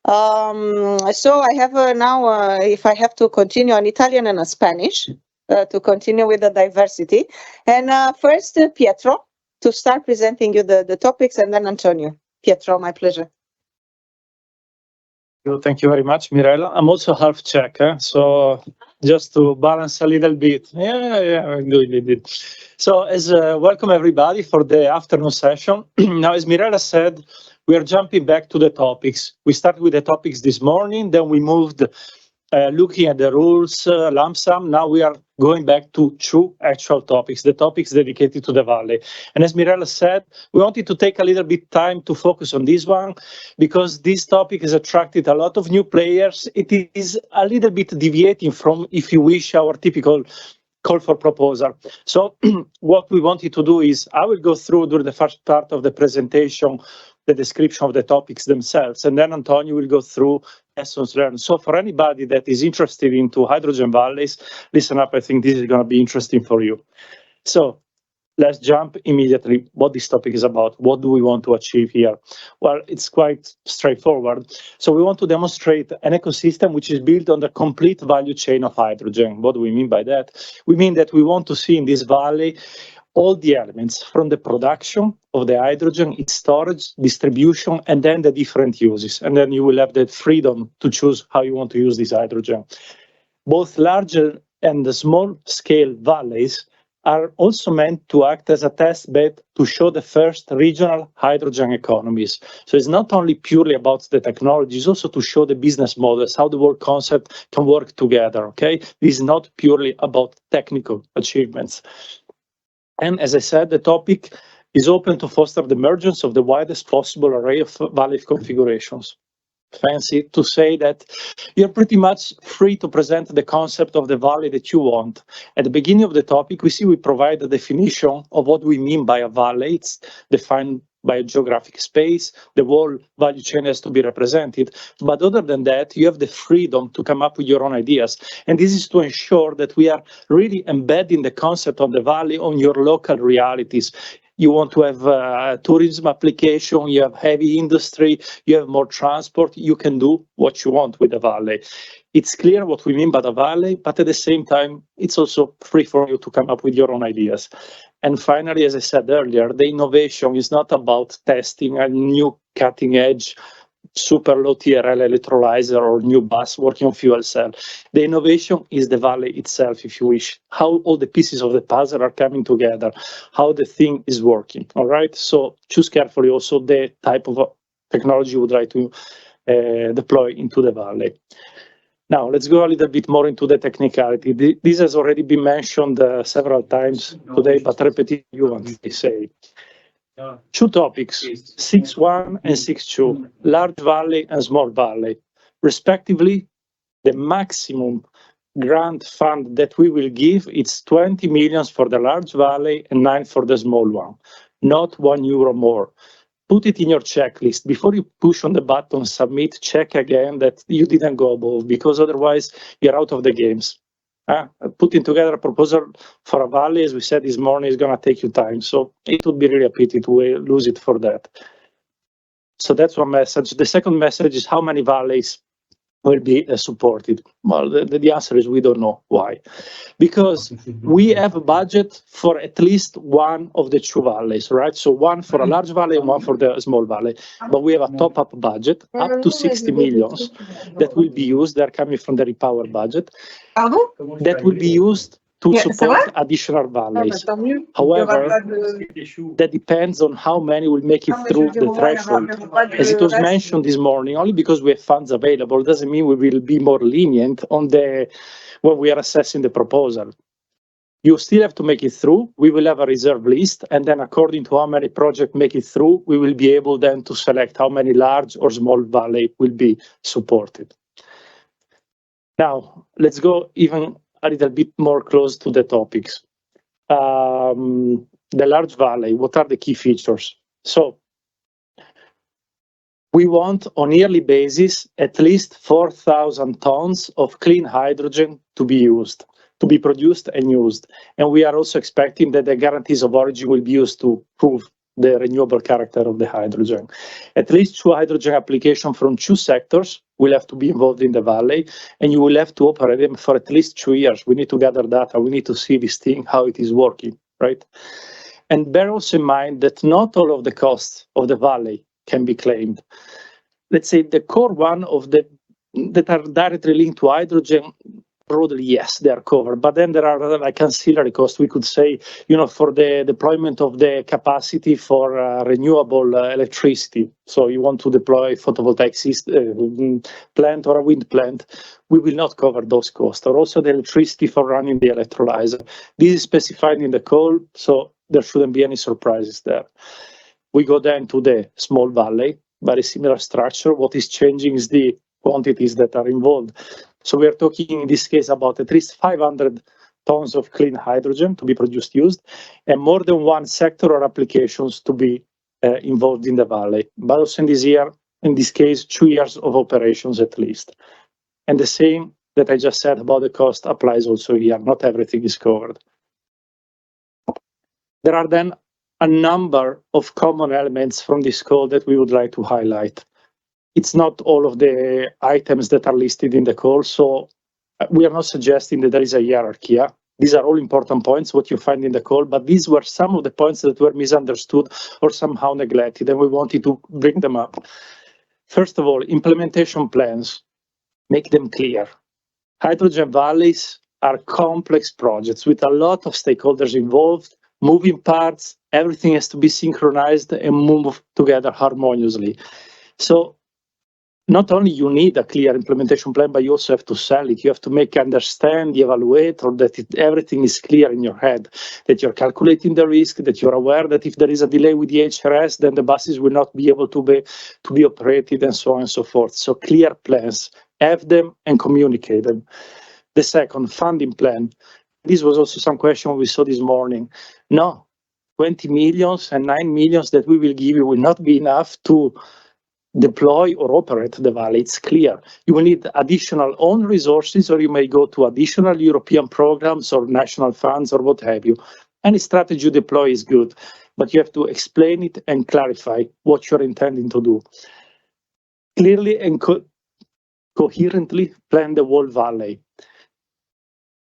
So I have now, if I have to continue, an Italian and a Spanish to continue with the diversity. And first, Pietro, to start presenting you the topics, and then Antonio. Pietro, my pleasure. Thank you very much, Mirela. I'm also half Czech, so just to balance a little bit. Yeah, I'm doing it. So as welcome everybody for the afternoon session. Now, as Mirela said, we are jumping back to the topics. We started with the topics this morning, then we moved looking at the rules, lump sum. Now we are going back to two actual topics, the topics dedicated to the valley. And as Mirela said, we wanted to take a little bit time to focus on this one because this topic has attracted a lot of new players. It is a little bit deviating from, if you wish, our typical call for proposal. So what we wanted to do is I will go through during the first part of the presentation the description of the topics themselves, and then Antonio will go through lessons learned. So for anybody that is interested into hydrogen valleys, listen up, I think this is going to be interesting for you. So let's jump immediately what this topic is about. What do we want to achieve here? Well, it's quite straightforward. So we want to demonstrate an ecosystem which is built on the complete value chain of hydrogen. What do we mean by that? We mean that we want to see in this valley all the elements from the production of the hydrogen, its storage, distribution, and then the different uses. And then you will have the freedom to choose how you want to use this hydrogen. Both larger and the small scale valleys are also meant to act as a test bed to show the first regional hydrogen economies. So it's not only purely about the technology, it's also to show the business models, how the whole concept can work together, okay? This is not purely about technical achievements. And as I said, the topic is open to foster the emergence of the widest possible array of valley configurations. Fancy to say that you're pretty much free to present the concept of the valley that you want. At the beginning of the topic, we provide a definition of what we mean by a valley. It's defined by a geographic space. The whole value chain has to be represented. But other than that, you have the freedom to come up with your own ideas. And this is to ensure that we are really embedding the concept of the valley on your local realities. You want to have a tourism application, you have heavy industry, you have more transport, you can do what you want with the valley. It's clear what we mean by the valley, but at the same time, it's also free for you to come up with your own ideas. And finally, as I said earlier, the innovation is not about testing a new cutting edge super low TRL electrolyzer or new bus working on fuel cell. The innovation is the valley itself, if you wish, how all the pieces of the puzzle are coming together, how the thing is working, all right? So choose carefully also the type of technology you would like to deploy into the valley. Now, let's go a little bit more into the technicality. This has already been mentioned several times today, but repetitive, you want to say. Two topics, 6.1 and 6.2, large valley and small valley. Respectively, the maximum grant fund that we will give is 20 million for the large valley and 9 for the small one, not €1 more. Put it in your checklist. Before you push on the button, submit, check again that you didn't go above, because otherwise you're out of the games. Putting together a proposal for a valley, as we said this morning, is going to take you time. So it would be really a pity to lose it for that. So that's one message. The second message is how many valleys will be supported. Well, the answer is we don't know. Why? Because we have a budget for at least one of the two valleys, right? So one for a large valley and one for the small valley. But we have a top-up budget up to 60 million that will be used. They're coming from the Repower budget. That will be used to support additional valleys. However, that depends on how many will make it through the threshold. As it was mentioned this morning, only because we have funds available doesn't mean we will be more lenient on when we are assessing the proposal. You still have to make it through. We will have a reserve list, and then according to how many projects make it through, we will be able then to select how many large or small valley will be supported. Now, let's go even a little bit more close to the topics. The large valley, what are the key features? So we want on yearly basis at least 4,000 tons of clean hydrogen to be used, to be produced and used. And we are also expecting that the guarantees of origin will be used to prove the renewable character of the hydrogen. At least 2 hydrogen applications from 2 sectors will have to be involved in the valley, and you will have to operate them for at least 2 years. We need to gather data. We need to see this thing, how it is working, right? And bear also in mind that not all of the costs of the valley can be claimed. Let's say the core one of that are directly linked to hydrogen, broadly, yes, they are covered. But then there are like ancillary costs. We could say, for the deployment of the capacity for renewable electricity. So you want to deploy photovoltaic plant or a wind plant. We will not cover those costs. Or also the electricity for running the electrolyzer. This is specified in the call, so there shouldn't be any surprises there. We go then to the small valley, very similar structure. What is changing is the quantities that are involved. So we are talking in this case about at least 500 tons of clean hydrogen to be produced, used, and more than 1 sector or applications to be involved in the valley. But also in this case, 2 years of operations at least. And the same that I just said about the cost applies also here. Not everything is covered. There are then a number of common elements from this call that we would like to highlight. It's not all of the items that are listed in the call, so we are not suggesting that there is a hierarchy. These are all important points, what you find in the call, but these were some of the points that were misunderstood or somehow neglected, and we wanted to bring them up. First of all, implementation plans, make them clear. Hydrogen valleys are complex projects with a lot of stakeholders involved, moving parts, everything has to be synchronized and move together harmoniously. So not only you need a clear implementation plan, but you also have to sell it. You have to understand, evaluate, or that everything is clear in your head, that you're calculating the risk, that you're aware that if there is a delay with the HRS, then the buses will not be able to be operated, and so on and so forth. So clear plans, have them and communicate them. The second, funding plan. This was also some question we saw this morning. No, 20 millions and 9 millions that we will give you will not be enough to deploy or operate the valley. It's clear. You will need additional own resources, or you may go to additional European programs or national funds or what have you. Any strategy you deploy is good, but you have to explain it and clarify what you're intending to do. Clearly and coherently plan the whole valley.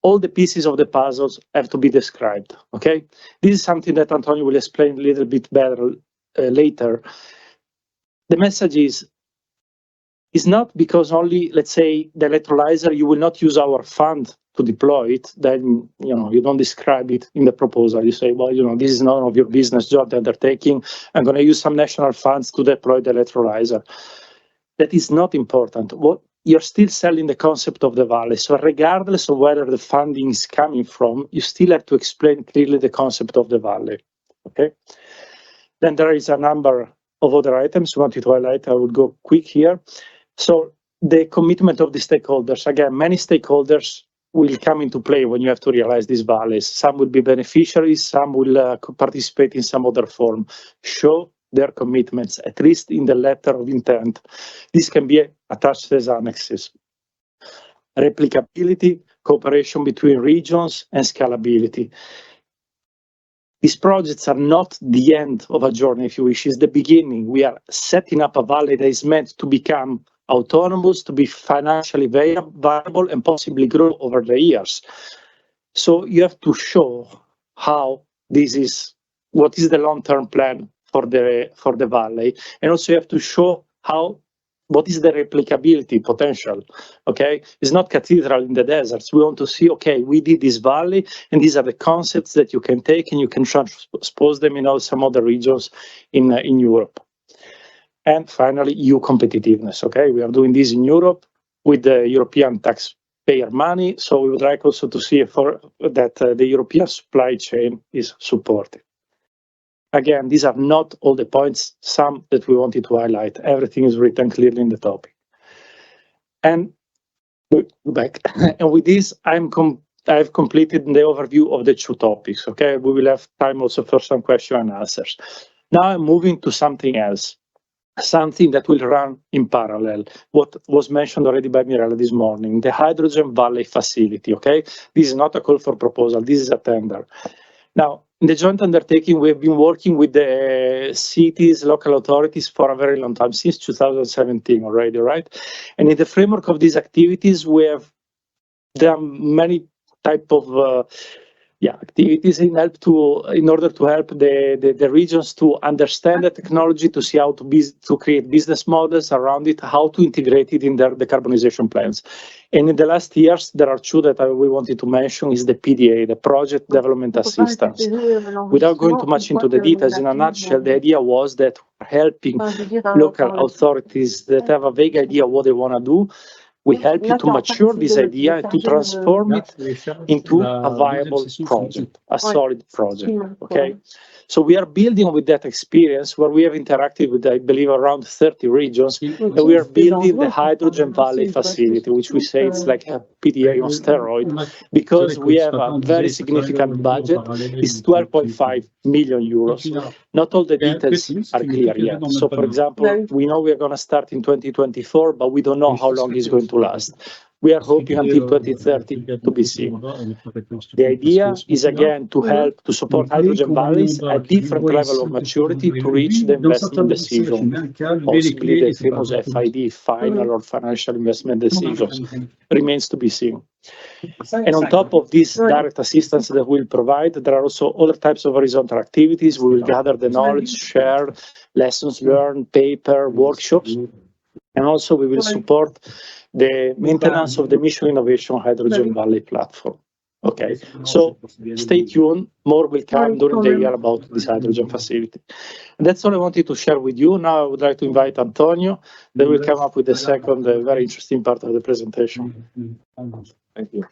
All the pieces of the puzzles have to be described, okay? This is something that Antonio will explain a little bit better later. The message is, It's not because only, let's say, the electrolyzer, you will not use our fund to deploy it, then you don't describe it in the proposal. You say, well, this is none of your business, job undertaking. I'm going to use some national funds to deploy the electrolyzer. That is not important. What you're still selling the concept of the valley. So regardless of whether the funding is coming from, you still have to explain clearly the concept of the valley. Okay. Then there is a number of other items we wanted to highlight. I would go quick here. So the commitment of the stakeholders. Again, many stakeholders will come into play when you have to realize these valleys. Some will be beneficiaries, some will participate in some other form. Show their commitments, at least in the letter of intent. This can be attached as annexes. Replicability, cooperation between regions, and scalability. These projects are not the end of a journey, if you wish, it's the beginning. We are setting up a valley that is meant to become autonomous, to be financially viable, and possibly grow over the years. So you have to show how this is, what is the long-term plan for the valley, and also you have to show what is the replicability potential. Okay, it's not cathedral in the deserts. We want to see, okay, we did this valley, and these are the concepts that you can take and you can transpose them in some other regions in Europe. And finally, EU competitiveness. Okay, we are doing this in Europe with the European taxpayer money, so we would like also to see that the European supply chain is supported. Again, these are not all the points, some that we wanted to highlight. Everything is written clearly in the topic. And back. And with this, I've completed the overview of the two topics. Okay, we will have time also for some question and answers. Now I'm moving to something else, something that will run in parallel. What was mentioned already by Mirela this morning, the Hydrogen Valley facility. Okay, this is not a call for proposal. This is a tender. Now, in the joint undertaking, we have been working with the cities, local authorities for a very long time, since 2017 already, right? And in the framework of these activities, we have done many type of activities in order to help the regions to understand the technology, to see how to create business models around it, how to integrate it in their decarbonization plans. And in the last years, there are two that we wanted to mention, is the PDA, the Project Development Assistance. Without going too much into the details, in a nutshell, the idea was that we're helping local authorities that have a vague idea what they want to do. We help you to mature this idea and to transform it into a viable project, a solid project, okay? So we are building with that experience where we have interacted with, I believe, around 30 regions, and we are building the Hydrogen Valley facility, which we say it's like a PDA on steroid, because we have a very significant budget. It's 12.5 million euros. Not all the details are clear yet. So, for example, we know we're going to start in 2024, but we don't know how long it's going to last. We are hoping until 2030 to be seen. The idea is, again, to help to support hydrogen valleys at different level of maturity to reach the investment decision, possibly the famous FID, final or financial investment decisions, remains to be seen. And on top of this direct assistance that we'll provide, there are also other types of horizontal activities. We will gather the knowledge, share lessons learned, paper, workshops, and also we will support the maintenance of the Mission Innovation Hydrogen Valley platform. Okay, so stay tuned. More will come during the year about this hydrogen facility. And that's all I wanted to share with you. Now I would like to invite Antonio. They will come up with the second very interesting part of the presentation. Thank you.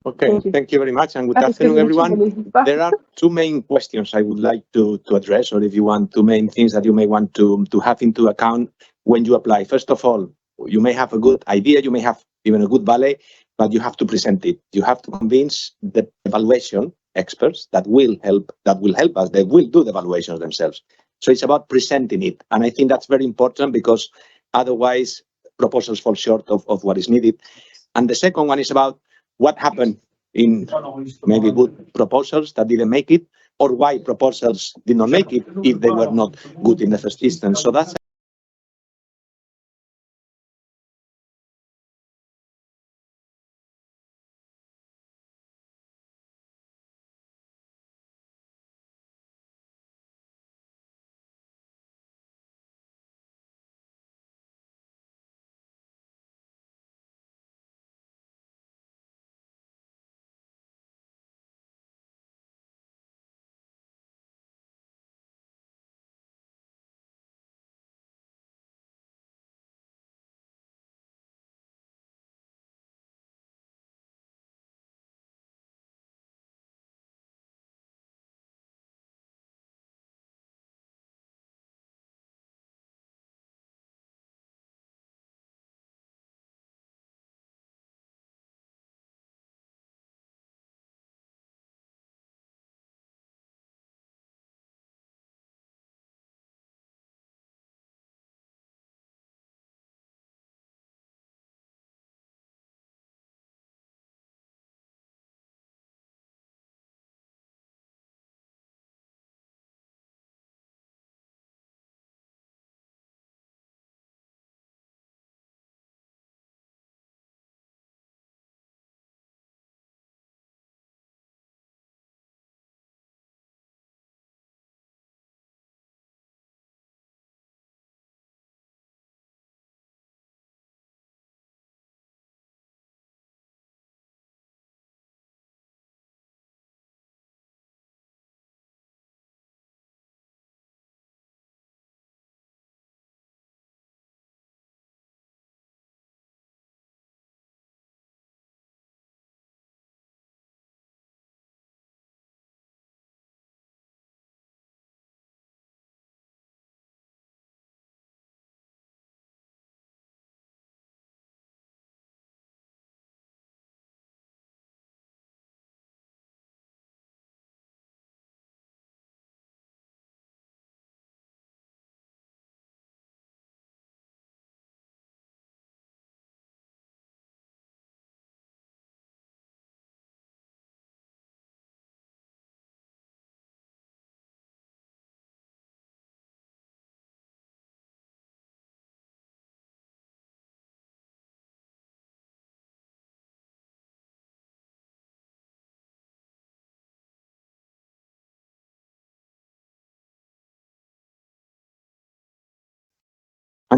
Okay, thank you very much, and good afternoon, everyone. There are two main questions I would like to address, or if you want, two main things that you may want to have into account when you apply. First of all, you may have a good idea, you may have even a good valley, but you have to present it. You have to convince the evaluation experts that will help us. They will do the evaluations themselves. So it's about presenting it, and I think that's very important because otherwise proposals fall short of what is needed. And the second one is about what happened in maybe good proposals that didn't make it, or why proposals did not make it if they were not good in the first instance. So that's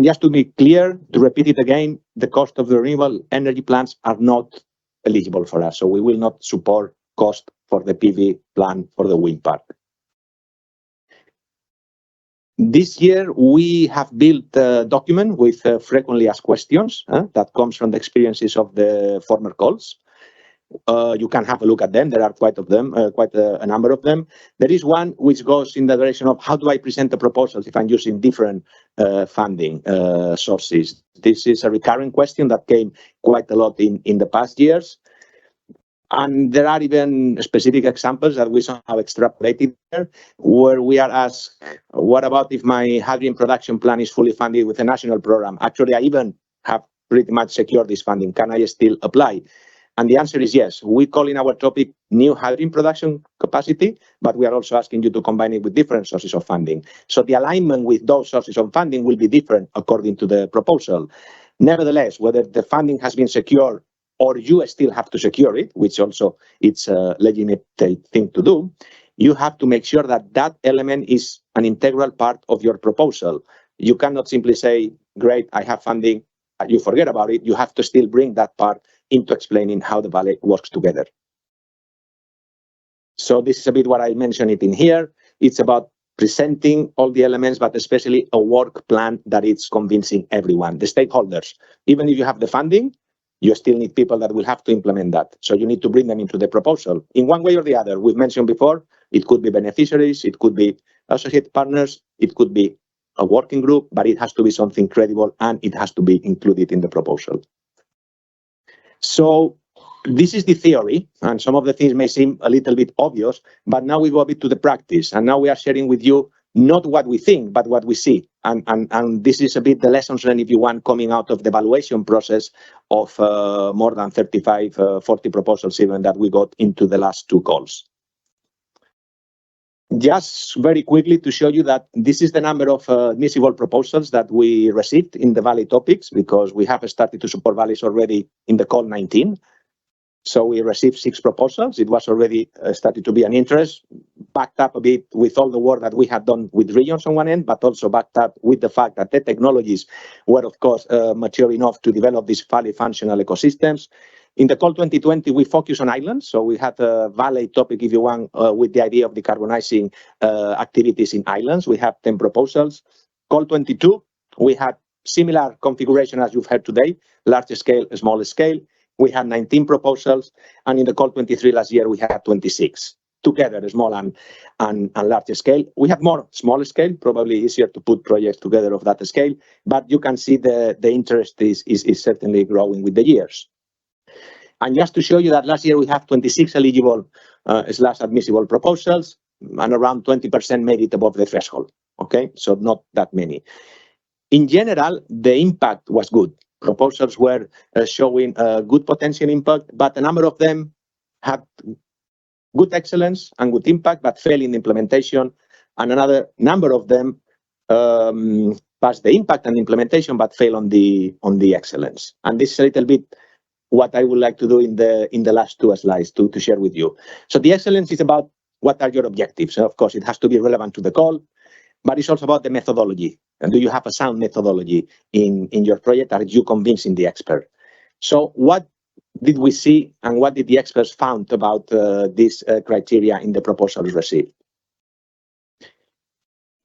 And just to be clear, to repeat it again, the cost of the renewable energy plants are not eligible for us. So we will not support cost for the PV plant for the wind park. This year, we have built a document with frequently asked questions that comes from the experiences of the former calls. You can have a look at them. There are quite a number of them. There is one which goes in the direction of how do I present the proposals if I'm using different funding sources. This is a recurring question that came quite a lot in the past years. And there are even specific examples that we somehow extrapolated there, where we are asked, what about if my hydrogen production plan is fully funded with a national program? Actually, I even have pretty much secured this funding. Can I still apply? And the answer is yes. We call in our topic new hydrogen production capacity, but we are also asking you to combine it with different sources of funding. So the alignment with those sources of funding will be different according to the proposal. Nevertheless, whether the funding has been secured or you still have to secure it, which also it's a legitimate thing to do, you have to make sure that that element is an integral part of your proposal. You cannot simply say, great, I have funding, you forget about it. You have to still bring that part into explaining how the valley works together. So this is a bit what I mentioned it in here. It's about presenting all the elements, but especially a work plan that is convincing everyone, the stakeholders. Even if you have the funding, you still need people that will have to implement that. So you need to bring them into the proposal in one way or the other. We've mentioned before, it could be beneficiaries, it could be associate partners, it could be a working group, but it has to be something credible and it has to be included in the proposal. So this is the theory, and some of the things may seem a little bit obvious, but now we go a bit to the practice, and now we are sharing with you not what we think, but what we see. And this is a bit the lessons learned, if you want, coming out of the evaluation process of more than 35, 40 proposals even that we got into the last two calls. Just very quickly to show you that this is the number of admissible proposals that we received in the Valley topics, because we have started to support valleys already in the call 19. So we received 6 proposals. It was already started to be an interest, backed up a bit with all the work that we had done with regions on one end, but also backed up with the fact that the technologies were, of course, mature enough to develop these fully functional ecosystems. In the call 2020, we focused on islands. So we had a valley topic, if you want, with the idea of decarbonizing activities in islands. We have 10 proposals. Call 22, we had similar configuration as you've heard today, large scale, small scale. We had 19 proposals, and in the call 23 last year, we had 26 together, small and large scale. We have more small scale, probably easier to put projects together of that scale, but you can see the interest is certainly growing with the years. And just to show you that last year we have 26 eligible / admissible proposals, and around 20% made it above the threshold. Okay, so not that many. In general, the impact was good. Proposals were showing good potential impact, but a number of them had good excellence and good impact, but failed in implementation. And another number of them passed the impact and implementation, but failed on the excellence. And this is a little bit what I would like to do in the last 2 slides to share with you. So the excellence is about what are your objectives. Of course, it has to be relevant to the call, but it's also about the methodology. And do you have a sound methodology in your project? Are you convincing the expert? So what did we see and what did the experts found about these criteria in the proposals received?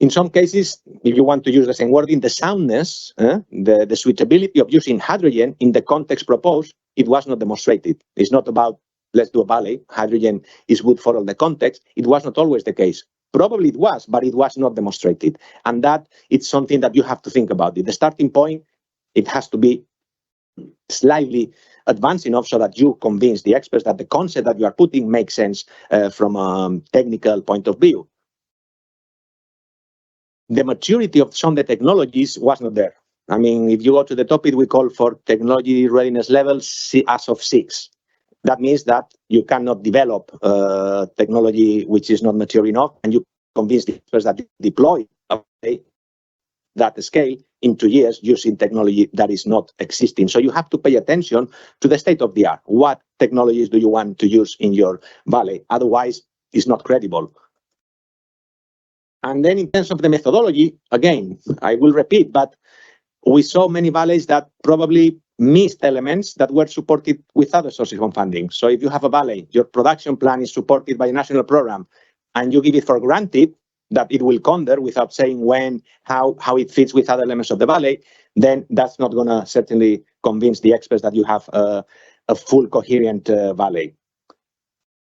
In some cases, if you want to use the same wording, the soundness, the suitability of using hydrogen in the context proposed, it was not demonstrated. It's not about, let's do a valley, hydrogen is good for all the context. It was not always the case. Probably it was, but it was not demonstrated. And that it's something that you have to think about. The starting point, it has to be slightly advanced enough so that you convince the experts that the concept that you are putting makes sense from a technical point of view. The maturity of some of the technologies was not there. I mean, if you go to the topic, we call for technology readiness levels as of 6. That means that you cannot develop technology which is not mature enough, and you convince the experts that deploy that scale in 2 years using technology that is not existing. So you have to pay attention to the state of the art. What technologies do you want to use in your valley? Otherwise, it's not credible. And then in terms of the methodology, again, I will repeat, but we saw many valleys that probably missed elements that were supported with other sources of funding. So if you have a valley, your production plan is supported by a national program, and you give it for granted that it will come there without saying when, how it fits with other elements of the valley, then that's not going to certainly convince the experts that you have a full coherent valley.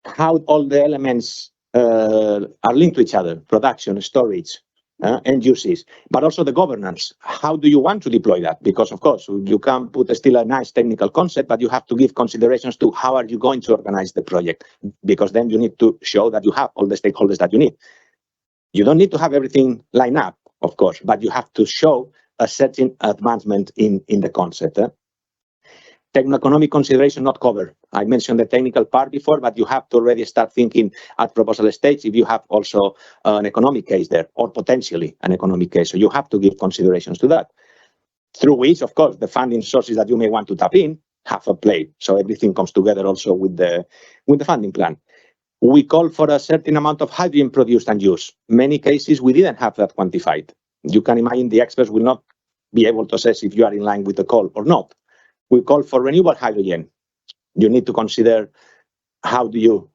How all the elements are linked to each other, production, storage, end uses, but also the governance. How do you want to deploy that? Because of course, you can put still a nice technical concept, but you have to give considerations to how are you going to organize the project, because then you need to show that you have all the stakeholders that you need. You don't need to have everything lined up, of course, but you have to show a certain advancement in the concept. Techno-economic consideration not covered. I mentioned the technical part before, but you have to already start thinking at proposal stage if you have also an economic case there, or potentially an economic case. So you have to give considerations to that, through which, of course, the funding sources that you may want to tap in have a play. So everything comes together also with the funding plan. We call for a certain amount of hydrogen produced and used. Many cases we didn't have that quantified. You can imagine the experts will not be able to assess if you are in line with the call or not. We call for renewable hydrogen. You need to consider how do you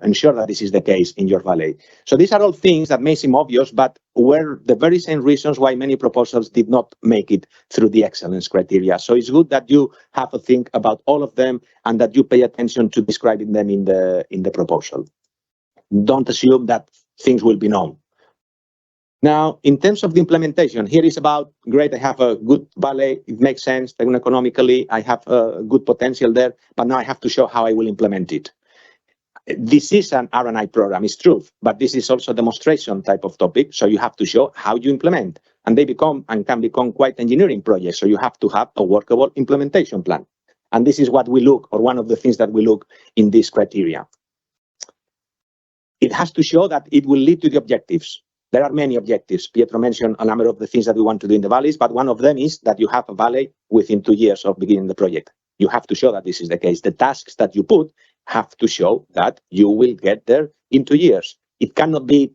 ensure that this is the case in your valley. So these are all things that may seem obvious, but were the very same reasons why many proposals did not make it through the excellence criteria. So it's good that you have a think about all of them and that you pay attention to describing them in the proposal. Don't assume that things will be known. Now, in terms of the implementation, here is about, great, I have a good valley, it makes sense, economically, I have a good potential there, but now I have to show how I will implement it. This is an R&I program, it's true, but this is also a demonstration type of topic, so you have to show how you implement, and they become and can become quite engineering projects, so you have to have a workable implementation plan. And this is what we look, or one of the things that we look in this criteria. It has to show that it will lead to the objectives. There are many objectives. Pietro mentioned a number of the things that we want to do in the valleys, but one of them is that you have a valley within 2 years of beginning the project. You have to show that this is the case. The tasks that you put have to show that you will get there in 2 years. It cannot be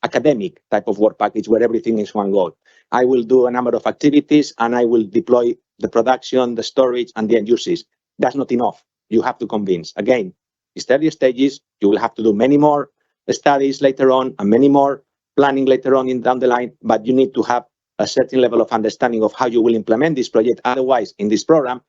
academic type of work package where everything is one goal. I will do a number of activities and I will deploy the production, the storage, and the end uses. That's not enough. You have to convince. Again, it's early stages. You will have to do many more studies later on and many more planning later on down the line, but you need to have a certain level of understanding of how you will implement this project. Otherwise, in this program,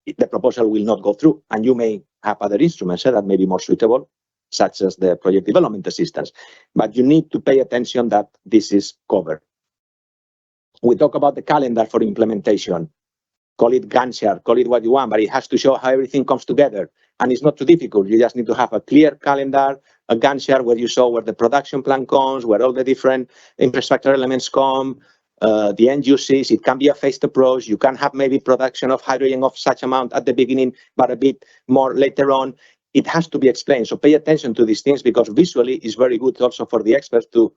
the proposal will not go through, and you may have other instruments that may be more suitable, such as the project development assistance. But you need to pay attention that this is covered. We talk about the calendar for implementation. Call it Gantt chart, call it what you want, but it has to show how everything comes together. And it's not too difficult. You just need to have a clear calendar, a Gantt chart where you show where the production plan comes, where all the different infrastructure elements come, the end uses. It can be a phased approach. You can have maybe production of hydrogen of such amount at the beginning, but a bit more later on. It has to be explained. So pay attention to these things, because visually it's very good also for the experts to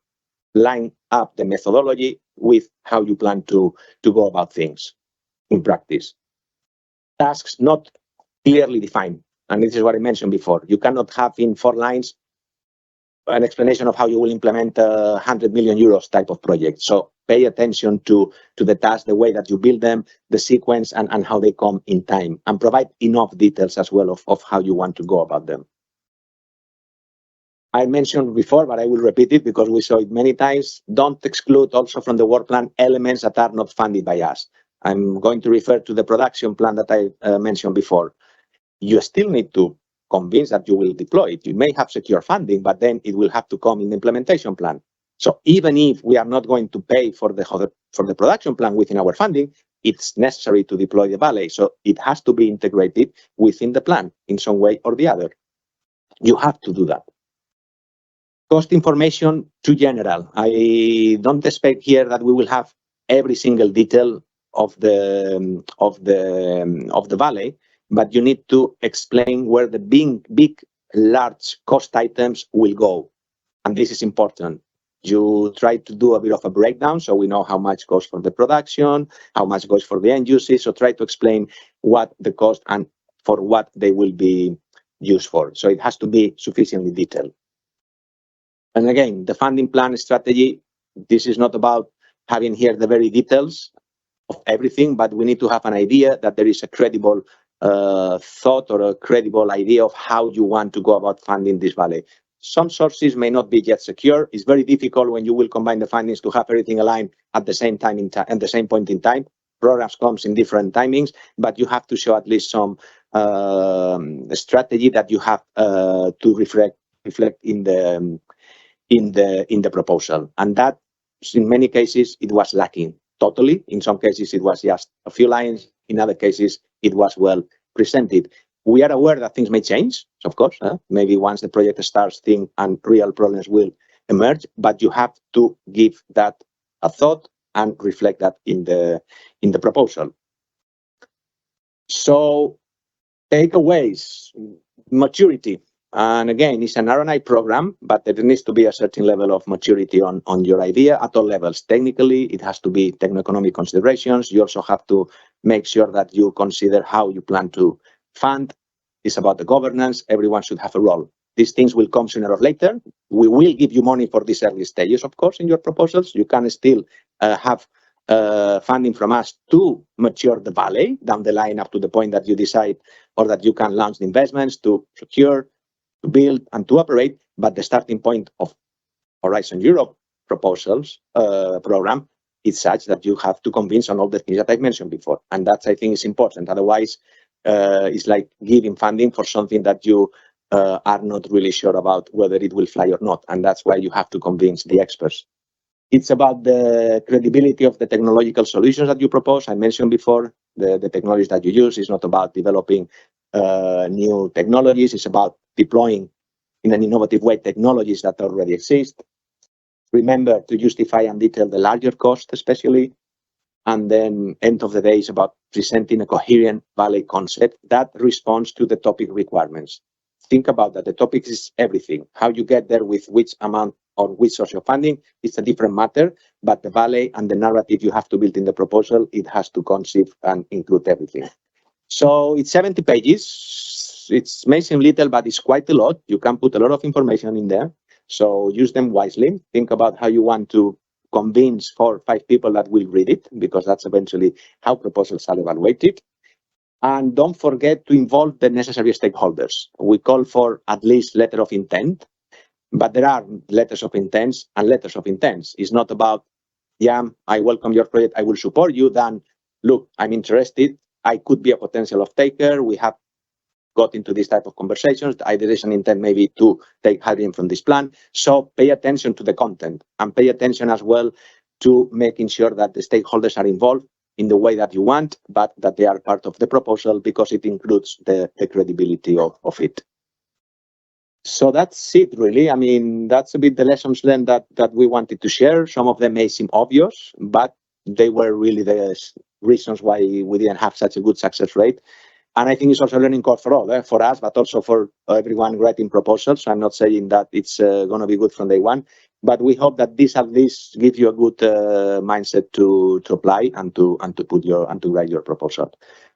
line up the methodology with how you plan to go about things in practice. Tasks not clearly defined. And this is what I mentioned before. You cannot have in 4 lines an explanation of how you will implement a 100 million euros type of project. So pay attention to the tasks, the way that you build them, the sequence, and how they come in time, and provide enough details as well of how you want to go about them. I mentioned before, but I will repeat it because we saw it many times. Don't exclude also from the work plan elements that are not funded by us. I'm going to refer to the production plan that I mentioned before. You still need to convince that you will deploy it. You may have secure funding, but then it will have to come in the implementation plan. So even if we are not going to pay for the production plan within our funding, it's necessary to deploy the valley. So it has to be integrated within the plan in some way or the other. You have to do that. Cost information too general. I don't expect here that we will have every single detail of the valley, but you need to explain where the big, large cost items will go. And this is important. You try to do a bit of a breakdown so we know how much goes for the production, how much goes for the end uses. So try to explain what the cost and for what they will be used for. So it has to be sufficiently detailed. And again, the funding plan strategy, this is not about having here the very details. everything, but we need to have an idea that there is a credible thought or a credible idea of how you want to go about funding this valley. Some sources may not be yet secure. It's very difficult when you will combine the findings to have everything aligned at the same time at the same point in time. Programs comes in different timings, but you have to show at least some strategy that you have to reflect in the proposal, and that in many cases it was lacking totally. In some cases it was just a few lines. In other cases it was well presented. We are aware that things may change, of course. Maybe once the project starts, things and real problems will emerge, but you have to give that a thought and reflect that in the proposal. So takeaways, maturity. And again, it's an R&I program, but there needs to be a certain level of maturity on your idea at all levels. Technically, it has to be techno-economic considerations. You also have to make sure that you consider how you plan to fund. It's about the governance. Everyone should have a role. These things will come sooner or later. We will give you money for these early stages, of course, in your proposals. You can still have funding from us to mature the valley down the line up to the point that you decide or that you can launch the investments to secure, to build and to operate. But the starting point of Horizon Europe proposals program is such that you have to convince on all the things that I mentioned before. And that's, I think, is important. Otherwise, it's like giving funding for something that you are not really sure about whether it will fly or not. And that's why you have to convince the experts. It's about the credibility of the technological solutions that you propose. I mentioned before the technologies that you use. Is not about developing new technologies. It's about deploying in an innovative way technologies that already exist. Remember to justify and detail the larger cost, especially. And then end of the day is about presenting a coherent valley concept that responds to the topic requirements. Think about that. The topic is everything. How you get there with which amount or which source of funding, it's a different matter, but the valley and the narrative you have to build in the proposal, it has to conceive and include everything. So it's 70 pages. It may seem little, but it's quite a lot. You can put a lot of information in there. So use them wisely. Think about how you want to convince 4 or 5 people that will read it, because that's eventually how proposals are evaluated. And don't forget to involve the necessary stakeholders. We call for at least letter of intent, but there are letters of intents and letters of intents. It's not about, yeah, I welcome your project, I will support you, then, look, I'm interested, I could be a potential off-taker, we have got into this type of conversations, there is an intent maybe to take hydrogen from this plan. So pay attention to the content and pay attention as well to making sure that the stakeholders are involved in the way that you want, but that they are part of the proposal because it includes the credibility of it. So that's it, really. I mean, that's a bit the lessons learned that we wanted to share. Some of them may seem obvious, but they were really the reasons why we didn't have such a good success rate. And I think it's also a learning curve for all, for us, but also for everyone writing proposals. I'm not saying that it's going to be good from day one, but we hope that this at least gives you a good mindset to apply and to write your proposal.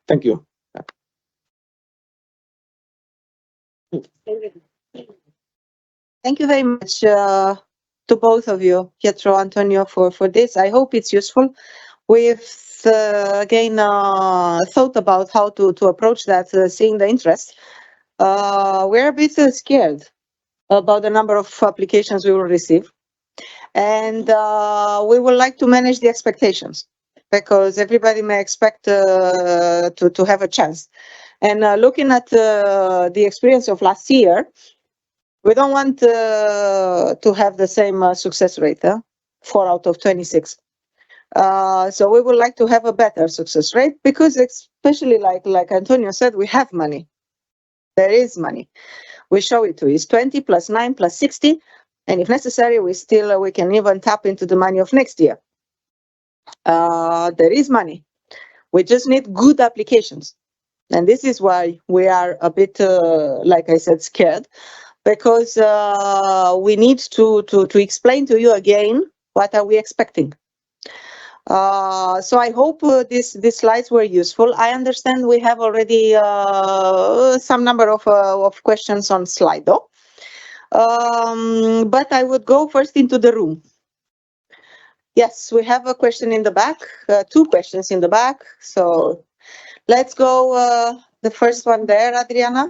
Thank you. Thank you very much to both of you, Pietro, Antonio, for this. I hope it's useful. We've again thought about how to approach that, seeing the interest. We're a bit scared about the number of applications we will receive, and we would like to manage the expectations because everybody may expect to have a chance. And looking at the experience of last year, we don't want to have the same success rate, 4 out of 26. So we would like to have a better success rate because, especially like Antonio said, we have money. There is money. We show it to you. It's 20 plus 9 plus 60, and if necessary, we can even tap into the money of next year. There is money. We just need good applications, and this is why we are a bit, like I said, scared, because we need to explain to you again what are we expecting. So I hope these slides were useful. I understand we have already some number of questions on Slido, but I would go first into the room. Yes, we have a question in the back, two questions in the back. So let's go, the first one there, Adriana.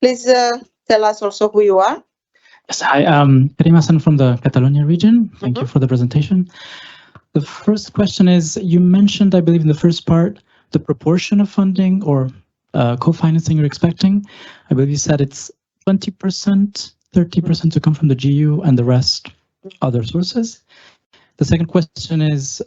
Please tell us also who you are. Yes, hi, Crema from the Catalonia region. Thank you for the presentation. The first question is, you mentioned, I believe in the first part, the proportion of funding or co-financing you're expecting. I believe you said it's 20%, 30% to come from the GU and the rest other sources. The second question is,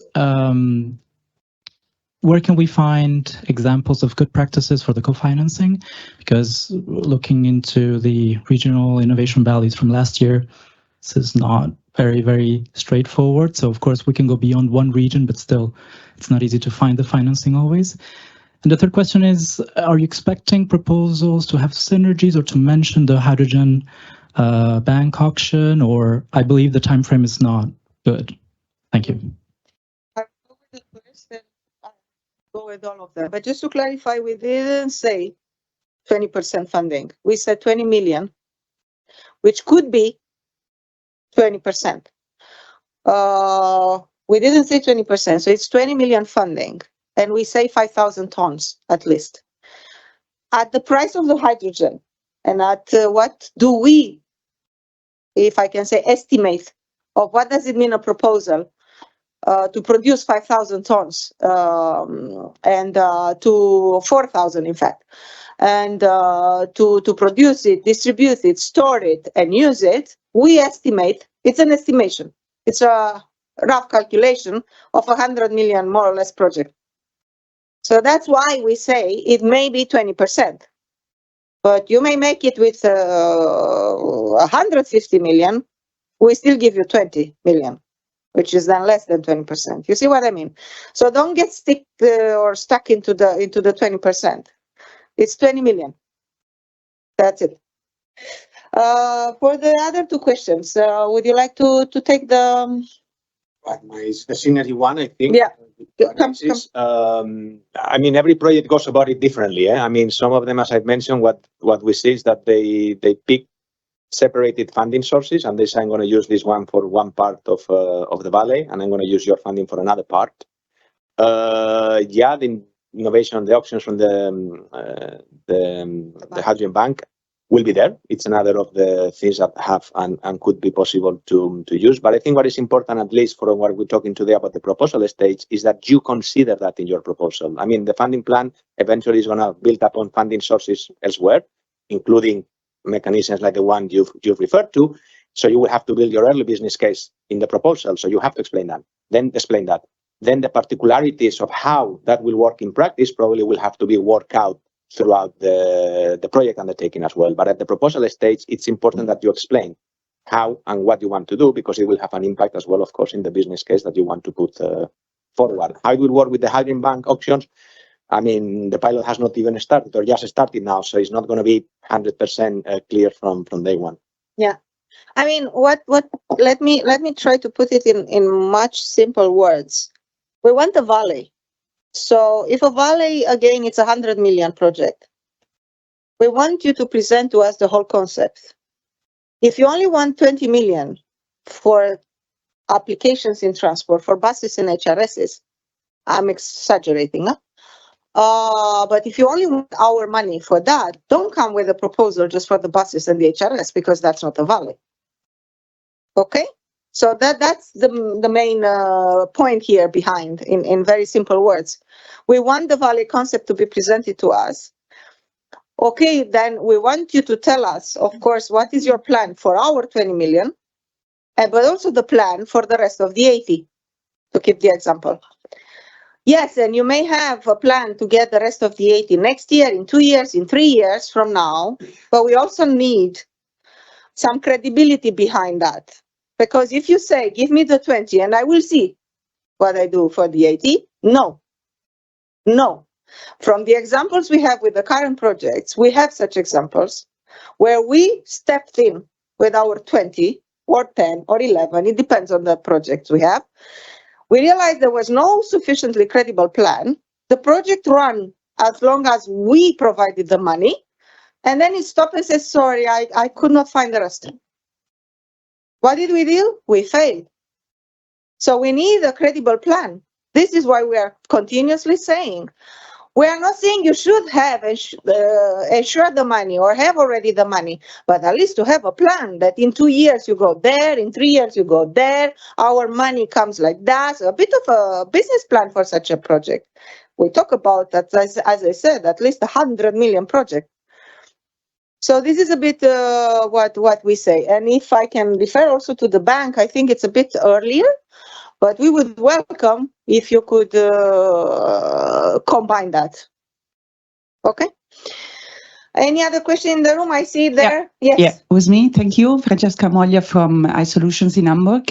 where can we find examples of good practices for the co-financing? Because looking into the regional innovation values from last year, this is not very straightforward. So of course we can go beyond one region, but still it's not easy to find the financing always. And the third question is, are you expecting proposals to have synergies or to mention the hydrogen bank auction, or I believe the time frame is not good? Thank you. Go with all of them. But just to clarify, we didn't say 20% funding. We said 20 million, which could be 20%. We didn't say 20%, so it's 20 million funding, and we say 5,000 tons at least. At the price of the hydrogen, and at what do we, if I can say, estimate of what does it mean a proposal to produce 5,000 tons and to 4,000 in fact, and to produce it, distribute it, store it, and use it, we estimate, it's an estimation, it's a rough calculation of 100 million more or less project. So that's why we say it may be 20%, but you may make it with 150 million, we still give you 20 million. Which is then less than 20%. You see what I mean? So don't get stuck into the 20%. It's 20 million. That's it. For the other two questions, would you like to take the synergy one? I think. Yeah. I mean, every project goes about it differently. I mean, some of them, as I've mentioned, what we see is that they pick separated funding sources, and they say, I'm going to use this one for one part of the valley, and I'm going to use your funding for another part. Yeah, the innovation, the options from the hydrogen bank will be there. It's another of the things that have and could be possible to use. But I think what is important, at least for what we're talking today about the proposal stage, is that you consider that in your proposal. I mean, the funding plan eventually is going to build upon funding sources elsewhere, including mechanisms like the one you've referred to. So you will have to build your early business case in the proposal. So you have to explain that. Then explain that. Then the particularities of how that will work in practice probably will have to be worked out throughout the project undertaking as well. But at the proposal stage, it's important that you explain how and what you want to do, because it will have an impact as well, of course, in the business case that you want to put forward. How it will work with the hydrogen bank auctions, I mean, the pilot has not even started or just started now, so it's not going to be 100% clear from day one. Yeah, I mean, let me try to put it in much simple words. We want a valley. So if a valley, again, it's 100 million project, we want you to present to us the whole concept. If you only want 20 million for applications in transport, for buses and HRSs, I'm exaggerating, huh? But if you only want our money for that, don't come with a proposal just for the buses and the HRS, because that's not a valley. Okay? So that's the main point here behind, in very simple words. We want the valley concept to be presented to us. Okay, then we want you to tell us, of course, what is your plan for our 20 million, but also the plan for the rest of the 80, to keep the example. Yes, and you may have a plan to get the rest of the 80 next year, in 2 years, in 3 years from now, but we also need some credibility behind that. Because if you say, give me the 20 and I will see what I do for the 80, no. No. From the examples we have with the current projects, we have such examples where we stepped in with our 20 or 10 or 11, it depends on the projects we have. We realized there was no sufficiently credible plan. The project ran as long as we provided the money, and then it stopped and said, sorry, I could not find the rest. What did we do? We failed. So we need a credible plan. This is why we are continuously saying, we are not saying you should have ensure the money or have already the money, but at least to have a plan that in 2 years you go there, in 3 years you go there, our money comes like that, a bit of a business plan for such a project. We talk about that, as I said, at least 100 million project. So this is a bit what we say. And if I can refer also to the bank, I think it's a bit earlier, but we would welcome if you could combine that. Okay. Any other question in the room? I see it there. Yeah. Yes. Yeah, with me. Thank you. Francesca Moglia from iSolutions in Hamburg,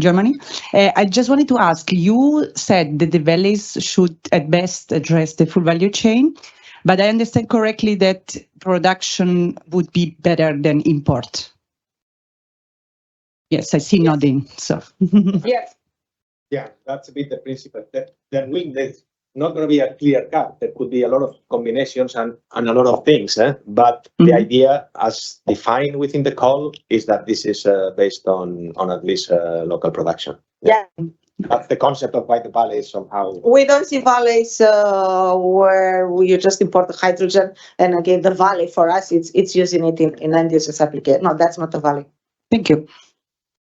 Germany. I just wanted to ask, you said that the valleys should at best address the full value chain, but I understand correctly that production would be better than import. Yes, I see nodding. So. Yes. Yeah, that's a bit the principle. There's not going to be a clear cut. There could be a lot of combinations and a lot of things. But the idea, as defined within the call, is that this is based on at least local production. Yeah. That's the concept of why the valleys somehow. We don't see valleys where you just import the hydrogen, and again, the valley for us, it's using it in end users application. No, that's not a valley. Thank you.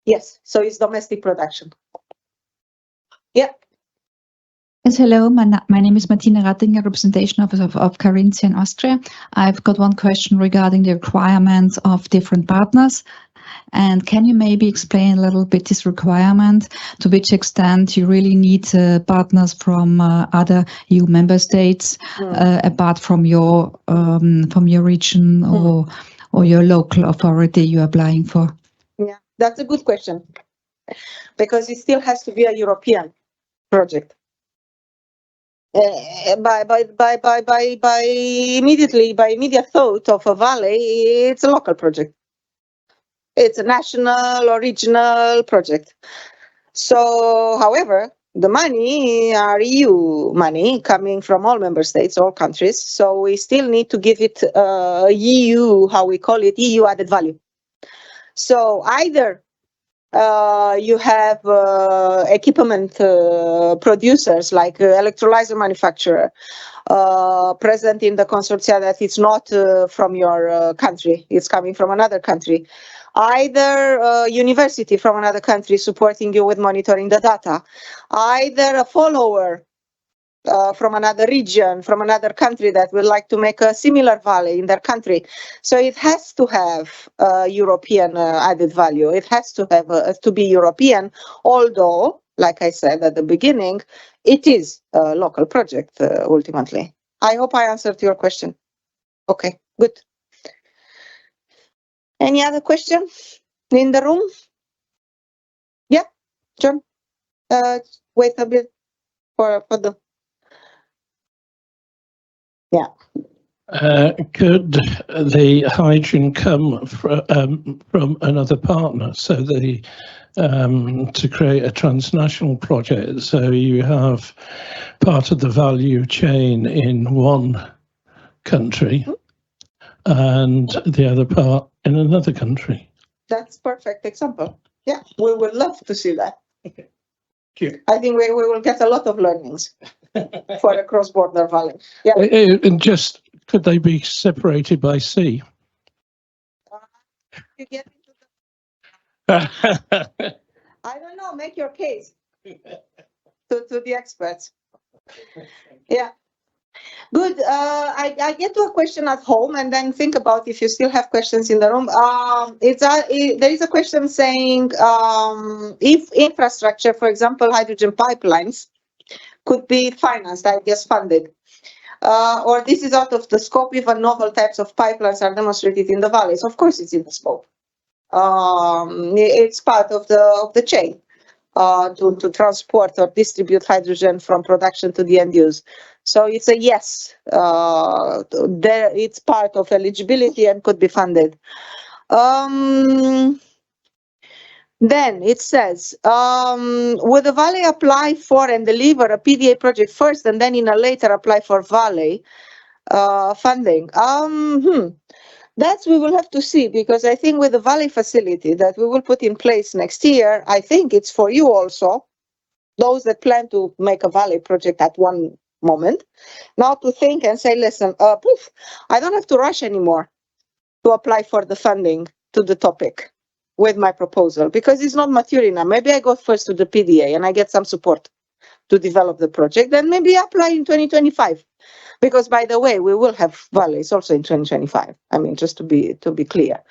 Yes, so it's domestic production. Yeah. Yes, hello. My name is Martina Rattinger, representation officer of Carinthia in Austria. I've got one question regarding the requirements of different partners. And can you maybe explain a little bit this requirement, to which extent you really need partners from other EU member states, apart from your region or your local authority you're applying for? Yeah, that's a good question, because it still has to be a European project. By immediate thought of a valley, it's a local project. It's a national or regional project. So, however, the money are EU money coming from all member states, all countries. So we still need to give it EU, how we call it, EU added value. So either you have equipment producers like electrolyzer manufacturer present in the consortia that it's not from your country, it's coming from another country. Either university from another country supporting you with monitoring the data, either a follower from another region, from another country that would like to make a similar valley in their country. So it has to have European added value. It has to have to be European, although, like I said at the beginning, it is a local project ultimately. I hope I answered your question. Okay, good. Any other question in the room? Yeah, John. Wait a bit for the. Yeah. Could the hydrogen come from another partner? So to create a transnational project, so you have part of the value chain in one country and the other part in another country. That's perfect example. Yeah, we would love to see that. Cute. I think we will get a lot of learnings for a cross-border valley. Yeah. And just, could they be separated by sea? You get into the... I don't know, make your case to the experts. Yeah. Good. I get to a question at home and then think about if you still have questions in the room. There is a question saying if infrastructure, for example, hydrogen pipelines, could be financed, I guess funded, or this is out of the scope if novel types of pipelines are demonstrated in the valleys. Of course, it's in the scope. It's part of the chain to transport or distribute hydrogen from production to the end use. So it's a yes. It's part of eligibility and could be funded. Then it says, would the Valley apply for and deliver a PDA project first and then in a later apply for Valley funding? That we will have to see, because I think with the Valley facility that we will put in place next year, I think it's for you also, those that plan to make a Valley project at one moment, now to think and say, listen, I don't have to rush anymore to apply for the funding to the topic with my proposal, because it's not mature enough. Maybe I go first to the PDA and I get some support to develop the project, then maybe apply in 2025. Because by the way, we will have valleys also in 2025. I mean, just to be clear.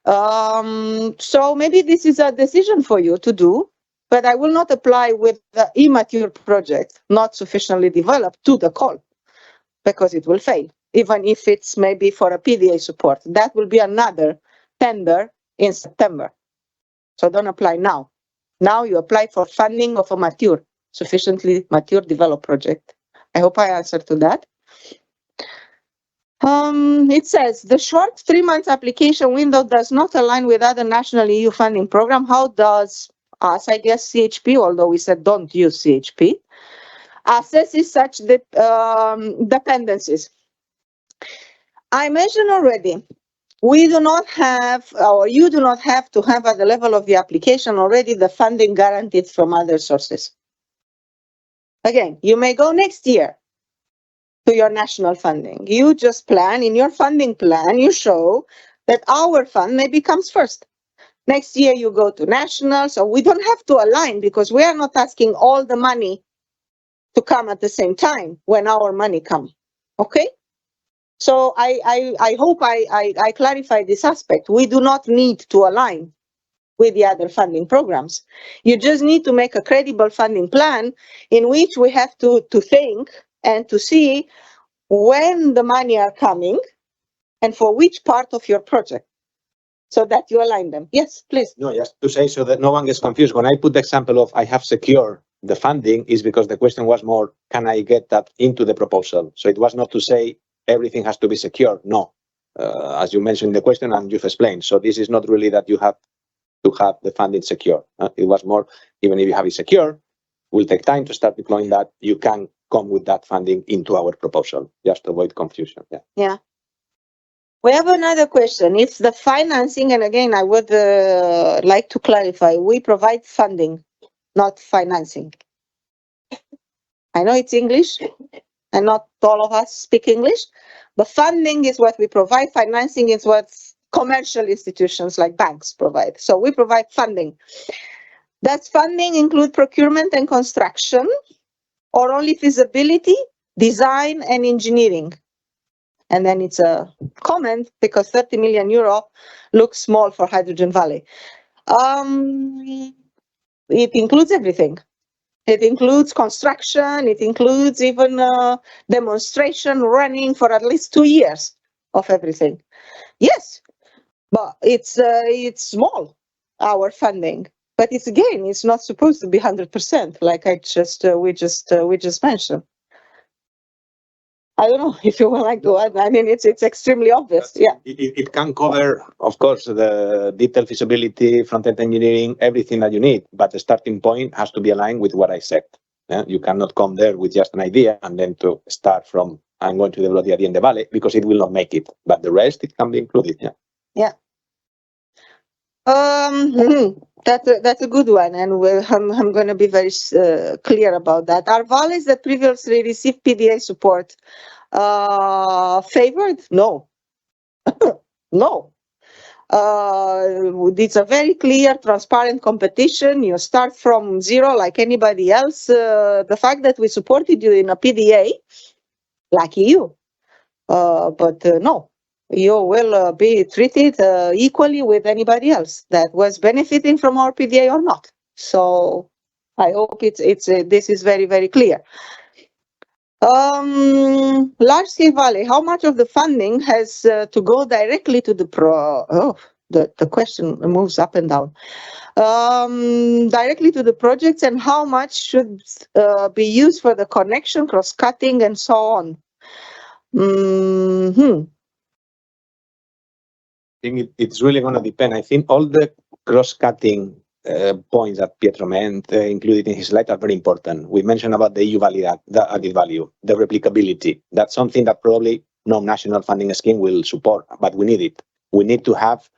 So maybe this is a decision for you to do, but I will not apply with the immature project, not sufficiently developed, to the call, because it will fail, even if it's maybe for a PDA support. That will be another tender in September. So don't apply now. Now you apply for funding of a sufficiently mature developed project. I hope I answered to that. It says the short 3 months application window does not align with other national EU funding program. How does us, I guess CHP, although we said don't use CHP, assesses such dependencies? I mentioned already, we do not have, or you do not have to have at the level of the application already the funding guaranteed from other sources. Again, you may go next year to your national funding. You just plan, in your funding plan, you show that our fund maybe comes first. Next year you go to national, so we don't have to align, because we are not asking all the money to come at the same time when our money comes. Okay? So I hope I clarify this aspect. We do not need to align with the other funding programs. You just need to make a credible funding plan in which we have to think and to see when the money are coming and for which part of your project, so that you align them. Yes, please. No, just to say so that no one gets confused. When I put the example of I have secured the funding, is because the question was more, can I get that into the proposal? So it was not to say everything has to be secure. No, as you mentioned in the question and you've explained. So this is not really that you have to have the funding secure. It was more, even if you have it secure, will take time to start deploying that. You can come with that funding into our proposal, just to avoid confusion. Yeah. Yeah. We have another question. It's the financing, and again, I would like to clarify. We provide funding, not financing. I know it's English, and not all of us speak English, but funding is what we provide. Financing is what commercial institutions like banks provide. So we provide funding. Does funding include procurement and construction, or only feasibility, design, and engineering? And then it's a comment, because 30 million euro looks small for Hydrogen Valley. It includes everything. It includes construction. It includes even demonstration running for at least 2 years of everything. Yes, but it's small, our funding. But it's, again, it's not supposed to be 100%, like we just mentioned. I don't know if you would like to add. I mean, it's extremely obvious. Yeah. It can cover, of course, the detailed feasibility, front-end engineering, everything that you need. But the starting point has to be aligned with what I said. Yeah? You cannot come there with just an idea and then to start from, I'm going to develop the idea in the valley, because it will not make it. But the rest, it can be included. Yeah. Yeah. That's a good one, and I'm going to be very clear about that. Are valleys that previously received PDA support favored? No. No. It's a very clear, transparent competition. You start from zero like anybody else. The fact that we supported you in a PDA, lucky you. But no. You will be treated equally with anybody else that was benefiting from our PDA or not. So I hope this is very, very clear. Large scale valley, how much of the funding has to go directly to the the question moves up and down. Directly to the projects, and how much should be used for the connection, cross-cutting, and so on? I think it's really going to depend. I think all the cross-cutting points that Pietro meant, included in his slide, are very important. We mentioned about the EU value, the added value, the replicability. That's something that probably no national funding scheme will support, but we need it. We need to have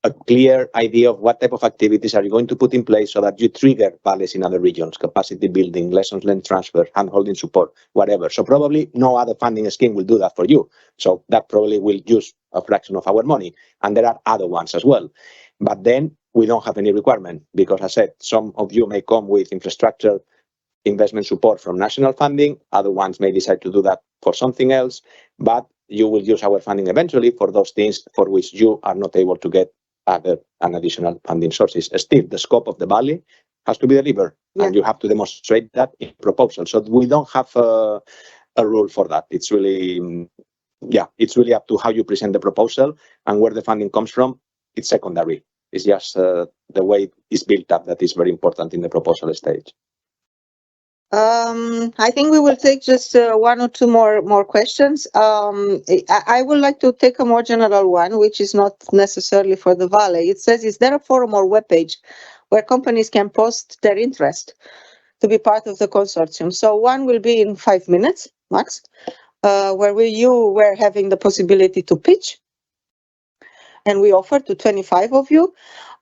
a clear idea of what type of activities are you going to put in place so that you trigger valleys in other regions, capacity building, lessons learned transfer, hand-holding support, whatever. So probably no other funding scheme will do that for you. So that probably will use a fraction of our money. And there are other ones as well. But then we don't have any requirement because, as I said, some of you may come with infrastructure investment support from national funding. Other ones may decide to do that for something else, but you will use our funding eventually for those things for which you are not able to get other and additional funding sources. Still, the scope of the valley has to be delivered, and you have to demonstrate that in proposal. So we don't have a rule for that. It's really, it's really up to how you present the proposal and where the funding comes from. It's secondary. It's just the way it's built up that is very important in the proposal stage. I think we will take just one or two more questions. I would like to take a more general one, which is not necessarily for the Valley. It says, is there a forum or webpage where companies can post their interest to be part of the consortium? So one will be in 5 minutes, max, where you were having the possibility to pitch. And we offer to 25 of you.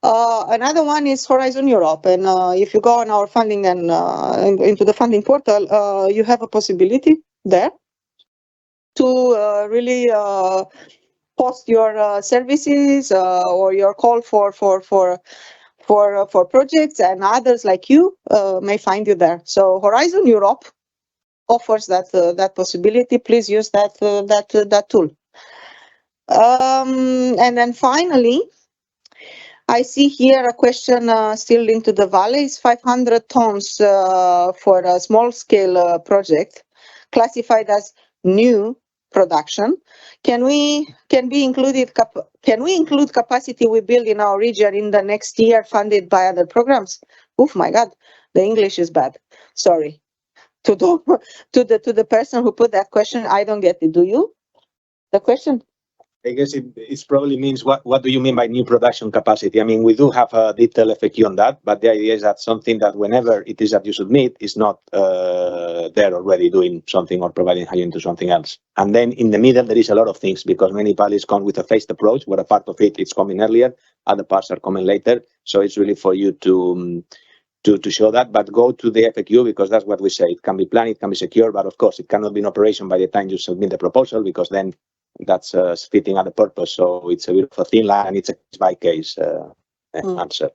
Another one is Horizon Europe, and if you go on our funding and into the funding portal, you have a possibility there to really post your services or your call for projects, and others like you may find you there. So Horizon Europe offers that possibility. Please use that tool. And then finally, I see here a question still linked to the valleys. 500 tons for a small-scale project, classified as new production. Can we include capacity we build in our region in the next year, funded by other programs? Oof, my God, the English is bad. Sorry. To the person who put that question, I don't get it. Do you? The question. I guess it probably means what do you mean by new production capacity? I mean, we do have a detailed FAQ on that, but the idea is that something that whenever it is that you submit is not there already doing something or providing high into something else. And then in the middle, there is a lot of things because many valleys come with a phased approach where a part of it is coming earlier, other parts are coming later. So it's really for you to show that, but go to the FAQ because that's what we say. It can be planned, it can be secure, but of course it cannot be in operation by the time you submit the proposal because then that's fitting at the purpose. So it's a bit of a thin line and it's a case by case answer.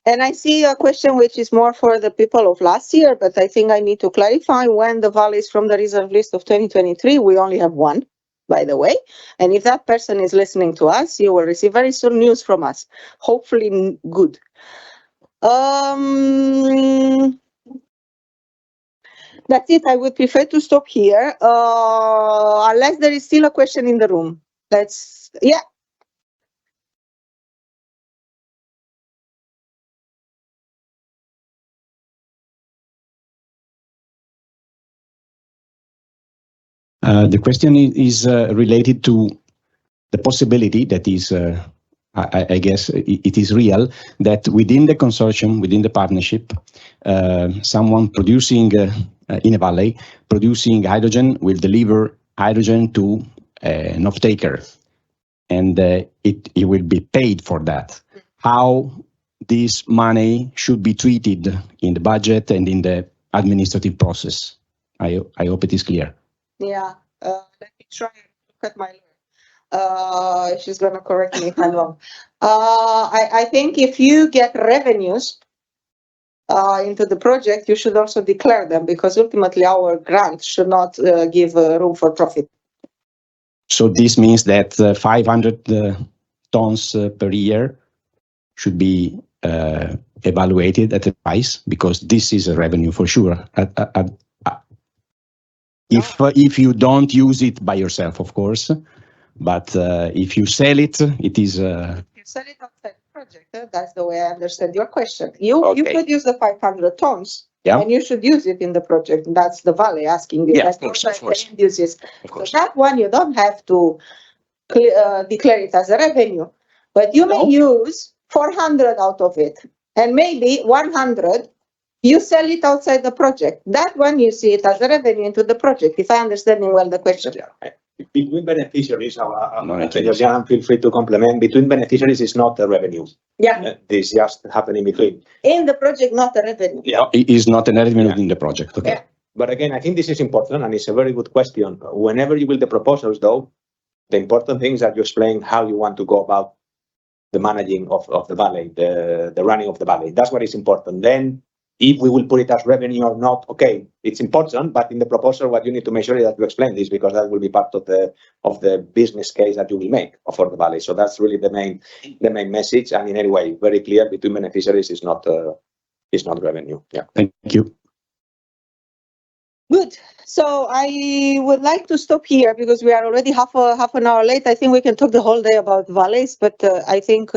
And I see a question which is more for the people of last year, but I think I need to clarify when the valleys from the reserve list of 2023, we only have one, by the way. And if that person is listening to us, you will receive very soon news from us. Hopefully good. That's it. I would prefer to stop here, unless there is still a question in the room. Yeah. The question is related to the possibility that is, I guess it is real, that within the consortium, within the partnership, someone producing in a valley, producing hydrogen will deliver hydrogen to an off-taker, and it will be paid for that. How this money should be treated in the budget and in the administrative process? I hope it is clear. Yeah, let me try and look at my lawyer. She's going to correct me if I'm wrong. I think if you get revenues into the project, you should also declare them because ultimately our grant should not give room for profit. So this means that 500 tons per year should be evaluated at a price because this is a revenue for sure. If you don't use it by yourself, of course, but if you sell it, it is. You sell it outside the project. That's the way I understand your question. You could use the 500 tons, and you should use it in the project. That's the valley asking you. Yeah, that's of course. Of course. So that one you don't have to declare it as a revenue, but you may use 400 out of it, and maybe 100 you sell it outside the project. That one, you see it as a revenue into the project, if I understanding well the question. Between beneficiaries, Josiana, feel free to complement. Between beneficiaries is not a revenue. Yeah. This just happen in between. In the project, not a revenue. Yeah. It is not an element in the project. Okay. Yeah. But again, I think this is important and it's a very good question. Whenever you build the proposals, though, the important thing is that you explain how you want to go about the managing of the valley, the running of the valley. That's what is important. Then, if we will put it as revenue or not, okay, it's important, but in the proposal, what you need to make sure is that you explain this because that will be part of the business case that you will make for the valley. So that's really the main message. And in any way, very clear between beneficiaries is not revenue. Yeah. Thank you. Good. So I would like to stop here because we are already half an hour late. I think we can talk the whole day about valleys, but I think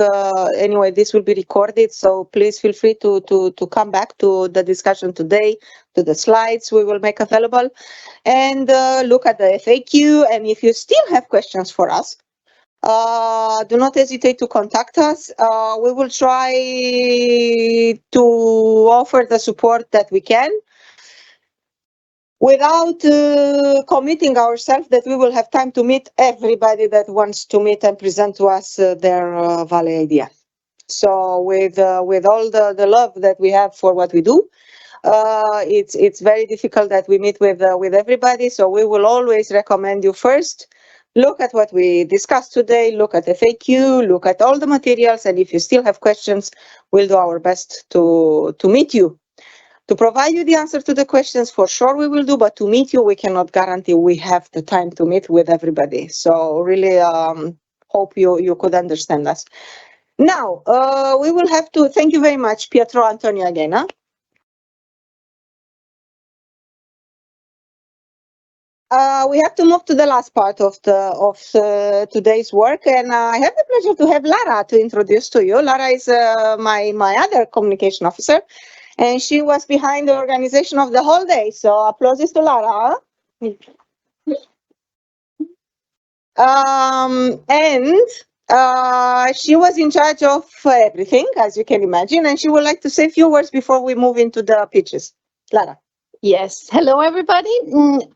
anyway this will be recorded. So please feel free to come back to the discussion today, to the slides we will make available, and look at the FAQ. And if you still have questions for us, do not hesitate to contact us. We will try to offer the support that we can, without committing ourselves that we will have time to meet everybody that wants to meet and present to us their valley idea. So with all the love that we have for what we do, it's very difficult that we meet with everybody. So we will always recommend you first look at what we discussed today, look at FAQ, look at all the materials, and if you still have questions, we'll do our best to meet you. To provide you the answer to the questions, for sure we will do, but to meet you, we cannot guarantee we have the time to meet with everybody. So really hope you could understand us. Now, we will have to, thank you very much, Pietro, Antonio again. Huh? We have to move to the last part of today's work, and I have the pleasure to have Lara to introduce to you. Lara is my other communication officer. And she was behind the organization of the whole day. So applauses to Lara. And she was in charge of everything, as you can imagine. And she would like to say a few words before we move into the pitches. Lara. Yes. Hello, everybody.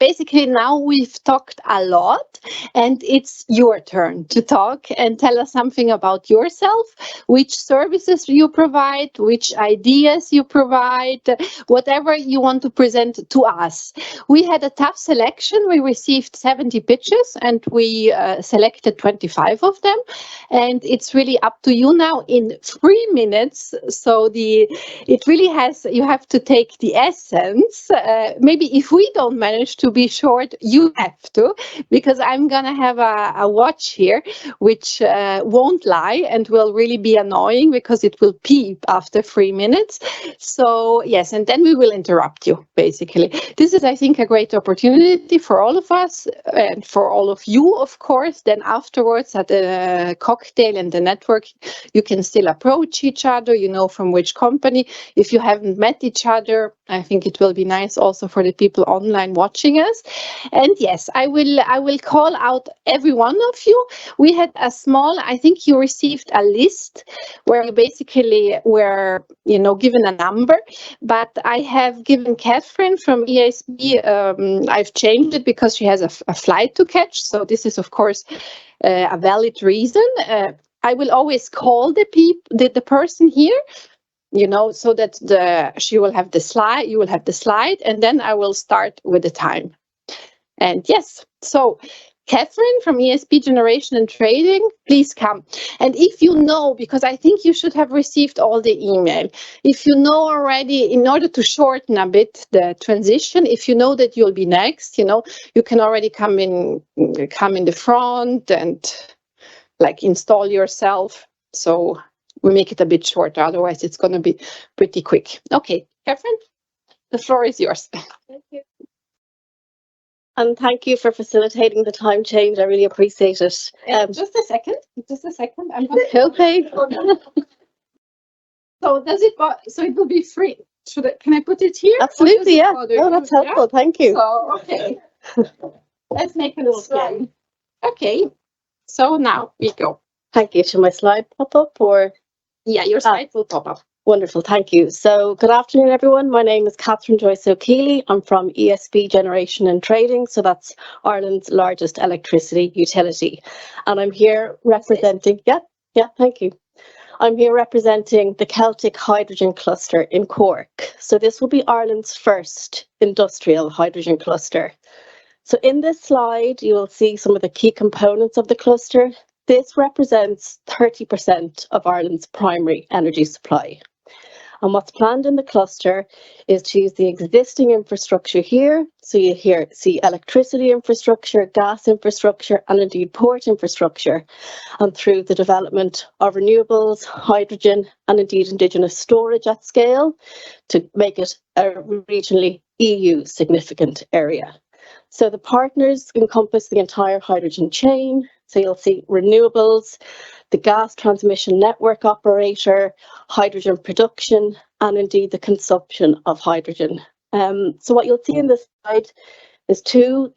Basically, now we've talked a lot, and it's your turn to talk and tell us something about yourself, which services you provide, which ideas you provide, whatever you want to present to us. We had a tough selection. We received 70 pitches, and we selected 25 of them. And it's really up to you now in 3 minutes. So it really has, you have to take the essence. Maybe if we don't manage to be short, you have to, because I'm gonna have a watch here which won't lie and will really be annoying because it will beep after 3 minutes. So yes, and then we will interrupt you, basically. This is, I think, a great opportunity for all of us and for all of you, of course. Then afterwards at the cocktail and the network, you can still approach each other, you know from which company. If you haven't met each other, I think it will be nice also for the people online watching us. And yes, I will call out every one of you. We had a small, I think you received a list where you basically were, given a number, but I have given Catherine from ESB, I've changed it because she has a flight to catch. So this is, of course, a valid reason. I will always call the person here, so that she will have the slide, you will have the slide, and then I will start with the time. And yes, so Catherine from ESB Generation and Trading, please come. And if you know, because I think you should have received all the email, if you know already, in order to shorten a bit the transition, if you know that you'll be next, you can already come in the front and install yourself. So we make it a bit shorter, otherwise it's going to be pretty quick. Okay, Catherine, the floor is yours. Thank you. And thank you for facilitating the time change. I really appreciate it. Just a second. I'm okay. So it will be free. Can I put it here? Absolutely, yeah. No, that's helpful. Yeah? Thank you. So, okay. Let's make a little slide. Okay. So now we go. Thank you. Should my slide pop up or? Yeah, your slide will pop up. Wonderful, thank you. So good afternoon, everyone. My name is Catherine Joyce O'Keely. I'm from ESB Generation and Trading, so that's Ireland's largest electricity utility. And I'm here representing, thank you. I'm here representing the Celtic Hydrogen Cluster in Cork. So this will be Ireland's first industrial hydrogen cluster. So in this slide, you will see some of the key components of the cluster. This represents 30% of Ireland's primary energy supply. And what's planned in the cluster is to use the existing infrastructure here. So you here see electricity infrastructure, gas infrastructure, and indeed port infrastructure. And through the development of renewables, hydrogen, and indeed indigenous storage at scale to make it a regionally EU significant area. So the partners encompass the entire hydrogen chain. So you'll see renewables, the gas transmission network operator, hydrogen production, and indeed the consumption of hydrogen. So what you'll see in this slide is two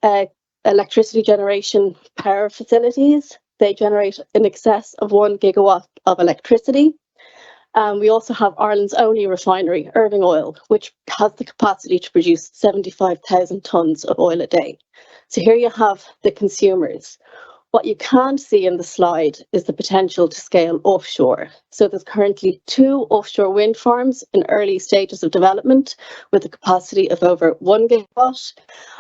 electricity generation power facilities. They generate in excess of 1 gigawatt of electricity. We also have Ireland's only refinery, Irving Oil, which has the capacity to produce 75,000 tonnes of oil a day. So here you have the consumers. What you can't see in the slide is the potential to scale offshore. So there's currently 2 offshore wind farms in early stages of development with a capacity of over 1 gigawatt,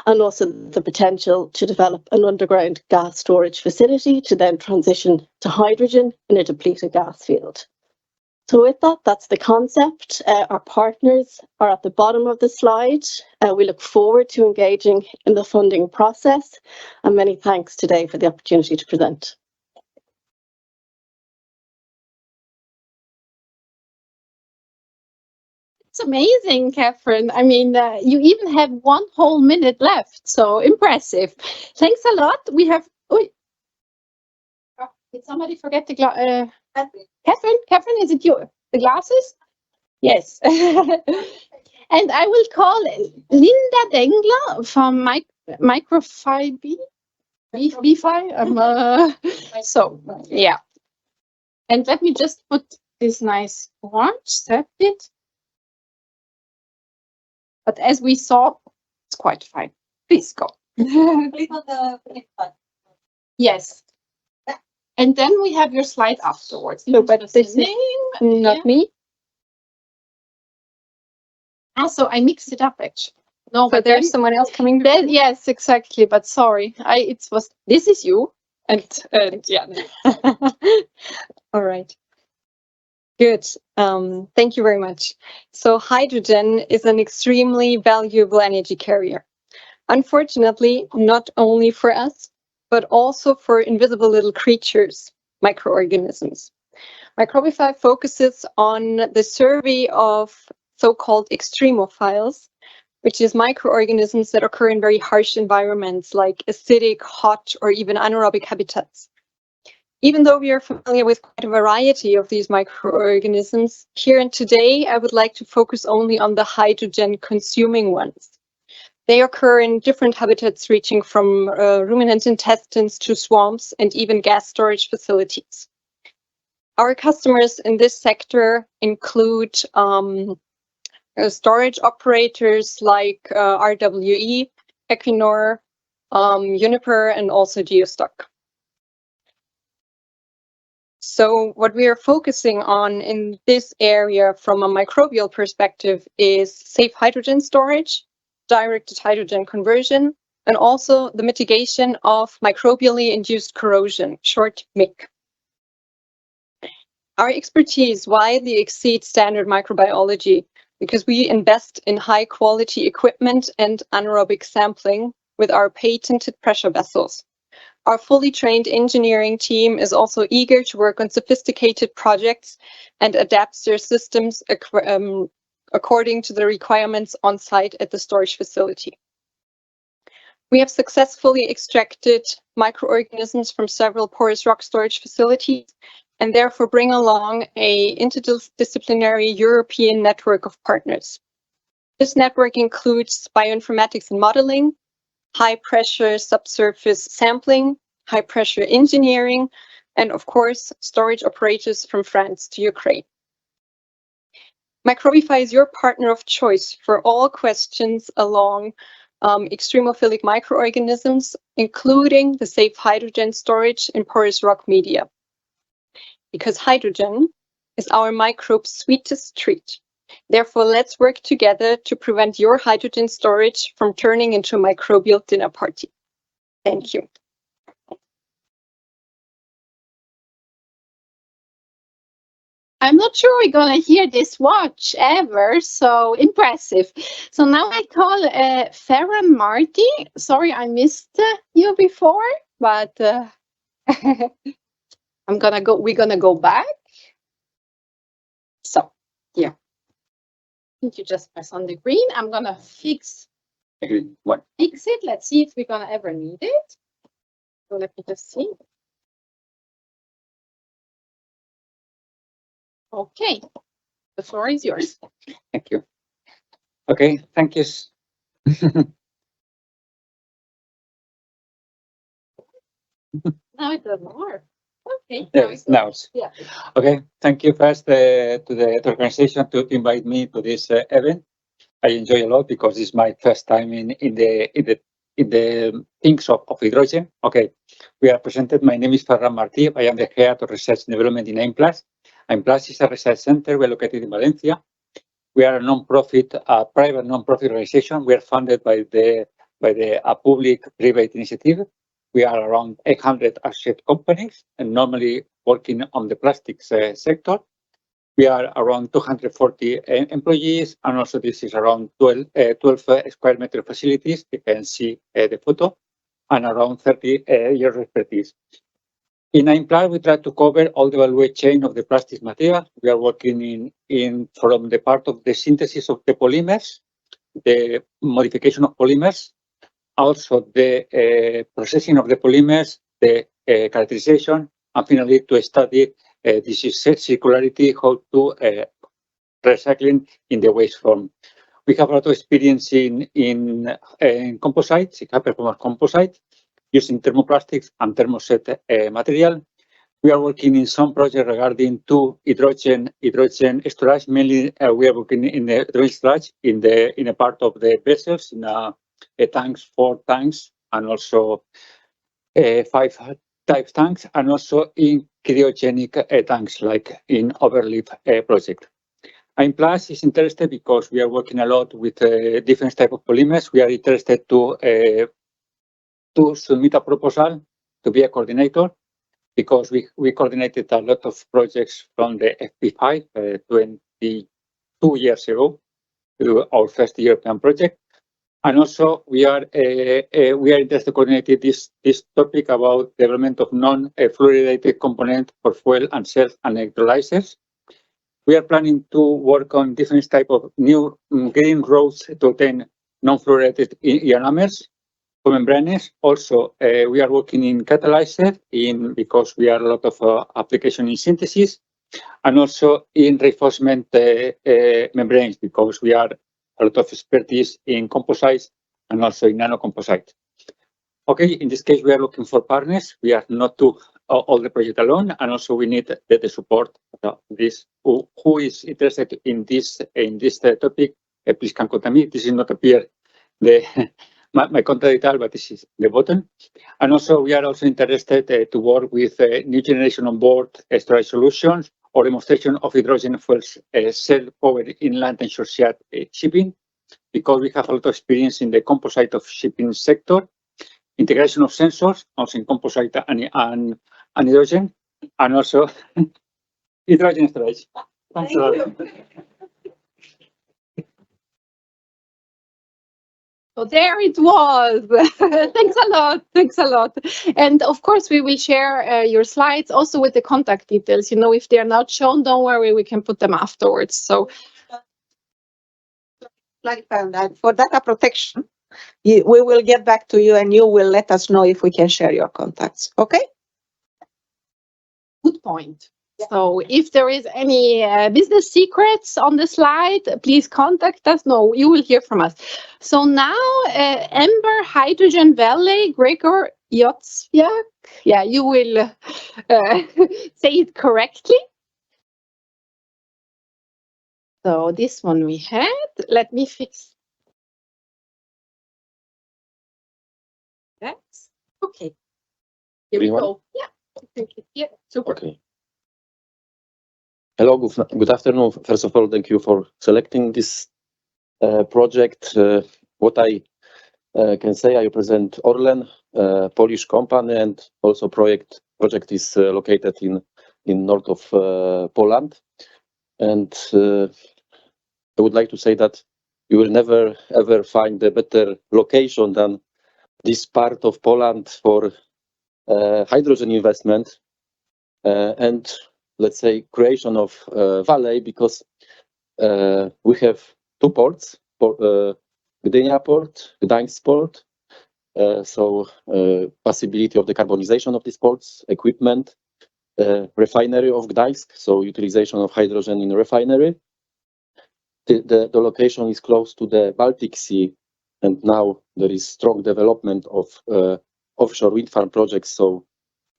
and also the potential to develop an underground gas storage facility to then transition to hydrogen in a depleted gas field. So with that, that's the concept. Our partners are at the bottom of the slide. We look forward to engaging in the funding process, and many thanks today for the opportunity to present. It's amazing, Catherine. I mean, you even have 1 whole minute left, so impressive. Thanks a lot. We have... Did somebody forget the glass? Catherine, is it you? The glasses? Yes. And I will call Linda Dengler from Microfi B5. So, yeah. And let me just put this nice orange, set it. But as we saw, it's quite fine. Please go. Click on the button. Yes. And then we have your slide afterwards. No, but this is not me. So I mixed it up actually. No, but there's someone else coming. Yes, exactly. But sorry, this is you, and yeah. All right. Good. Thank you very much. So hydrogen is an extremely valuable energy carrier. Unfortunately, not only for us, but also for invisible little creatures, microorganisms. Microbify focuses on the survey of so-called extremophiles, which is microorganisms that occur in very harsh environments like acidic, hot, or even anaerobic habitats. Even though we are familiar with quite a variety of these microorganisms, here and today I would like to focus only on the hydrogen-consuming ones. They occur in different habitats ranging from ruminant intestines to swamps and even gas storage facilities. Our customers in this sector include storage operators like RWE, Equinor, Uniper, and also Geostock. So what we are focusing on in this area from a microbial perspective is safe hydrogen storage, directed hydrogen conversion, and also the mitigation of microbially induced corrosion, short MIC. Our expertise widely exceeds standard microbiology because we invest in high quality equipment and anaerobic sampling with our patented pressure vessels. Our fully trained engineering team is also eager to work on sophisticated projects and adapts their systems according to the requirements on site at the storage facility. We have successfully extracted microorganisms from several porous rock storage facilities and therefore bring along an interdisciplinary European network of partners. This network includes bioinformatics and modeling, high-pressure subsurface sampling, high-pressure engineering, and of course, storage operators from France to Ukraine. Microbify is your partner of choice for all questions along extremophilic microorganisms, including the safe hydrogen storage in porous rock media. Because hydrogen is our microbe's sweetest treat. Therefore, let's work together to prevent your hydrogen storage from turning into a microbial dinner party. Thank you. I'm not sure we're gonna hear this watch ever, so impressive. So now I call Farah Marty. Sorry, I missed you before, but we're gonna go back. So yeah, I think you just press on the green. I'm gonna fix it. Let's see if we're gonna ever need it. So let me just see. Okay, the floor is yours. Thank you. Okay, thank you. Now it doesn't work. Okay. Yes, now. Yeah. Okay, thank you first to the organization to invite me to this event. I enjoy a lot because it's my first time in the things of hydrogen. Okay, we are presented. My name is Ferran Martí. I am the head of research and development in AIMPLAS. AIMPLAS is a research center. We're located in Valencia. We are a non-profit, private non-profit organization. We are funded by a public-private initiative. We are around 800 associate companies and normally working on the plastics sector. We are around 240 employees, and also this is around 12 square meter facilities. You can see the photo, and around 30 years expertise. In AIMPLAS, we try to cover all the value chain of the plastic material. We are working from the part of the synthesis of the polymers, the modification of polymers, also the processing of the polymers, the characterization, and finally to study this is circularity, how to recycling in the waste form. We have a lot of experience in composites, in high-performance composites, using thermoplastics and thermoset material. We are working in some projects regarding hydrogen storage. Mainly, we are working in the hydrogen storage in a part of the vessels, in tanks, 4 tanks, and also 5 type tanks, and also in cryogenic tanks, like in Overleaf project. AIMPLAS is interested because we are working a lot with different type of polymers. We are interested to submit a proposal to be a coordinator, because we coordinated a lot of projects from the FP5 22 years ago, to our first European project. And also we are interested to coordinate this topic about development of non-fluoridated component for fuel and cells and electrolyzers. We are planning to work on different type of new green routes to obtain non-fluoridated ionomers for membranes. Also, we are working in catalyzer because we are a lot of application in synthesis, and also in reinforcement membranes, because we are a lot of expertise in composites and also in nanocomposites. Okay, in this case, we are looking for partners. We are not to all the project alone, and also we need the support of this. Who is interested in this topic? Please can contact me. This is not appear my contact detail, but this is the button. And also, we are also interested to work with new generation on board storage solutions or demonstration of hydrogen fuels cell-powered inland and short shipping, because we have a lot of experience in the composite of shipping sector, integration of sensors, also in composite and hydrogen, and also hydrogen storage. Thanks a lot. So there it was. Thanks a lot. Thanks a lot. And of course, we will share your slides also with the contact details. You know, if they are not shown, don't worry, we can put them afterwards. So, clarify on that. For data protection, we will get back to you and you will let us know if we can share your contacts. Okay? Good point. So if there is any business secrets on the slide, please contact us. No, you will hear from us. So now, Ember Hydrogen Valley, Gregor Yotsviak. Yeah, you will say it correctly. So this one we had. Let me fix that. Okay. Here we go. Yeah. Thank you. Yeah. Super. Okay. Hello, good afternoon. First of all, thank you for selecting this project. What I can say, I represent Orlen, Polish company, and also project is located in north of Poland. And I would like to say that you will never ever find a better location than this part of Poland for hydrogen investment and let's say creation of valley, because we have two ports, Gdynia port, Gdańsk port, so possibility of decarbonization of these ports, equipment, refinery of Gdańsk, so utilization of hydrogen in refinery. The location is close to the Baltic Sea, and now there is strong development of offshore wind farm projects, so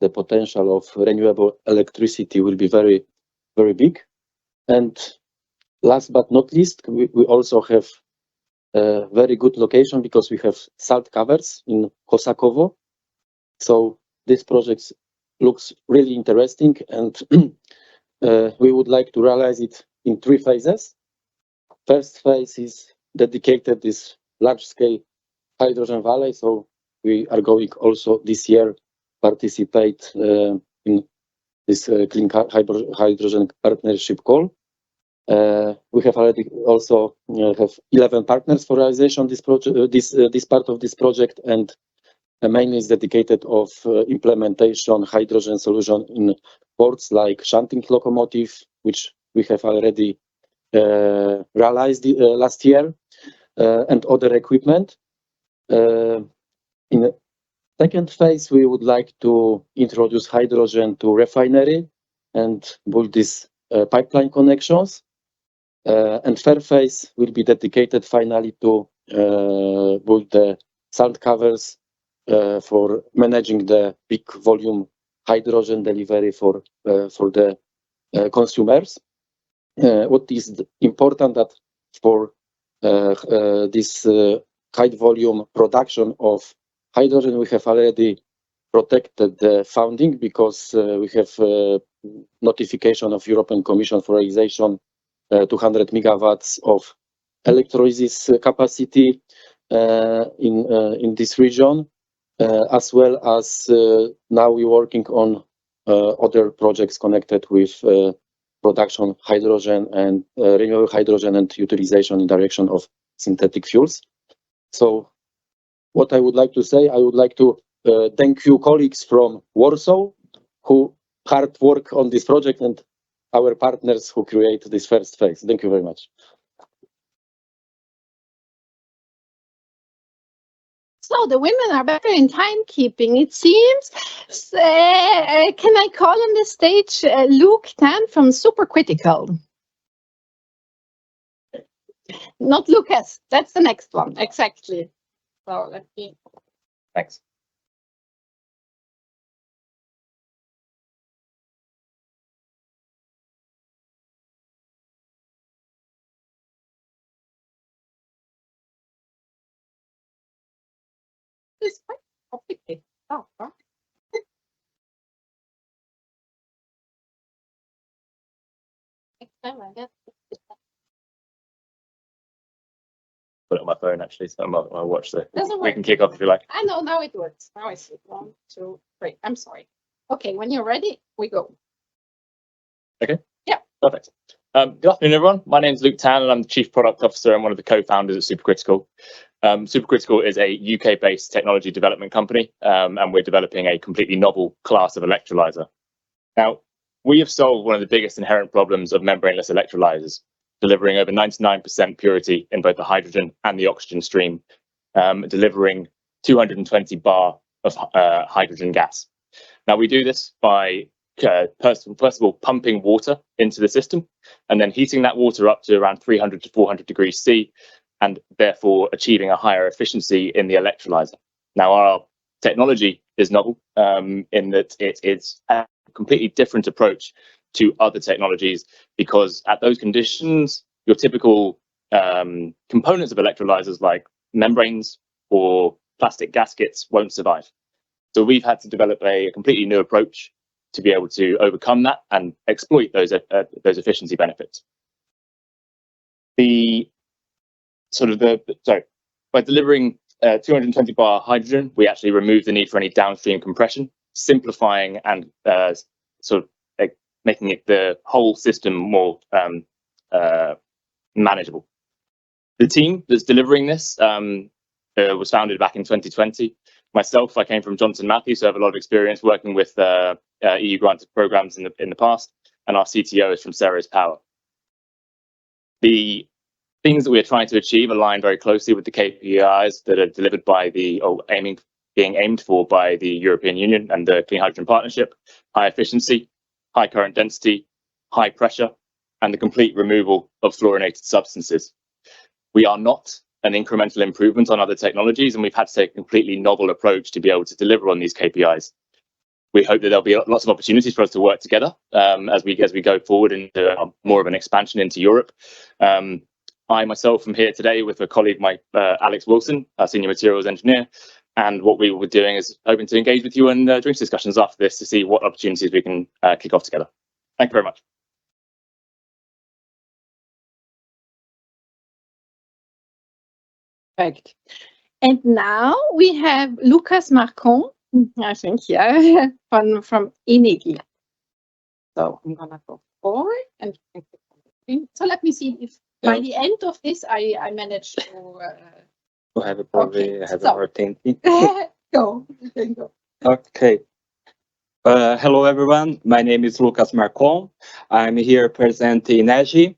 the potential of renewable electricity will be very, very big. And last but not least, we also have a very good location because we have salt covers in Kosakowo. So this project looks really interesting, and we would like to realize it in 3 phases. First phase is dedicated this large-scale hydrogen valley. So we are going also this year participate in this clean hydrogen partnership call. We have already also have 11 partners for realization this project, this part of this project, and mainly is dedicated of implementation hydrogen solution in ports like shunting locomotive, which we have already realized last year, and other equipment. In the second phase, we would like to introduce hydrogen to refinery and build these pipeline connections. And third phase will be dedicated finally to build the salt covers for managing the big volume hydrogen delivery for the consumers. What is important that for this high volume production of hydrogen, we have already protected the funding because we have notification of European Commission for realization 200 megawatts of electrolysis capacity in this region, as well as now we're working on other projects connected with production hydrogen and renewable hydrogen and utilization in direction of synthetic fuels. So what I would like to say, I would like to thank you colleagues from Warsaw who hard work on this project and our partners who create this first phase. Thank you very much. So the women are better in timekeeping, it seems. Can I call on the stage Luke Tan from Supercritical? Not Lucas, that's the next one, exactly. So let me. Thanks. It's quite complicated. Oh, right. Next time I get Put it on my phone actually, so I'll watch the. Doesn't We work. can kick off if you like. I know, now it works. Now I see. 1, 2, 3. I'm sorry. Okay, when you're ready, we go. Okay. Yeah. Perfect. Good afternoon, everyone. My name is Luke Tan, and I'm the Chief Product Officer and one of the co-founders at Supercritical. Supercritical is a UK-based technology development company, and we're developing a completely novel class of electrolyzer. Now, we have solved one of the biggest inherent problems of membraneless electrolyzers, delivering over 99% purity in both the hydrogen and the oxygen stream, delivering 220 bar of hydrogen gas. Now, we do this by first of all pumping water into the system and then heating that water up to around 300 to 400 degrees C, and therefore achieving a higher efficiency in the electrolyzer. Now, our technology is novel in that it's a completely different approach to other technologies, because at those conditions your typical components of electrolyzers like membranes or plastic gaskets won't survive. So we've had to develop a completely new approach to be able to overcome that and exploit those efficiency benefits. By delivering 220 bar hydrogen, we actually remove the need for any downstream compression, simplifying and making it the whole system more manageable. The team that's delivering this was founded back in 2020. Myself, I came from Johnson Matthey, so I have a lot of experience working with EU granted programs in the past, and our CTO is from Ceres Power. The things that we're trying to achieve align very closely with the KPIs that are delivered by being aimed for by the European Union and the Clean Hydrogen Partnership: high efficiency, high current density, high pressure, and the complete removal of fluorinated substances. We are not an incremental improvement on other technologies, and we've had to take a completely novel approach to be able to deliver on these KPIs. We hope that there'll be lots of opportunities for us to work together as we go forward into more of an expansion into Europe. I myself am here today with a colleague, Alex Wilson, our senior materials engineer, and what we were doing is hoping to engage with you in drinks discussions after this to see what opportunities we can kick off together. Thank you very much. Perfect. And now we have Lucas Marcon, I think, yeah, from incl. So I'm gonna go forward and so let me see if by the end of this I manage to have a probably have a more thinking. Go. Okay. Hello everyone. My name is Lucas Marcon. I'm here presenting ENEGI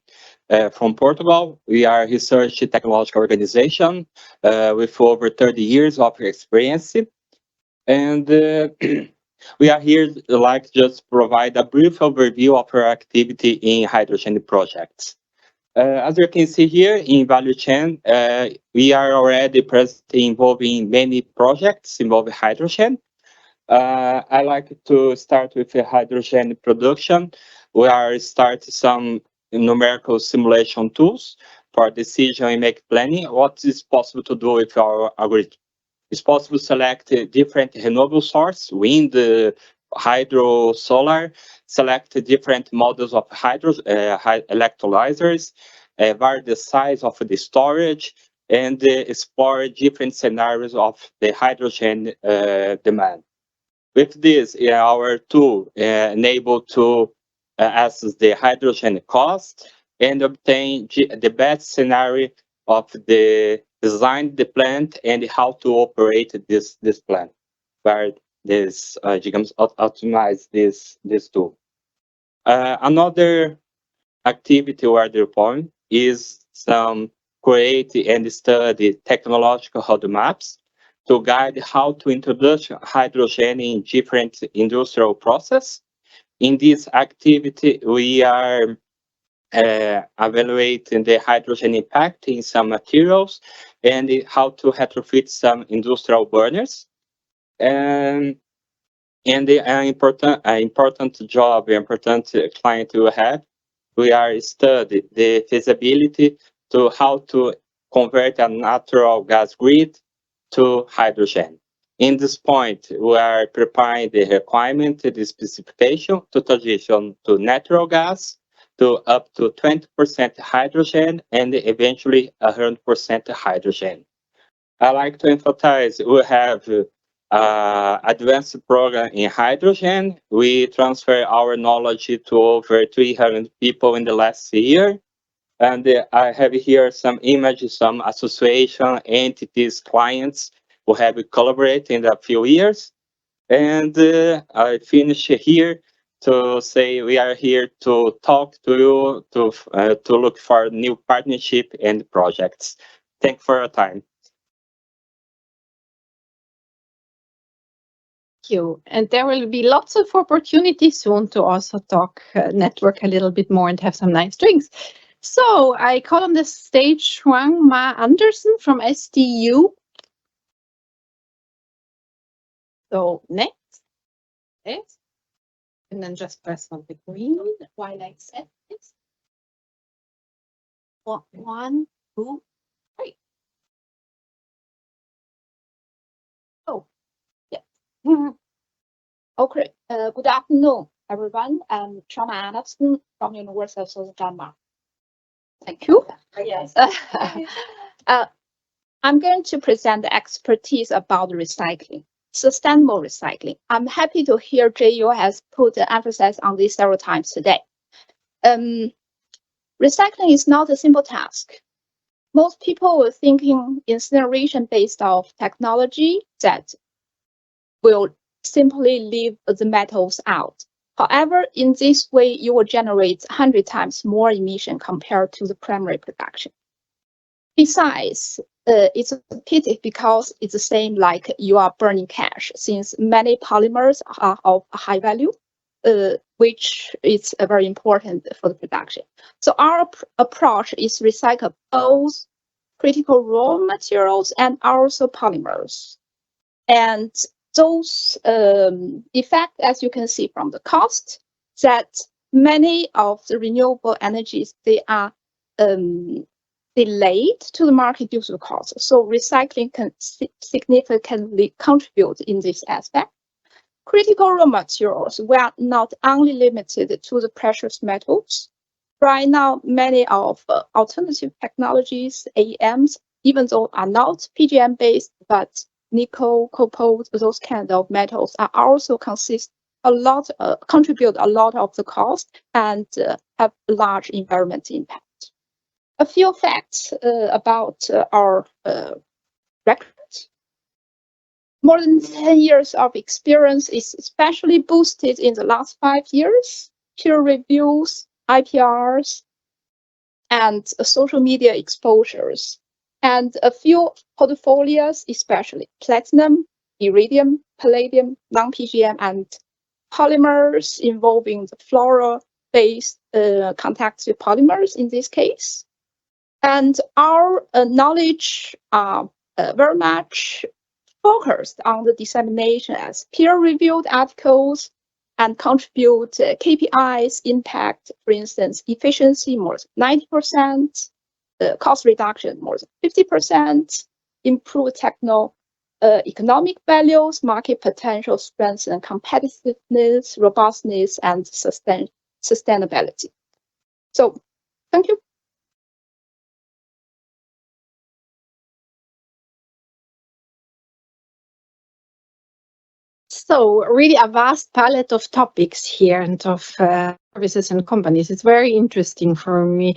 from Portugal. We are a research technological organization with over 30 years of experience. And we are here like just provide a brief overview of our activity in hydrogen projects. As you can see here in value chain, we are already present involving many projects involving hydrogen. I like to start with the hydrogen production. We are start some numerical simulation tools for decision and make planning. What is possible to do with our algorithm? It's possible to select different renewable source, wind, hydro, solar, select different models of electrolyzers, vary the size of the storage, and explore different scenarios of the hydrogen demand. With this, our tool enable to assess the hydrogen cost and obtain the best scenario of the design the plant and how to operate this plant, where this optimize this tool. Another activity or other point is some create and study technological roadmaps to guide how to introduce hydrogen in different industrial process. In this activity, we are evaluating the hydrogen impact in some materials and how to retrofit some industrial burners. And the important job, important client we have, we are studying the feasibility to how to convert a natural gas grid to hydrogen. In this point, we are preparing the requirement, the specification to transition to natural gas, to up to 20% hydrogen and eventually 100% hydrogen. I like to emphasize we have advanced program in hydrogen. We transfer our knowledge to over 300 people in the last year. And I have here some images, some association, entities, clients who have collaborated in a few years. And I finish here to say we are here to talk to you, to look for new partnership and projects. Thank you for your time. Thank you. And there will be lots of opportunities soon to also talk, network a little bit more and have some nice drinks. So I call on the stage Huang Ma Anderson from STU. So next. Yes. And then just press on the green while I set this. 1, 2, 3. Oh, yeah. Okay. Good afternoon, everyone. I'm Crema Andersen from University of Southern Denmark. Thank you. Yes. I'm going to present the expertise about recycling, sustainable recycling. I'm happy to hear JU has put the emphasis on this several times today. Recycling is not a simple task. Most people were thinking incineration based off technology that will simply leave the metals out. However, in this way, you will generate 100 times more emission compared to the primary production. Besides, it's a pity because it's the same like you are burning cash, since many polymers are of high value, which is very important for the production. So our approach is recycle both critical raw materials and also polymers. And those effects, as you can see from the cost, that many of the renewable energies, they are delayed to the market due to the cost. So recycling can significantly contribute in this aspect. Critical raw materials were not only limited to the precious metals. Right now, many of alternative technologies, AMs, even though are not PGM based, but nickel, cobalt, those kind of metals are also contribute a lot of the cost and have large environmental impact. A few facts about our record. More than 10 years of experience is especially boosted in the last 5 years. Peer reviews, IPRs, and social media exposures. And a few portfolios, especially platinum, iridium, palladium, non-PGM, and polymers involving the fluoro-based contact with polymers in this case. And our knowledge are very much focused on the dissemination as peer-reviewed articles and contribute KPIs impact, for instance, efficiency more than 90%, cost reduction more than 50%, improve economic values, market potential, strengthen competitiveness, robustness, and sustainability. So, thank you. So really a vast palette of topics here and of services and companies. It's very interesting for me.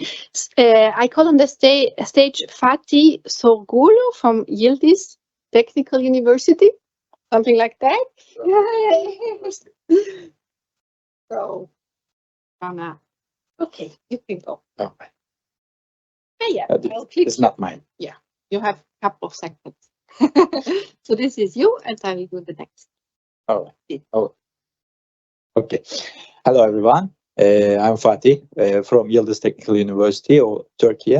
I call on the stage Fatih Sorgulu from Yildiz Technical University, something like that. So, Anna, okay, you can go. Oh. Yeah, it's not mine. Yeah, you have a couple of seconds. So this is you, and I will do the next. Oh, okay. Hello, everyone. I'm Fatih from Yildiz Technical University of Turkey,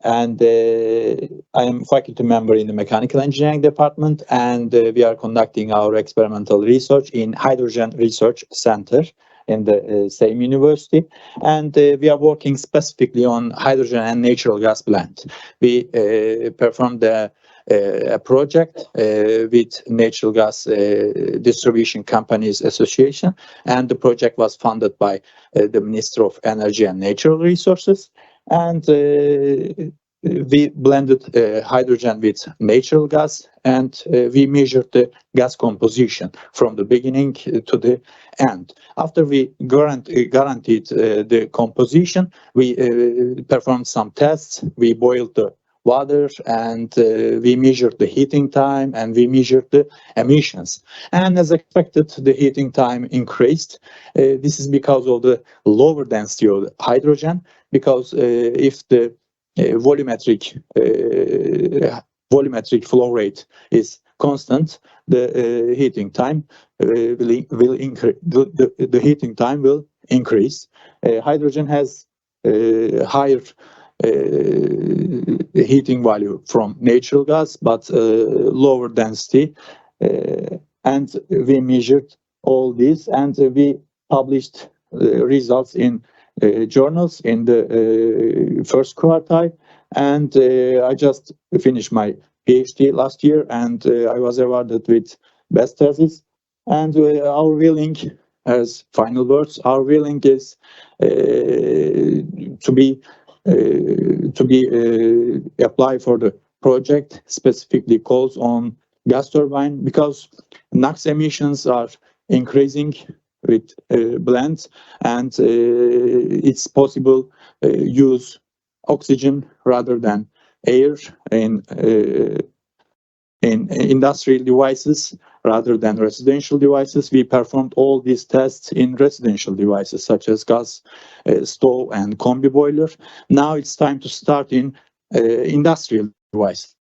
and I am faculty member in the Mechanical Engineering Department, and we are conducting our experimental research in Hydrogen Research Center in the same university, and we are working specifically on hydrogen and natural gas blend. We performed a project with Natural Gas Distribution Companies Association, and the project was funded by the Minister of Energy and Natural Resources, and we blended hydrogen with natural gas, and we measured the gas composition from the beginning to the end. After we guaranteed the composition, we performed some tests. We boiled the water, and we measured the heating time, and we measured the emissions. And as expected, the heating time increased. This is because of the lower density of the hydrogen, because if the volumetric flow rate is constant, the heating time will increase. The heating time will increase. Hydrogen has higher heating value from natural gas, but lower density. And we measured all this, and we published results in journals in the first quartile. And I just finished my PhD last year, and I was awarded with best thesis. And our willing, as final words, our willing is to be apply for the project specifically calls on gas turbine, because NOx emissions are increasing with blends, and it's possible use oxygen rather than air in industrial devices rather than residential devices. We performed all these tests in residential devices such as gas stove and combi boiler. Now it's time to start in industrial devices,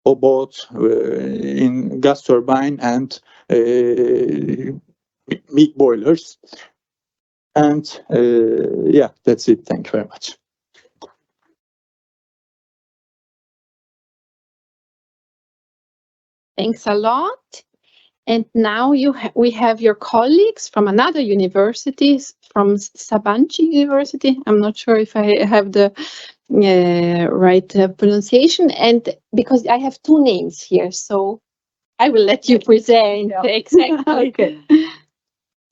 or both in gas turbine and big boilers. And yeah, that's it. Thank you very much. Thanks a lot. And now we have your colleagues from another university, from Sabancı University. I'm not sure if I have the right pronunciation, and because I have two names here, so I will let you present exactly. Okay.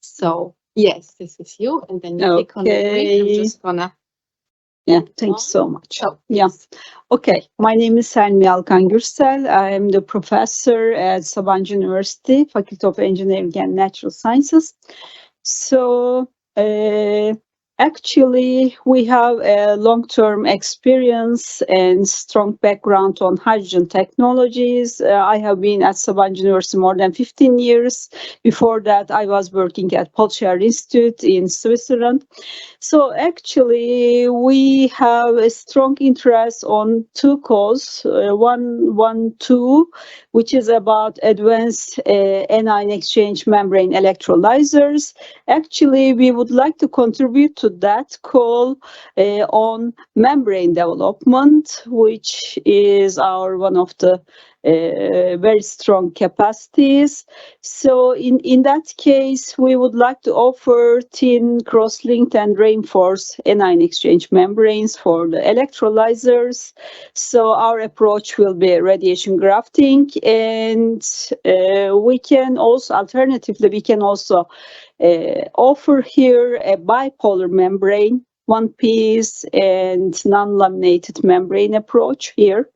So yes, this is you, and then you take on the green. I'm just gonna. Yeah, thanks so much. Yeah. Okay, my name is Selmi Alkan Gürsel. I am the professor at Sabancı University, Faculty of Engineering and Natural Sciences. So actually, we have a long-term experience and strong background on hydrogen technologies. I have been at Sabancı University more than 15 years. Before that, I was working at Polshar Institute in Switzerland. So actually, we have a strong interest on two causes. Two, which is about advanced anion exchange membrane electrolyzers. Actually, we would like to contribute to that call on membrane development, which is our one of the very strong capacities. So in that case, we would like to offer thin, cross-linked and reinforced anion exchange membranes for the electrolyzers. So our approach will be radiation grafting, and we can also, alternatively, we can also offer here a bipolar membrane, one piece and non-laminated membrane approach here.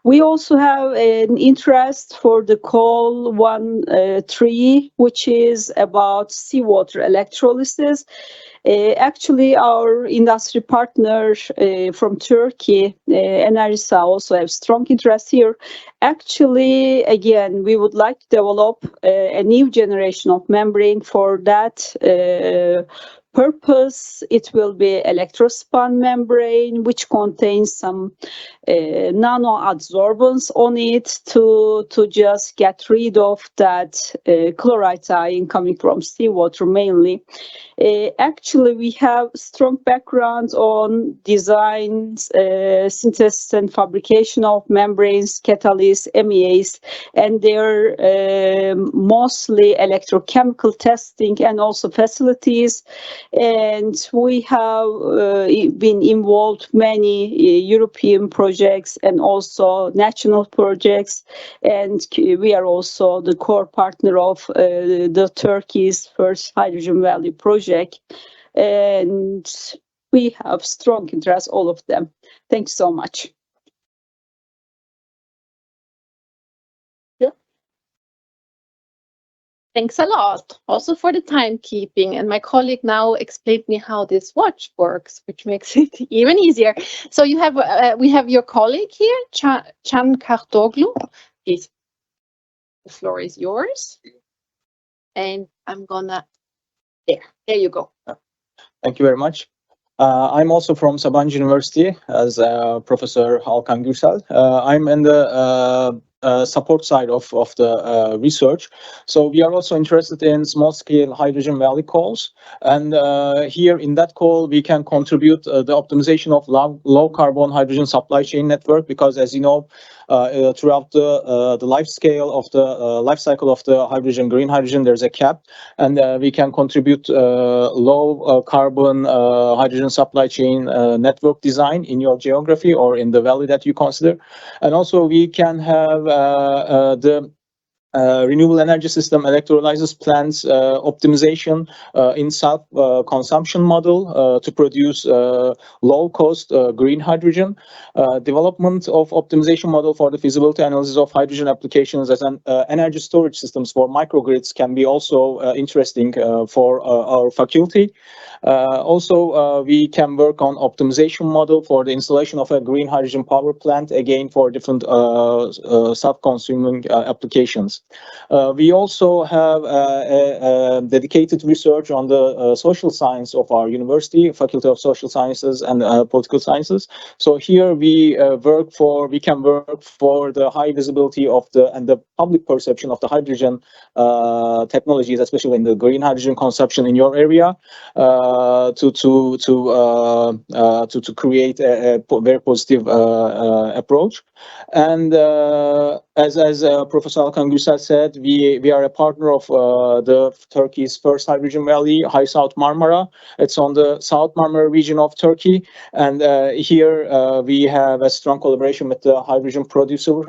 We also have an interest for the call 1.3, which is about seawater electrolysis. Actually, our industry partner from Turkey, Enerjisa, also have strong interest here. Actually, again, we would like to develop a new generation of membrane for that purpose. It will be electrospun membrane, which contains some nano adsorbents on it to just get rid of that chloride ion coming from seawater mainly. Actually, we have strong background on design, synthesis and fabrication of membranes, catalysts, MEAs, and they're mostly electrochemical testing and also facilities. And we have been involved many European projects and also national projects, and we are also the core partner of the Turkey's first Hydrogen Valley project, and we have strong interest, all of them. Thanks so much. Thanks a lot, also for the timekeeping. And my colleague now explained me how this watch works, which makes it even easier. So you have, we have your colleague here, Can Kartoglu. Please, the floor is yours. And I'm gonna, there you go. Thank you very much. I'm also from Sabancı University as Professor Alkan Gürsel. I'm in the support side of the research. So we are also interested in small-scale hydrogen valley calls. And here in that call, we can contribute the optimization of low-carbon hydrogen supply chain network, because as you know, throughout the life scale of the life cycle of the hydrogen, green hydrogen. There's a cap, and we can contribute low carbon hydrogen supply chain network design in your geography or in the valley that you consider. And also we can have the renewable energy system electrolysis plants optimization in self-consumption model to produce low-cost green hydrogen. Development of optimization model for the feasibility analysis of hydrogen applications as an energy storage systems for microgrids can be also interesting for our faculty. Also, we can work on optimization model for the installation of a green hydrogen power plant, again for different self-consuming applications. We also have dedicated research on the social science of our university, Faculty of Social Sciences and Political Sciences. So here we can work for the high visibility of the public perception of the hydrogen technologies, especially in the green hydrogen consumption in your area, to create a very positive approach. And as Professor Alkan Gürsel said, we are a partner of the Turkey's first hydrogen valley, High South Marmara. It's on the South Marmara region of Turkey, and here we have a strong collaboration with the hydrogen producer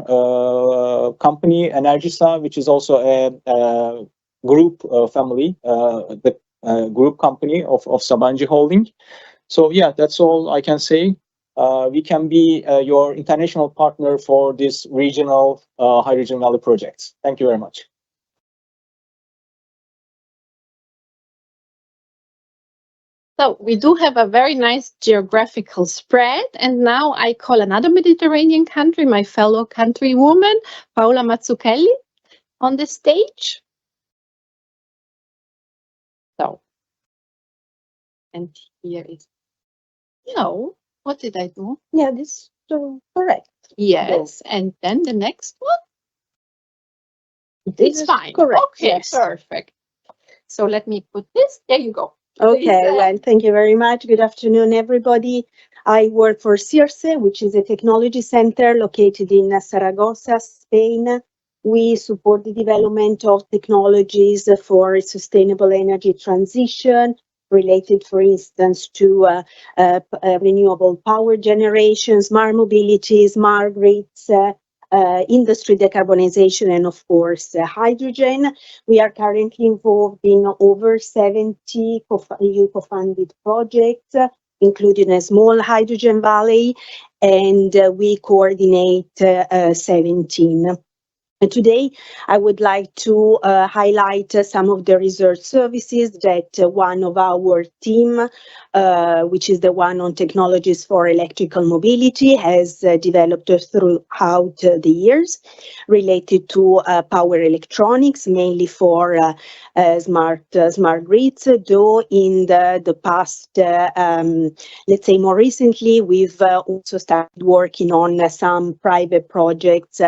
company Enerjisa, which is also a group family, the group company of Sabancı Holding. So yeah, that's all I can say. We can be your international partner for this regional hydrogen valley projects. Thank you very much. So we do have a very nice geographical spread, and now I call another Mediterranean country, my fellow countrywoman, Paola Mazzucchelli, on the stage. So, and here is, no, what did I do? Yeah, this is correct. Yes, and then the next one. This It's is fine. correct, Okay, yes. perfect. So let me put this. There you go. Okay, well, thank you very much. Good afternoon, everybody. I work for CIRSE, which is a technology center located in Saragossa, Spain. We support the development of technologies for sustainable energy transition related, for instance, to renewable power generation, smart mobility, smart grids, industry decarbonization, and of course hydrogen. We are currently involved in over 70 EU co-funded projects, including a small hydrogen valley, and we coordinate 17. And today, I would like to highlight some of the research services that one of our team, which is the one on technologies for electrical mobility, has developed throughout the years related to power electronics, mainly for smart grids. Though in the past, let's say more recently, we've also started working on some private projects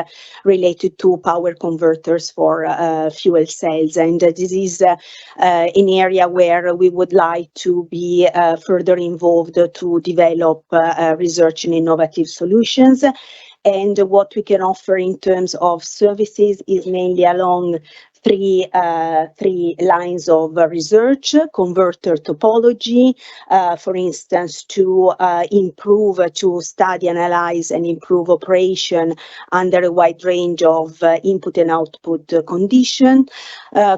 related to power converters for fuel cells, and this is an area where we would like to be further involved to develop research and innovative solutions. And what we can offer in terms of services is mainly along three lines of research: converter topology, for instance, to improve, to study, analyze, and improve operation under a wide range of input and output condition,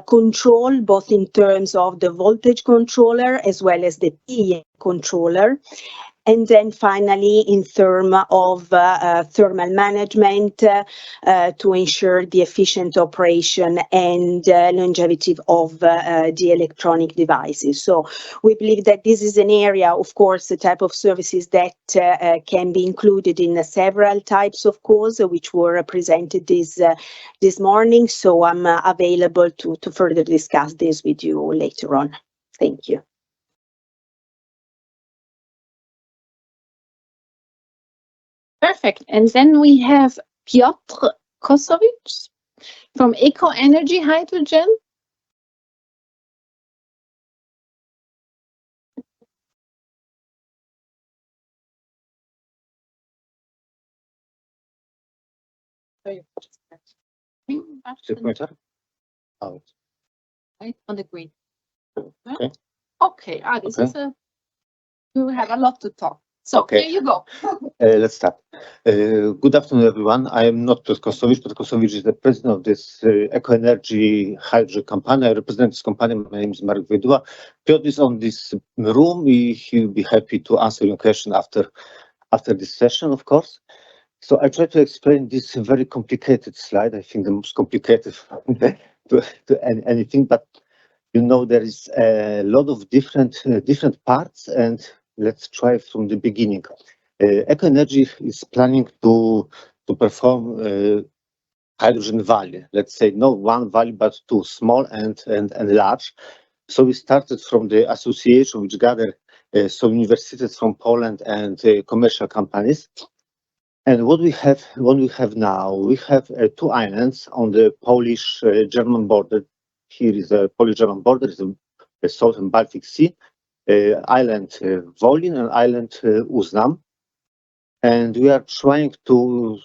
control, both in terms of the voltage controller as well as the PIA controller. And then finally, in terms of thermal management, to ensure the efficient operation and longevity of the electronic devices. So we believe that this is an area, of course, the type of services that can be included in several types of calls, which were presented this morning. So I'm available to further discuss this with you later on. Thank you. Perfect. And then we have Piotr Kosowicz from Eco Energy Hydrogen. Oh. Right on the green. Okay. Okay. This is we have a lot to talk. So Okay. here you go. Let's start. Good afternoon, everyone. I am not Piotr Kosowicz. Piotr Kosowicz is the president of this Eco Energy hydrogen company. I represent this company. My name is Marek Wojduła. Piotr is on this room. He'll be happy to answer your question after this session, of course. So I try to explain this very complicated slide. I think the most complicated to anything, but you know there is a lot of different parts, and let's try from the beginning. Eco Energy is planning to perform hydrogen valley. Let's say not one valley, but two, small and large. So we started from the association which gathered some universities from Poland and commercial companies. And what we have now, we have two islands on the Polish-German border. Here is a Polish-German border, is the southern Baltic Sea, island Wolin and island Uznam. And we are trying to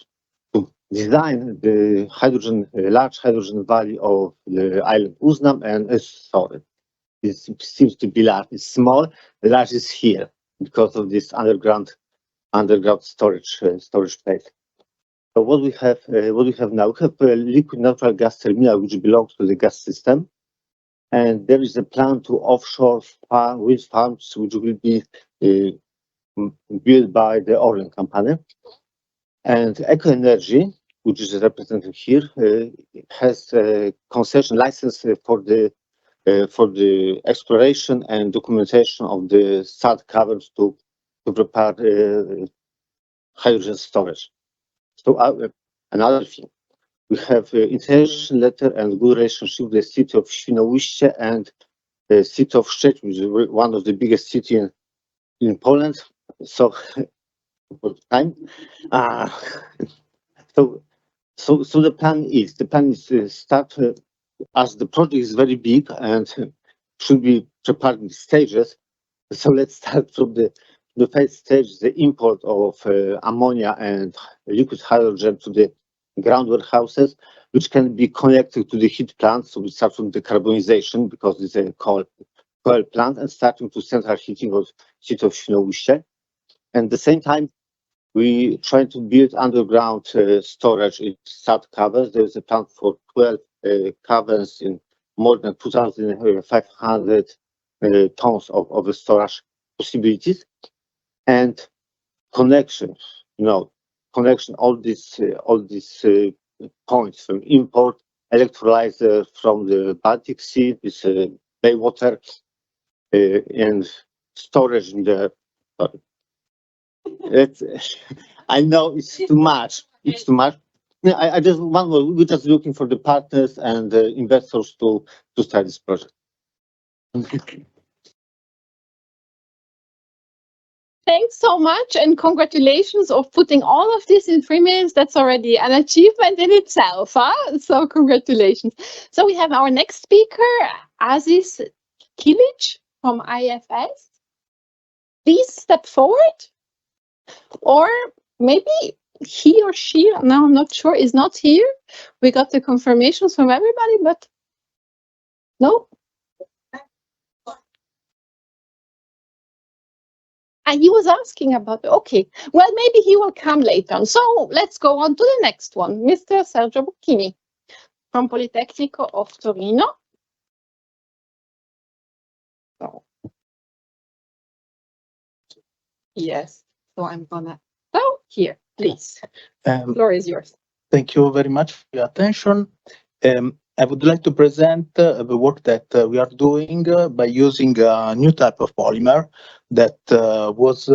design the large hydrogen valley of the island Uznam, and sorry, it seems to be large. It's small. The large is here because of this underground storage place. So what we have now, we have a liquid natural gas terminal which belongs to the gas system, and there is a plan to offshore wind farms which will be built by the Orlen company. And Eco Energy, which is represented here, has a concession license for the exploration and documentation of the salt caverns to prepare hydrogen storage. So another thing, we have intention letter and good relationship with the city of Świnoujście and the city of Szczecin, which is one of the biggest cities in Poland. So, time. So the plan is to start as the project is very big and should be prepared in stages. So let's start from the first stage, the import of ammonia and liquid hydrogen to the ground warehouses, which can be connected to the heat plant. So we start from decarbonization because it's a coal plant, and starting to central heating of city of Świnoujście. And at the same time, we try to build underground storage in salt caverns. There is a plan for 12 caverns in more than 2,500 tons of storage possibilities. And connection, all these points from import electrolyzer from the Baltic Sea, this bay water, and storage in the. I know it's too much. It's too much. I just we're just looking for the partners and the investors to start this project. Thanks so much, and congratulations of putting all of this in 3 minutes. That's already an achievement in itself. Huh? So congratulations. So we have our next speaker, Aziz Kilic from IFS. Please step forward. Or maybe he or she, no, I'm not sure, is not here. We got the confirmations from everybody, but no. And he was asking about, okay, well, maybe he will come later on. So let's go on to the next one, Mr. Sergio Bocchini from Politecnico of Torino. So, yes, so I'm gonna, so here, please, the floor is yours. Thank you very much for your attention. I would like to present the work that we are doing by using a new type of polymer that was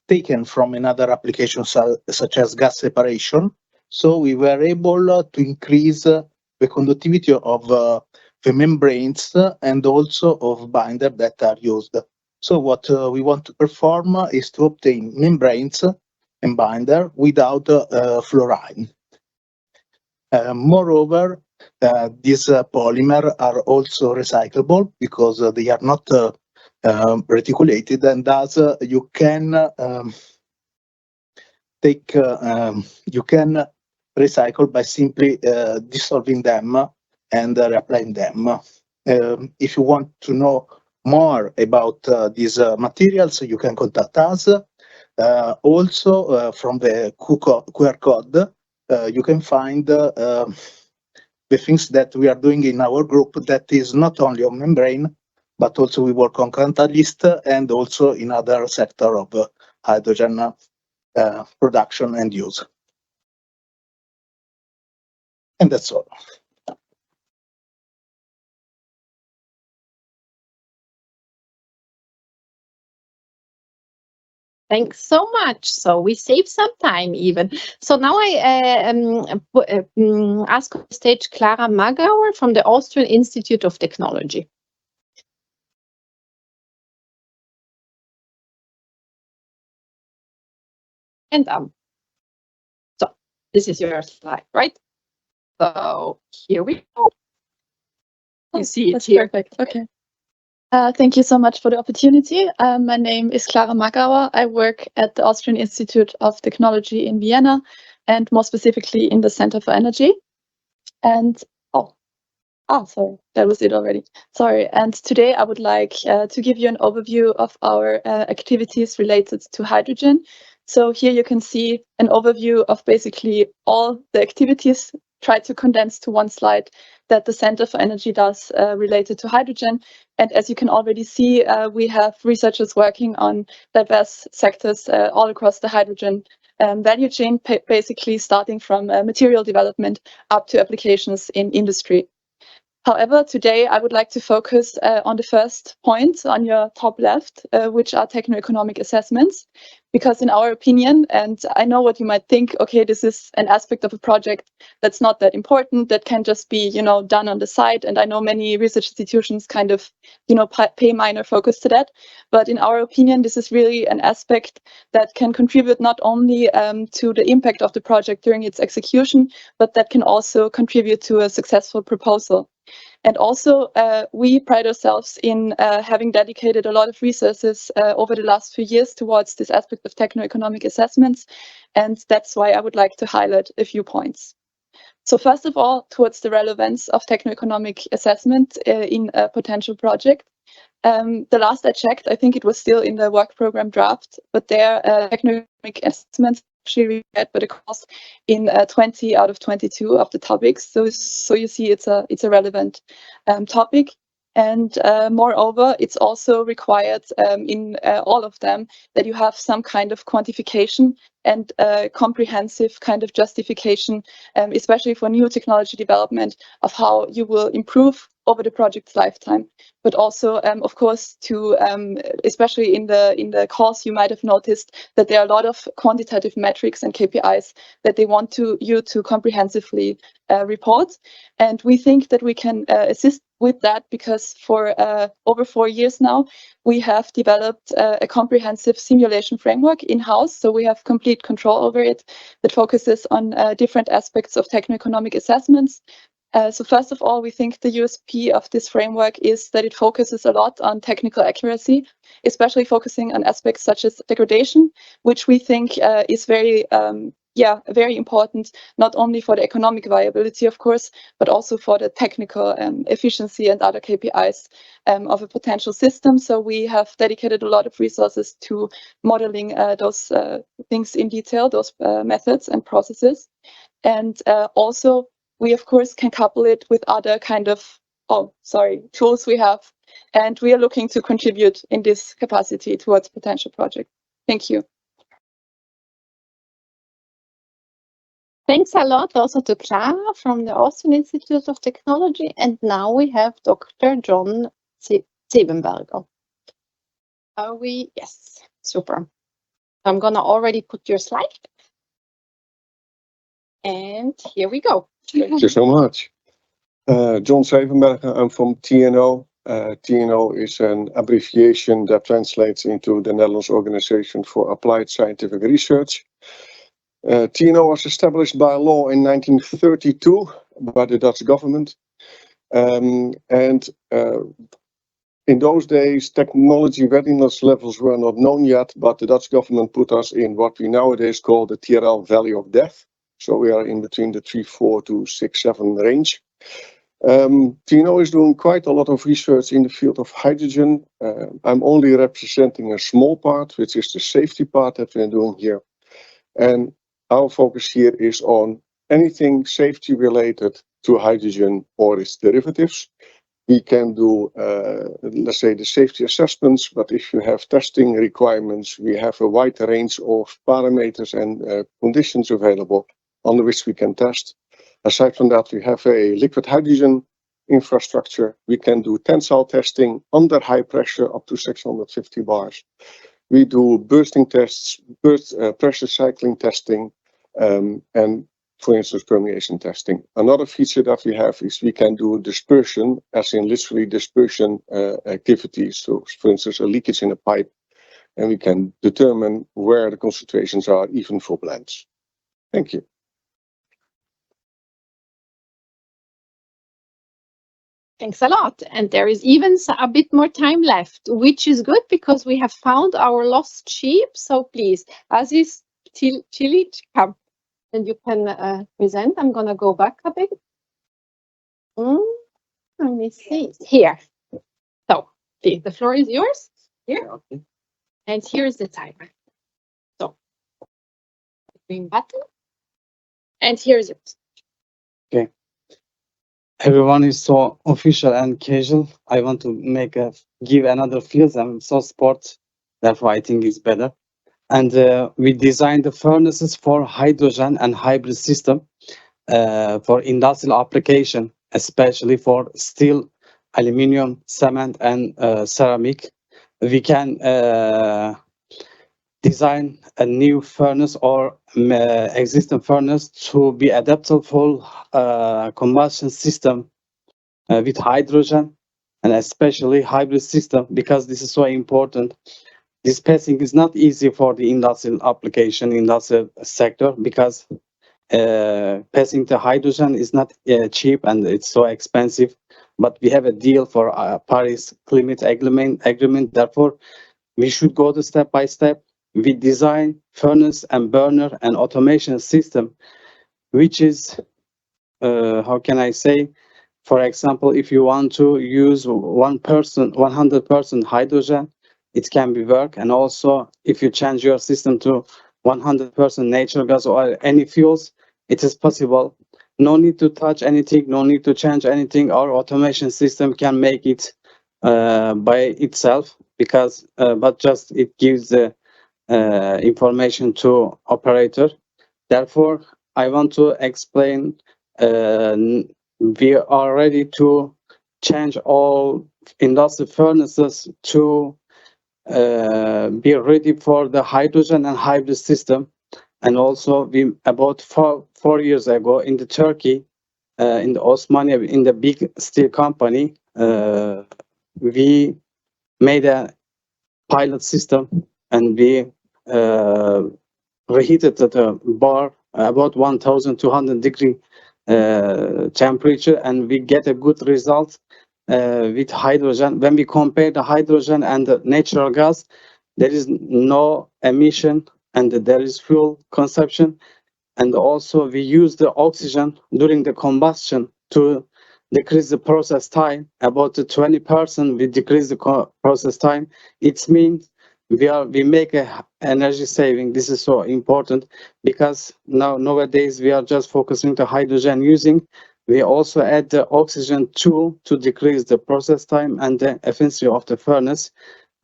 taken from another application such as gas separation. So we were able to increase the conductivity of the membranes and also of binder that are used. So what we want to perform is to obtain membranes and binder without fluorine. Moreover, these polymer are also recyclable because they are not reticulated, and thus you can recycled by simply dissolving them and reapplying them. If you want to know more about these materials, you can contact us. Also, from the QR code, you can find the things that we are doing in our group that is not only on membrane, but also we work on catalyst and also in other sector of hydrogen production and use. And that's all. Thanks so much. So we save some time even. So now I ask on stage Clara Magauer from the Austrian Institute of Technology. And so this is your slide, right? So here we go. You see it here. Perfect. Okay. Thank you so much for the opportunity. My name is Clara Magauer. I work at the Austrian Institute of Technology in Vienna, and more specifically in the Center for Energy. And sorry, that was it already. Sorry. And today I would like to give you an overview of our activities related to hydrogen. So here you can see an overview of basically all the activities, tried to condense to one slide, that the Center for Energy does related to hydrogen. And as you can already see, we have researchers working on diverse sectors all across the hydrogen value chain, basically starting from material development up to applications in industry. However, today I would like to focus on the first point on your top left, which are techno-economic assessments, because in our opinion, and I know what you might think, okay, this is an aspect of a project that's not that important, that can just be, done on the side. And I know many research institutions kind of, pay minor focus to that. But in our opinion, this is really an aspect that can contribute not only to the impact of the project during its execution, but that can also contribute to a successful proposal. And also, we pride ourselves in having dedicated a lot of resources over the last few years towards this aspect of techno-economic assessments. And that's why I would like to highlight a few points. So first of all, towards the relevance of techno-economic assessment in a potential project. The last I checked, I think it was still in the work program draft, but their techno-economic assessments actually read by the course in 20 out of 22 of the topics. So you see it's a relevant topic. And moreover, it's also required in all of them that you have some kind of quantification and comprehensive kind of justification, especially for new technology development, of how you will improve over the project's lifetime. But also, of course, to especially in the course, you might have noticed that there are a lot of quantitative metrics and KPIs that they want you to comprehensively report. And we think that we can assist with that because for over 4 years now, we have developed a comprehensive simulation framework in-house. So we have complete control over it that focuses on different aspects of techno-economic assessments. So first of all, we think the USP of this framework is that it focuses a lot on technical accuracy, especially focusing on aspects such as degradation, which we think is very important, not only for the economic viability, of course, but also for the technical efficiency and other KPIs of a potential system. So we have dedicated a lot of resources to modeling those things in detail, those methods and processes. And also, we, of course, can couple it with other kind of, tools we have. And we are looking to contribute in this capacity towards potential projects. Thank you. Thanks a lot also to Clara from the Austrian Institute of Technology. And now we have Dr. John Zebenberger. Are we? Yes, super. I'm going to already put your slide. And here we go. Thank you so much. John Zevenberger, I'm from TNO. TNO is an abbreviation that translates into the Netherlands Organization for Applied Scientific Research. TNO was established by law in 1932 by the Dutch government. In those days, technology readiness levels were not known yet, but the Dutch government put us in what we nowadays call the TRL Valley of Death. So we are in between the 3.4 to 6.7 range. TNO is doing quite a lot of research in the field of hydrogen. I'm only representing a small part, which is the safety part that we're doing here. And our focus here is on anything safety related to hydrogen or its derivatives. We can do, let's say, the safety assessments, but if you have testing requirements, we have a wide range of parameters and conditions available under which we can test. Aside from that, we have a liquid hydrogen infrastructure. We can do tensile testing under high pressure up to 650 bars. We do bursting tests, pressure cycling testing, and for instance, permeation testing. Another feature that we have is we can do dispersion, as in literally dispersion activities. So, for instance, a leakage in a pipe, and we can determine where the concentrations are, even for blends. Thank you. Thanks a lot. And there is even a bit more time left, which is good because we have found our lost sheep. So please, Aziz Cilic, come. And you can present. I'm going to go back a bit. Let me see. Here. So, please, the floor is yours. Here. Okay. And here's the timer. So, green button. And here's yours. Okay. Everyone is so official and casual. I want to give another field. I'm so sport. Therefore, I think it's better. And we designed the furnaces for hydrogen and hybrid system for industrial application, especially for steel, aluminum, cement, and ceramic. We can design a new furnace or existing furnace to be adaptable for combustion system with hydrogen and especially hybrid system, because this is so important. This passing is not easy for the industrial application, industrial sector, because passing the hydrogen is not cheap and it's so expensive. But we have a deal for Paris Climate Agreement. Therefore, we should go the step by step. We design furnace and burner and automation system, which is, how can I say, for example, if you want to use 100% hydrogen, it can be work. And also, if you change your system to 100% natural gas or any fuels, it is possible. No need to touch anything, no need to change anything. Our automation system can make it by itself, because but just it gives the information to operator. Therefore, I want to explain we are ready to change all industrial furnaces to be ready for the hydrogen and hybrid system. And also, we about four years ago in the Turkey, in the Osmaniye, in the big steel company, we made a pilot system, and we reheated the bar about 1,200 degree temperature, and we get a good result with hydrogen. When we compare the hydrogen and the natural gas, there is no emission and there is fuel consumption. And also we use the oxygen during the combustion to decrease the process time. About 20% we decrease the process time. It means we make a energy saving. This is so important, because nowadays we are just focusing the hydrogen using. We also add the oxygen to decrease the process time and the efficiency of the furnace.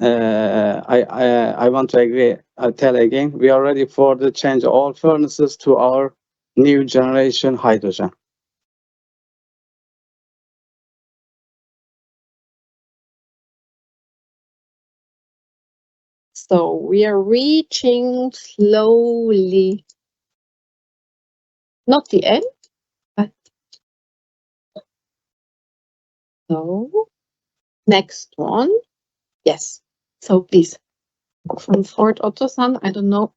I want to agree. Tell again, we are ready for the change all furnaces to our new generation hydrogen. So we are reaching slowly, not the end, but so next one. Yes. So please, from Fort Ottosan, I don't know.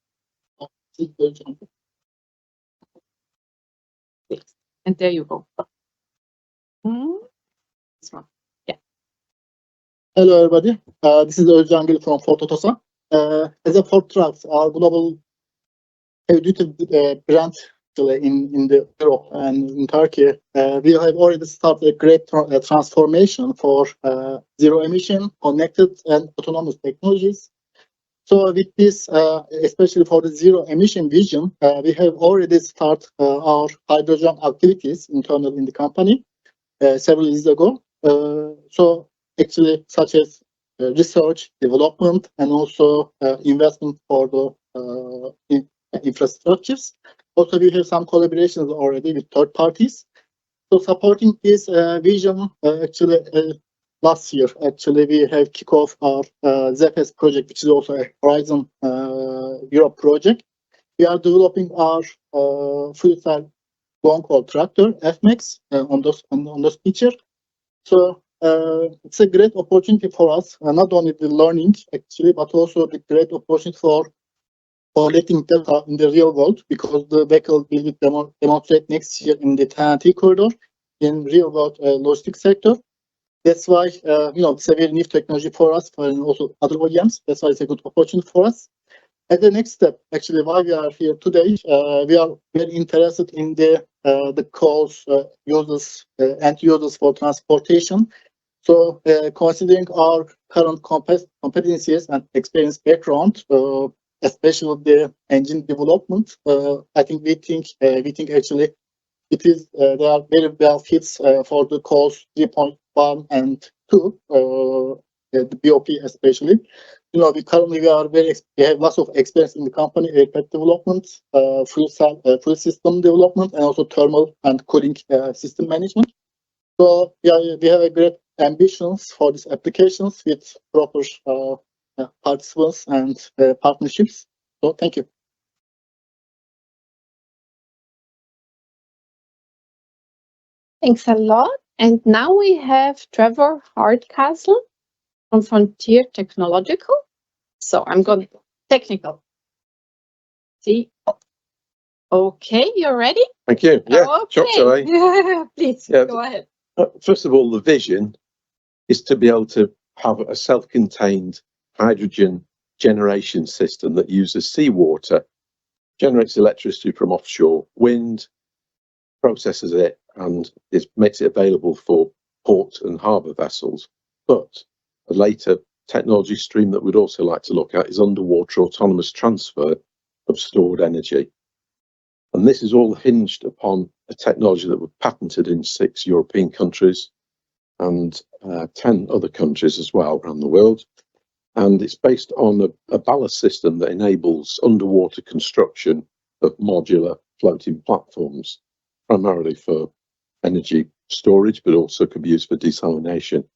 And there you go. This one. Yeah. Hello, everybody. This is Özcan from Fort Otosan. As a Ford Trucks, our global heavy-duty brand actually in the Europe and in Turkey, we have already started a great transformation for zero emission, connected and autonomous technologies. So with this, especially for the zero emission vision, we have already started our hydrogen activities internal in the company several years ago. So actually, such as research, development, and also investment for the infrastructures. Also, we have some collaborations already with third parties. So supporting this vision, actually, last year, actually, we have kicked off our ZEPES project, which is also a Horizon Europe project. We are developing our fuel cell long-haul tractor, FMAX, on those picture. So it's a great opportunity for us, not only the learning, actually, but also the great opportunity for collecting data in the real world, because the vehicle will be demonstrate next year in the TNT corridor in real world logistics sector. That's why, it's a very new technology for us, and also other OEMs. That's why it's a good opportunity for us. As the next step, actually, why we are here today, we are very interested in the calls users, end users for transportation. So, considering our current competencies and experience background, especially the engine development, I think we think actually it is they are very well fits for the calls 3.1 and 2, the BOP especially. We have lots of experience in the company, aircraft development, fuel system development, and also thermal and cooling system management. So yeah, we have a great ambitions for these applications with proper participants and partnerships. So thank you. Thanks a lot. And now we have Trevor Hardcastle from Frontier Technological. So I'm going technical. See. Okay, you're ready? Thank you. Yeah, okay. Please go ahead. First of all, the vision is to be able to have a self-contained hydrogen generation system that uses seawater, generates electricity from offshore wind, processes it, and makes it available for port and harbour vessels. But a later technology stream that we'd also like to look at is underwater autonomous transfer of stored energy. And this is all hinged upon a technology that was patented in 6 European countries and 10 other countries as well around the world. And it's based on a ballast system that enables underwater construction of modular floating platforms, primarily for energy storage, but also could be used for desalination.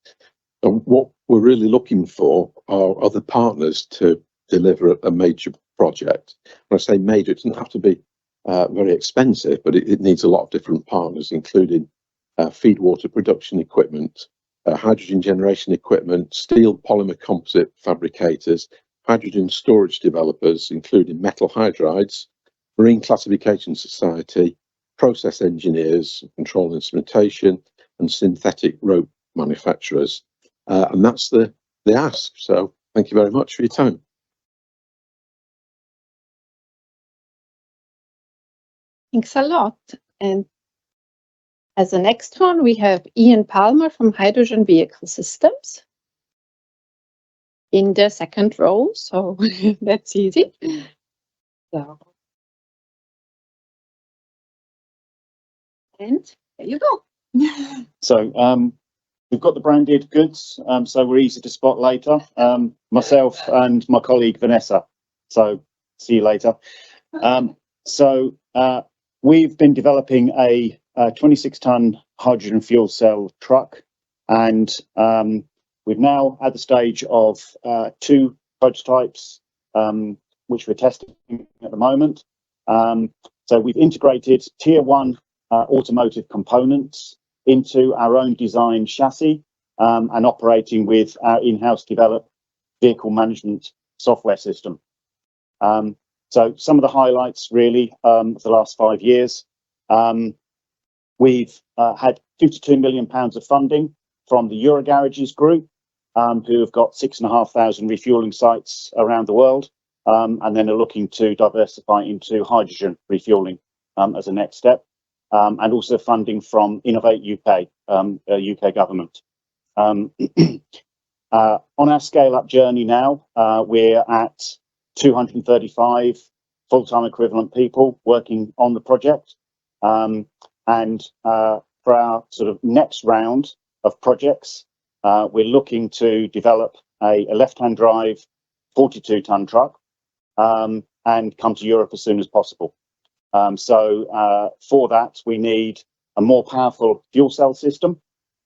And what we're really looking for are other partners to deliver a major project. When I say major, it doesn't have to be very expensive, but it needs a lot of different partners, including feed water production equipment, hydrogen generation equipment, steel polymer composite fabricators, hydrogen storage developers, including metal hydrides, marine classification society, process engineers, control instrumentation, and synthetic rope manufacturers. And that's the ask. So thank you very much for your time. Thanks a lot. And as the next one, we have Ian Palmer from Hydrogen Vehicle Systems in the second row. So that's easy. So. And there you go. So we've got the branded goods, so we're easy to spot later. Myself and my colleague Vanessa. So see you later. We've been developing a 26-ton hydrogen fuel cell truck, and we've now at the stage of 2 prototypes, which we're testing at the moment. So we've integrated tier 1 automotive components into our own design chassis and operating with our in-house developed vehicle management software system. So some of the highlights really of the last 5 years. We've had £52 million of funding from the Eurogarages group, who have got 6,500 refuelling sites around the world, and then are looking to diversify into hydrogen refuelling as a next step, and also funding from Innovate UK, UK government. On our scale-up journey now, we're at 235 full-time equivalent people working on the project. For our sort of next round of projects, we're looking to develop a left-hand drive 42-ton truck and come to Europe as soon as possible. For that, we need a more powerful fuel cell system,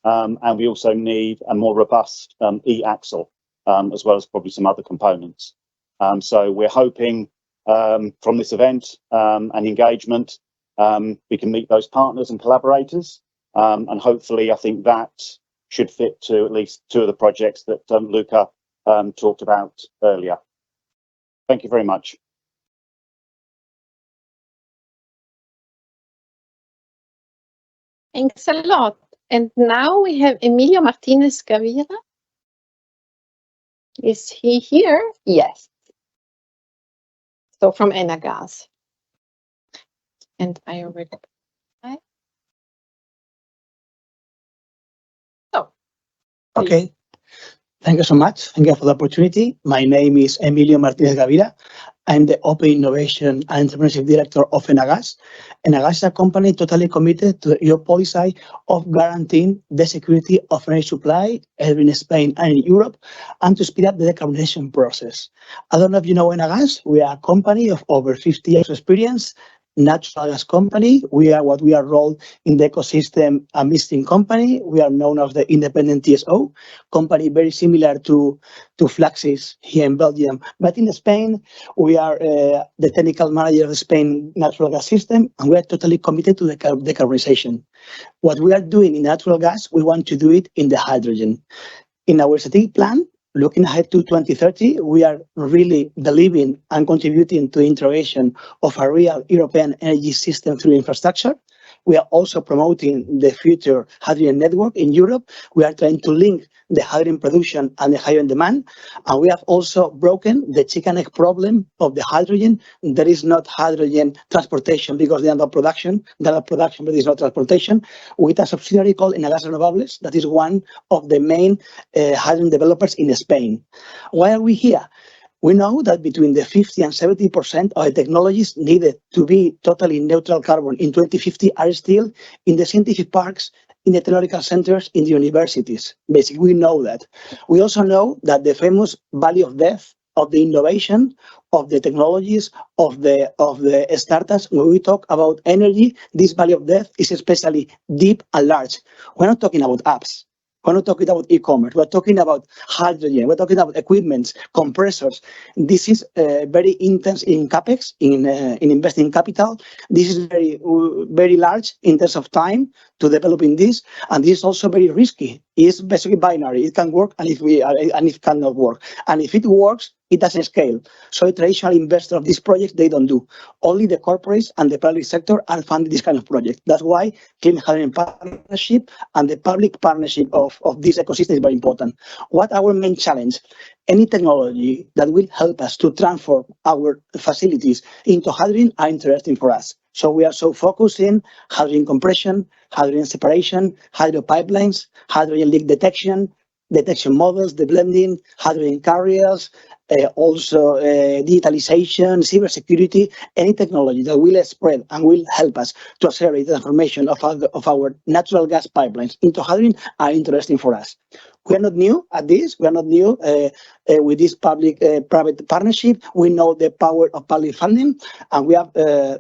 and we also need a more robust e-axle, as well as probably some other components. We're hoping from this event and engagement, we can meet those partners and collaborators, and hopefully I think that should fit to at least two of the projects that Luca talked about earlier. Thank you very much. Thanks a lot. And now we have Emilio Martinez Gavira. Is he here? Yes. So from Enagas. And I already. So. Okay. Thank you so much. Thank you for the opportunity. My name is Emilio Martinez Gavira. I'm the Open Innovation and Entrepreneurship Director of Enagas. Enagas is a company totally committed to the EU policy of guaranteeing the security of energy supply in Spain and in Europe, and to speed up the decarbonization process. I don't know if you know Enagas. We are a company of over 50 years experience, natural gas company. We are what we are rolled in the ecosystem, a midstream company. We are known as the independent TSO company, very similar to Fluxys here in Belgium. But in Spain, we are the technical manager of the Spain natural gas system, and we are totally committed to the decarbonization. What we are doing in natural gas, we want to do it in the hydrogen. In our strategic plan, looking ahead to 2030, we are really believing and contributing to the integration of a real European energy system through infrastructure. We are also promoting the future hydrogen network in Europe. We are trying to link the hydrogen production and the hydrogen demand. And we have also broken the chicken egg problem of the hydrogen. There is not hydrogen transportation because they are not production. There are production, but there is no transportation. With a subsidiary called Enagas Renovables, that is one of the main hydrogen developers in Spain. Why are we here? We know that between the 50 and 70% of the technologies needed to be totally neutral carbon in 2050 are still in the scientific parks, in the technological centers, in the universities. Basically, we know that. We also know that the famous valley of death of the innovation, of the technologies, of the startups, when we talk about energy, this valley of death is especially deep and large. We're not talking about apps. We're not talking about e-commerce. We're talking about hydrogen. We're talking about equipments, compressors. This is very intense in capex, in investing capital. This is very large in terms of time to developing this, and this is also very risky. It's basically binary. It can work, and it cannot work. And if it works, it doesn't scale. So a traditional investor of this project, they don't do. Only the corporates and the public sector are funding this kind of project. That's why Clean Hydrogen Partnership and the public partnership of this ecosystem is very important. What our main challenge? Any technology that will help us to transform our facilities into hydrogen are interesting for us. So we are so focused in hydrogen compression, hydrogen separation, hydrogen pipelines, hydrogen leak detection models, the blending, hydrogen carriers, also digitalization, cybersecurity, any technology that will spread and will help us to accelerate the transformation of our natural gas pipelines into hydrogen are interesting for us. We are not new at this. We are not new with this public-private partnership. We know the power of public funding, and we have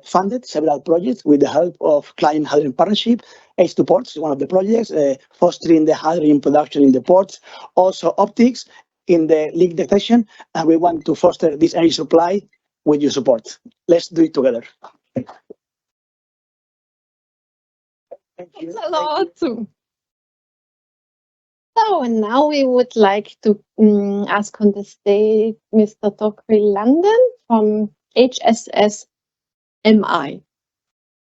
funded several projects with the help of Clean Hydrogen Partnership. H2 Ports is one of the projects, fostering the hydrogen production in the ports. Also optics in the leak detection, and we want to foster this energy supply with your support. Let's do it together. Thanks a lot. So now we would like to ask on the stage Mr. Tocqueville London from HSSMI.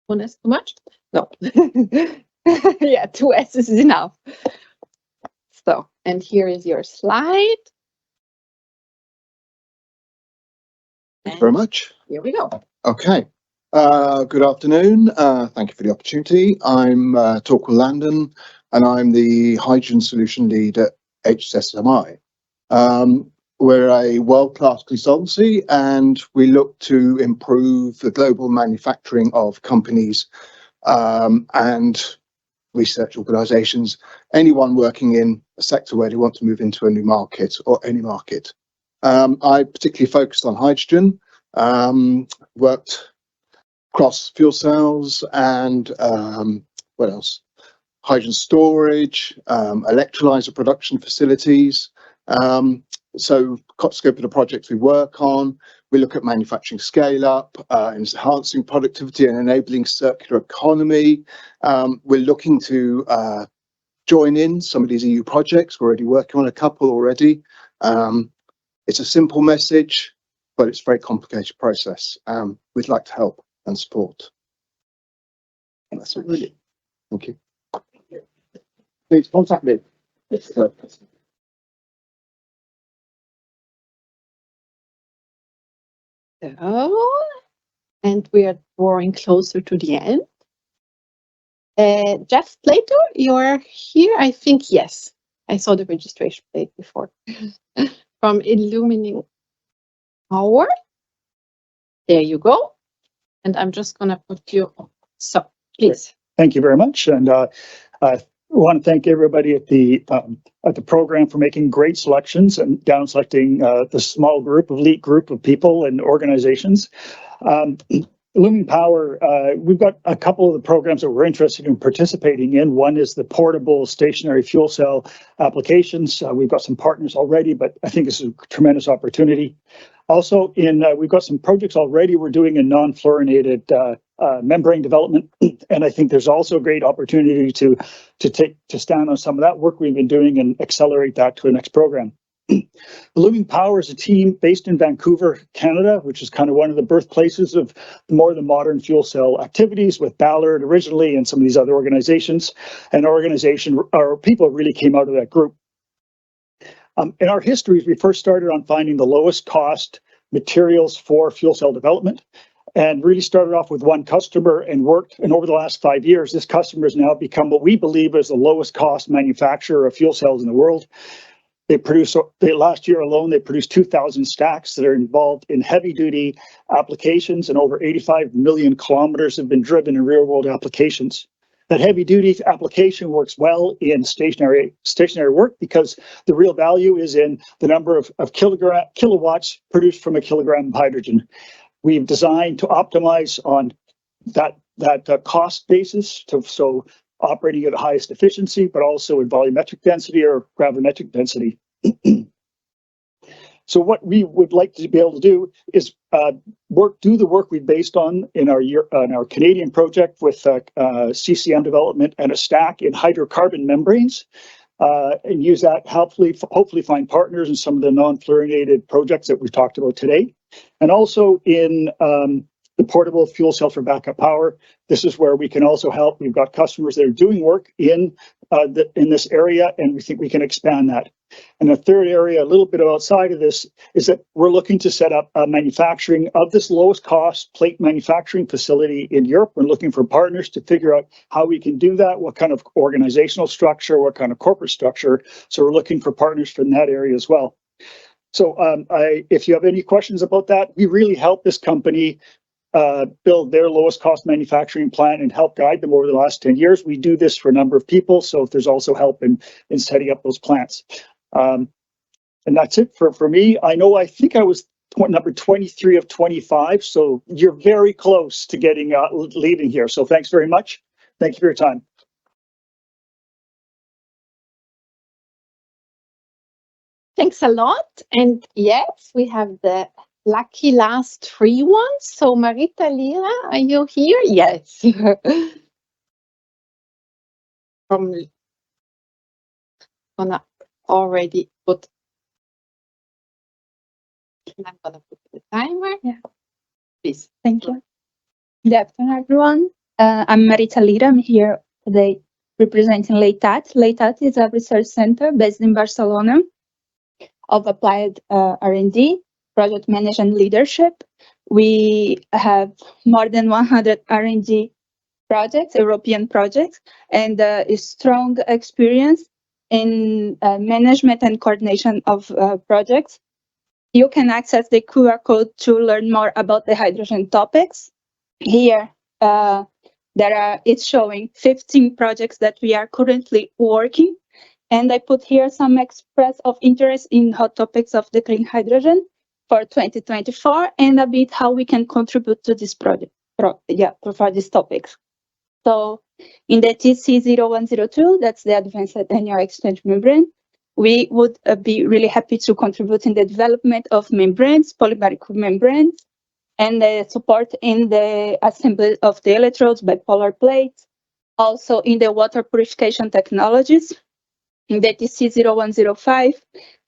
One S too much? No. Yeah, 2 S's is enough. So, and here is your slide. Thank you very much. Here we go. Okay. Good afternoon. Thank you for the opportunity. I'm Torquil Landon, and I'm the Hydrogen Solution Lead at HSSMI. We're a world-class consultancy, and we look to improve the global manufacturing of companies and research organisations, anyone working in a sector where they want to move into a new market or any market. I particularly focused on hydrogen, worked across fuel cells and what else? Hydrogen storage, electrolyzer production facilities. So scope of the projects we work on, we look at manufacturing scale up, enhancing productivity and enabling circular economy. We're looking to join in some of these EU projects. We're already working on a couple already. It's a simple message, but it's a very complicated process. We'd like to help and support. And that's it really. Thank you. Please contact me. So, and we are drawing closer to the end. Jeff Plato, you're here? I think yes. I saw the registration plate before. From Illuminating Power. There you go. And I'm just going to put you on. So, please. Thank you very much. And I want to thank everybody at the program for making great selections and down selecting the small group, elite group of people and organizations. Illuminating Power, we've got a couple of the programs that we're interested in participating in. One is the portable stationary fuel cell applications. We've got some partners already, but I think this is a tremendous opportunity. Also, we've got some projects already we're doing in non-fluorinated membrane development, and I think there's also a great opportunity to stand on some of that work we've been doing and accelerate that to the next program. Illuminating Power is a team based in Vancouver, Canada, which is kind of one of the birthplaces of more of the modern fuel cell activities with Ballard originally and some of these other organizations. And our people really came out of that group. In our histories, we first started on finding the lowest cost materials for fuel cell development and really started off with one customer and worked. And over the last 5 years, this customer has now become what we believe is the lowest cost manufacturer of fuel cells in the world. Last year alone, they produced 2,000 stacks that are involved in heavy duty applications, and over 85 million kilometers have been driven in real world applications. That heavy duty application works well in stationary work because the real value is in the number of kilowatts produced from a kilogram of hydrogen. We've designed to optimize on that cost basis, so operating at highest efficiency, but also in volumetric density or gravimetric density. So what we would like to be able to do is do the work we based on in our Canadian project with CCM development and a stack in hydrocarbon membranes, and use that hopefully find partners in some of the non-fluorinated projects that we've talked about today, and also in the portable fuel cell for backup power. This is where we can also help. We've got customers that are doing work in this area, and we think we can expand that. And the third area, a little bit outside of this, is that we're looking to set up a manufacturing of this lowest cost plate manufacturing facility in Europe. We're looking for partners to figure out how we can do that, what kind of organizational structure, what kind of corporate structure. So we're looking for partners from that area as well. So if you have any questions about that, we really help this company build their lowest cost manufacturing plant and help guide them over the last 10 years. We do this for a number of people, so if there's also help in setting up those plants. And that's it for me. I think I was number 23 of 25, so you're very close to getting leaving here. So thanks very much. Thank you for your time. Thanks a lot. And yes, we have the lucky last 3 ones. So Marita, Lira, are you here? Yes. From gonna already put. I'm gonna put the timer. Yeah. Please. Thank you. Good afternoon, everyone. I'm Marita Lira. I'm here today representing LEITAT. LEITAT is a research center based in Barcelona of applied R&D. project management leadership. We have more than 100 R&D projects, European projects, and a strong experience in management and coordination of projects. You can access the QR code to learn more about the hydrogen topics. Here, it's showing 15 projects that we are currently working. And I put here some express of interest in hot topics of the clean hydrogen for 2024 and a bit how we can contribute to this project, for these topics. So in the TC0102, that's the Advanced Annual Exchange Membrane, we would be really happy to contribute in the development of membranes, polymeric membranes, and the support in the assembly of the electrodes, bipolar plates, also in the water purification technologies. In the TC0105,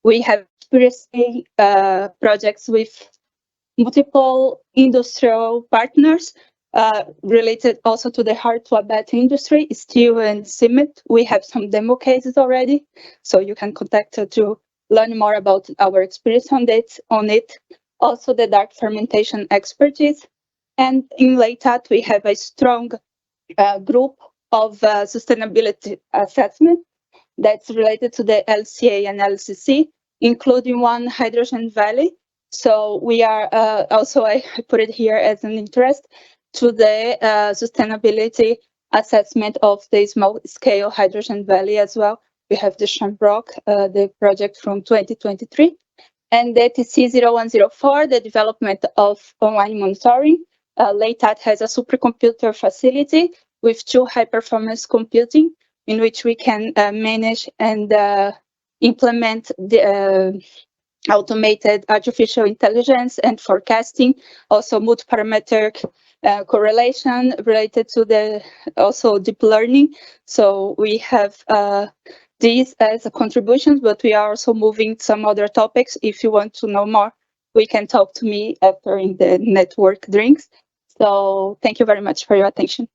we have previously projects with multiple industrial partners related also to the hard-to-abate industry, steel and cement. We have some demo cases already, so you can contact us to learn more about our experience on it. Also the dark fermentation expertise. And in LATAT, we have a strong group of sustainability assessment that's related to the LCA and LCC, including one hydrogen valley. So we are also, I put it here as an interest, to the sustainability assessment of the small-scale hydrogen valley as well. We have the Shamrock, the project from 2023. And the TC0104, the development of online monitoring. LATAT has a supercomputer facility with 2 high-performance computing in which we can manage and implement the automated artificial intelligence and forecasting, also multi-parametric correlation related to the also deep learning. So we have these as a contribution, but we are also moving some other topics. If you want to know more, we can talk to me after in the network drinks. So thank you very much for your attention.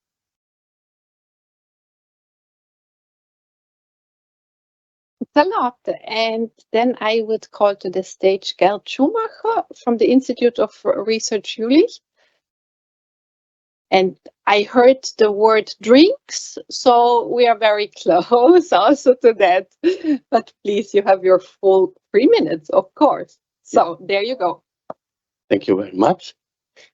A lot. And then I would call to the stage Gerd Schumacher from the Institute of Research Jülich. And I heard the word drinks, so we are very close also to that. But please, you have your full 3 minutes, of course. So there you go. Thank you very much.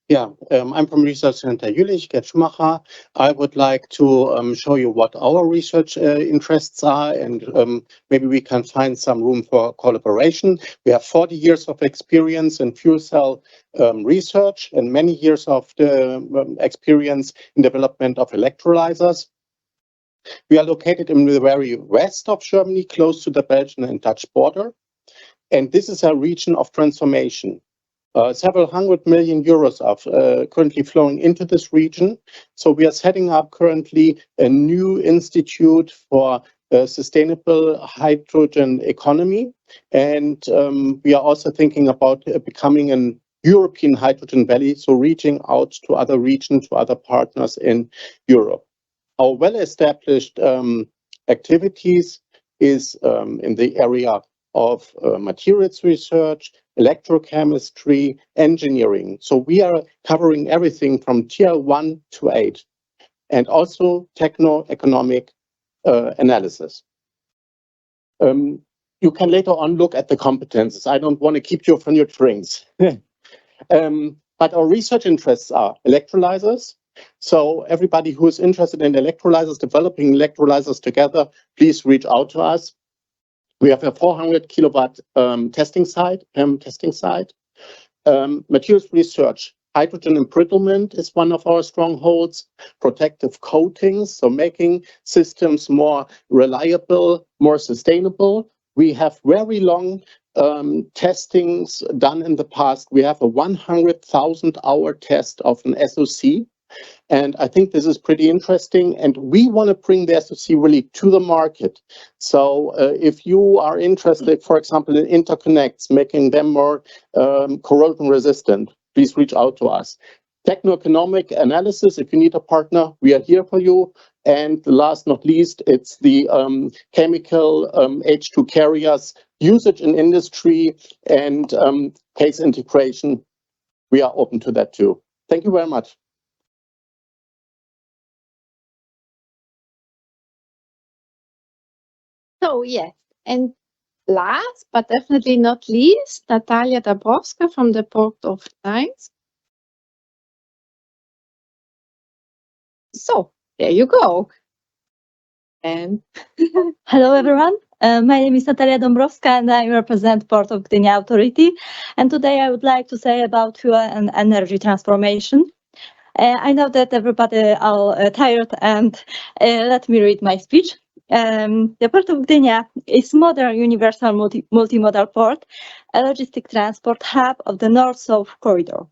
Yeah, I'm from Research Center Jülich, Gerd Schumacher. I would like to show you what our research interests are, and maybe we can find some room for collaboration. We have 40 years of experience in fuel cell research and many years of the experience in development of electrolyzers. We are located in the very west of Germany, close to the Belgian and Dutch border. And this is a region of transformation. Several €100 million are currently flowing into this region. So we are setting up currently a new institute for sustainable hydrogen economy. And we are also thinking about becoming an European hydrogen valley, so reaching out to other regions, to other partners in Europe. Our well-established activities is in the area of materials research, electrochemistry, engineering. So we are covering everything from tier 1 to 8, and also techno-economic analysis. You can later on look at the competences. I don't want to keep you from your drinks. But our research interests are electrolyzers. So everybody who is interested in electrolyzers, developing electrolyzers together, please reach out to us. We have a 400 kilowatt testing site. Materials research, hydrogen embrittlement is one of our strongholds. Protective coatings, so making systems more reliable, more sustainable. We have very long testings done in the past. We have a 100,000 hour test of an SOC. And I think this is pretty interesting, and we want to bring the SOC really to the market. So if you are interested, for example, in interconnects, making them more corrosion resistant, please reach out to us. Techno-economic analysis, if you need a partner, we are here for you. And last not least, it's the chemical H2 carriers usage in industry and case integration, we are open to that too. Thank you very much. So yes, and last but definitely not least, Natalia Dabrowska from the Port of Gdańsk. So there you go. And hello everyone. My name is Natalia Dąbrowska and I represent Port of Gdynia Authority. And today I would like to say about fuel and energy transformation. I know that everybody are tired and let me read my speech. The Port of Gdynia is modern universal multimodal port, a logistic transport hub of the North-South corridor.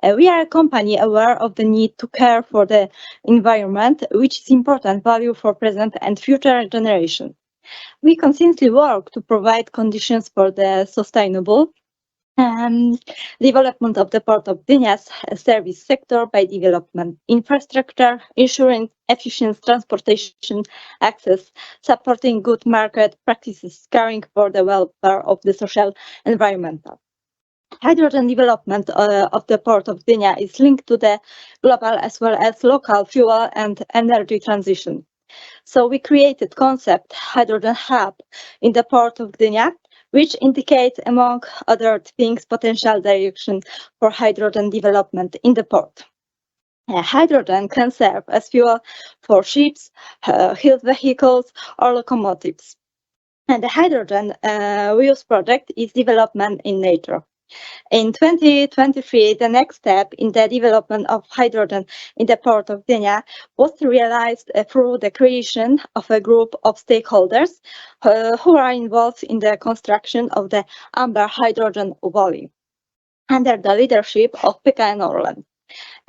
We are a company aware of the need to care for the environment, which is important value for present and future generation. We constantly work to provide conditions for the sustainable development of the Port of Gdynia's service sector by development infrastructure, ensuring efficient transportation access, supporting good market practices, caring for the welfare of the social environmental. Hydrogen development of the Port of Gdynia is linked to the global as well as local fuel and energy transition. So we created concept Hydrogen Hub in the Port of Gdynia, which indicates, among other things, potential direction for hydrogen development in the port. Hydrogen can serve as fuel for ships, hill vehicles, or locomotives. And the hydrogen reuse project is development in nature. In 2023, the next step in the development of hydrogen in the Port of Gdynia was realized through the creation of a group of stakeholders who are involved in the construction of the Amber Hydrogen Valley under the leadership of PKN Orlen.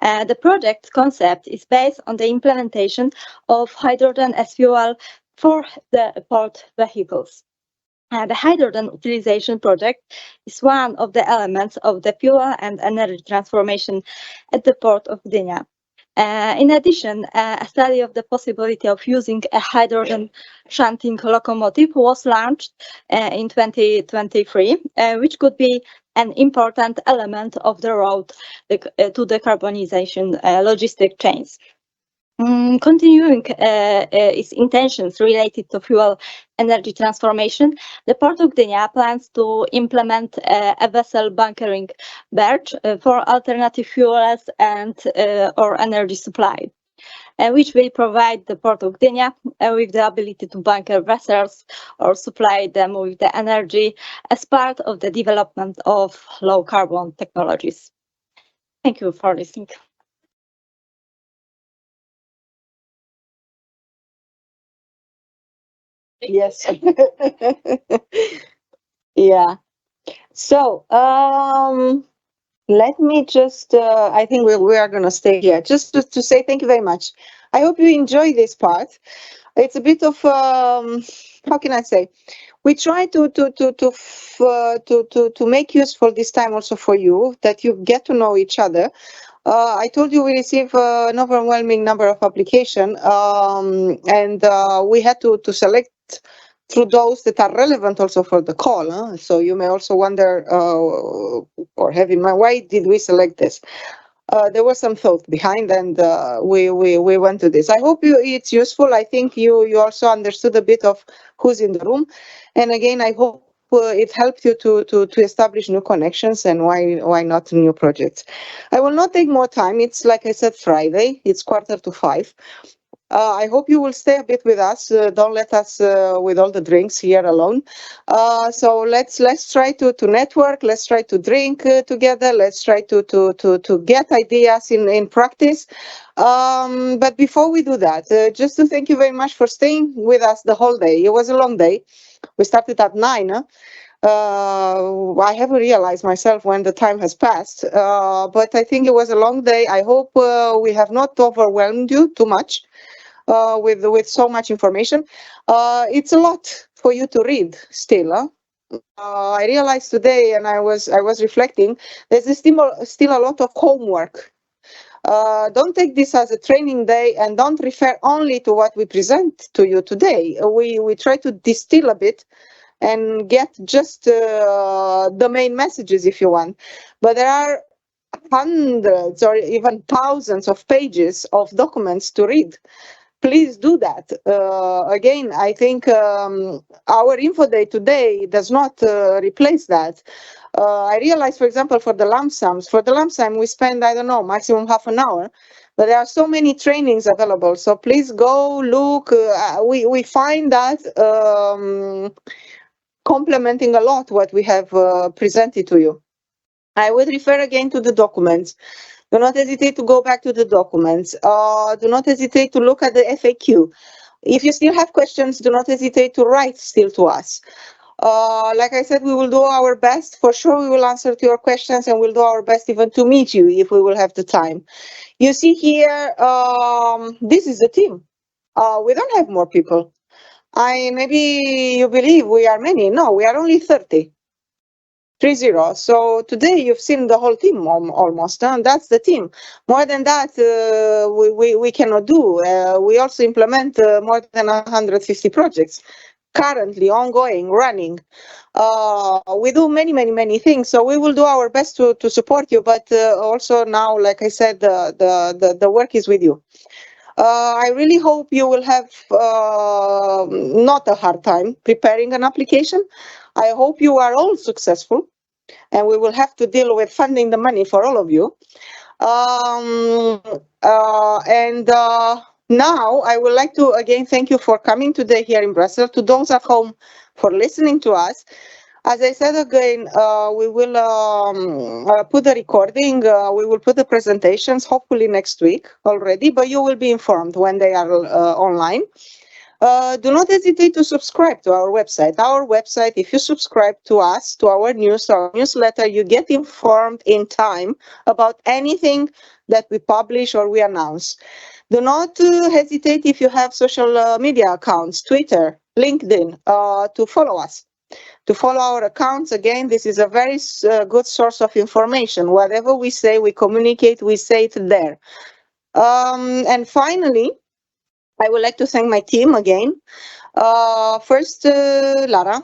The project concept is based on the implementation of hydrogen as fuel for the port vehicles. The hydrogen utilization project is one of the elements of the fuel and energy transformation at the Port of Gdynia. In addition, a study of the possibility of using a hydrogen shunting locomotive was launched in 2023, which could be an important element of the road to decarbonization logistic chains. Continuing its intentions related to fuel energy transformation, the Port of Gdynia plans to implement a vessel bunkering berth for alternative fuels and or energy supply, which will provide the Port of Gdynia with the ability to bunker vessels or supply them with the energy as part of the development of low carbon technologies. Thank you for listening. Yes. Yeah. So let me just, I think we are going to stay here just to say thank you very much. I hope you enjoy this part. It's a bit of, how can I say? We try to make useful this time also for you, that you get to know each other. I told you we receive an overwhelming number of applications, and we had to select through those that are relevant also for the call. So you may also wonder or have in mind, why did we select this? There was some thought behind, and we went to this. I hope it's useful. I think you also understood a bit of who's in the room, and again, I hope it helped you to establish new connections and why not new projects. I will not take more time. It's like I said, Friday. It's 4:45. I hope you will stay a bit with us. Don't let us with all the drinks here alone. So let's try to network. Let's try to drink together. Let's try to get ideas in practice. But before we do that, just to thank you very much for staying with us the whole day. It was a long day. We started at 9. I haven't realized myself when the time has passed, but I think it was a long day. I hope we have not overwhelmed you too much with so much information. It's a lot for you to read still. I realized today, and I was reflecting, there's still a lot of homework. Don't take this as a training day, and don't refer only to what we present to you today. We try to distill a bit and get just the main messages if you want. But there are hundreds or even thousands of pages of documents to read. Please do that. Again, I think our info day today does not replace that. I realize, for example, for the lump sums, we spend, I don't know, maximum half an hour, but there are so many trainings available. So please go look. We find that complementing a lot what we have presented to you. I would refer again to the documents. Do not hesitate to go back to the documents. Do not hesitate to look at the FAQ. If you still have questions, do not hesitate to write still to us. Like I said, we will do our best. For sure, we will answer to your questions, and we'll do our best even to meet you if we will have the time. You see here, this is the team. We don't have more people. Maybe you believe we are many. No, we are only 30. 30. So today you've seen the whole team almost, and that's the team. More than that, we cannot do. We also implement more than 150 projects currently ongoing, running. We do many things. So we will do our best to support you. But also now, like I said, the work is with you. I really hope you will have not a hard time preparing an application. I hope you are all successful, and we will have to deal with funding the money for all of you. Now I would like to again thank you for coming today here in Brussels. To those at home for listening to us. As I said again, we will put the recording, we will put the presentations hopefully next week already, but you will be informed when they are online. Do not hesitate to subscribe to our website. Our website, if you subscribe to us, to our newsletter, you get informed in time about anything that we publish or we announce. Do not hesitate if you have social media accounts, Twitter, LinkedIn, to follow us. To follow our accounts. Again, this is a very good source of information. Whatever we say, we communicate, we say it there. And finally, I would like to thank my team again. First, Lara.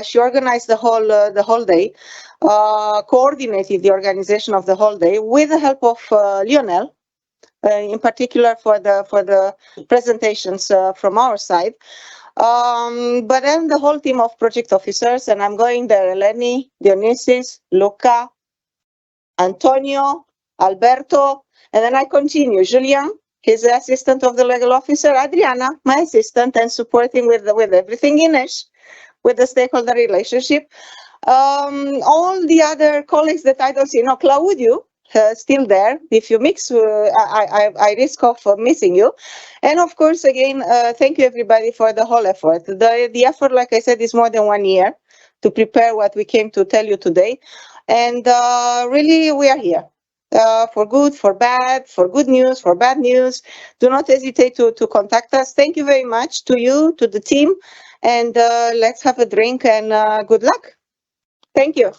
She organized the whole day, coordinated the organization of the whole day with the help of Lionel, in particular for the presentations from our side. But then the whole team of project officers, and I'm going there, Eleni, Dionysis, Luca, Antonio, Alberto, and then I continue, Julian, he's the assistant of the legal officer, Adriana, my assistant, and supporting with everything, Ines, with the stakeholder relationship. All the other colleagues that I don't see, no, Claudio, still there. If you mix, I risk of missing you. And of course, again, thank you everybody for the whole effort. The effort, like I said, is more than 1 year to prepare what we came to tell you today. And really, we are here for good, for bad, for good news, for bad news. Do not hesitate to contact us. Thank you very much to you, to the team. And let's have a drink and good luck. Thank you.